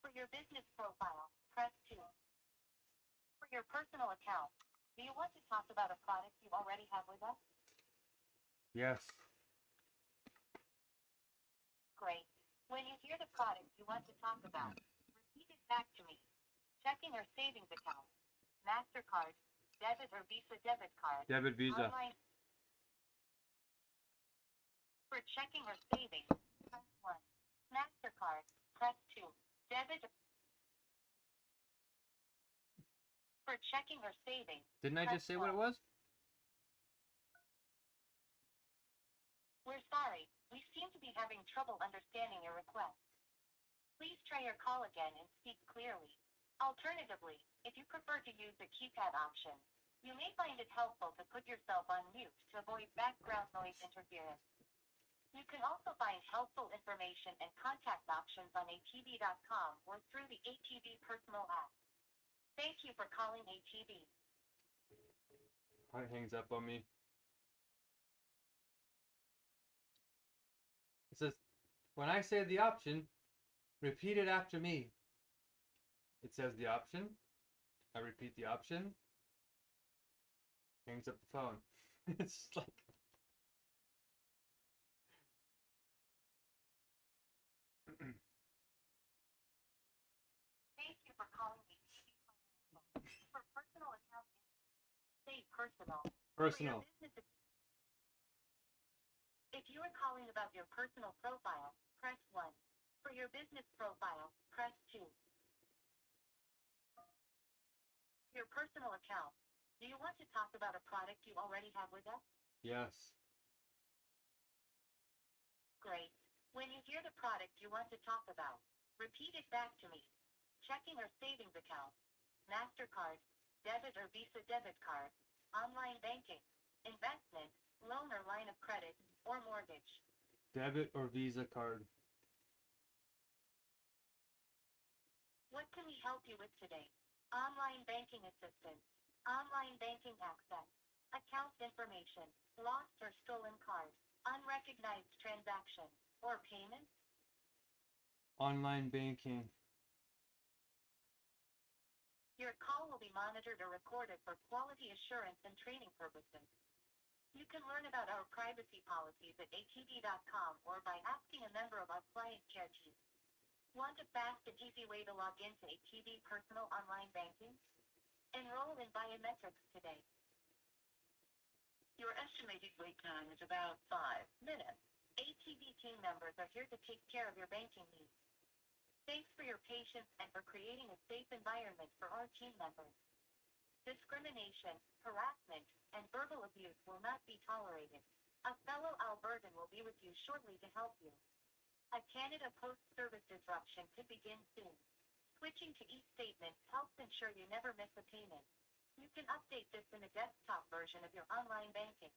For your business profile, press 2. For For your personal account, do you want to talk about a product you already have with us? Yes. Great. When you hear the product you want to talk about, repeat it back to me. Checking or savings account, MasterCard, debit or Visa debit card, Debit Visa. online. For checking or savings, press 1. MasterCard, press 2. Debit. For checking or savings, Didn't I press just say what it 1. was? We're sorry, we seem to be having trouble understanding your request. Please try your call again and speak clearly. Alternatively, if you prefer to use the keypad option, you may find it helpful to put yourself on mute to avoid background noise interference. You can also find helpful information and contact options on atv.com or through the ATV personal app. Thank you for calling ATV. It hangs up on me. It says, when I say the option, repeat it after me. It says the option. I repeat the option. Hangs up the phone. It's like... Thank you for calling ATV Financial. For personal account inquiry, say personal. Personal. If you are calling about your personal profile, press 1. For your business profile, press 2. Your personal account. Do you want to talk about a product you already have with us? Yes. Great. When you hear the product you want to talk about, repeat it back to me. Checking or savings account, MasterCard, debit or Visa debit card, online banking, investment, loan or line of credit, or mortgage. Debit or Visa card. What can we help you with today? Online banking assistance, online banking access, account information, lost or stolen card, unrecognized transaction, or payment? Online banking. Your call will be monitored or recorded for quality assurance and training purposes. You can learn about our privacy policies at atv.com or by asking a member of our client care team. Want a fast and easy way to log into ATV personal online banking? Enroll in biometrics today. Your estimated wait time is about 5 minutes. ATV team members are here to take care of your banking needs. Thanks for your patience and for creating a safe environment for our team members. Discrimination, harassment, and verbal abuse will not be tolerated. A fellow Albertan will be with you shortly to help you. A Canada Post service disruption could begin soon. Switching to e-statement helps ensure you never miss a payment. You can update this in a desktop version of your online banking.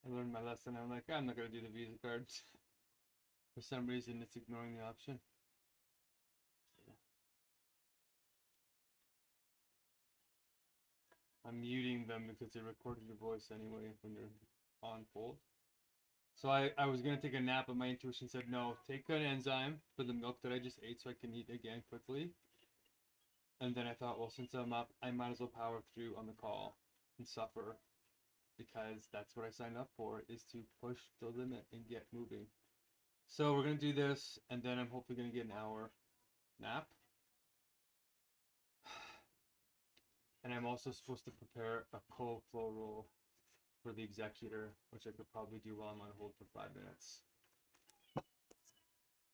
I learned my lesson. I'm like, I'm not gonna do the Visa cards. For some reason, it's ignoring the option. I'm muting them because they recorded your voice anyway when you're on hold. So I was gonna take a nap, but my intuition said no. Take an enzyme for the milk that I just ate so I can eat again quickly. And then I thought, well, since I'm up, I might as well power through on the call and suffer, because that's what I signed up for, is to push the limit and get moving. So we're gonna do this, and then I'm hopefully gonna get an hour nap. And I'm also supposed to prepare a cold flow roll for the executor, which I could probably do while I'm on hold for 5 minutes.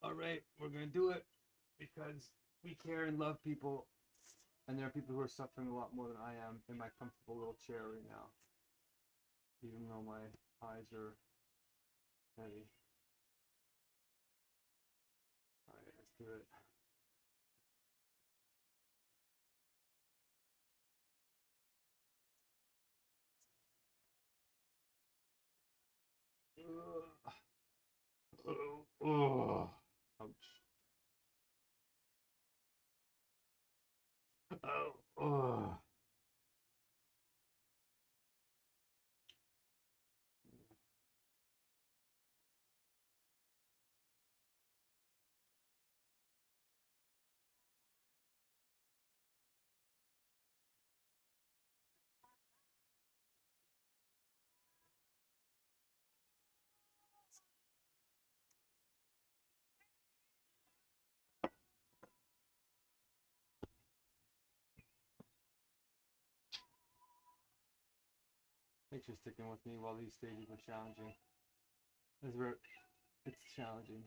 All right, we're gonna do it because we care and love people, and there are people who are suffering a lot more than I am in my comfortable little chair right now, even though my eyes are heavy. All right, let's do it. Oh, ouch. Oh. Thanks for sticking with me while these stages were challenging. It's challenging.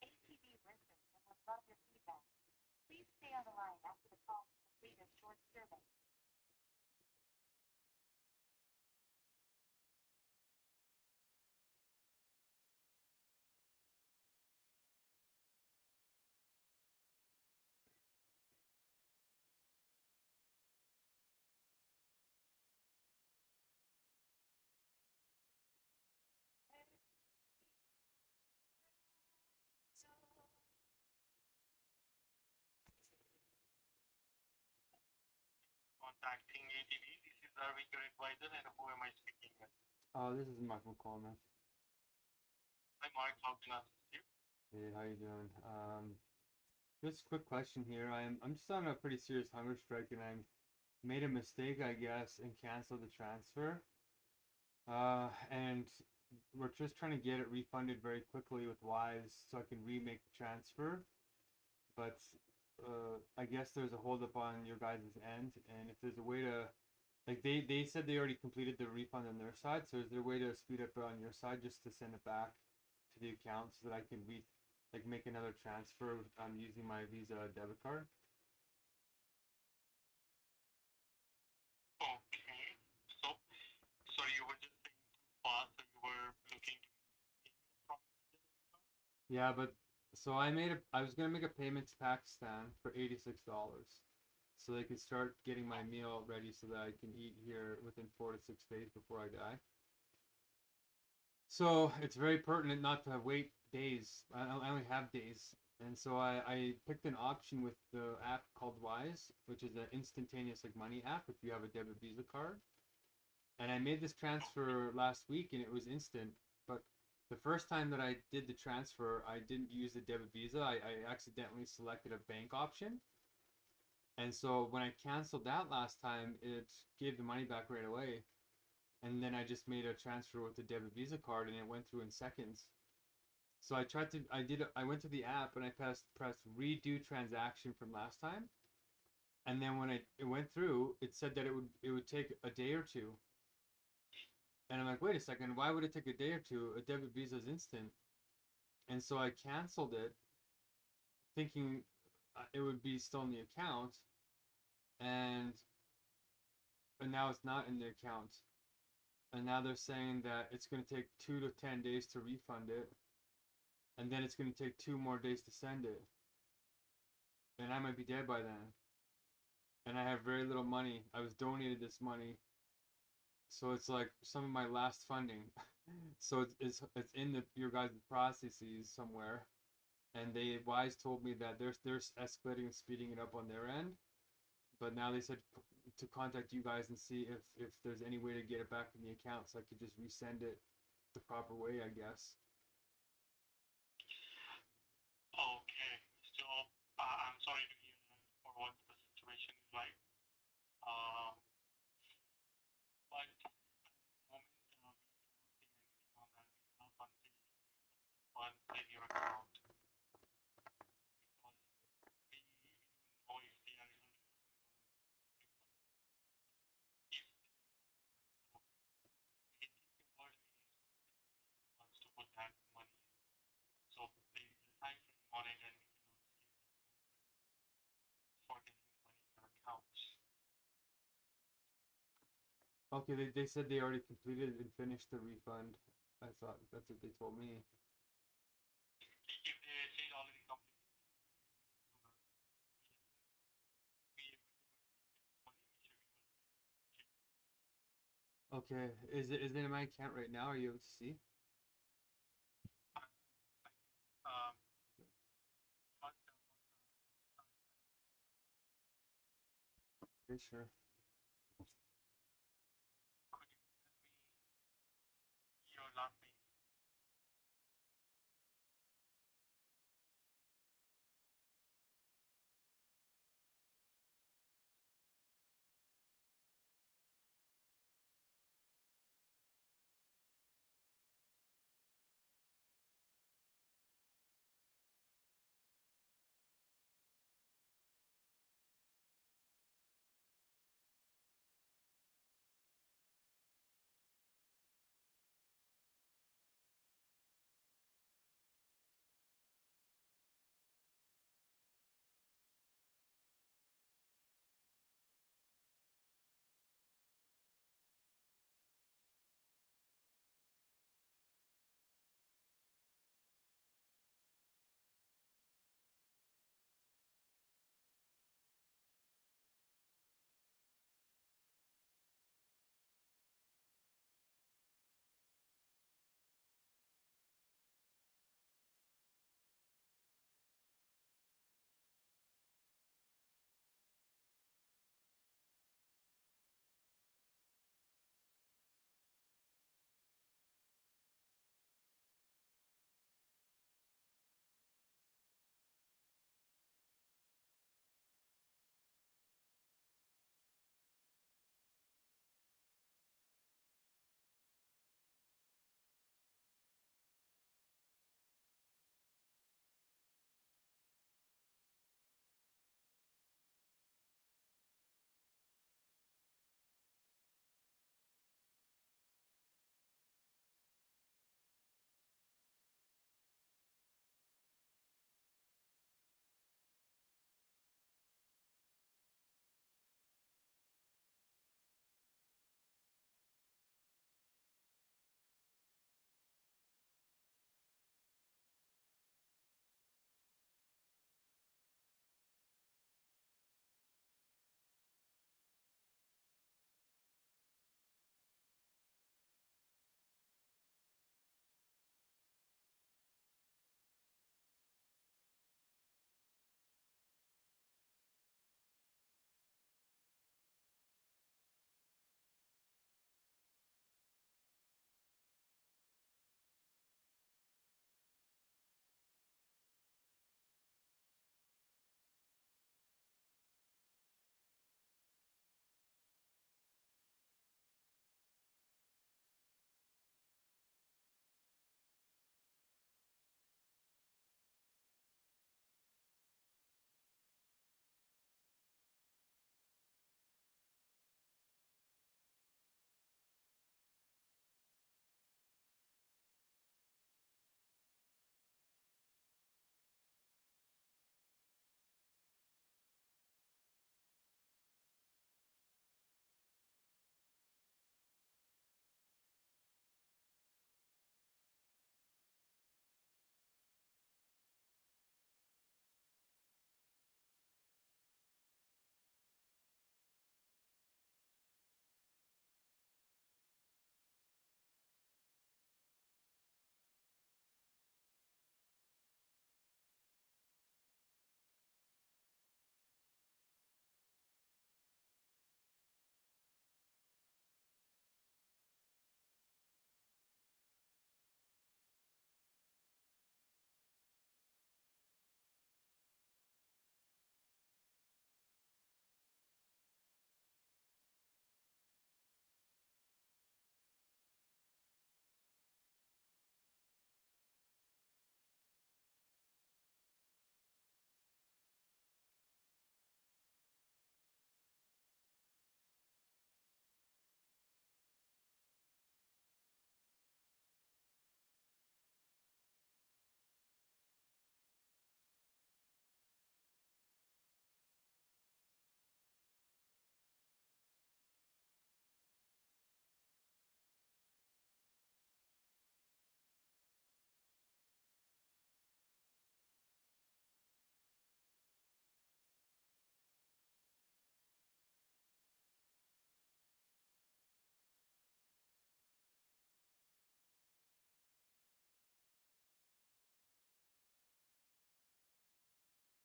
ATV listens and would love your feedback. Please stay on the line after the call to complete a short survey. Contacting ATV. This is our your advisor, and who am I speaking with? This is Mark McCormick. Hi, Mark. How can I assist you? Hey, how you doing? Just a quick question here. I'm just on a pretty serious hunger strike, and I made a mistake, I guess, and canceled the transfer. And we're just trying to get it refunded very quickly with Wise so I can remake the transfer. But I guess there's a holdup on your guys' end, and if there's a way to, like, they said they already completed the refund on their side, so is there a way to speed up on your side just to send it back to the account so that I can make another transfer using my Visa debit card? Okay. So you were just saying too fast, so you were looking to make a payment from Visa debit card? Yeah, but so I was gonna make a payment to Pakistan for $86, so they could start getting my meal ready so that I can eat here within 4 to 6 days before I die. So it's very pertinent not to wait days. I only have days. And so I picked an option with the app called Wise, which is an instantaneous like money app if you have a debit Visa card. And I made this transfer last week and it was instant. But the first time that I did the transfer, I didn't use the debit Visa. I accidentally selected a bank option. And so when I canceled that last time, it gave the money back right away. And then I just made a transfer with the debit Visa card and it went through in seconds. So I went to the app and I pressed redo transaction from last time. And then when it went through, it said that it would take a day or two. And I'm like, wait a second, why would it take a day or two? A debit Visa is instant. And so I canceled it thinking it would be still in the account. And now it's not in the account. And now they're saying that it's going to take 2 to 10 days to refund it. And then it's going to take 2 more days to send it. And I might be dead by then. And I have very little money. I was donated this money. So it's like some of my last funding. So it's in your guys' processes somewhere. And Wise told me that they're escalating and speeding it up on their end. But now they said to contact you guys and see if there's any way to get it back in the account so I could just resend it the proper way, I guess. Okay. So I'm sorry to hear that for what the situation is like. But at this moment, we cannot say anything on that behalf until we refund the funds in your account because we don't know if they are 100% gonna refund it. If they refund it, right? So we can take your word against, but still we need the funds to put that money in. So there is a time frame on it, and we cannot escape that time frame for getting the money in your account. Okay, they said they already completed and finished the refund. I thought that's what they told me. If they say it already completed, then usually sooner. Whenever you get the money, we should be able to get it to you. Okay, is it in my account right now? Are you able to see? I can. Okay, sure. Could you tell me your last name?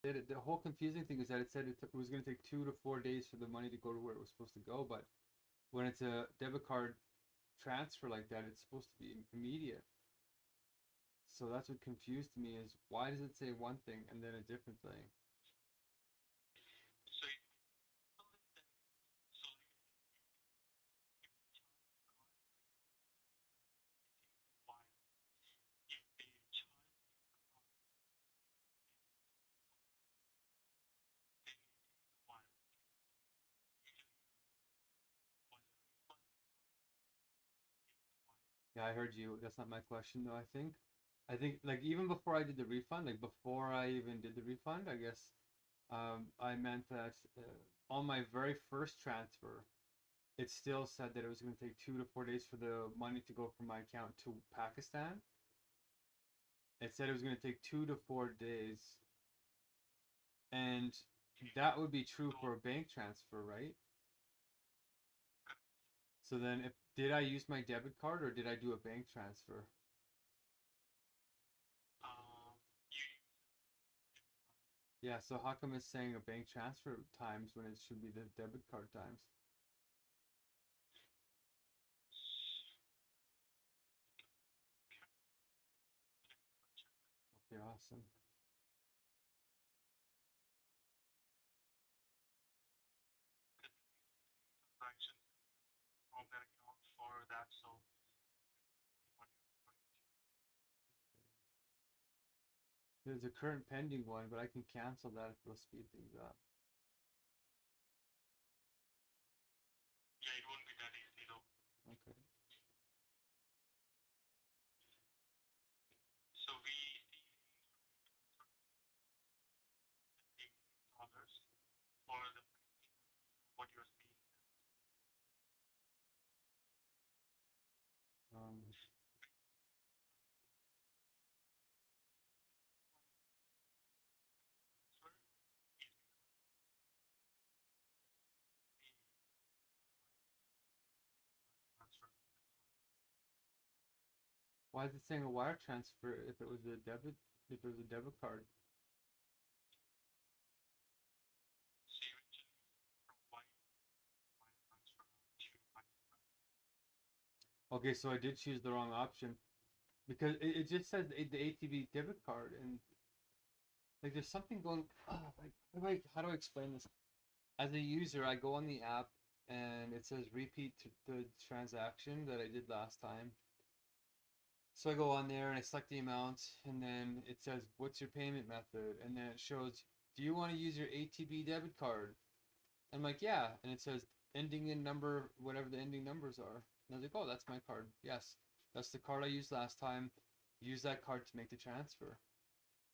The whole confusing thing is that it said it was going to take 2 to 4 days for the money to go to where it was supposed to go, but when it's a debit card transfer like that, it's supposed to be immediate. So that's what confused me, is why does it say one thing and then a different thing? So if they cancel it, then so like I say, if they charge the card and return it, then it takes a while. If they charge your card and then refund it, then it takes a while. Canceling is usually right away, while refunding or returning takes a while. Yeah, I heard you. That's not my question though, I think. I think like even before I did the refund, like before I even did the refund, I guess I meant that on my very first transfer, it still said that it was going to take 2 to 4 days for the money to go from my account to Pakistan. It said it was going to take 2 to 4 days, and that would be true for a bank transfer, right? So then, if did I use my debit card or did I do a bank transfer? You use debit card. Yeah, so how come it's saying a bank transfer times when it should be the debit card times? Okay, awesome. Because there's usually 3 transactions coming out from that account for that, so let me just see what you're referring to. There's a current pending one, but I can cancel that if it'll speed things up. Yeah, it won't be that easy though. Okay. So we see the internet transfer receipt that $86 for the pending. I'm not sure what you're seeing that. Um, Transfer is because the reason why it's because the money is pending wire transfer. That's why. why is it saying a wire transfer if it was a debit, if it was a debit card? So eventually from white you are doing wire transfer to Pakistan. Okay, so I did choose the wrong option because it just says the ATB debit card, and like there's something going. Oh, like how do I explain this? As a user, I go on the app and it says repeat the transaction that I did last time. So I go on there and I select the amount, and then it says, what's your payment method? And then it shows, do you want to use your ATB debit card? I'm like, yeah. And it says ending in number, whatever the ending numbers are. And I was like, oh, that's my card. Yes, that's the card I used last time. Use that card to make the transfer.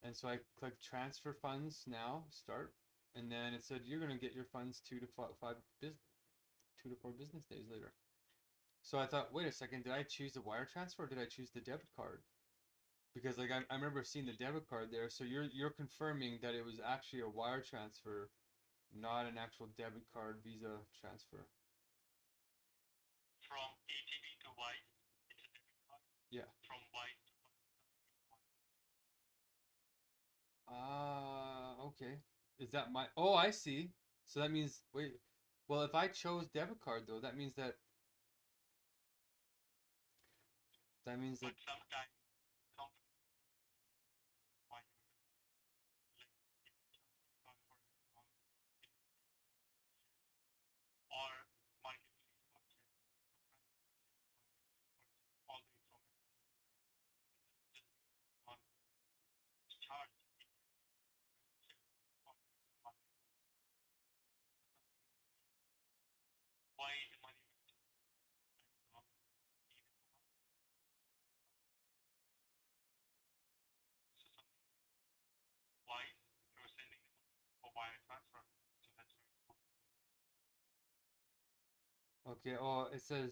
And so I click transfer funds now, start. And then it said, you're going to get your funds 2 to 4 business days later. So I thought, wait a second, did I choose the wire transfer or did I choose the debit card? Because like I remember seeing the debit card there, so you're confirming that it was actually a wire transfer, not an actual debit card Visa transfer. From ATB to white, it's a debit card. Yeah. From white to Pakistan, it's wire. Okay. Is that my? Oh, I see. So that means wait. Well, if I chose debit card though, that means that But that sometimes companies decide why you're doing it. Like if you charge your card for Amazon, it will say Prime membership or marketplace purchase. So Prime membership and marketplace purchase always from Amazon itself. Instead of just being Amazon charge, it can be Amazon membership or Amazon marketplace. So something like these. Why the money went to Amazon, either for MasterCard or to purchase something. So something else here. Why you're sending the money for wire transfer. So that's very important. okay. Oh, it says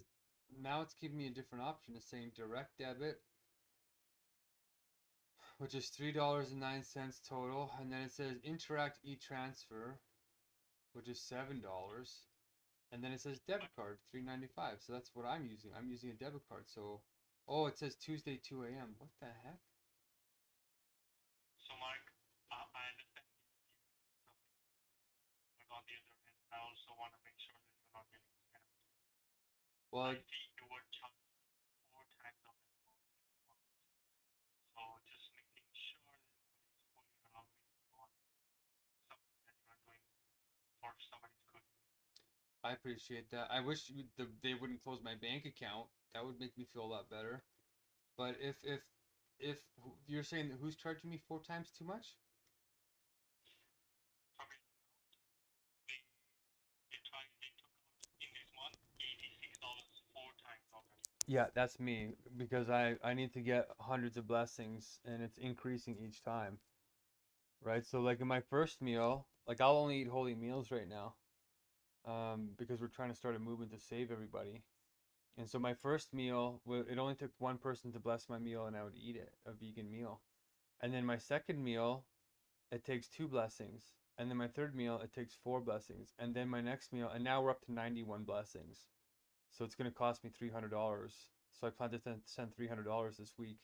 now it's giving me a different option. It's saying direct debit, which is $3.09 total, and then it says Interact e-transfer, which is $7, and then it says debit card $3.95. So that's what I'm using. I'm using a debit card. So, oh, it says Tuesday 2 a.m. What the heck? So Mark, I understand you the other hand, I also want to make sure that you're not getting scammed. Well, I see you were charged with 4 times of the amount that you want. So just making sure that nobody's fooling around with you on something that you are doing for somebody's good. I appreciate that. I wish they wouldn't close my bank account. That would make me feel a lot better. But if you're saying that who's charging me 4 times too much? From your account, they took out in this month $86 4 times already. Yeah, that's me because I need to get hundreds of blessings and it's increasing each time. Right? So like in my first meal, like I'll only eat holy meals right now. Because we're trying to start a movement to save everybody. And so my first meal, it only took one person to bless my meal and I would eat it, a vegan meal. And then my second meal, it takes 2 blessings. And then my third meal, it takes 4 blessings. And then my next meal, and now we're up to 91 blessings. So it's going to cost me $300. So I plan to send $300 this week.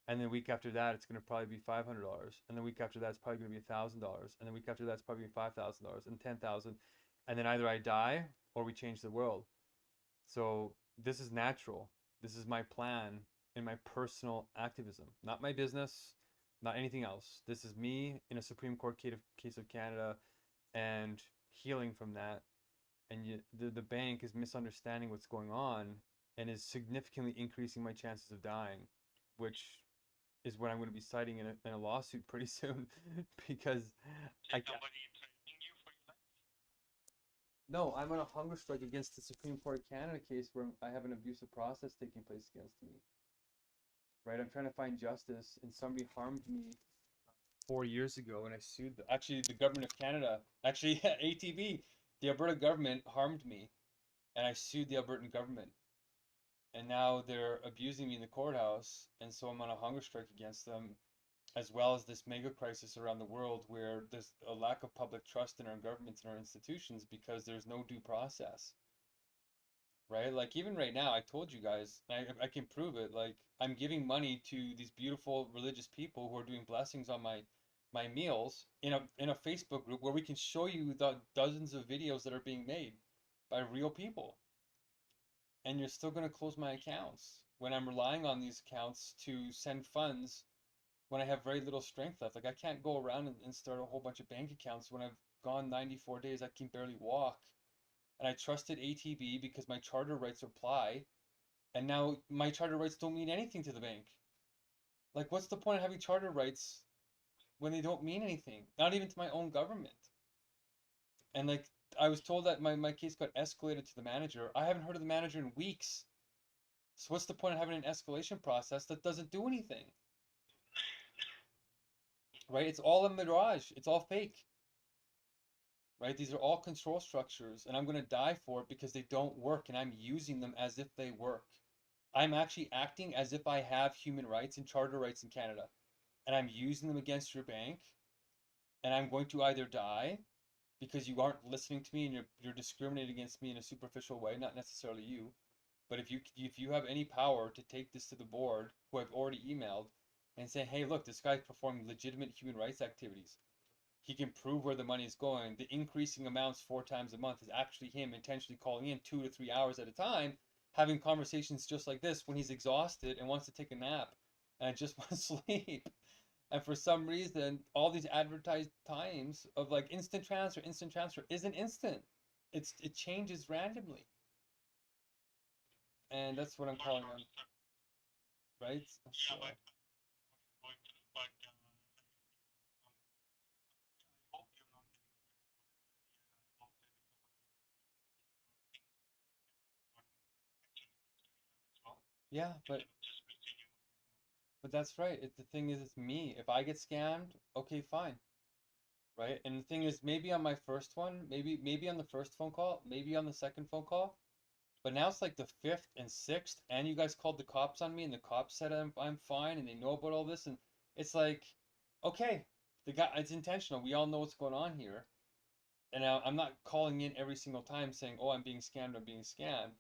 And then the week after that, it's going to probably be $500. And the week after that, it's probably going to be $1,000. And the week after that, it's probably $5,000 and $10,000. And then either I die or we change the world. So this is natural. This is my plan in my personal activism, not my business, not anything else. This is me in a Supreme Court case of Canada and healing from that. And the bank is misunderstanding what's going on and is significantly increasing my chances of dying, which is what I'm going to be citing in a lawsuit pretty soon because Is somebody threatening you for your life? No, I'm on a hunger strike against the Supreme Court of Canada case where I have an abusive process taking place against me. Right? I'm trying to find justice, and somebody harmed me 4 years ago, and I sued actually the government of Canada, actually ATV, the Alberta government harmed me, and I sued the Albertan government. And now they're abusing me in the courthouse, and so I'm on a hunger strike against them, as well as this mega crisis around the world where there's a lack of public trust in our governments and our institutions because there's no due process. Right? Like even right now, I told you guys, I can prove it. Like I'm giving money to these beautiful religious people who are doing blessings on my meals in a Facebook group where we can show you the dozens of videos that are being made by real people. And you're still going to close my accounts when I'm relying on these accounts to send funds when I have very little strength left. Like I can't go around and start a whole bunch of bank accounts when I've gone 94 days. I can barely walk. And I trusted ATB because my charter rights apply. And now my charter rights don't mean anything to the bank. Like what's the point of having charter rights when they don't mean anything? Not even to my own government. And like I was told that my case got escalated to the manager. I haven't heard of the manager in weeks. So what's the point of having an escalation process that doesn't do anything? Right? It's all a mirage. It's all fake. Right? These are all control structures, and I'm going to die for it because they don't work, and I'm using them as if they work. I'm actually acting as if I have human rights and charter rights in Canada, and I'm using them against your bank, and I'm going to either die because you aren't listening to me and you're discriminating against me in a superficial way, not necessarily you, but if you have any power to take this to the board, who I've already emailed, and say, hey, look, this guy's performing legitimate human rights activities. He can prove where the money is going. The increasing amounts 4 times a month is actually him intentionally calling in 2 to 3 hours at a time, having conversations just like this when he's exhausted and wants to take a nap and just wants to sleep. And for some reason, all these advertised times of like instant transfer isn't instant. It changes randomly. And that's what I'm calling on. Right? Yeah, but what you're going through, but like I say, I hope you're not getting scammed, but at the end, I hope that if somebody is listening to your things, they're doing what actually needs to be done as well. Yeah, but Instead of just wasting your money around. But that's right. The thing is, it's me. If I get scammed, okay, fine. Right? And the thing is, maybe on my first one, maybe on the first phone call, maybe on the second phone call, but now it's like the fifth and sixth, and you guys called the cops on me, and the cops said I'm fine, and they know about all this, and it's like, okay, it's intentional. We all know what's going on here, and I'm not calling in every single time saying, oh, I'm being scammed, I'm being scammed.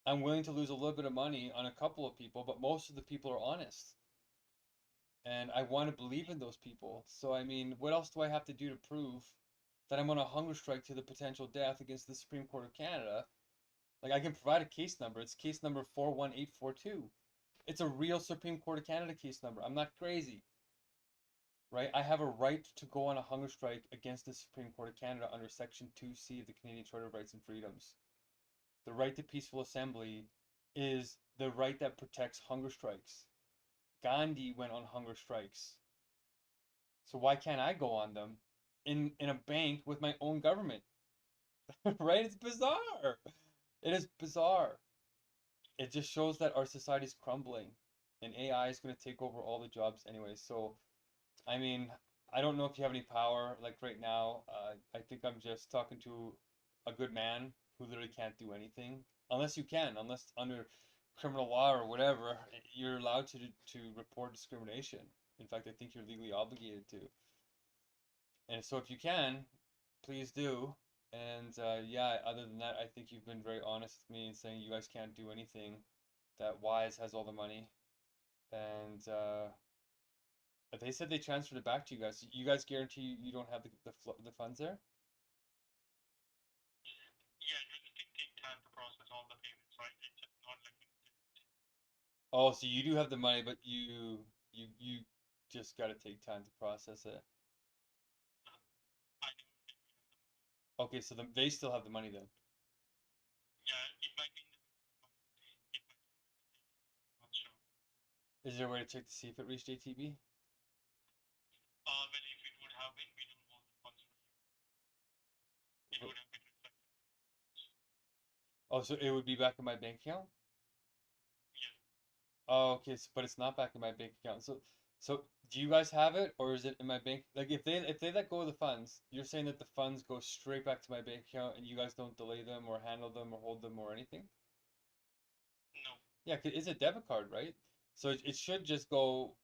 I'm willing to lose a little bit of money on a couple of people, but most of the people are honest. And I want to believe in those people. So, I mean, what else do I have to do to prove that I'm on a hunger strike to the potential death against the Supreme Court of Canada, like I can provide a case number. It's case number 41842. It's a real Supreme Court of Canada case number. I'm not crazy. Right? I have a right to go on a hunger strike against the Supreme Court of Canada under Section 2C of the Canadian Charter of Rights and Freedoms. The right to peaceful assembly is the right that protects hunger strikes. Gandhi went on hunger strikes. So why can't I go on them in a bank with my own government? Right? It's bizarre. It is bizarre. It just shows that our society is crumbling and AI is going to take over all the jobs anyway. So, I mean, I don't know if you have any power like right now. I think I'm just talking to a good man who literally can't do anything unless you can, unless under criminal law or whatever, you're allowed to report discrimination. In fact, I think you're legally obligated to. And so if you can, please do. And yeah, other than that, I think you've been very honest with me in saying you guys can't do anything, that Wise has all the money. And they said they transferred it back to you guys. You guys guarantee you don't have the funds there? Yeah, it will still take time to process all the payments, right? It's just not like instant. Oh, so you do have the money, but you just got to take time to process it. I never said we have the money. Okay, so they still have the money then. Yeah, it might be in the money. It might have reached ATB, I'm not sure. Is there a way to check to see if it reached ATB? Well, if it would have been, we don't hold the funds for you. It would have been reflected in your accounts. Oh, so it would be back in my bank account? Yeah. Oh, okay, but it's not back in my bank account. So do you guys have it, or is it in my bank? Like if they let go of the funds, you're saying that the funds go straight back to my bank account, and you guys don't delay them or handle them or hold them or anything? No. Yeah, 'cause it's a debit card, right? So it should just go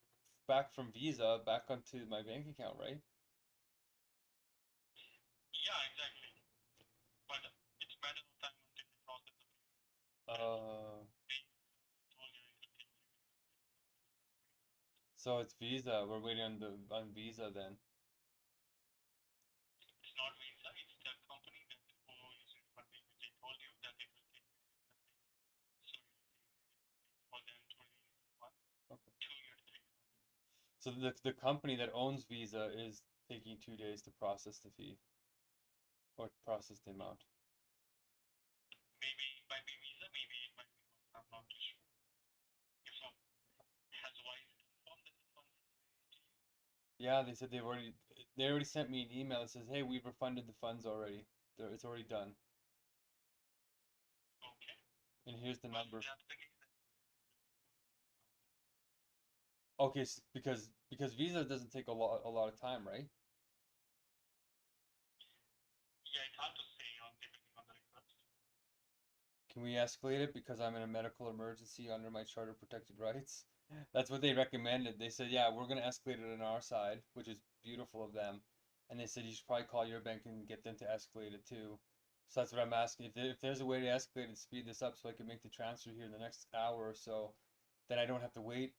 back from Visa back onto my bank account, right? Yeah, exactly. But it's matter of time until they process the payment. They told you it will take few business days, so we just have to wait for that. So it's Visa. We're waiting on Visa then. It's not Visa, it's the company that is refunding you. They told you that it will take few business days, so it will take few business days for them to release the fund Okay. to your refund. So the company that owns Visa is taking 2 days to process the fee or process the amount. Maybe it might be Visa, maybe it might be Wise. I'm not too sure. If so, has Wise confirmed that the funds is released to you? Yeah, they said they already sent me an email that says, "Hey, we've refunded the funds already. It's already done." Okay. And here's the Well, number. if that's the case, then it will be shown in your account then. Okay, because Visa doesn't take a lot of time, right? Yeah, it's hard to say depending on the request. Can we escalate it because I'm in a medical emergency under my charter protected rights? That's what they recommended. They said, yeah, we're gonna escalate it on our side, which is beautiful of them. And they said you should probably call your bank and get them to escalate it too. So that's what I'm asking. If there's a way to escalate and speed this up so I can make the transfer here in the next hour or so, then I don't have to wait.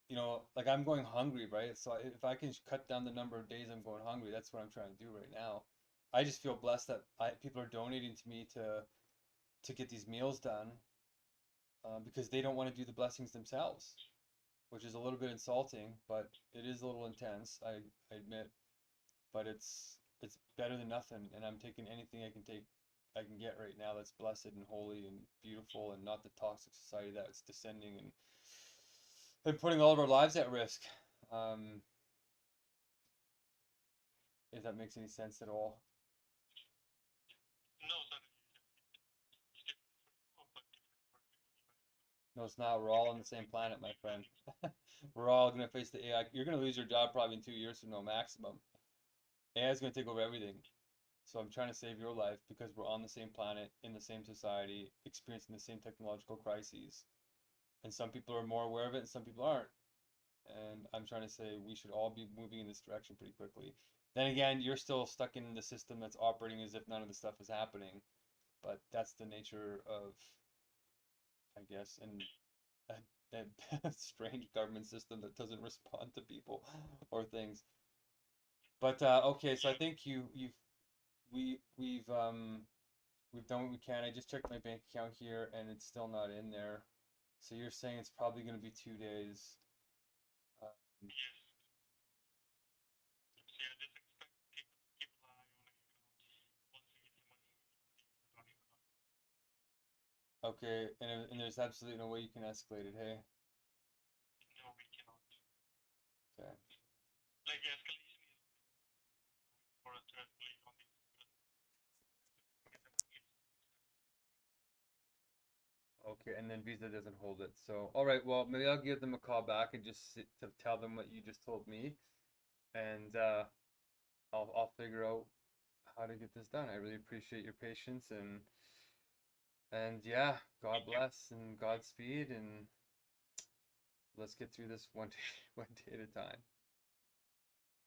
You know, like I'm going hungry, right? So if I can cut down the number of days I'm going hungry, that's what I'm trying to do right now. I just feel blessed that people are donating to me to get these meals done because they don't want to do the blessings themselves, which is a little bit insulting, but it is a little intense, I admit. But it's better than nothing, and I'm taking anything I can get right now that's blessed and holy and beautiful and not the toxic society that's descending and putting all of our lives at risk. If that makes any sense at all. No, certainly it doesn't. It's different for you, but different for everybody, right? No, it's not. We're all on the same planet, my friend. We're all gonna face the AI. You're gonna lose your job probably in 2 years from now maximum. AI is gonna take over everything. So I'm trying to save your life because we're on the same planet, in the same society, experiencing the same technological crises. And some people are more aware of it and some people aren't. And I'm trying to say we should all be moving in this direction pretty quickly. Then again, you're still stuck in the system that's operating as if none of the stuff is happening. But that's the nature of, I guess, and that strange government system that doesn't respond to people or things. But okay, so I think we've done what we can. I just checked my bank account here and it's still not in there. So you're saying it's probably going to be 2 days. Yes. So yeah, just expect keep an eye on your account. Once we get the money, we will take that on your card. Okay, and there's absolutely no way you can escalate it, hey? No, we cannot. Okay. Like escalation is for us to escalate on these because as soon as we get the money, it's Okay, and then Visa doesn't hold it. So, all right, well, maybe I'll give them a call back and just to tell them what you just told me, and I'll figure out how to get this done. I really appreciate your patience and yeah, God bless and Godspeed, and let's get through this one day, one day at a time.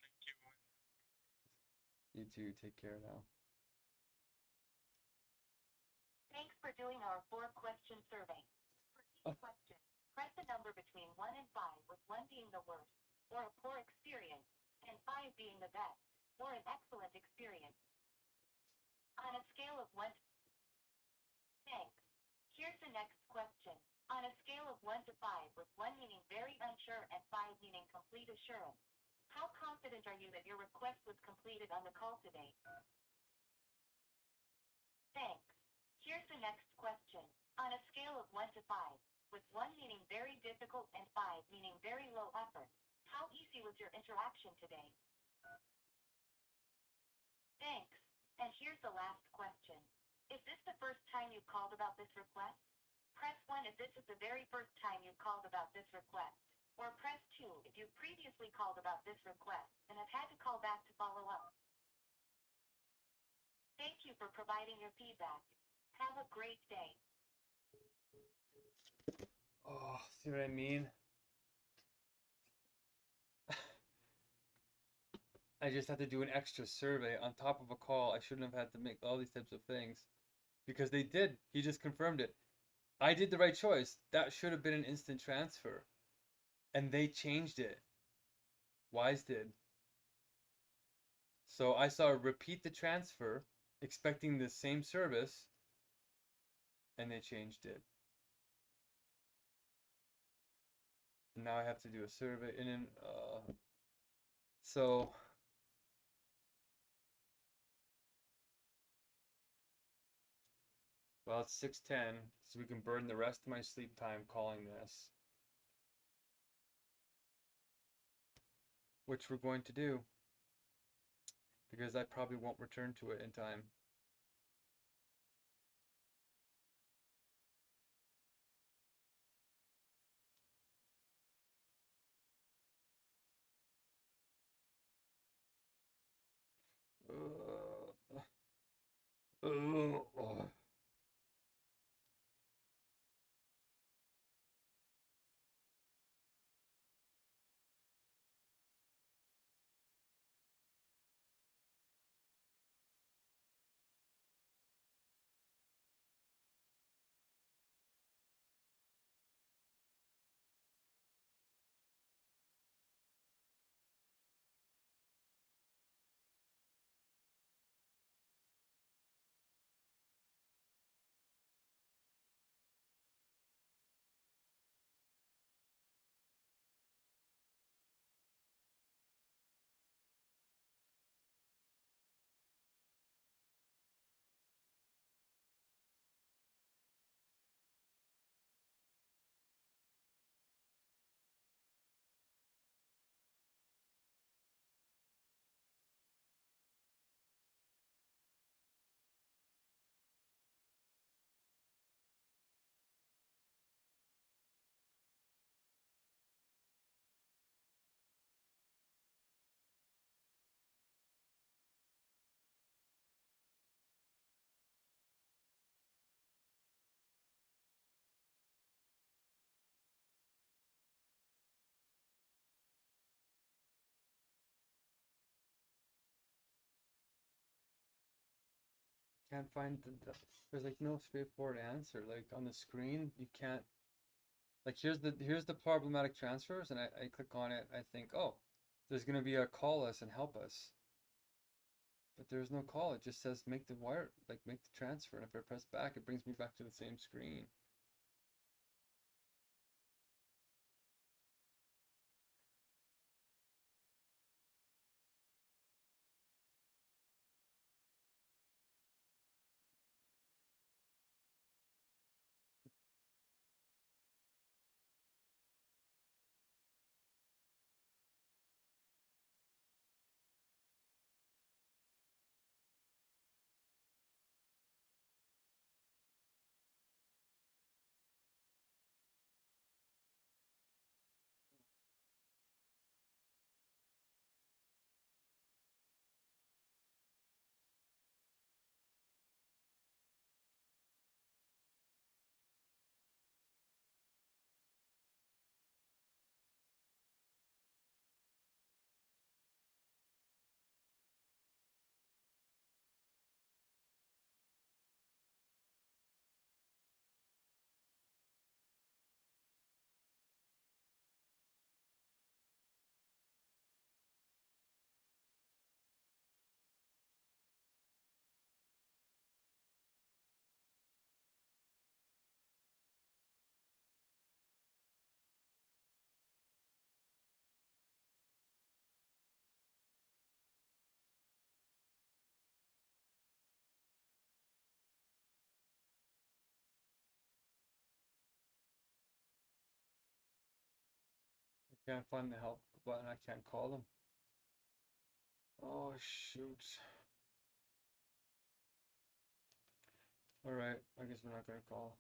thank you and have a great day. You too. Take care now. Thanks for doing our 4-question survey. For each question, press a number between 1 and 5, with 1 being the worst, or a poor experience, and 5 being the best, or an excellent experience. On a scale of 1 to... Thanks. Here's the next question. On a scale of 1 to 5, with 1 meaning very unsure and 5 meaning complete assurance, how confident are you that your request was completed on the call today? Thanks. Here's the next question. On a scale of 1 to 5, with 1 meaning very difficult and 5 meaning very low effort, how easy was your interaction today? Thanks. And here's the last question. Is this the first time you've called about this request? Press 1 if this is the very first time you've called about this request, or press 2 if you've previously called about this request and have had to call back to follow up. Thank you for providing your feedback. Have a great day. Oh, see what I mean? I just had to do an extra survey on top of a call. I shouldn't have had to make all these types of things because they did. He just confirmed it. I did the right choice. That should have been an instant transfer. And they changed it. Wise did. So I saw repeat the transfer, expecting the same service, and they changed it. And now I have to do a survey, and then, so well, it's 6:10, so we can burn the rest of my sleep time calling this, which we're going to do, because I probably won't return to it in time. Oh. Can't find there's like no straightforward answer. Like on the screen, you can't, like here's the problematic transfers, and I click on it, I think, oh, there's gonna be a call us and help us. But there's no call. It just says make the wire, like make the transfer. And if I press back, it brings me back to the same screen. I can't find the help button. I can't call them. Oh shoot. All right. I guess we're not gonna call.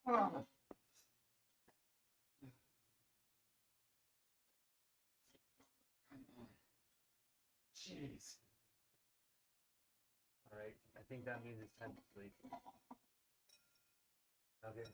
Oh. Jeez. All right. I think that means it's time to sleep. Okay.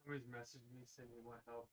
Somebody's messaged me saying they want help.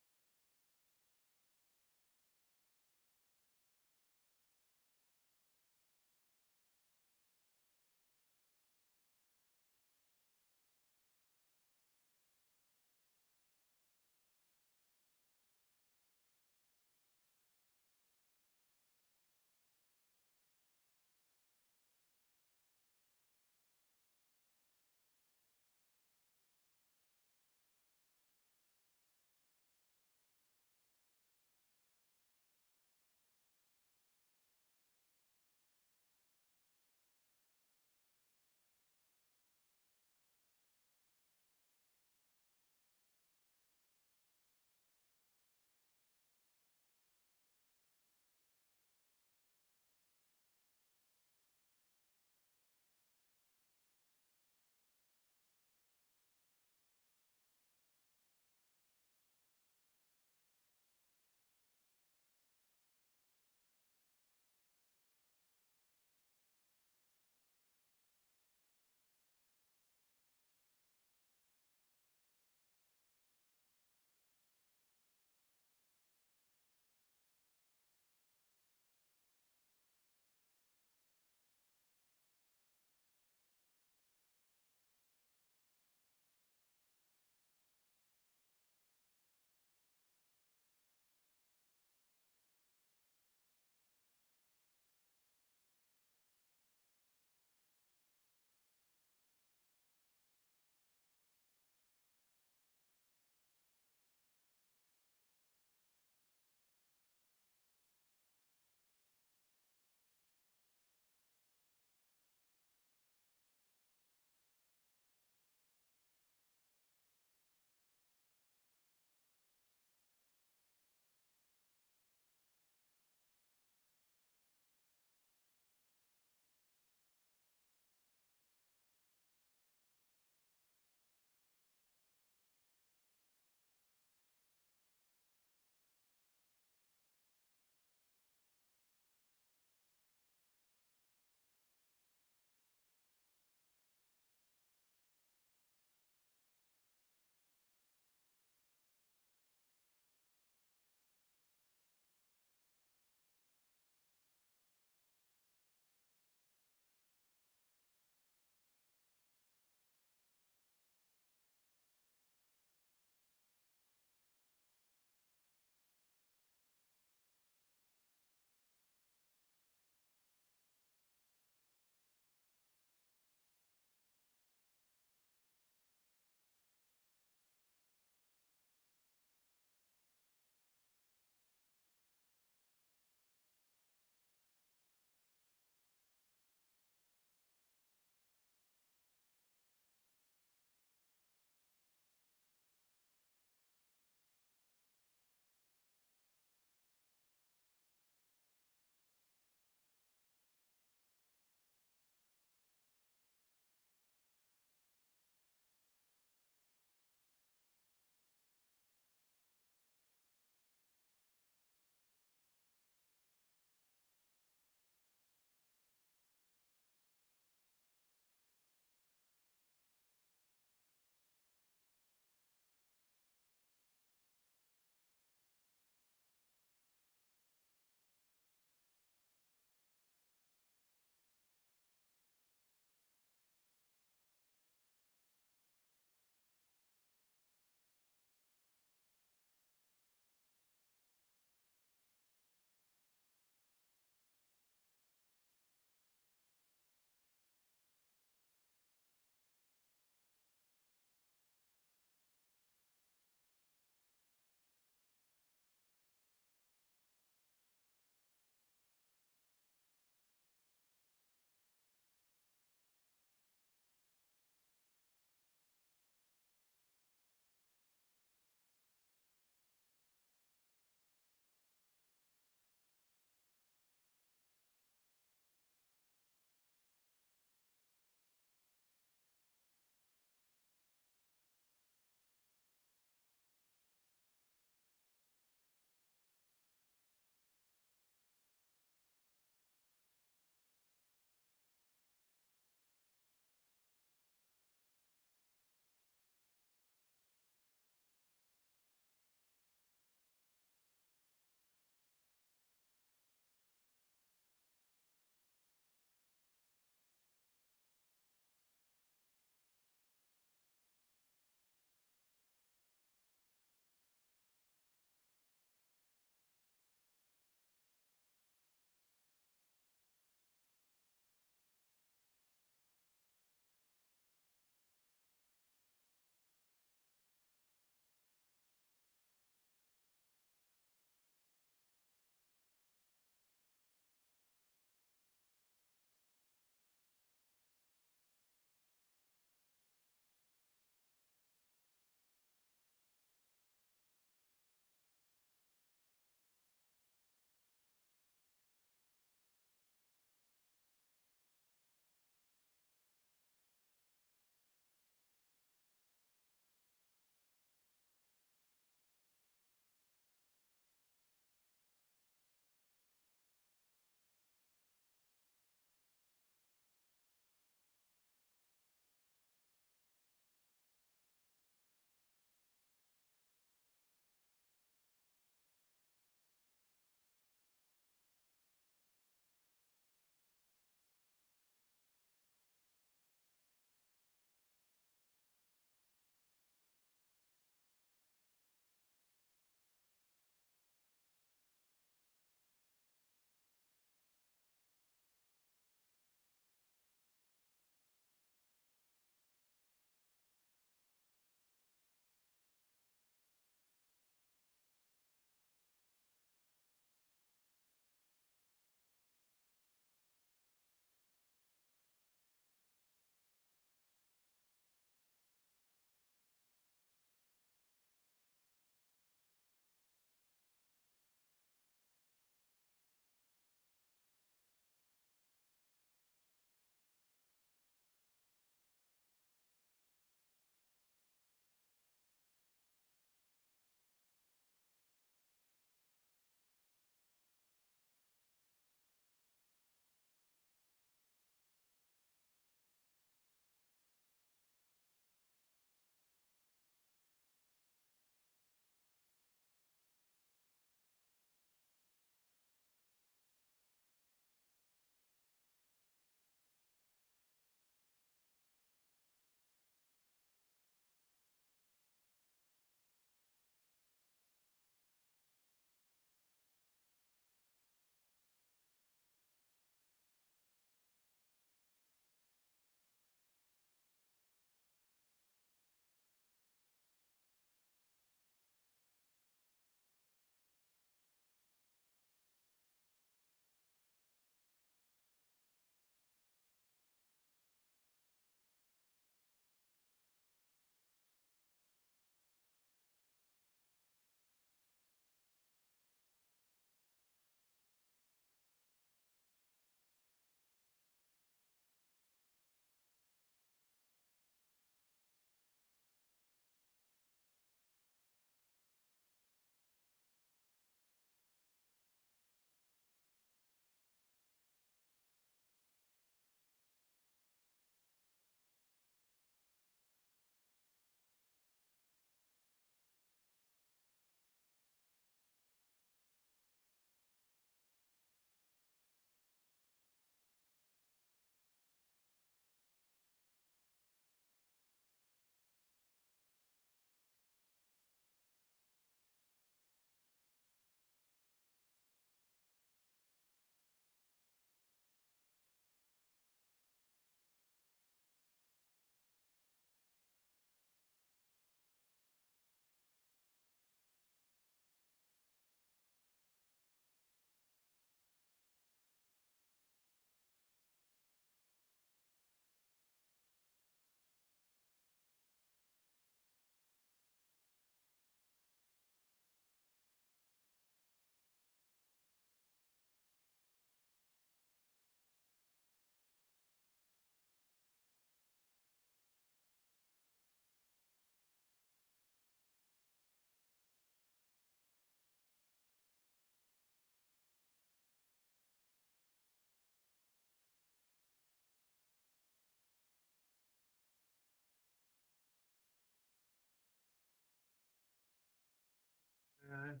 man.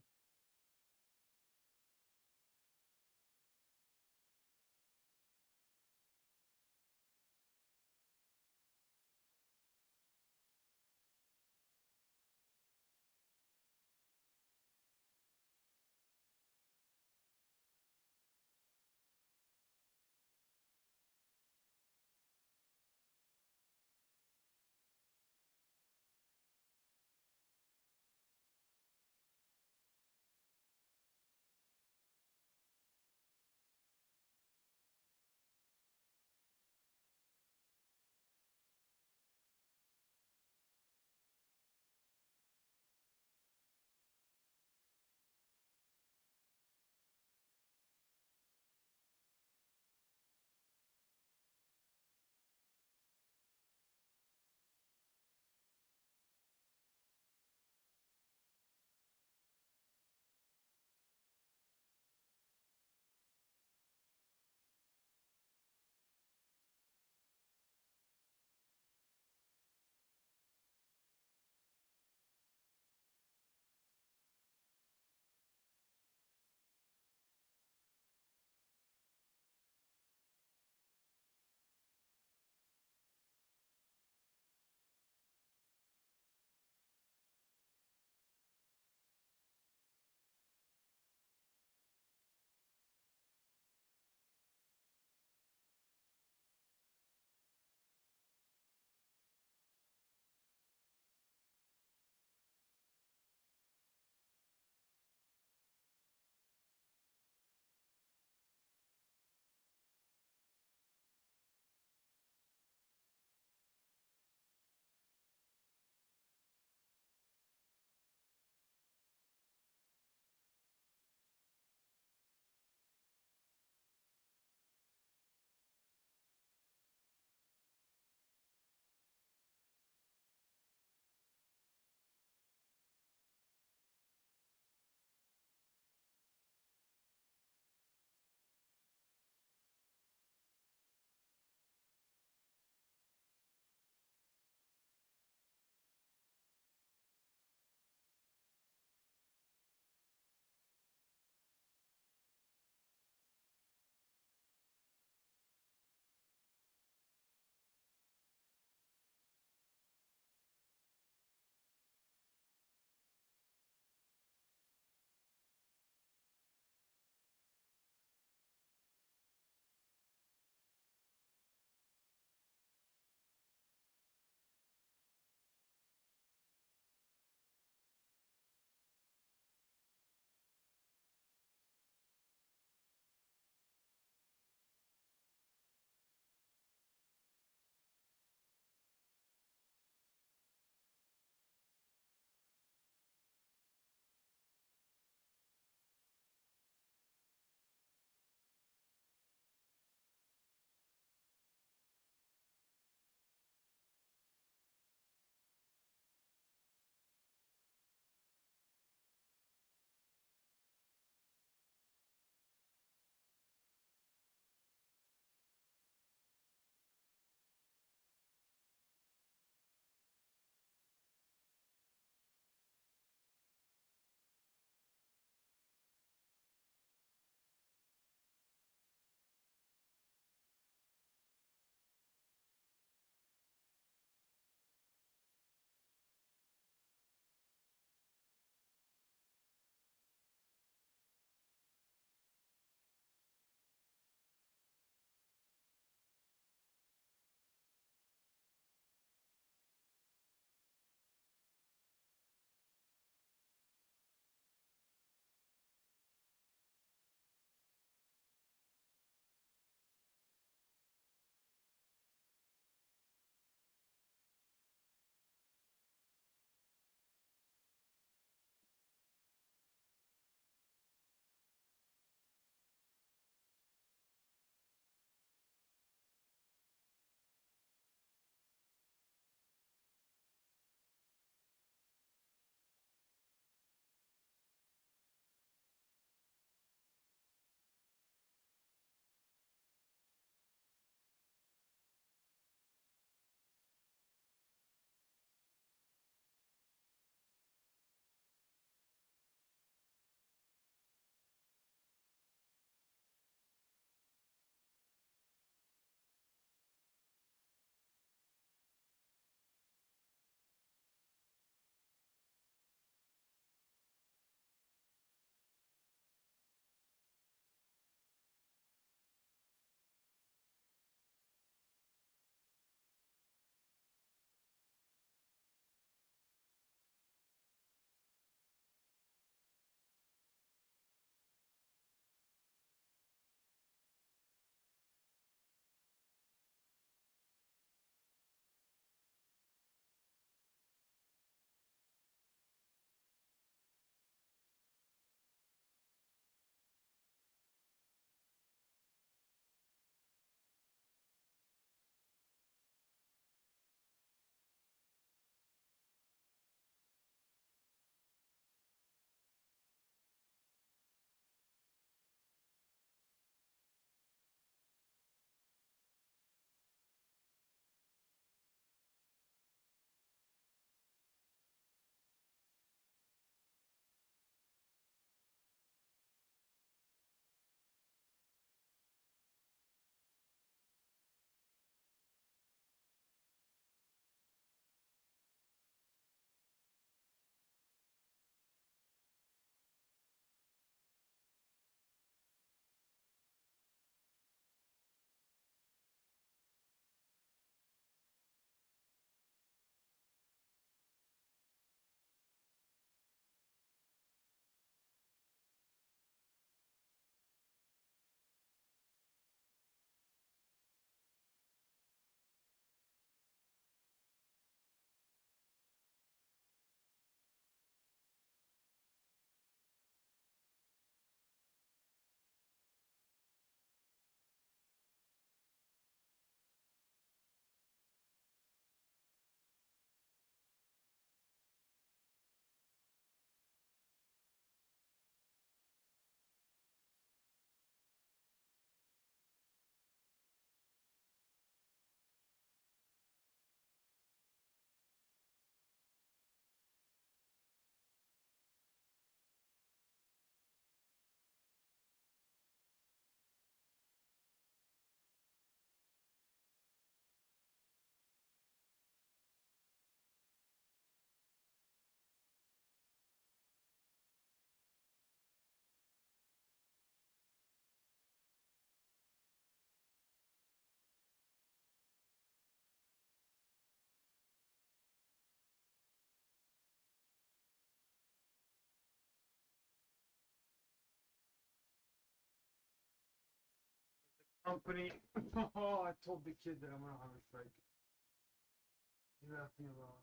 company. Oh, I told the kid that I'm on a hunger strike. He left me alone.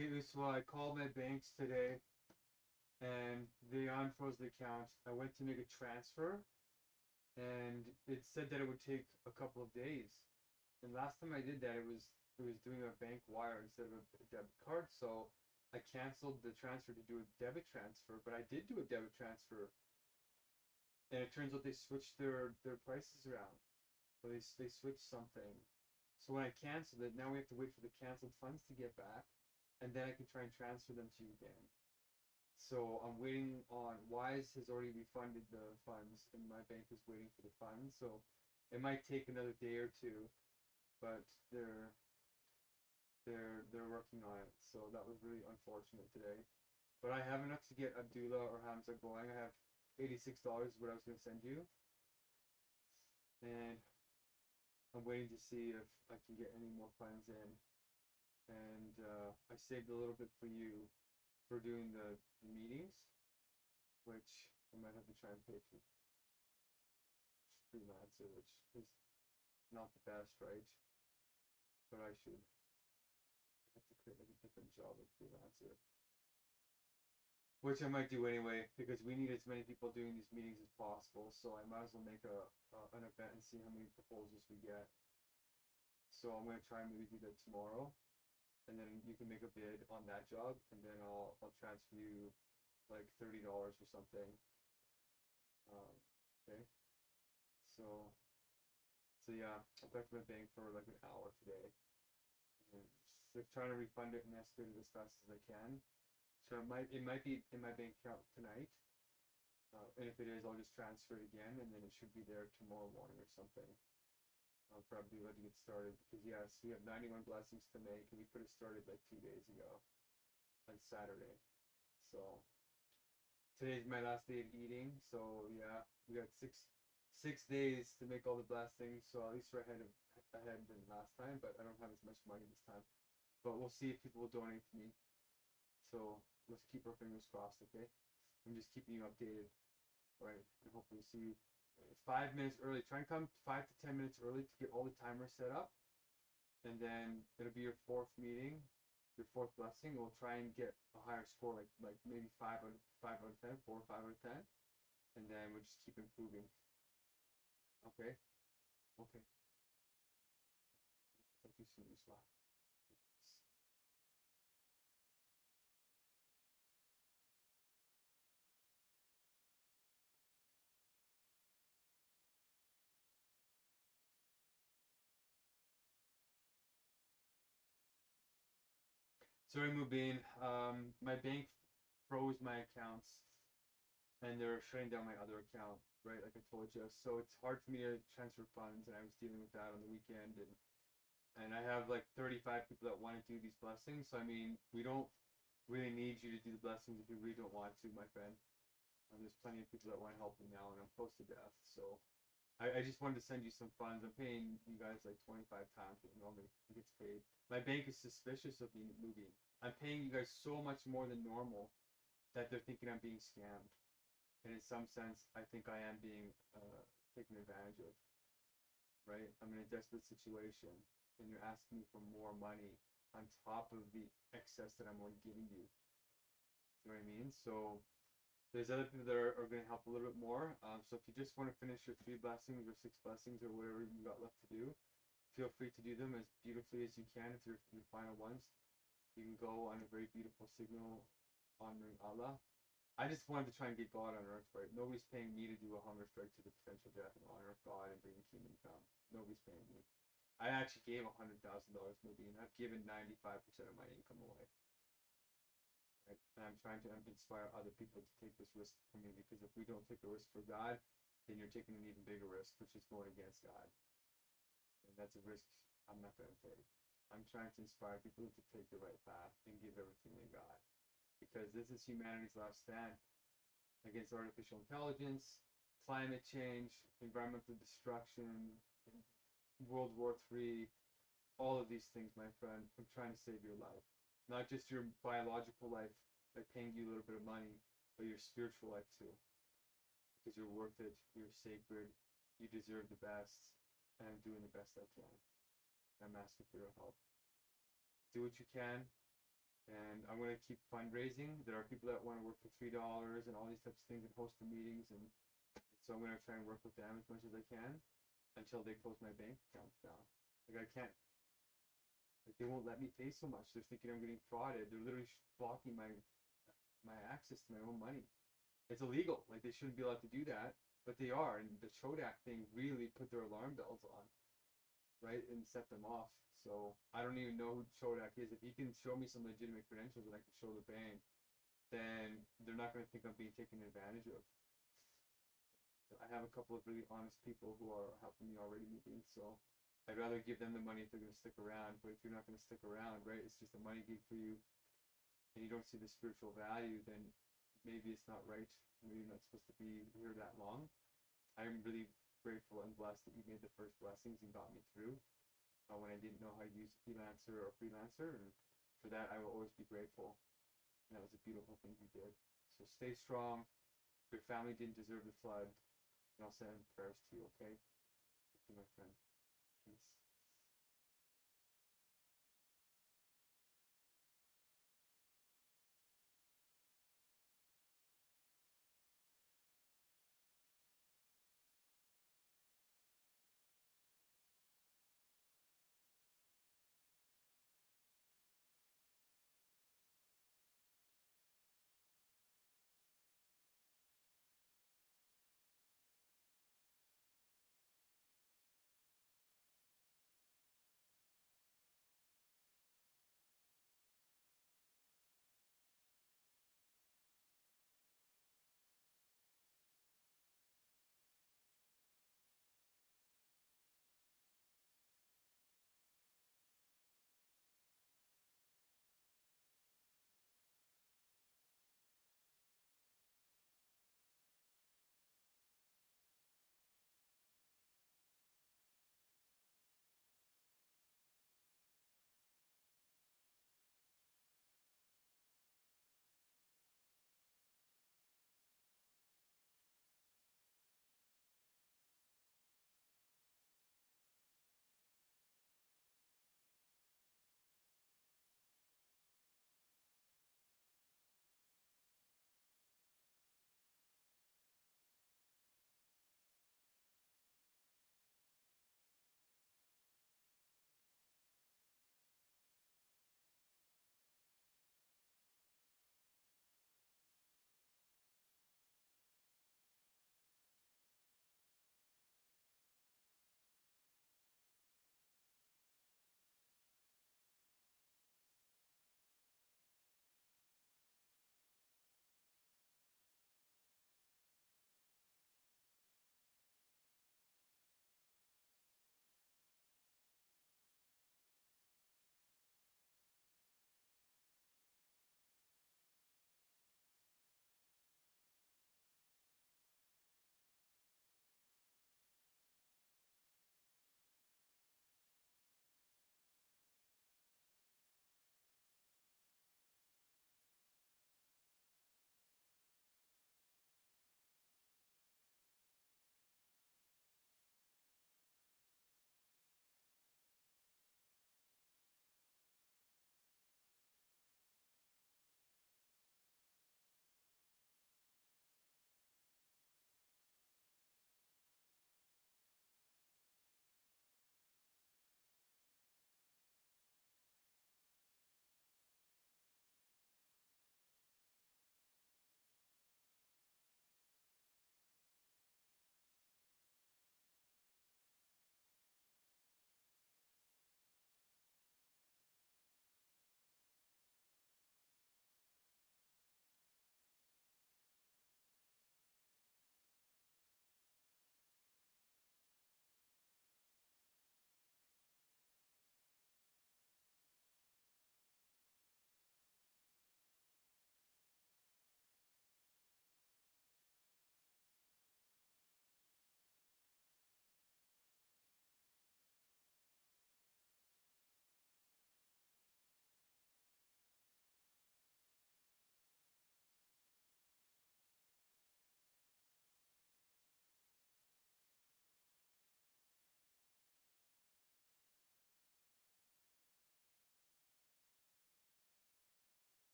Okay, so I called my banks today, and they unfroze the account. I went to make a transfer, and it said that it would take a couple of days. And last time I did that, it was doing a bank wire instead of a debit card. So I canceled the transfer to do a debit transfer, but I did do a debit transfer, and it turns out they switched their prices around. So they switched something. So when I canceled it, now we have to wait for the canceled funds to get back, and then I can try and transfer them to you again. So I'm waiting on Wise has already refunded the funds, and my bank is waiting for the funds. So it might take another day or two, but they're working on it. So that was really unfortunate today. But I have enough to get Abdullah or Hamza going. I have $86 what I was gonna send you, and I'm waiting to see if I can get any more funds in. And I saved a little bit for you for doing the meetings, which I might have to try and pay for freelancer, which is not the best, right? But I should have to create like a different job with freelancer, which I might do anyway because we need as many people doing these meetings as possible. So I might as well make an event and see how many proposals we get. So I'm gonna try and maybe do that tomorrow, and then you can make a bid on that job, and then I'll transfer you like $30 or something. Okay. So yeah, I talked to my bank for like an hour today, and they're trying to refund it and escalate it as fast as I can. So it might be in my bank account tonight, and if it is, I'll just transfer it again, and then it should be there tomorrow morning or something. I'll probably let you get started because yes, we have 91 blessings to make, and we could have started like 2 days ago on Saturday. So today's my last day of eating. So yeah, we got six days to make all the blessings. So at least we're ahead than last time, but I don't have as much money this time. But we'll see if people will donate to me. So let's keep our fingers crossed, okay? I'm just keeping you updated, right? And hopefully see you 5 minutes early. Try and come 5 to 10 minutes early to get all the timers set up, and then it'll be your fourth meeting, your fourth blessing. We'll try and get a higher score, like maybe 5 out of 10, 4 or 5 out of 10, and then we'll just keep improving. Okay. Okay. Talk to you soon, Iswa. Sorry, Mubin. My bank froze my accounts, and they're shutting down my other account, right? Like I told you. So it's hard for me to transfer funds, and I was dealing with that on the weekend, and I have like 35 people that want to do these blessings. So I mean, we don't really need you to do the blessings if you really don't want to, my friend. There's plenty of people that want to help me now, and I'm close to death. So I just wanted to send you some funds. I'm paying you guys like 25 times what normally gets paid. My bank is suspicious of me moving. I'm paying you guys so much more than normal that they're thinking I'm being scammed. And in some sense, I think I am being taken advantage of. Right? I'm in a desperate situation, and you're asking me for more money on top of the excess that I'm already giving you. You know what I mean? So there's other people that are going to help a little bit more. So if you just want to finish your 3 blessings or 6 blessings or whatever you got left to do, feel free to do them as beautifully as you can. If you're your final ones, you can go on a very beautiful signal honoring Allah. I just wanted to try and get God on earth, right? Nobody's paying me to do a hunger strike to the potential death and honor of God and bring the kingdom come. Nobody's paying me. I actually gave $100,000 maybe, and I've given 95% of my income away. Right? And I'm trying to inspire other people to take this risk for me, because if we don't take the risk for God, then you're taking an even bigger risk, which is going against God. And that's a risk I'm not going to take. I'm trying to inspire people to take the right path and give everything they got. Because this is humanity's last stand against artificial intelligence, climate change, environmental destruction, World War III, all of these things, my friend. I'm trying to save your life. Not just your biological life by paying you a little bit of money, but your spiritual life too. Because you're worth it, you're sacred, you deserve the best, and I'm doing the best I can. I'm asking for your help. Do what you can, And I'm gonna keep fundraising. There are people that want to work for $3 and all these types of things and host the meetings, and so I'm gonna try and work with them as much as I can until they close my bank accounts down. Like I can't, like they won't let me pay so much. They're thinking I'm getting frauded. They're literally blocking my access to my own money. It's illegal. Like they shouldn't be allowed to do that, but they are. And the Chodak thing really put their alarm bells on, right, and set them off. So I don't even know who Chodak is. If he can show me some legitimate credentials and I can show the bank, then they're not going to think I'm being taken advantage of. I have a couple of really honest people who are helping me already moving, so I'd rather give them the money if they're going to stick around. But if you're not going to stick around, right, it's just a money gig for you, and you don't see the spiritual value, then maybe it's not right. Maybe you're not supposed to be here that long. I'm really grateful and blessed that you made the first blessings and got me through when I didn't know how to use freelancer or freelancer, and for that I will always be grateful. And that was a beautiful thing you did. So stay strong. Your family didn't deserve the flood. And I'll send prayers to you, okay? Thank you, my friend. Peace.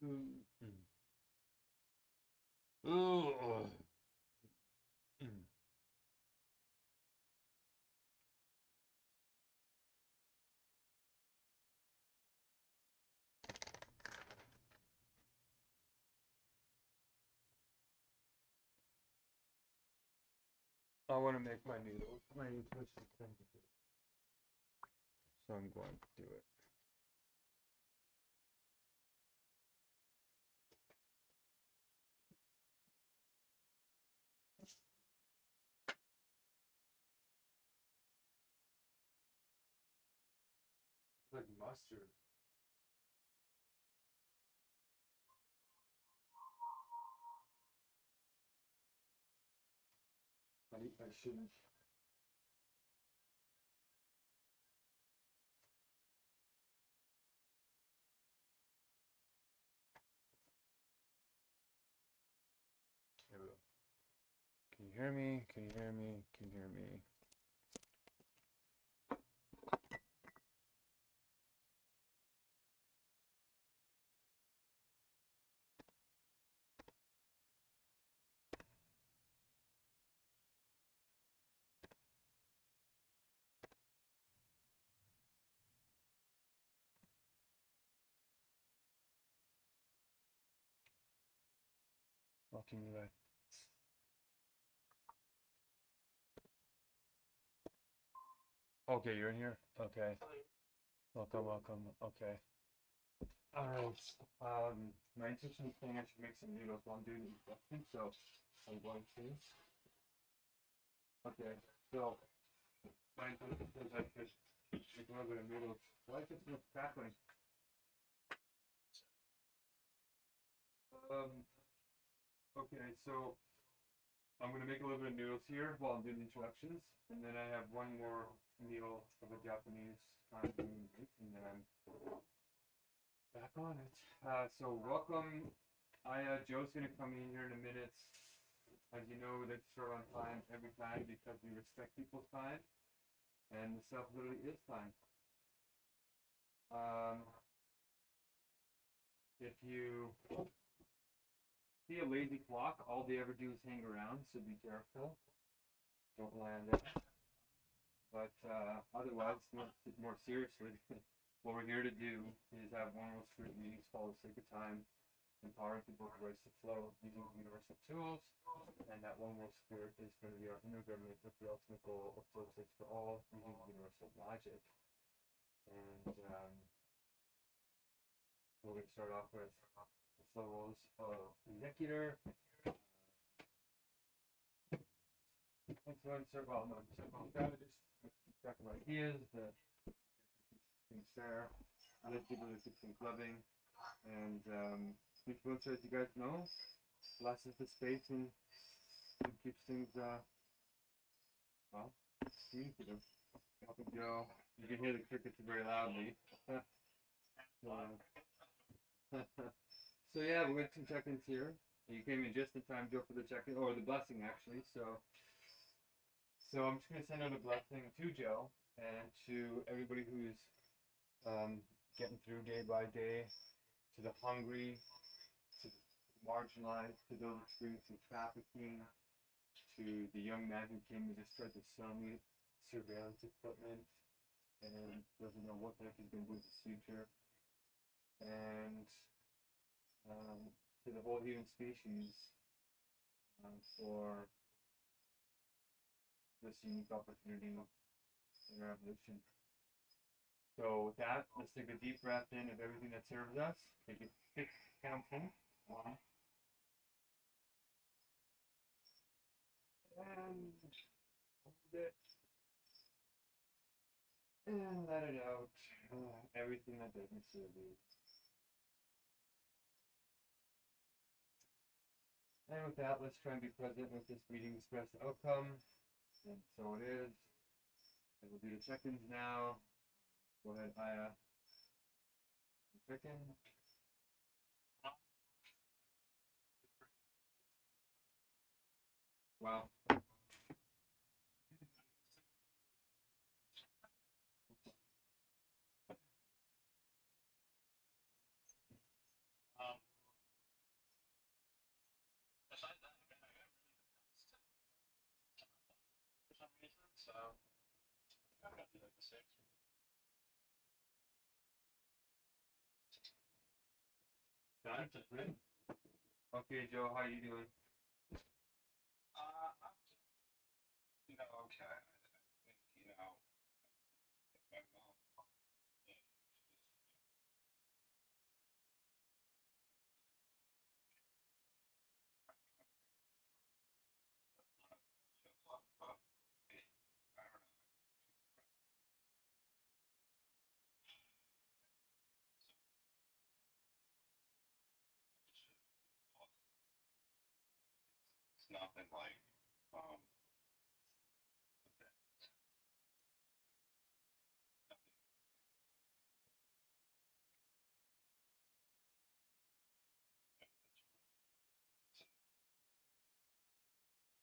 Ooh. I want to make my noodles. My delicious thing to do. So I'm going to do it. Like mustard. I shouldn't. Here we go. Can you hear me? Can you hear me? Can you hear me? Welcome you back. Okay, you're in here? Okay. Welcome, welcome. Okay. Alright. My intention is saying I should make some noodles while I'm doing the instructions, so I'm going to. Okay, so my intention is I should make a little bit of noodles. Why is it so much crackling? Okay, so I'm gonna make a little bit of noodles here while I'm doing the introductions, and then I have one more meal of a Japanese kind of food, and then I'm back on it. So welcome. Joe's gonna come in here in a minute. As you know, they start on time every time because we respect people's time, and the stuff literally is time. If you see a lazy clock, all they ever do is hang around, so be careful. Don't land it. But otherwise, more seriously, what we're here to do is have one world spirit meetings, follow the sacred time, empowering people to raise the flow using universal tools, and that one world spirit is going to be our inner government with the ultimate goal of flow states for all using universal logic. And we're going to start off with the flow roles of executor. Influencer, well, no, strategist, track of ideas, the things there. Other people who keep things loving. And influencer, as you guys know, blesses the space and keeps things, well, communicative. Joe, you can hear the crickets very loudly. So yeah, we'll get some check-ins here. You came in just in time, Joe, for the check-in, or the blessing actually. So I'm just gonna send out a blessing to Joe and to everybody who's getting through day by day, to the hungry, to the marginalized, to those experiencing trafficking, to the young man who came and just tried to sell me surveillance equipment and doesn't know what the heck he's gonna do with his future, and to the whole human species for this unique opportunity in our evolution. So with that, let's take a deep breath in of everything that serves us. Take it 6 counts in. 1. And hold it. And let it out. Everything that doesn't serve you. And with that, let's try and be present with this meeting expressed outcome. And so it is. And we'll do the check-ins now. Go ahead, Aya. Check-in. Wow. So I'm gonna do like a 6. Done? Good. Okay, Joe, how you doing? I'm okay. I think, my mom it's nothing like um respond. Stress for a very, uh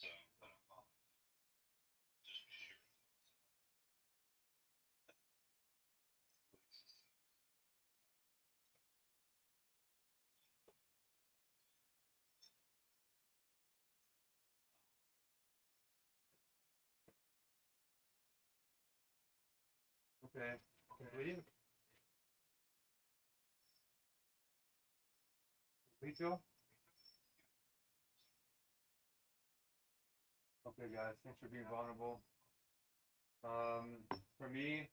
so but I'm just sheer exhaustion. Okay. Complete? Complete, Joe? Okay, guys, thanks for being vulnerable. For me,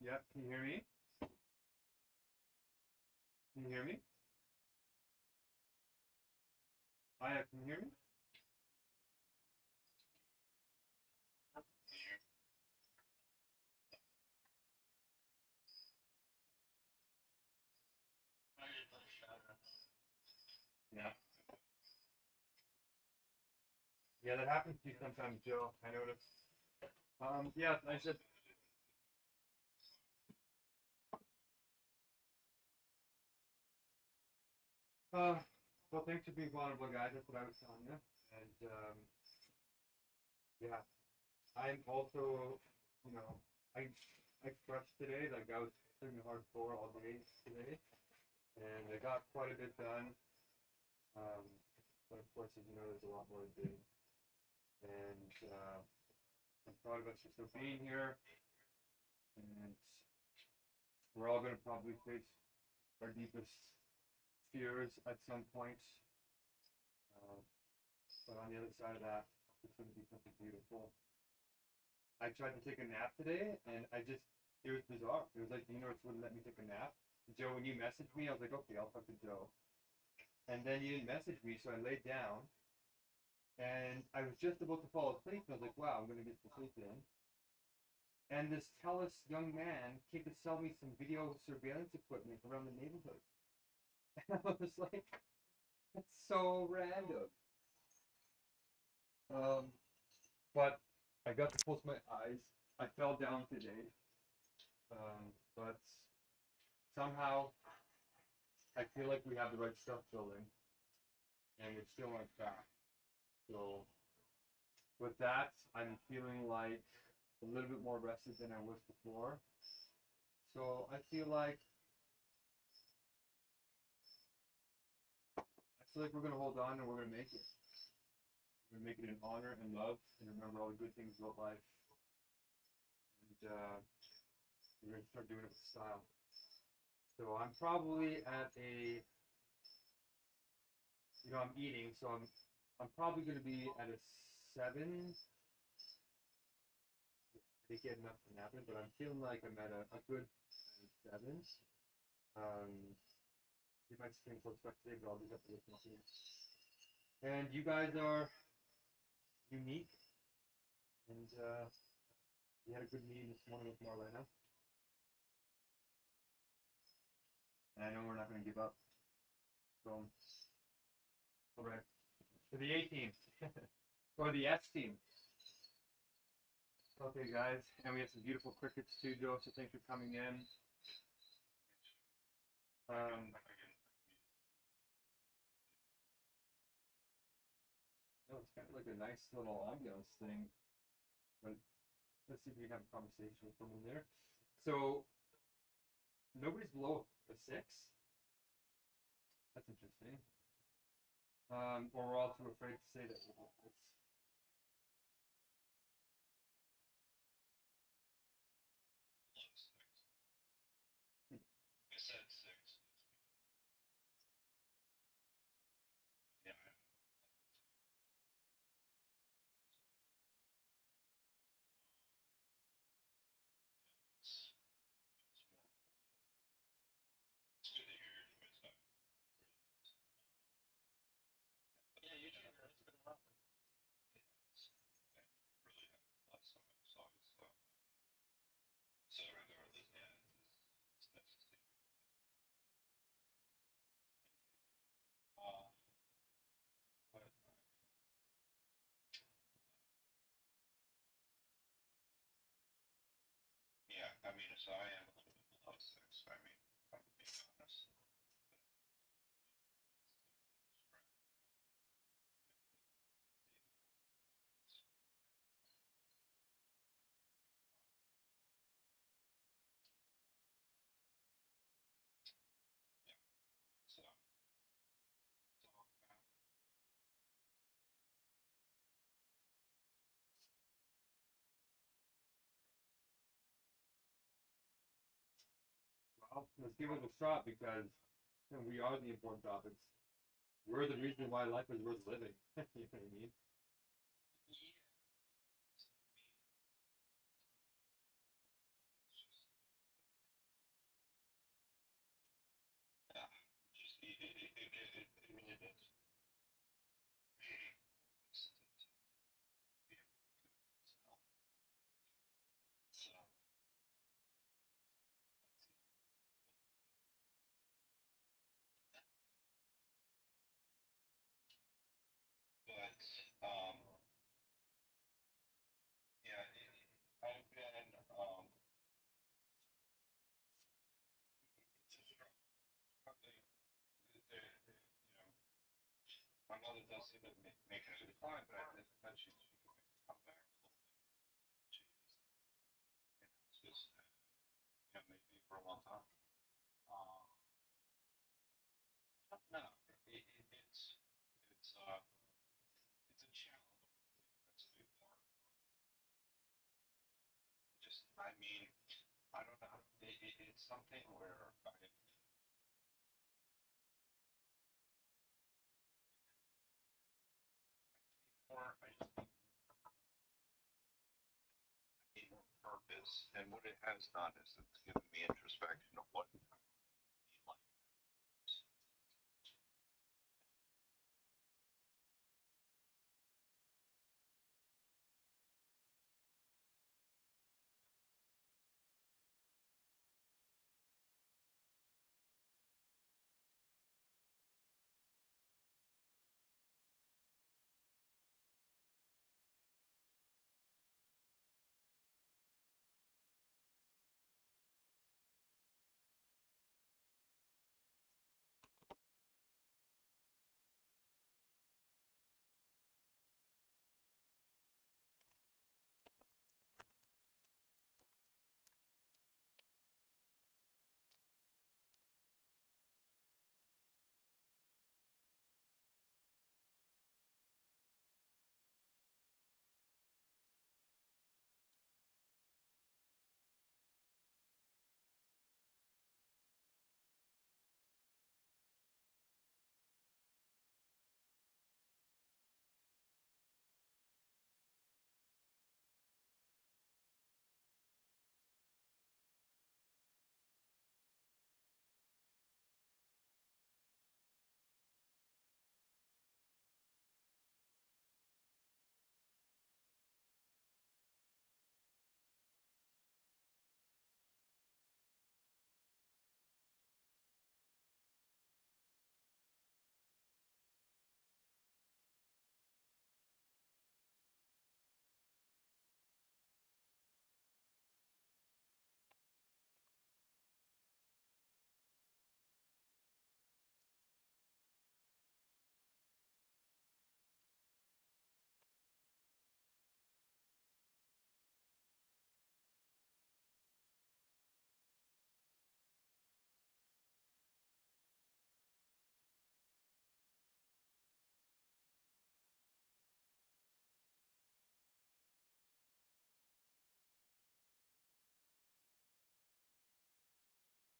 yep, can you hear me? Can you hear me? Aya, can you hear me? Yeah. Yeah, that happens to you sometimes, Joe. I noticed. Yeah, I said. Well, thanks for being vulnerable, guys. That's what I was telling you. And yeah, I'm also, I crushed today. Like I was putting hardcore all day today, and I got quite a bit done. But of course, as you know, there's a lot more to do. And I'm proud of us for still being here. And we're all going to probably face our deepest fears at some point. Uh, but on the other side of that, it's going to be something beautiful. I tried to take a nap today, and it was bizarre. It was like the universe wouldn't let me take a nap. Joe, when you messaged me, I was like, okay, I'll talk to Joe. And then you didn't message me, so I laid down, and I was just about to fall asleep, and I was like, wow, I'm going to get some sleep in. And this TELUS young man came to sell me some video surveillance equipment around the neighborhood. And I was like, that's so random. But I got to close my eyes. I fell down today. But somehow I feel like we have the right stuff building, and we're still on track. So with that, I'm feeling like a little bit more rested than I was before. So I feel like we're gonna hold on and we're gonna make it. We're gonna make it in honor and love and remember all the good things about life. And we're gonna start doing it with style. So I'm probably at a, I'm eating, so I'm probably gonna be at a 7. I didn't get enough to happen, but I'm feeling like I'm at a good 7. Did my screen close back today, but I'll do that for this one. And you guys are unique, and we had a good meeting this morning with Marlena. And I know we're not going to give up. So, all right. To the A team. Or the S team. Okay, guys. And we have some beautiful crickets too, Joe, so thanks for coming in. No, it's kind of like a nice little ambiance thing. But let's see if we can have a conversation with someone there. So, nobody's below a 6. That's interesting. Or we're all too afraid to say that it's. I said 6. Yeah. It's more. It's good to hear your voice. It really is. Yeah, you too. It's been a while. It has, and you really have lots of it. So it's so regardless, yeah, it's necessary. Uh, but yeah, I mean, so I am a little bit below 6. I mean, I'm being honest. So talk about it. Well, let's give it a shot because we are the important topics. We're the reason why life is worth living. You know what I mean? Yeah. It's just, yeah, just it really does. It's to be able to sell. So that's the only thing but yeah, I've been it's a struggle. Struggling. My mother does seem to make it a decline, but I bet she can make a comeback a little bit. She is, it's just maybe for a long time. I don't know. It's it's a challenge. That's a big part. I mean, I don't know. It's something where I just need more purpose, and what it has done is it's given me introspection of what I would be like.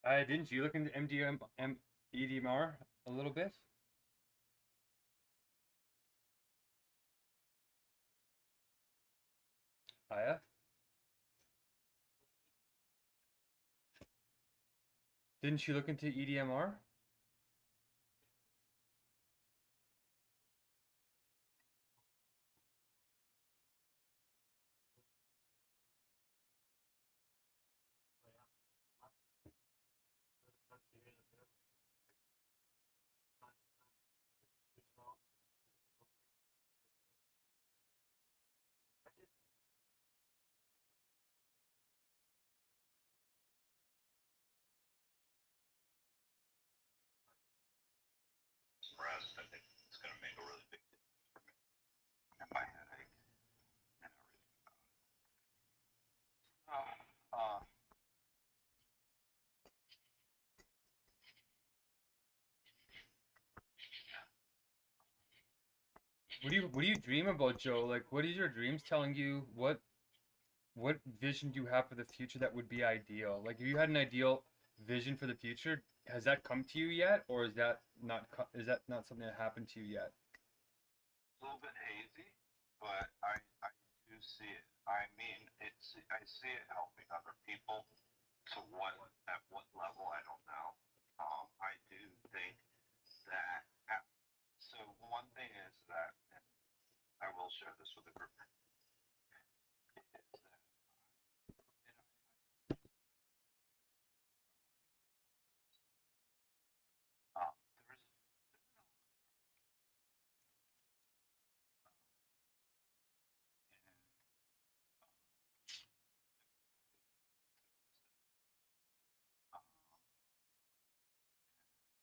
Didn't you look into EDMR a little bit? Aya? Didn't you look into EDMR? Rest, I think it's going to make a really big difference for me and my headache and everything about it. What do you dream about, Joe? Like, what is your dreams telling you? What vision do you have for the future that would be ideal? Like, if you had an ideal vision for the future, has that come to you yet, or is that not something that happened to you yet? A little bit hazy, but I do see it. I mean, I see it helping other people. To what at what level I don't know. I do think that. So one thing is that, and I will share this with the group, is that there's um,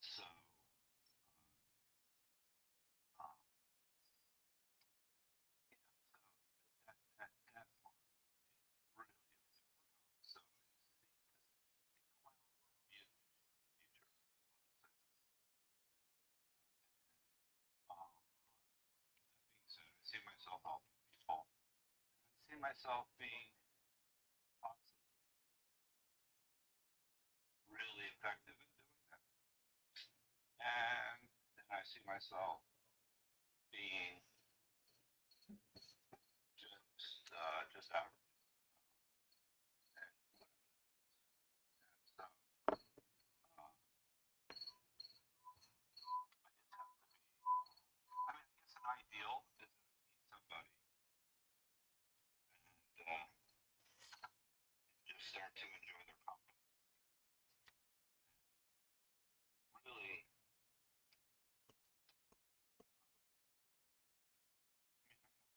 so um, that part really hard to overcome. So and see because it clouds my vision of the future. I'll just say that. That being said, I see myself helping people. I see myself being possibly really effective in doing that. And then I see myself being just average. And whatever that means. And so I just have to be. I mean, I guess an ideal is that I meet somebody and just start to enjoy their company. Really,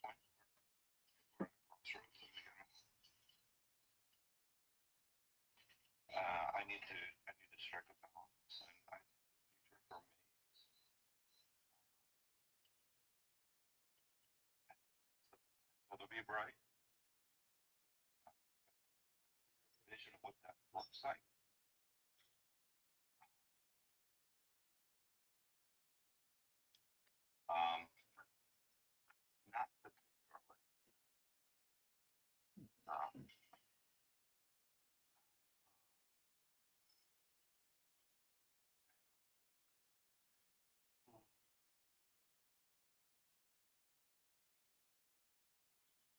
I mean, I'm at a point where we're at a crossroads and I need to strike a balance, and I think the future for me is I think it has the potential to be bright. I mean, clear vision of what that looks like. Not particularly. Um,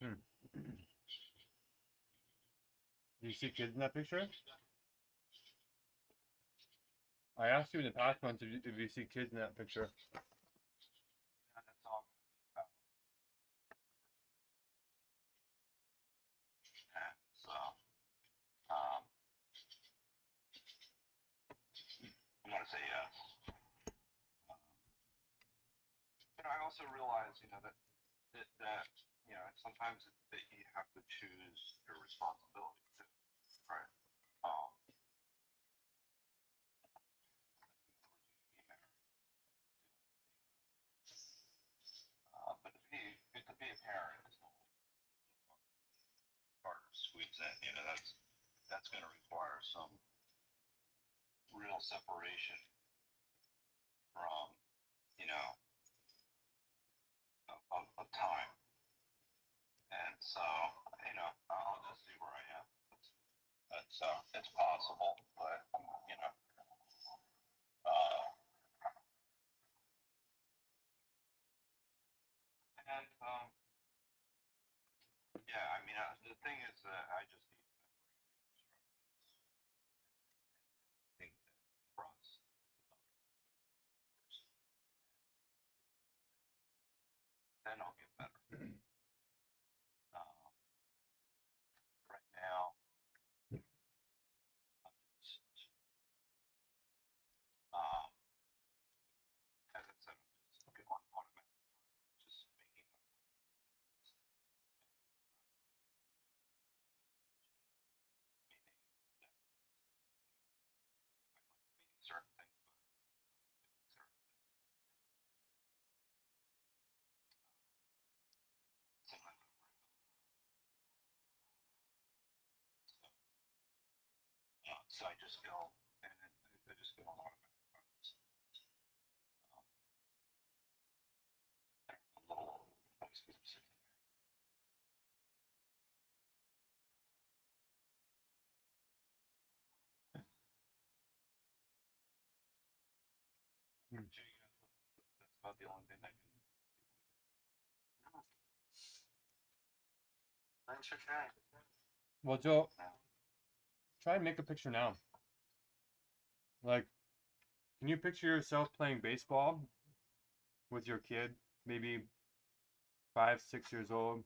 Hmm. Do you see kids in that picture? I asked you in the past months if you see kids in that picture. and it's all going to be about. And so I'm going to say yes. Um, but I also realize, that sometimes that you have to choose your responsibility too, right? In other words, you can be married, do anything, but to be a parent is the only part of squeeze in. That's going to require some real separation from you know of time, and so I'll just see where I am. It's possible, but So I just go, and I just go on automatic pilots. A little voice because I'm sitting there. Hmm. Sure, you guys listen. That's about the only thing I can do. Thanks for trying. Well, Joe, try and make a picture now. Like, can you picture yourself playing baseball with your kid, maybe 5, 6 years old,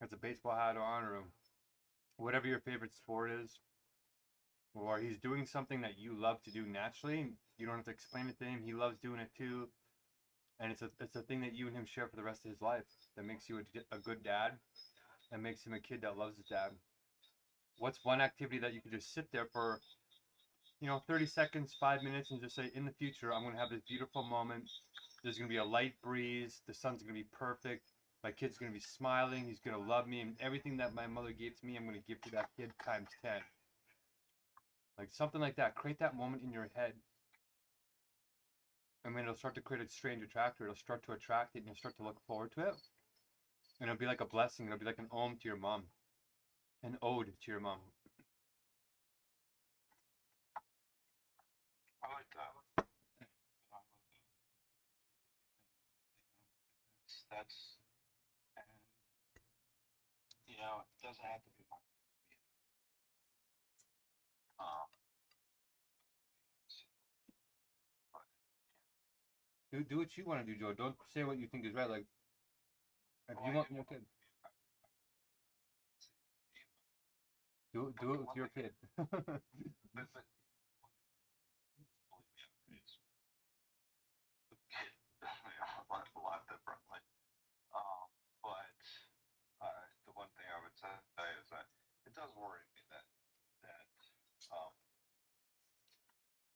has a baseball hat on, or whatever your favorite sport is, or he's doing something that you love to do naturally. You don't have to explain it to him. He loves doing it too, and it's a thing that you and him share for the rest of his life. That makes you a good dad. That makes him a kid that loves his dad. What's one activity that you could just sit there for, 30 seconds, 5 minutes, and just say, in the future, I'm going to have this beautiful moment. There's going to be a light breeze. The sun's going to be perfect. My kid's going to be smiling. He's going to love me. And everything that my mother gave to me, I'm going to give to that kid times 10. Like something like that. Create that moment in your head. And then it'll start to create a strange attractor. It'll start to attract it, and you'll start to look forward to it. And it'll be like a blessing. It'll be like an ode to your mom. An ode to your mom. I like that. I love that. That's, and it doesn't have to be my kid. But Do what you want to do, Joe. Don't say what you think is right. Like, if you want your kid, do it with your kid. but believe me, I raised the kid a lot differently. But the one thing I would say is that it does worry me that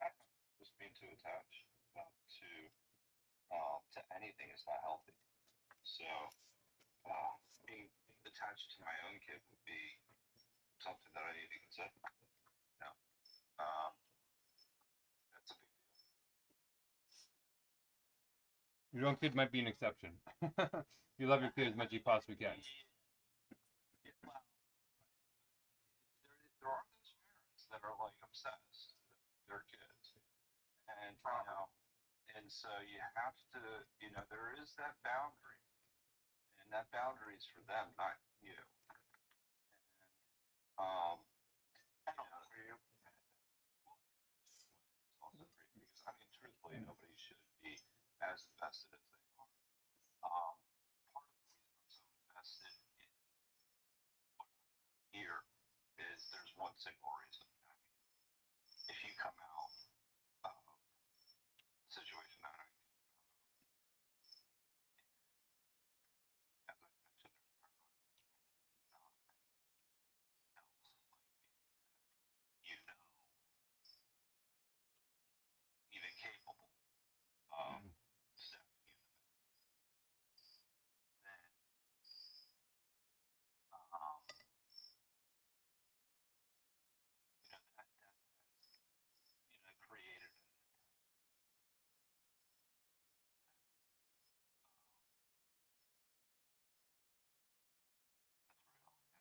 I don't know, just being too attached to anything is not healthy. So being attached to my own kid would be something that I need to consider. That's a big deal. Your own kid might be an exception. You love your kid as much as you possibly can. Yeah, well, right. There are those parents that are like obsessed with their kids, and and so you have to, there is that boundary, and that boundary is for them, not you. And I don't know for you. Well, it's also for you because I mean, truthfully, nobody should be as invested as they are. Part of the reason I'm so invested in what I have here is there's one single reason. I mean, if you come out of the situation that I came out of, as I mentioned, there's paranoia, nothing else, like meaning that even capable of stabbing you in the back, then that has created an attachment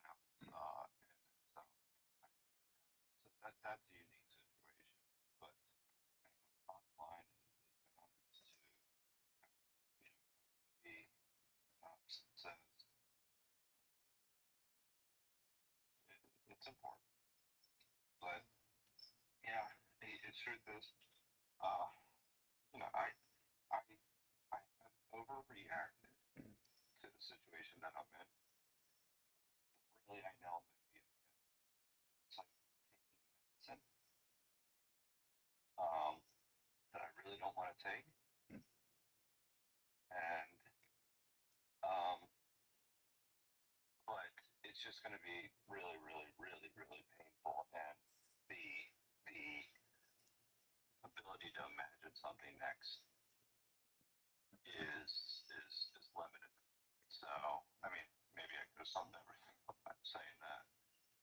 that's real, and so I think that's a unique situation. But anyway, bottom line is those boundaries to be says it's important. But the truth is, uh, I have overreacted to the situation that I'm in. Really, I know I'm going to be okay. It's like taking medicine that I really don't want to take, and but it's just going to be really, really, really, really painful, and the the ability to imagine something next is limited. So I mean, maybe I could have summed everything up by saying that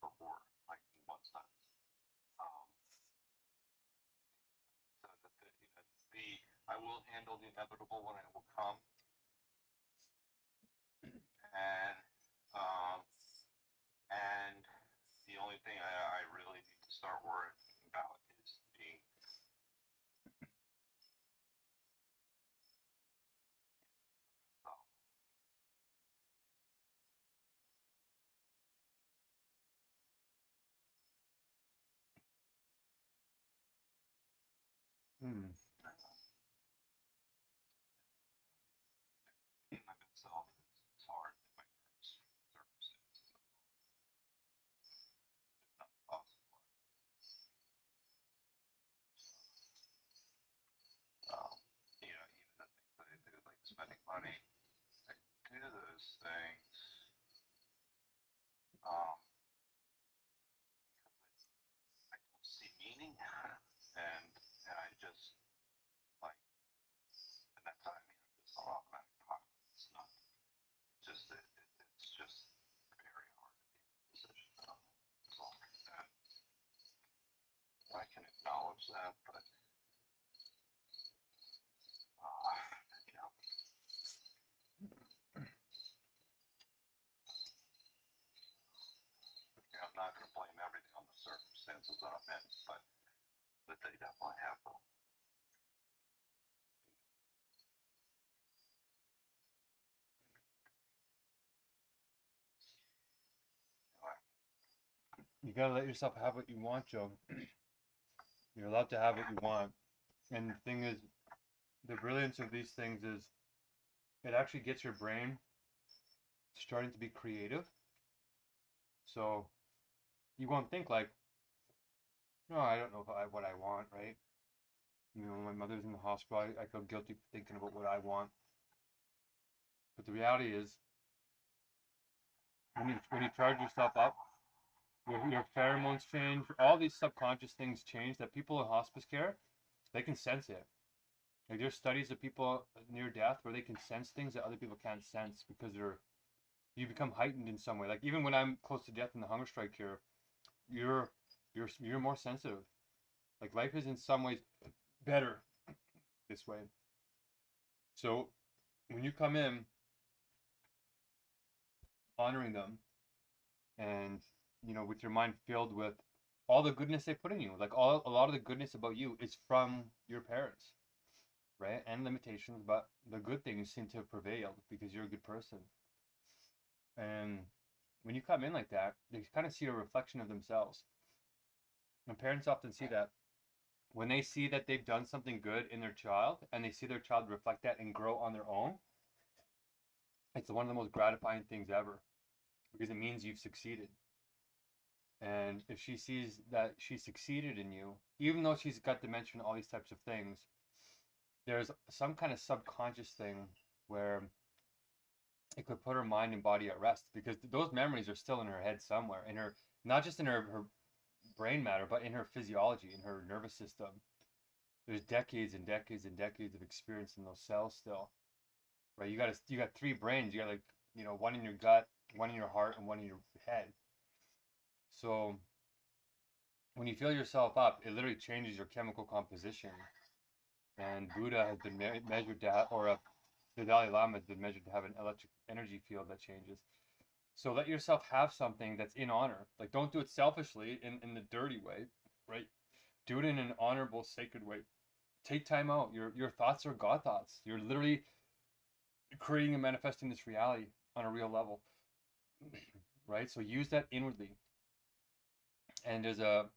before, like in one sentence. I will handle the inevitable when it will come. And and the only thing I really need to start worrying about is being myself. Hmm. Being my good self is hard in my current circumstances. It's not possible. You know, even the things that I do, like spending money, I do those things because I don't see meaning, and I just like, and that's I mean, I'm just on automatic pilot. It's not just it's just very hard to be in a position of it. So I can acknowledge that, but you know, I'm not going to blame everything on the circumstances that I'm in, but they definitely have them. You gotta let yourself have what you want, Joe. You're allowed to have what you want. And the thing is, the brilliance of these things is it actually gets your brain starting to be creative. So you won't think like, no, I don't know what I want, right? You know, my mother's in the hospital. I feel guilty thinking about what I want. But the reality is, when you charge yourself up, your pheromones change. All these subconscious things change that people in hospice care, they can sense it. Like there's studies of people near death where they can sense things that other people can't sense because you become heightened in some way. Like even when I'm close to death in the Hungerstrike here, you're more sensitive. Like life is in some ways better this way. So when you come in honoring them and with your mind filled with all the goodness they put in you, like a lot of the goodness about you is from your parents, right? And limitations, but the good things seem to have prevailed because you're a good person. And when you come in like that, they kind of see a reflection of themselves. And parents often see that when they see that they've done something good in their child and they see their child reflect that and grow on their own, it's one of the most gratifying things ever because it means you've succeeded. And if she sees that she succeeded in you, even though she's got dementia and all these types of things, there's some kind of subconscious thing where it could put her mind and body at rest because those memories are still in her head somewhere, in her, not just in her brain matter, but in her physiology, in her nervous system. There's decades and decades and decades of experience in those cells still, right? You got three brains. You got like one in your gut, one in your heart, and one in your head. So when you fill yourself up, it literally changes your chemical composition. And Buddha has been measured to have, the Dalai Lama has been measured to have an electric energy field that changes. So let yourself have something that's in honor. Like don't do it selfishly in the dirty way, right? Do it in an honorable, sacred way. Take time out. Your thoughts are God thoughts. You're literally creating and manifesting this reality on a real level, right? So use that inwardly. And there's a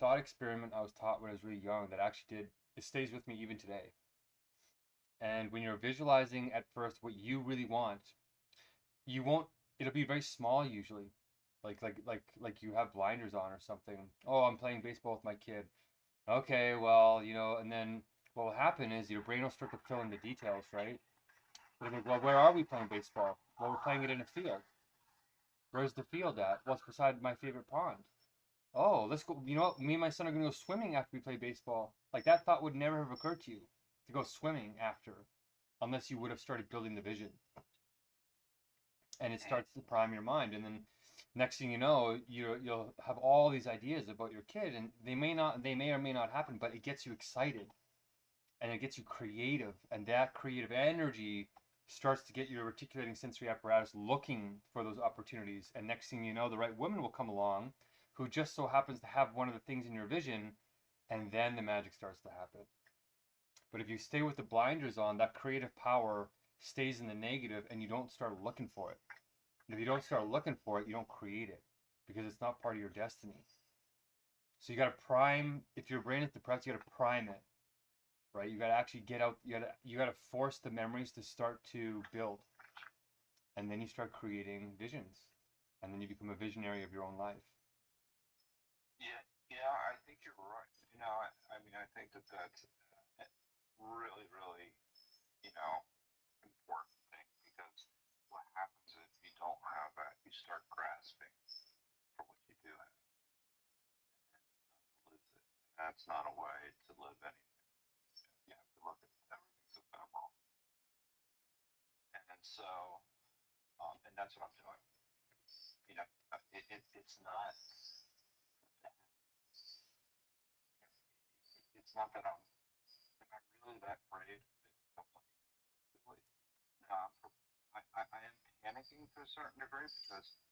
thought experiment I was taught when I was really young that actually it stays with me even today. And when you're visualizing at first what you really want, you won't. It'll be very small usually, like you have blinders on or something. Oh, I'm playing baseball with my kid. Okay, well, and then what will happen is your brain will start to fill in the details, right? Like, well, where are we playing baseball? Well, we're playing it in a field. Where's the field at? Well, it's beside my favorite pond. Oh, let's go. You know what? Me and my son are going to go swimming after we play baseball. Like that thought would never have occurred to you to go swimming after, unless you would have started building the vision. And it starts to prime your mind. And then next thing you know, you'll have all these ideas about your kid and they may or may not happen, but it gets you excited. and it gets you creative, and that creative energy starts to get your articulating sensory apparatus looking for those opportunities. And next thing you know, the right woman will come along who just so happens to have one of the things in your vision, and then the magic starts to happen. But if you stay with the blinders on, that creative power stays in the negative, and you don't start looking for it. And if you don't start looking for it, you don't create it, because it's not part of your destiny. So you got to prime. If your brain is depressed, you got to prime it, right? You got to actually get out. You got to force the memories to start to build, and then you start creating visions, and then you become a visionary of your own life. Yeah, I think you're right. You know, I mean, I think that that's really, really, you know, important thing, because what happens if you don't have that? You start grasping for what you do have, and not to lose it. And that's not a way to live anything. You have to look at everything's ephemeral. And so, and that's what I'm doing. You know, it's not. It's not that am I really that afraid of what really? No, I am panicking to a certain degree, because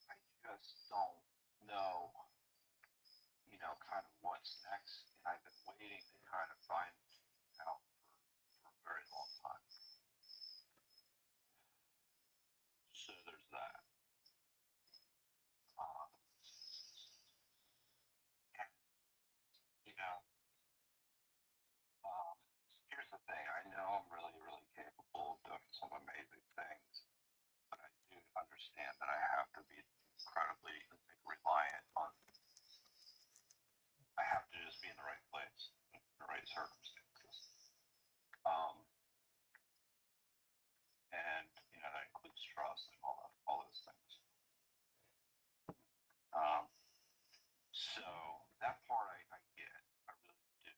I just don't know, you know, kind of what's next. And I've been waiting to kind of find out for a very long time. So there's that. Um, and, you know, here's the thing. I know I'm really, really capable of doing some amazing things, but I do understand that I have to be incredibly reliant on. I have to just be in the right place, in the right circumstances. Um, and you know that includes trust and all those things. So that part I get, I really do.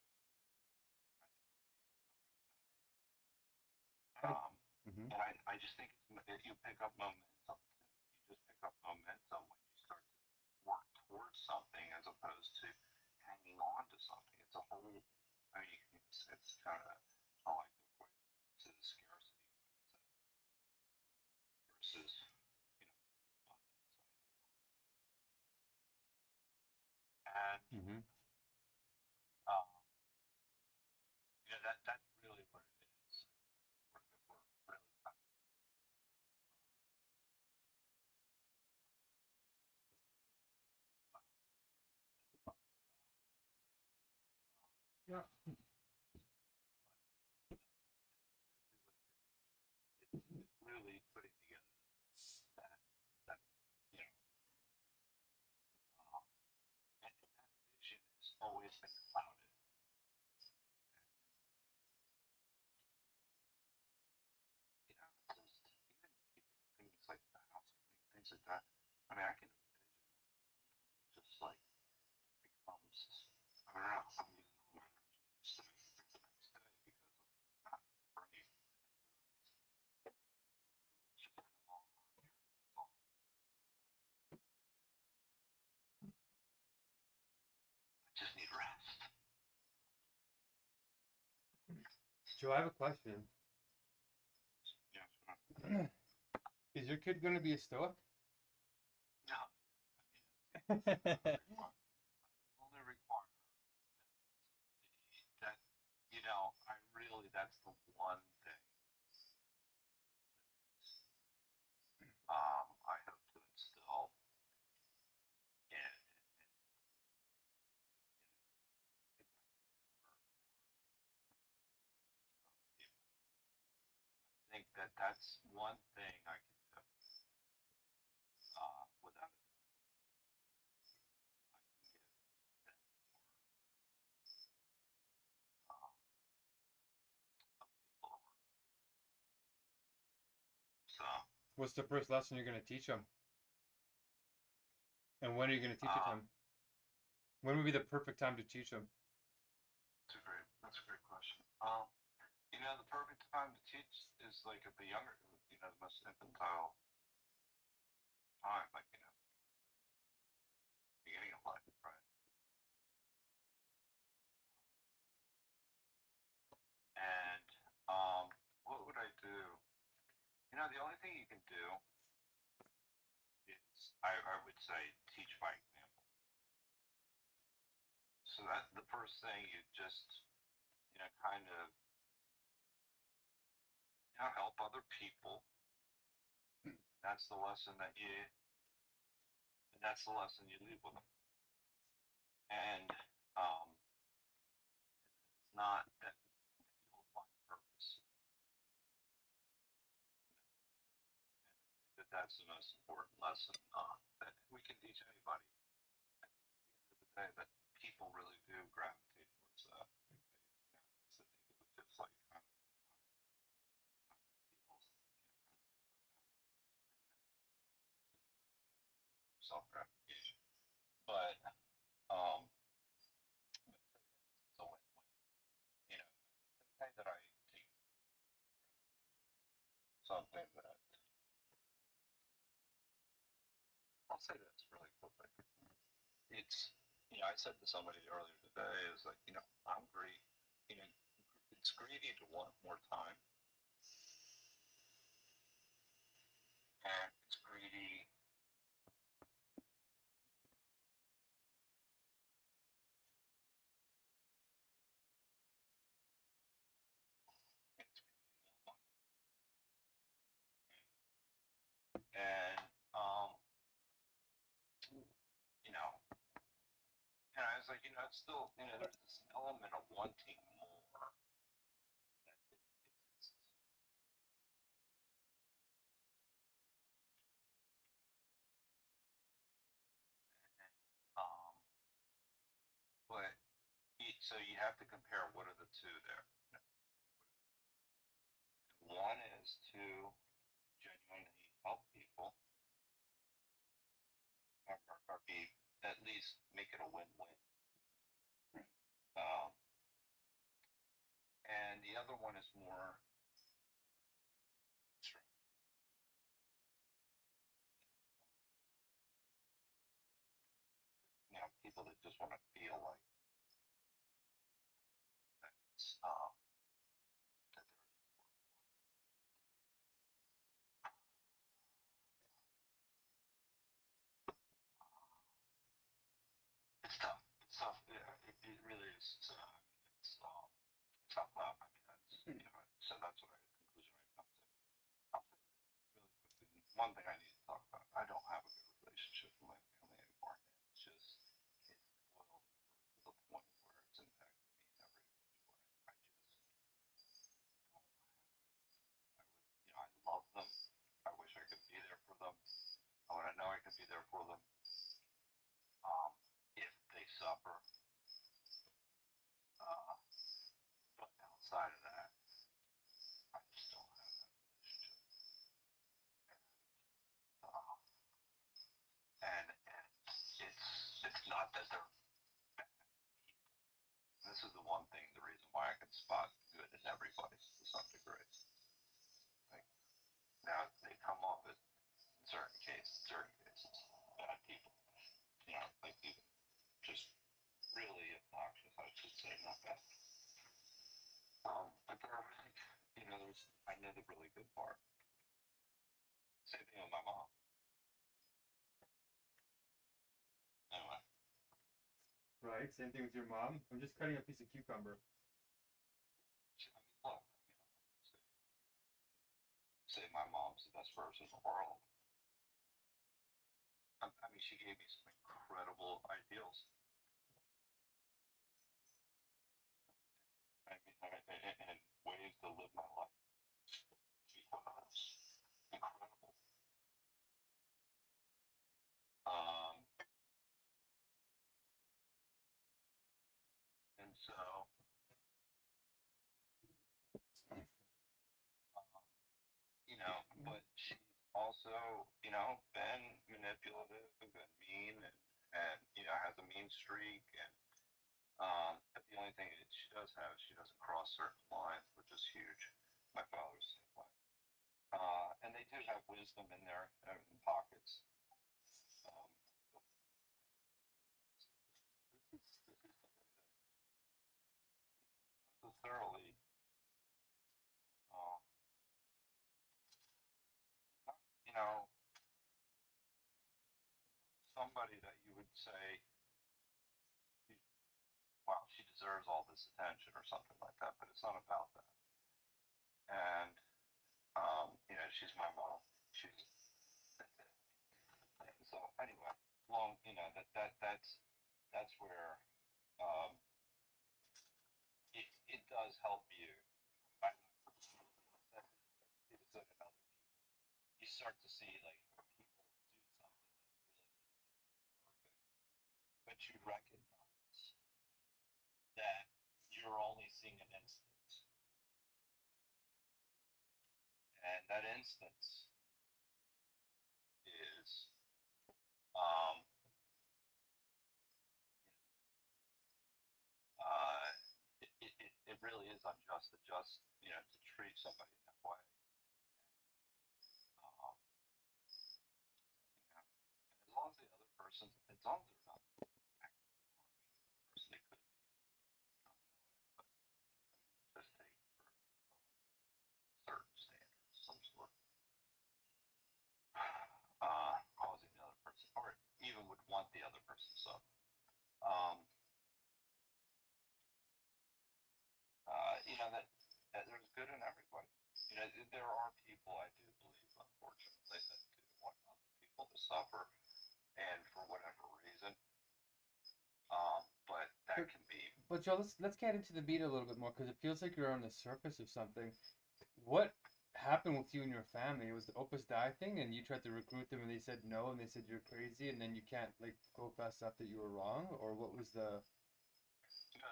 Mm-hmm. And I just think you pick up momentum too. You just pick up momentum when you start to work towards something, as opposed to hanging on to something. It's a whole. I mean, it's kind of, I like the equate to the scarcity mindset versus, you know, the abundance idea. And Mm-hmm. you know, that's really what it is. We're really kind of, Yeah. it's really putting together that you know, and that vision has always been clouded. You know, just even things like the house cleaning, things like that. I mean, I can envision that just like becomes. I don't know. I'm using all my energy just to make it through the next day, because I'm not ready to take the release. It's just been a long, hard period. That's all. I just need rest. Joe, I have a question. Yeah. Is your kid going to be a stoic? No. I mean, only require that, you know, that's the one thing I hope to instill in people. I think that's one thing I can do, without a doubt. I can get that part of people to work. So, What's the first lesson you're going to teach them? And when are you going to teach it to them? When would be the perfect time to teach them? that's a great question. You know, the perfect time to teach is like at the younger, you know, the most infantile time, like, you know, beginning of life, right? the only thing you can do is, I would say, teach by example. So that the first thing you just, kind of, help other people. That's the lesson that's the lesson you leave with them. And it's not that you'll find purpose. And I think that that's the most important lesson that we can teach anybody. At the end of the day, that people really do gravitate towards that. I used to think it was just like kind of ideals, self-gratification. But it's a win-win. It's okay that I take something that I'll say this really quickly. It's I said to somebody earlier today is like, I'm greedy. It's greedy to want more time, and it's greedy. It's greedy to want money. And you know, and I was like, it's still, there's this element of wanting more that exists. Um, but so you have to compare what are the two there. One is to genuinely help people, or be at least make it a win-win. Um, and the other one is more extreme. People that just want to feel like that it's that they're the important one. It's tough. It's tough. Yeah, it really is. It's tough love. I mean, so that's what conclusion I come to. I'll say this really quickly. One thing I need to talk about. I don't have a good relationship with my family anymore. It's just it's boiled over to the point where it's impacting me in every which way. I just don't have it. I love them. I wish I could be there for them. I want to know I can be there for them. If they suffer. But outside of that, I just don't have that relationship. And it's not that they're bad people. This is the one thing, the reason why I can spot good in everybody to some degree. Like, now they come off as in certain cases, bad people. Like even just really obnoxious, I should say, not bad. But there are really, I know the really good part. Same thing with my mom. Anyway. Right. Same thing with your mom. I'm just cutting a piece of cucumber. I mean, look. I'm not gonna say my mom's the best person in the world. I mean, she gave me some incredible ideals. I mean, and ways to live my life. She was incredible. And so, but she's also, been manipulative and mean and has a mean streak. And but the only thing that she does have is she doesn't cross certain lines, which is huge. My father's the same way. And they do have wisdom in there in pockets. Um, this is somebody that necessarily know, somebody that you would say, wow, she deserves all this attention or something like that, but it's not about that. And, you know, she's my mom. She's, that's it. And so anyway, that's where, um, it does help you. I, you start to see the good in other people. You start to see like where people do something that's really perfect, but you recognize that you're only seeing an instance, and that instance is, um, uh, it really is unjust to just, you know, to treat somebody in that way. You know, and as long as the other person, as long as they're not actually harming the other person, they could be not know it, but just take for certain standards, some sort, causing the other person, or even would want the other person. So, um, you know that there's good in everybody. You know, there are people I do believe, unfortunately, that do want other people to suffer, and for whatever reason. But that can be. But Joe, let's get into the meat a little bit more because it feels like you're on the surface of something. What happened with you and your family? It was the Opus Dei thing, and you tried to recruit them, and they said no, and they said you're crazy, and then you can't like go fess up that you were wrong, or what was the? You know,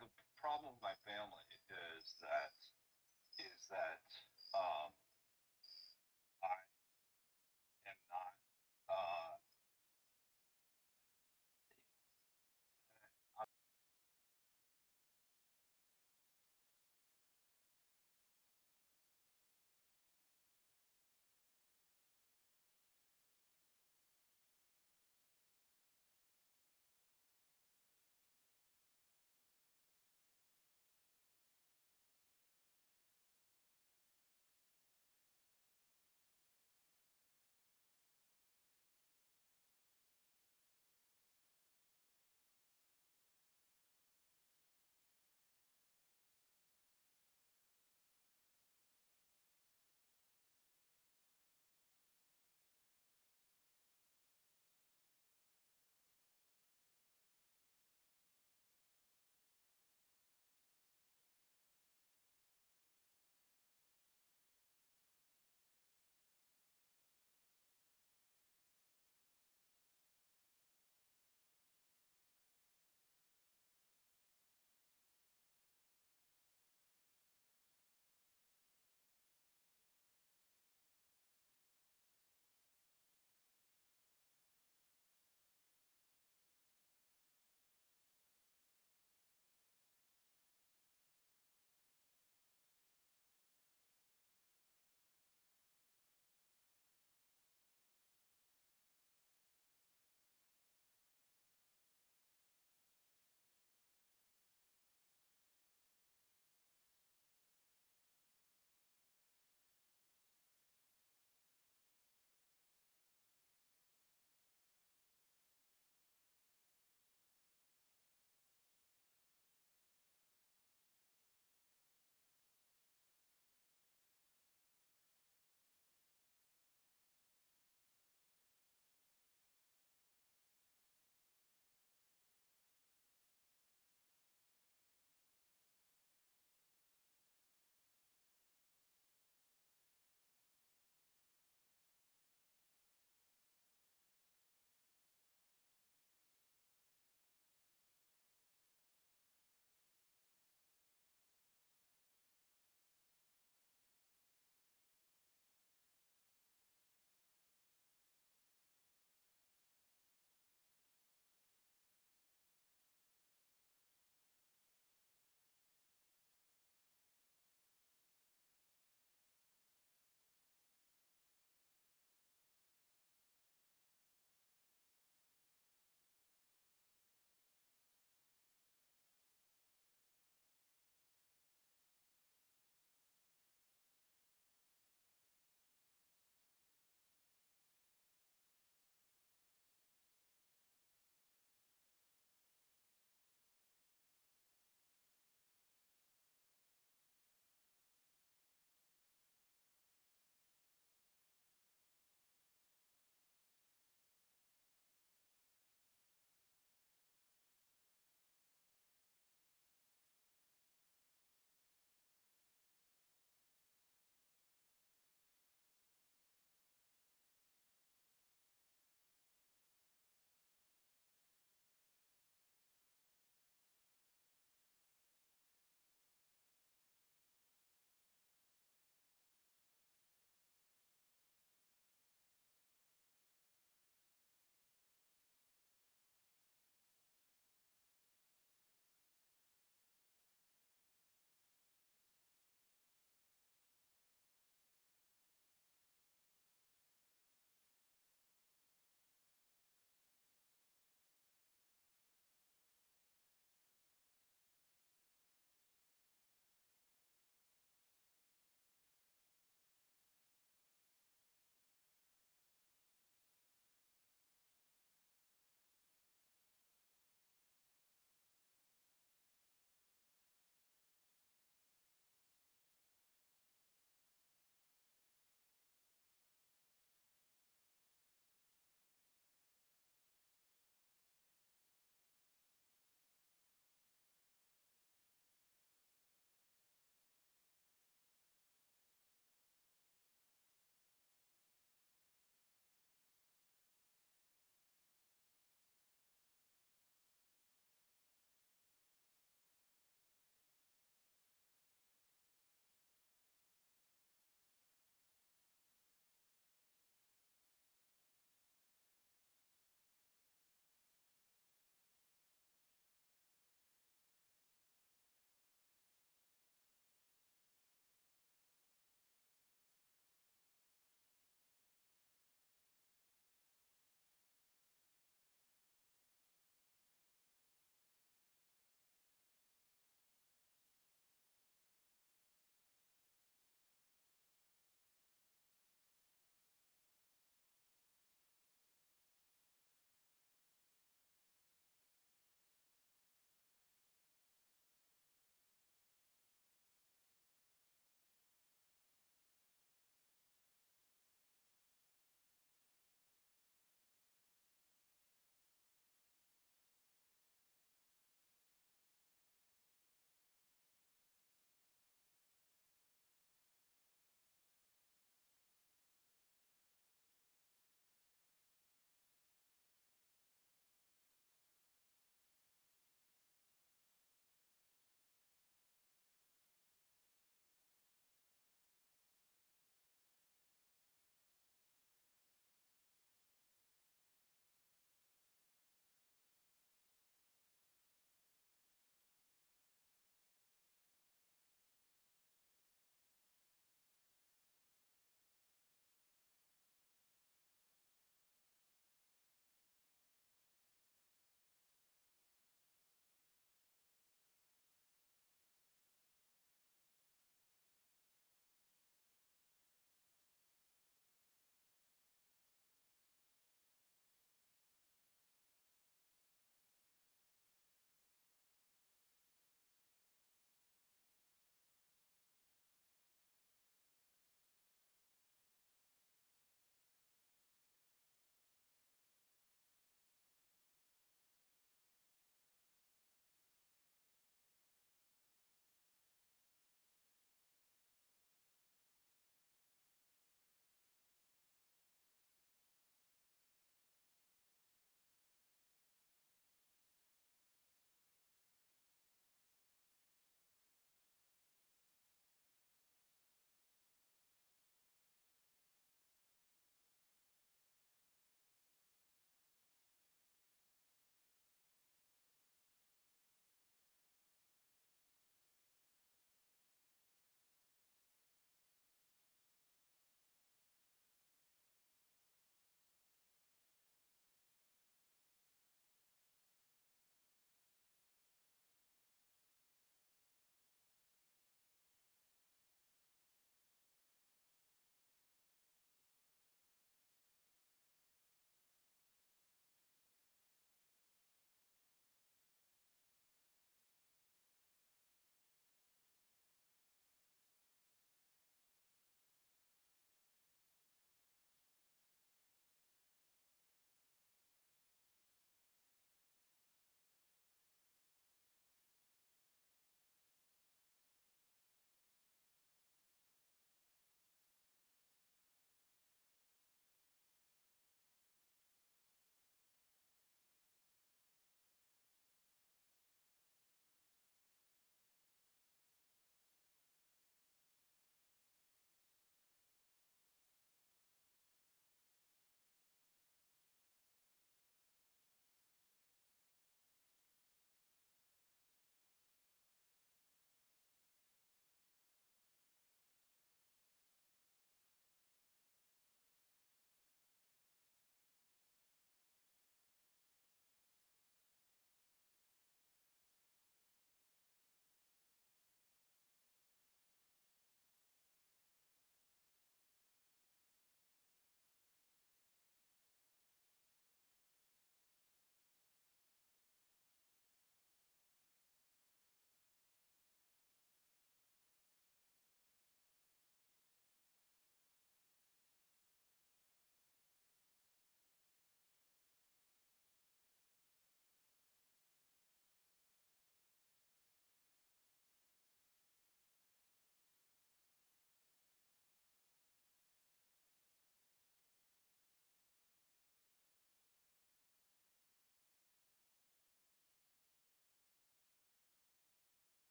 the problem with my family is that um, I am not. Uh,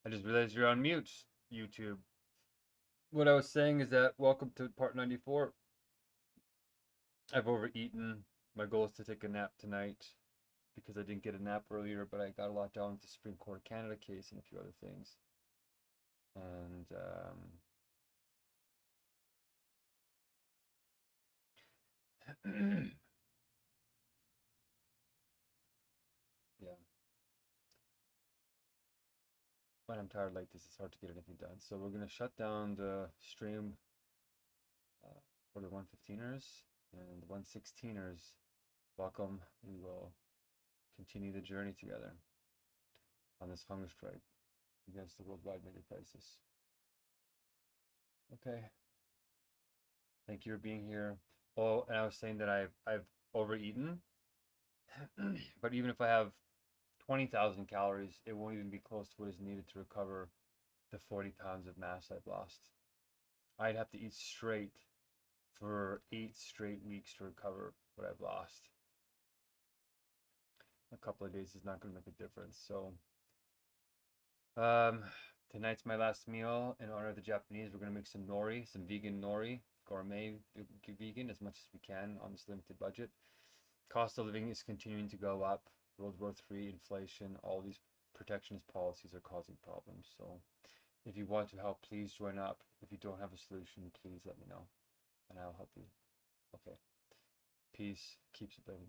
I just realized you're on mute, YouTube. What I was saying is that welcome to part 94. I've overeaten. My goal is to take a nap tonight because I didn't get a nap earlier, but I got a lot done with the Supreme Court of Canada case and a few other things. And yeah. When I'm tired like this, it's hard to get anything done. So we're gonna shut down the stream for the 115ers and the 116ers. Welcome. We will continue the journey together on this hunger strike against the worldwide megacrisis. Okay. Thank you for being here. Oh, and I was saying that I've overeaten, but even if I have 20,000 calories, it won't even be close to what is needed to recover the 40 pounds of mass I've lost. I'd have to eat straight for 8 straight weeks to recover what I've lost. A couple of days is not going to make a difference. So tonight's my last meal in honor of the Japanese. We're going to make some nori, some vegan nori, gourmet vegan as much as we can on this limited budget. Cost of living is continuing to go up. World War III, inflation, all these protectionist policies are causing problems. So if you want to help, please join up. If you don't have a solution, please let me know and I'll help you. Okay. Peace. Keeps it living.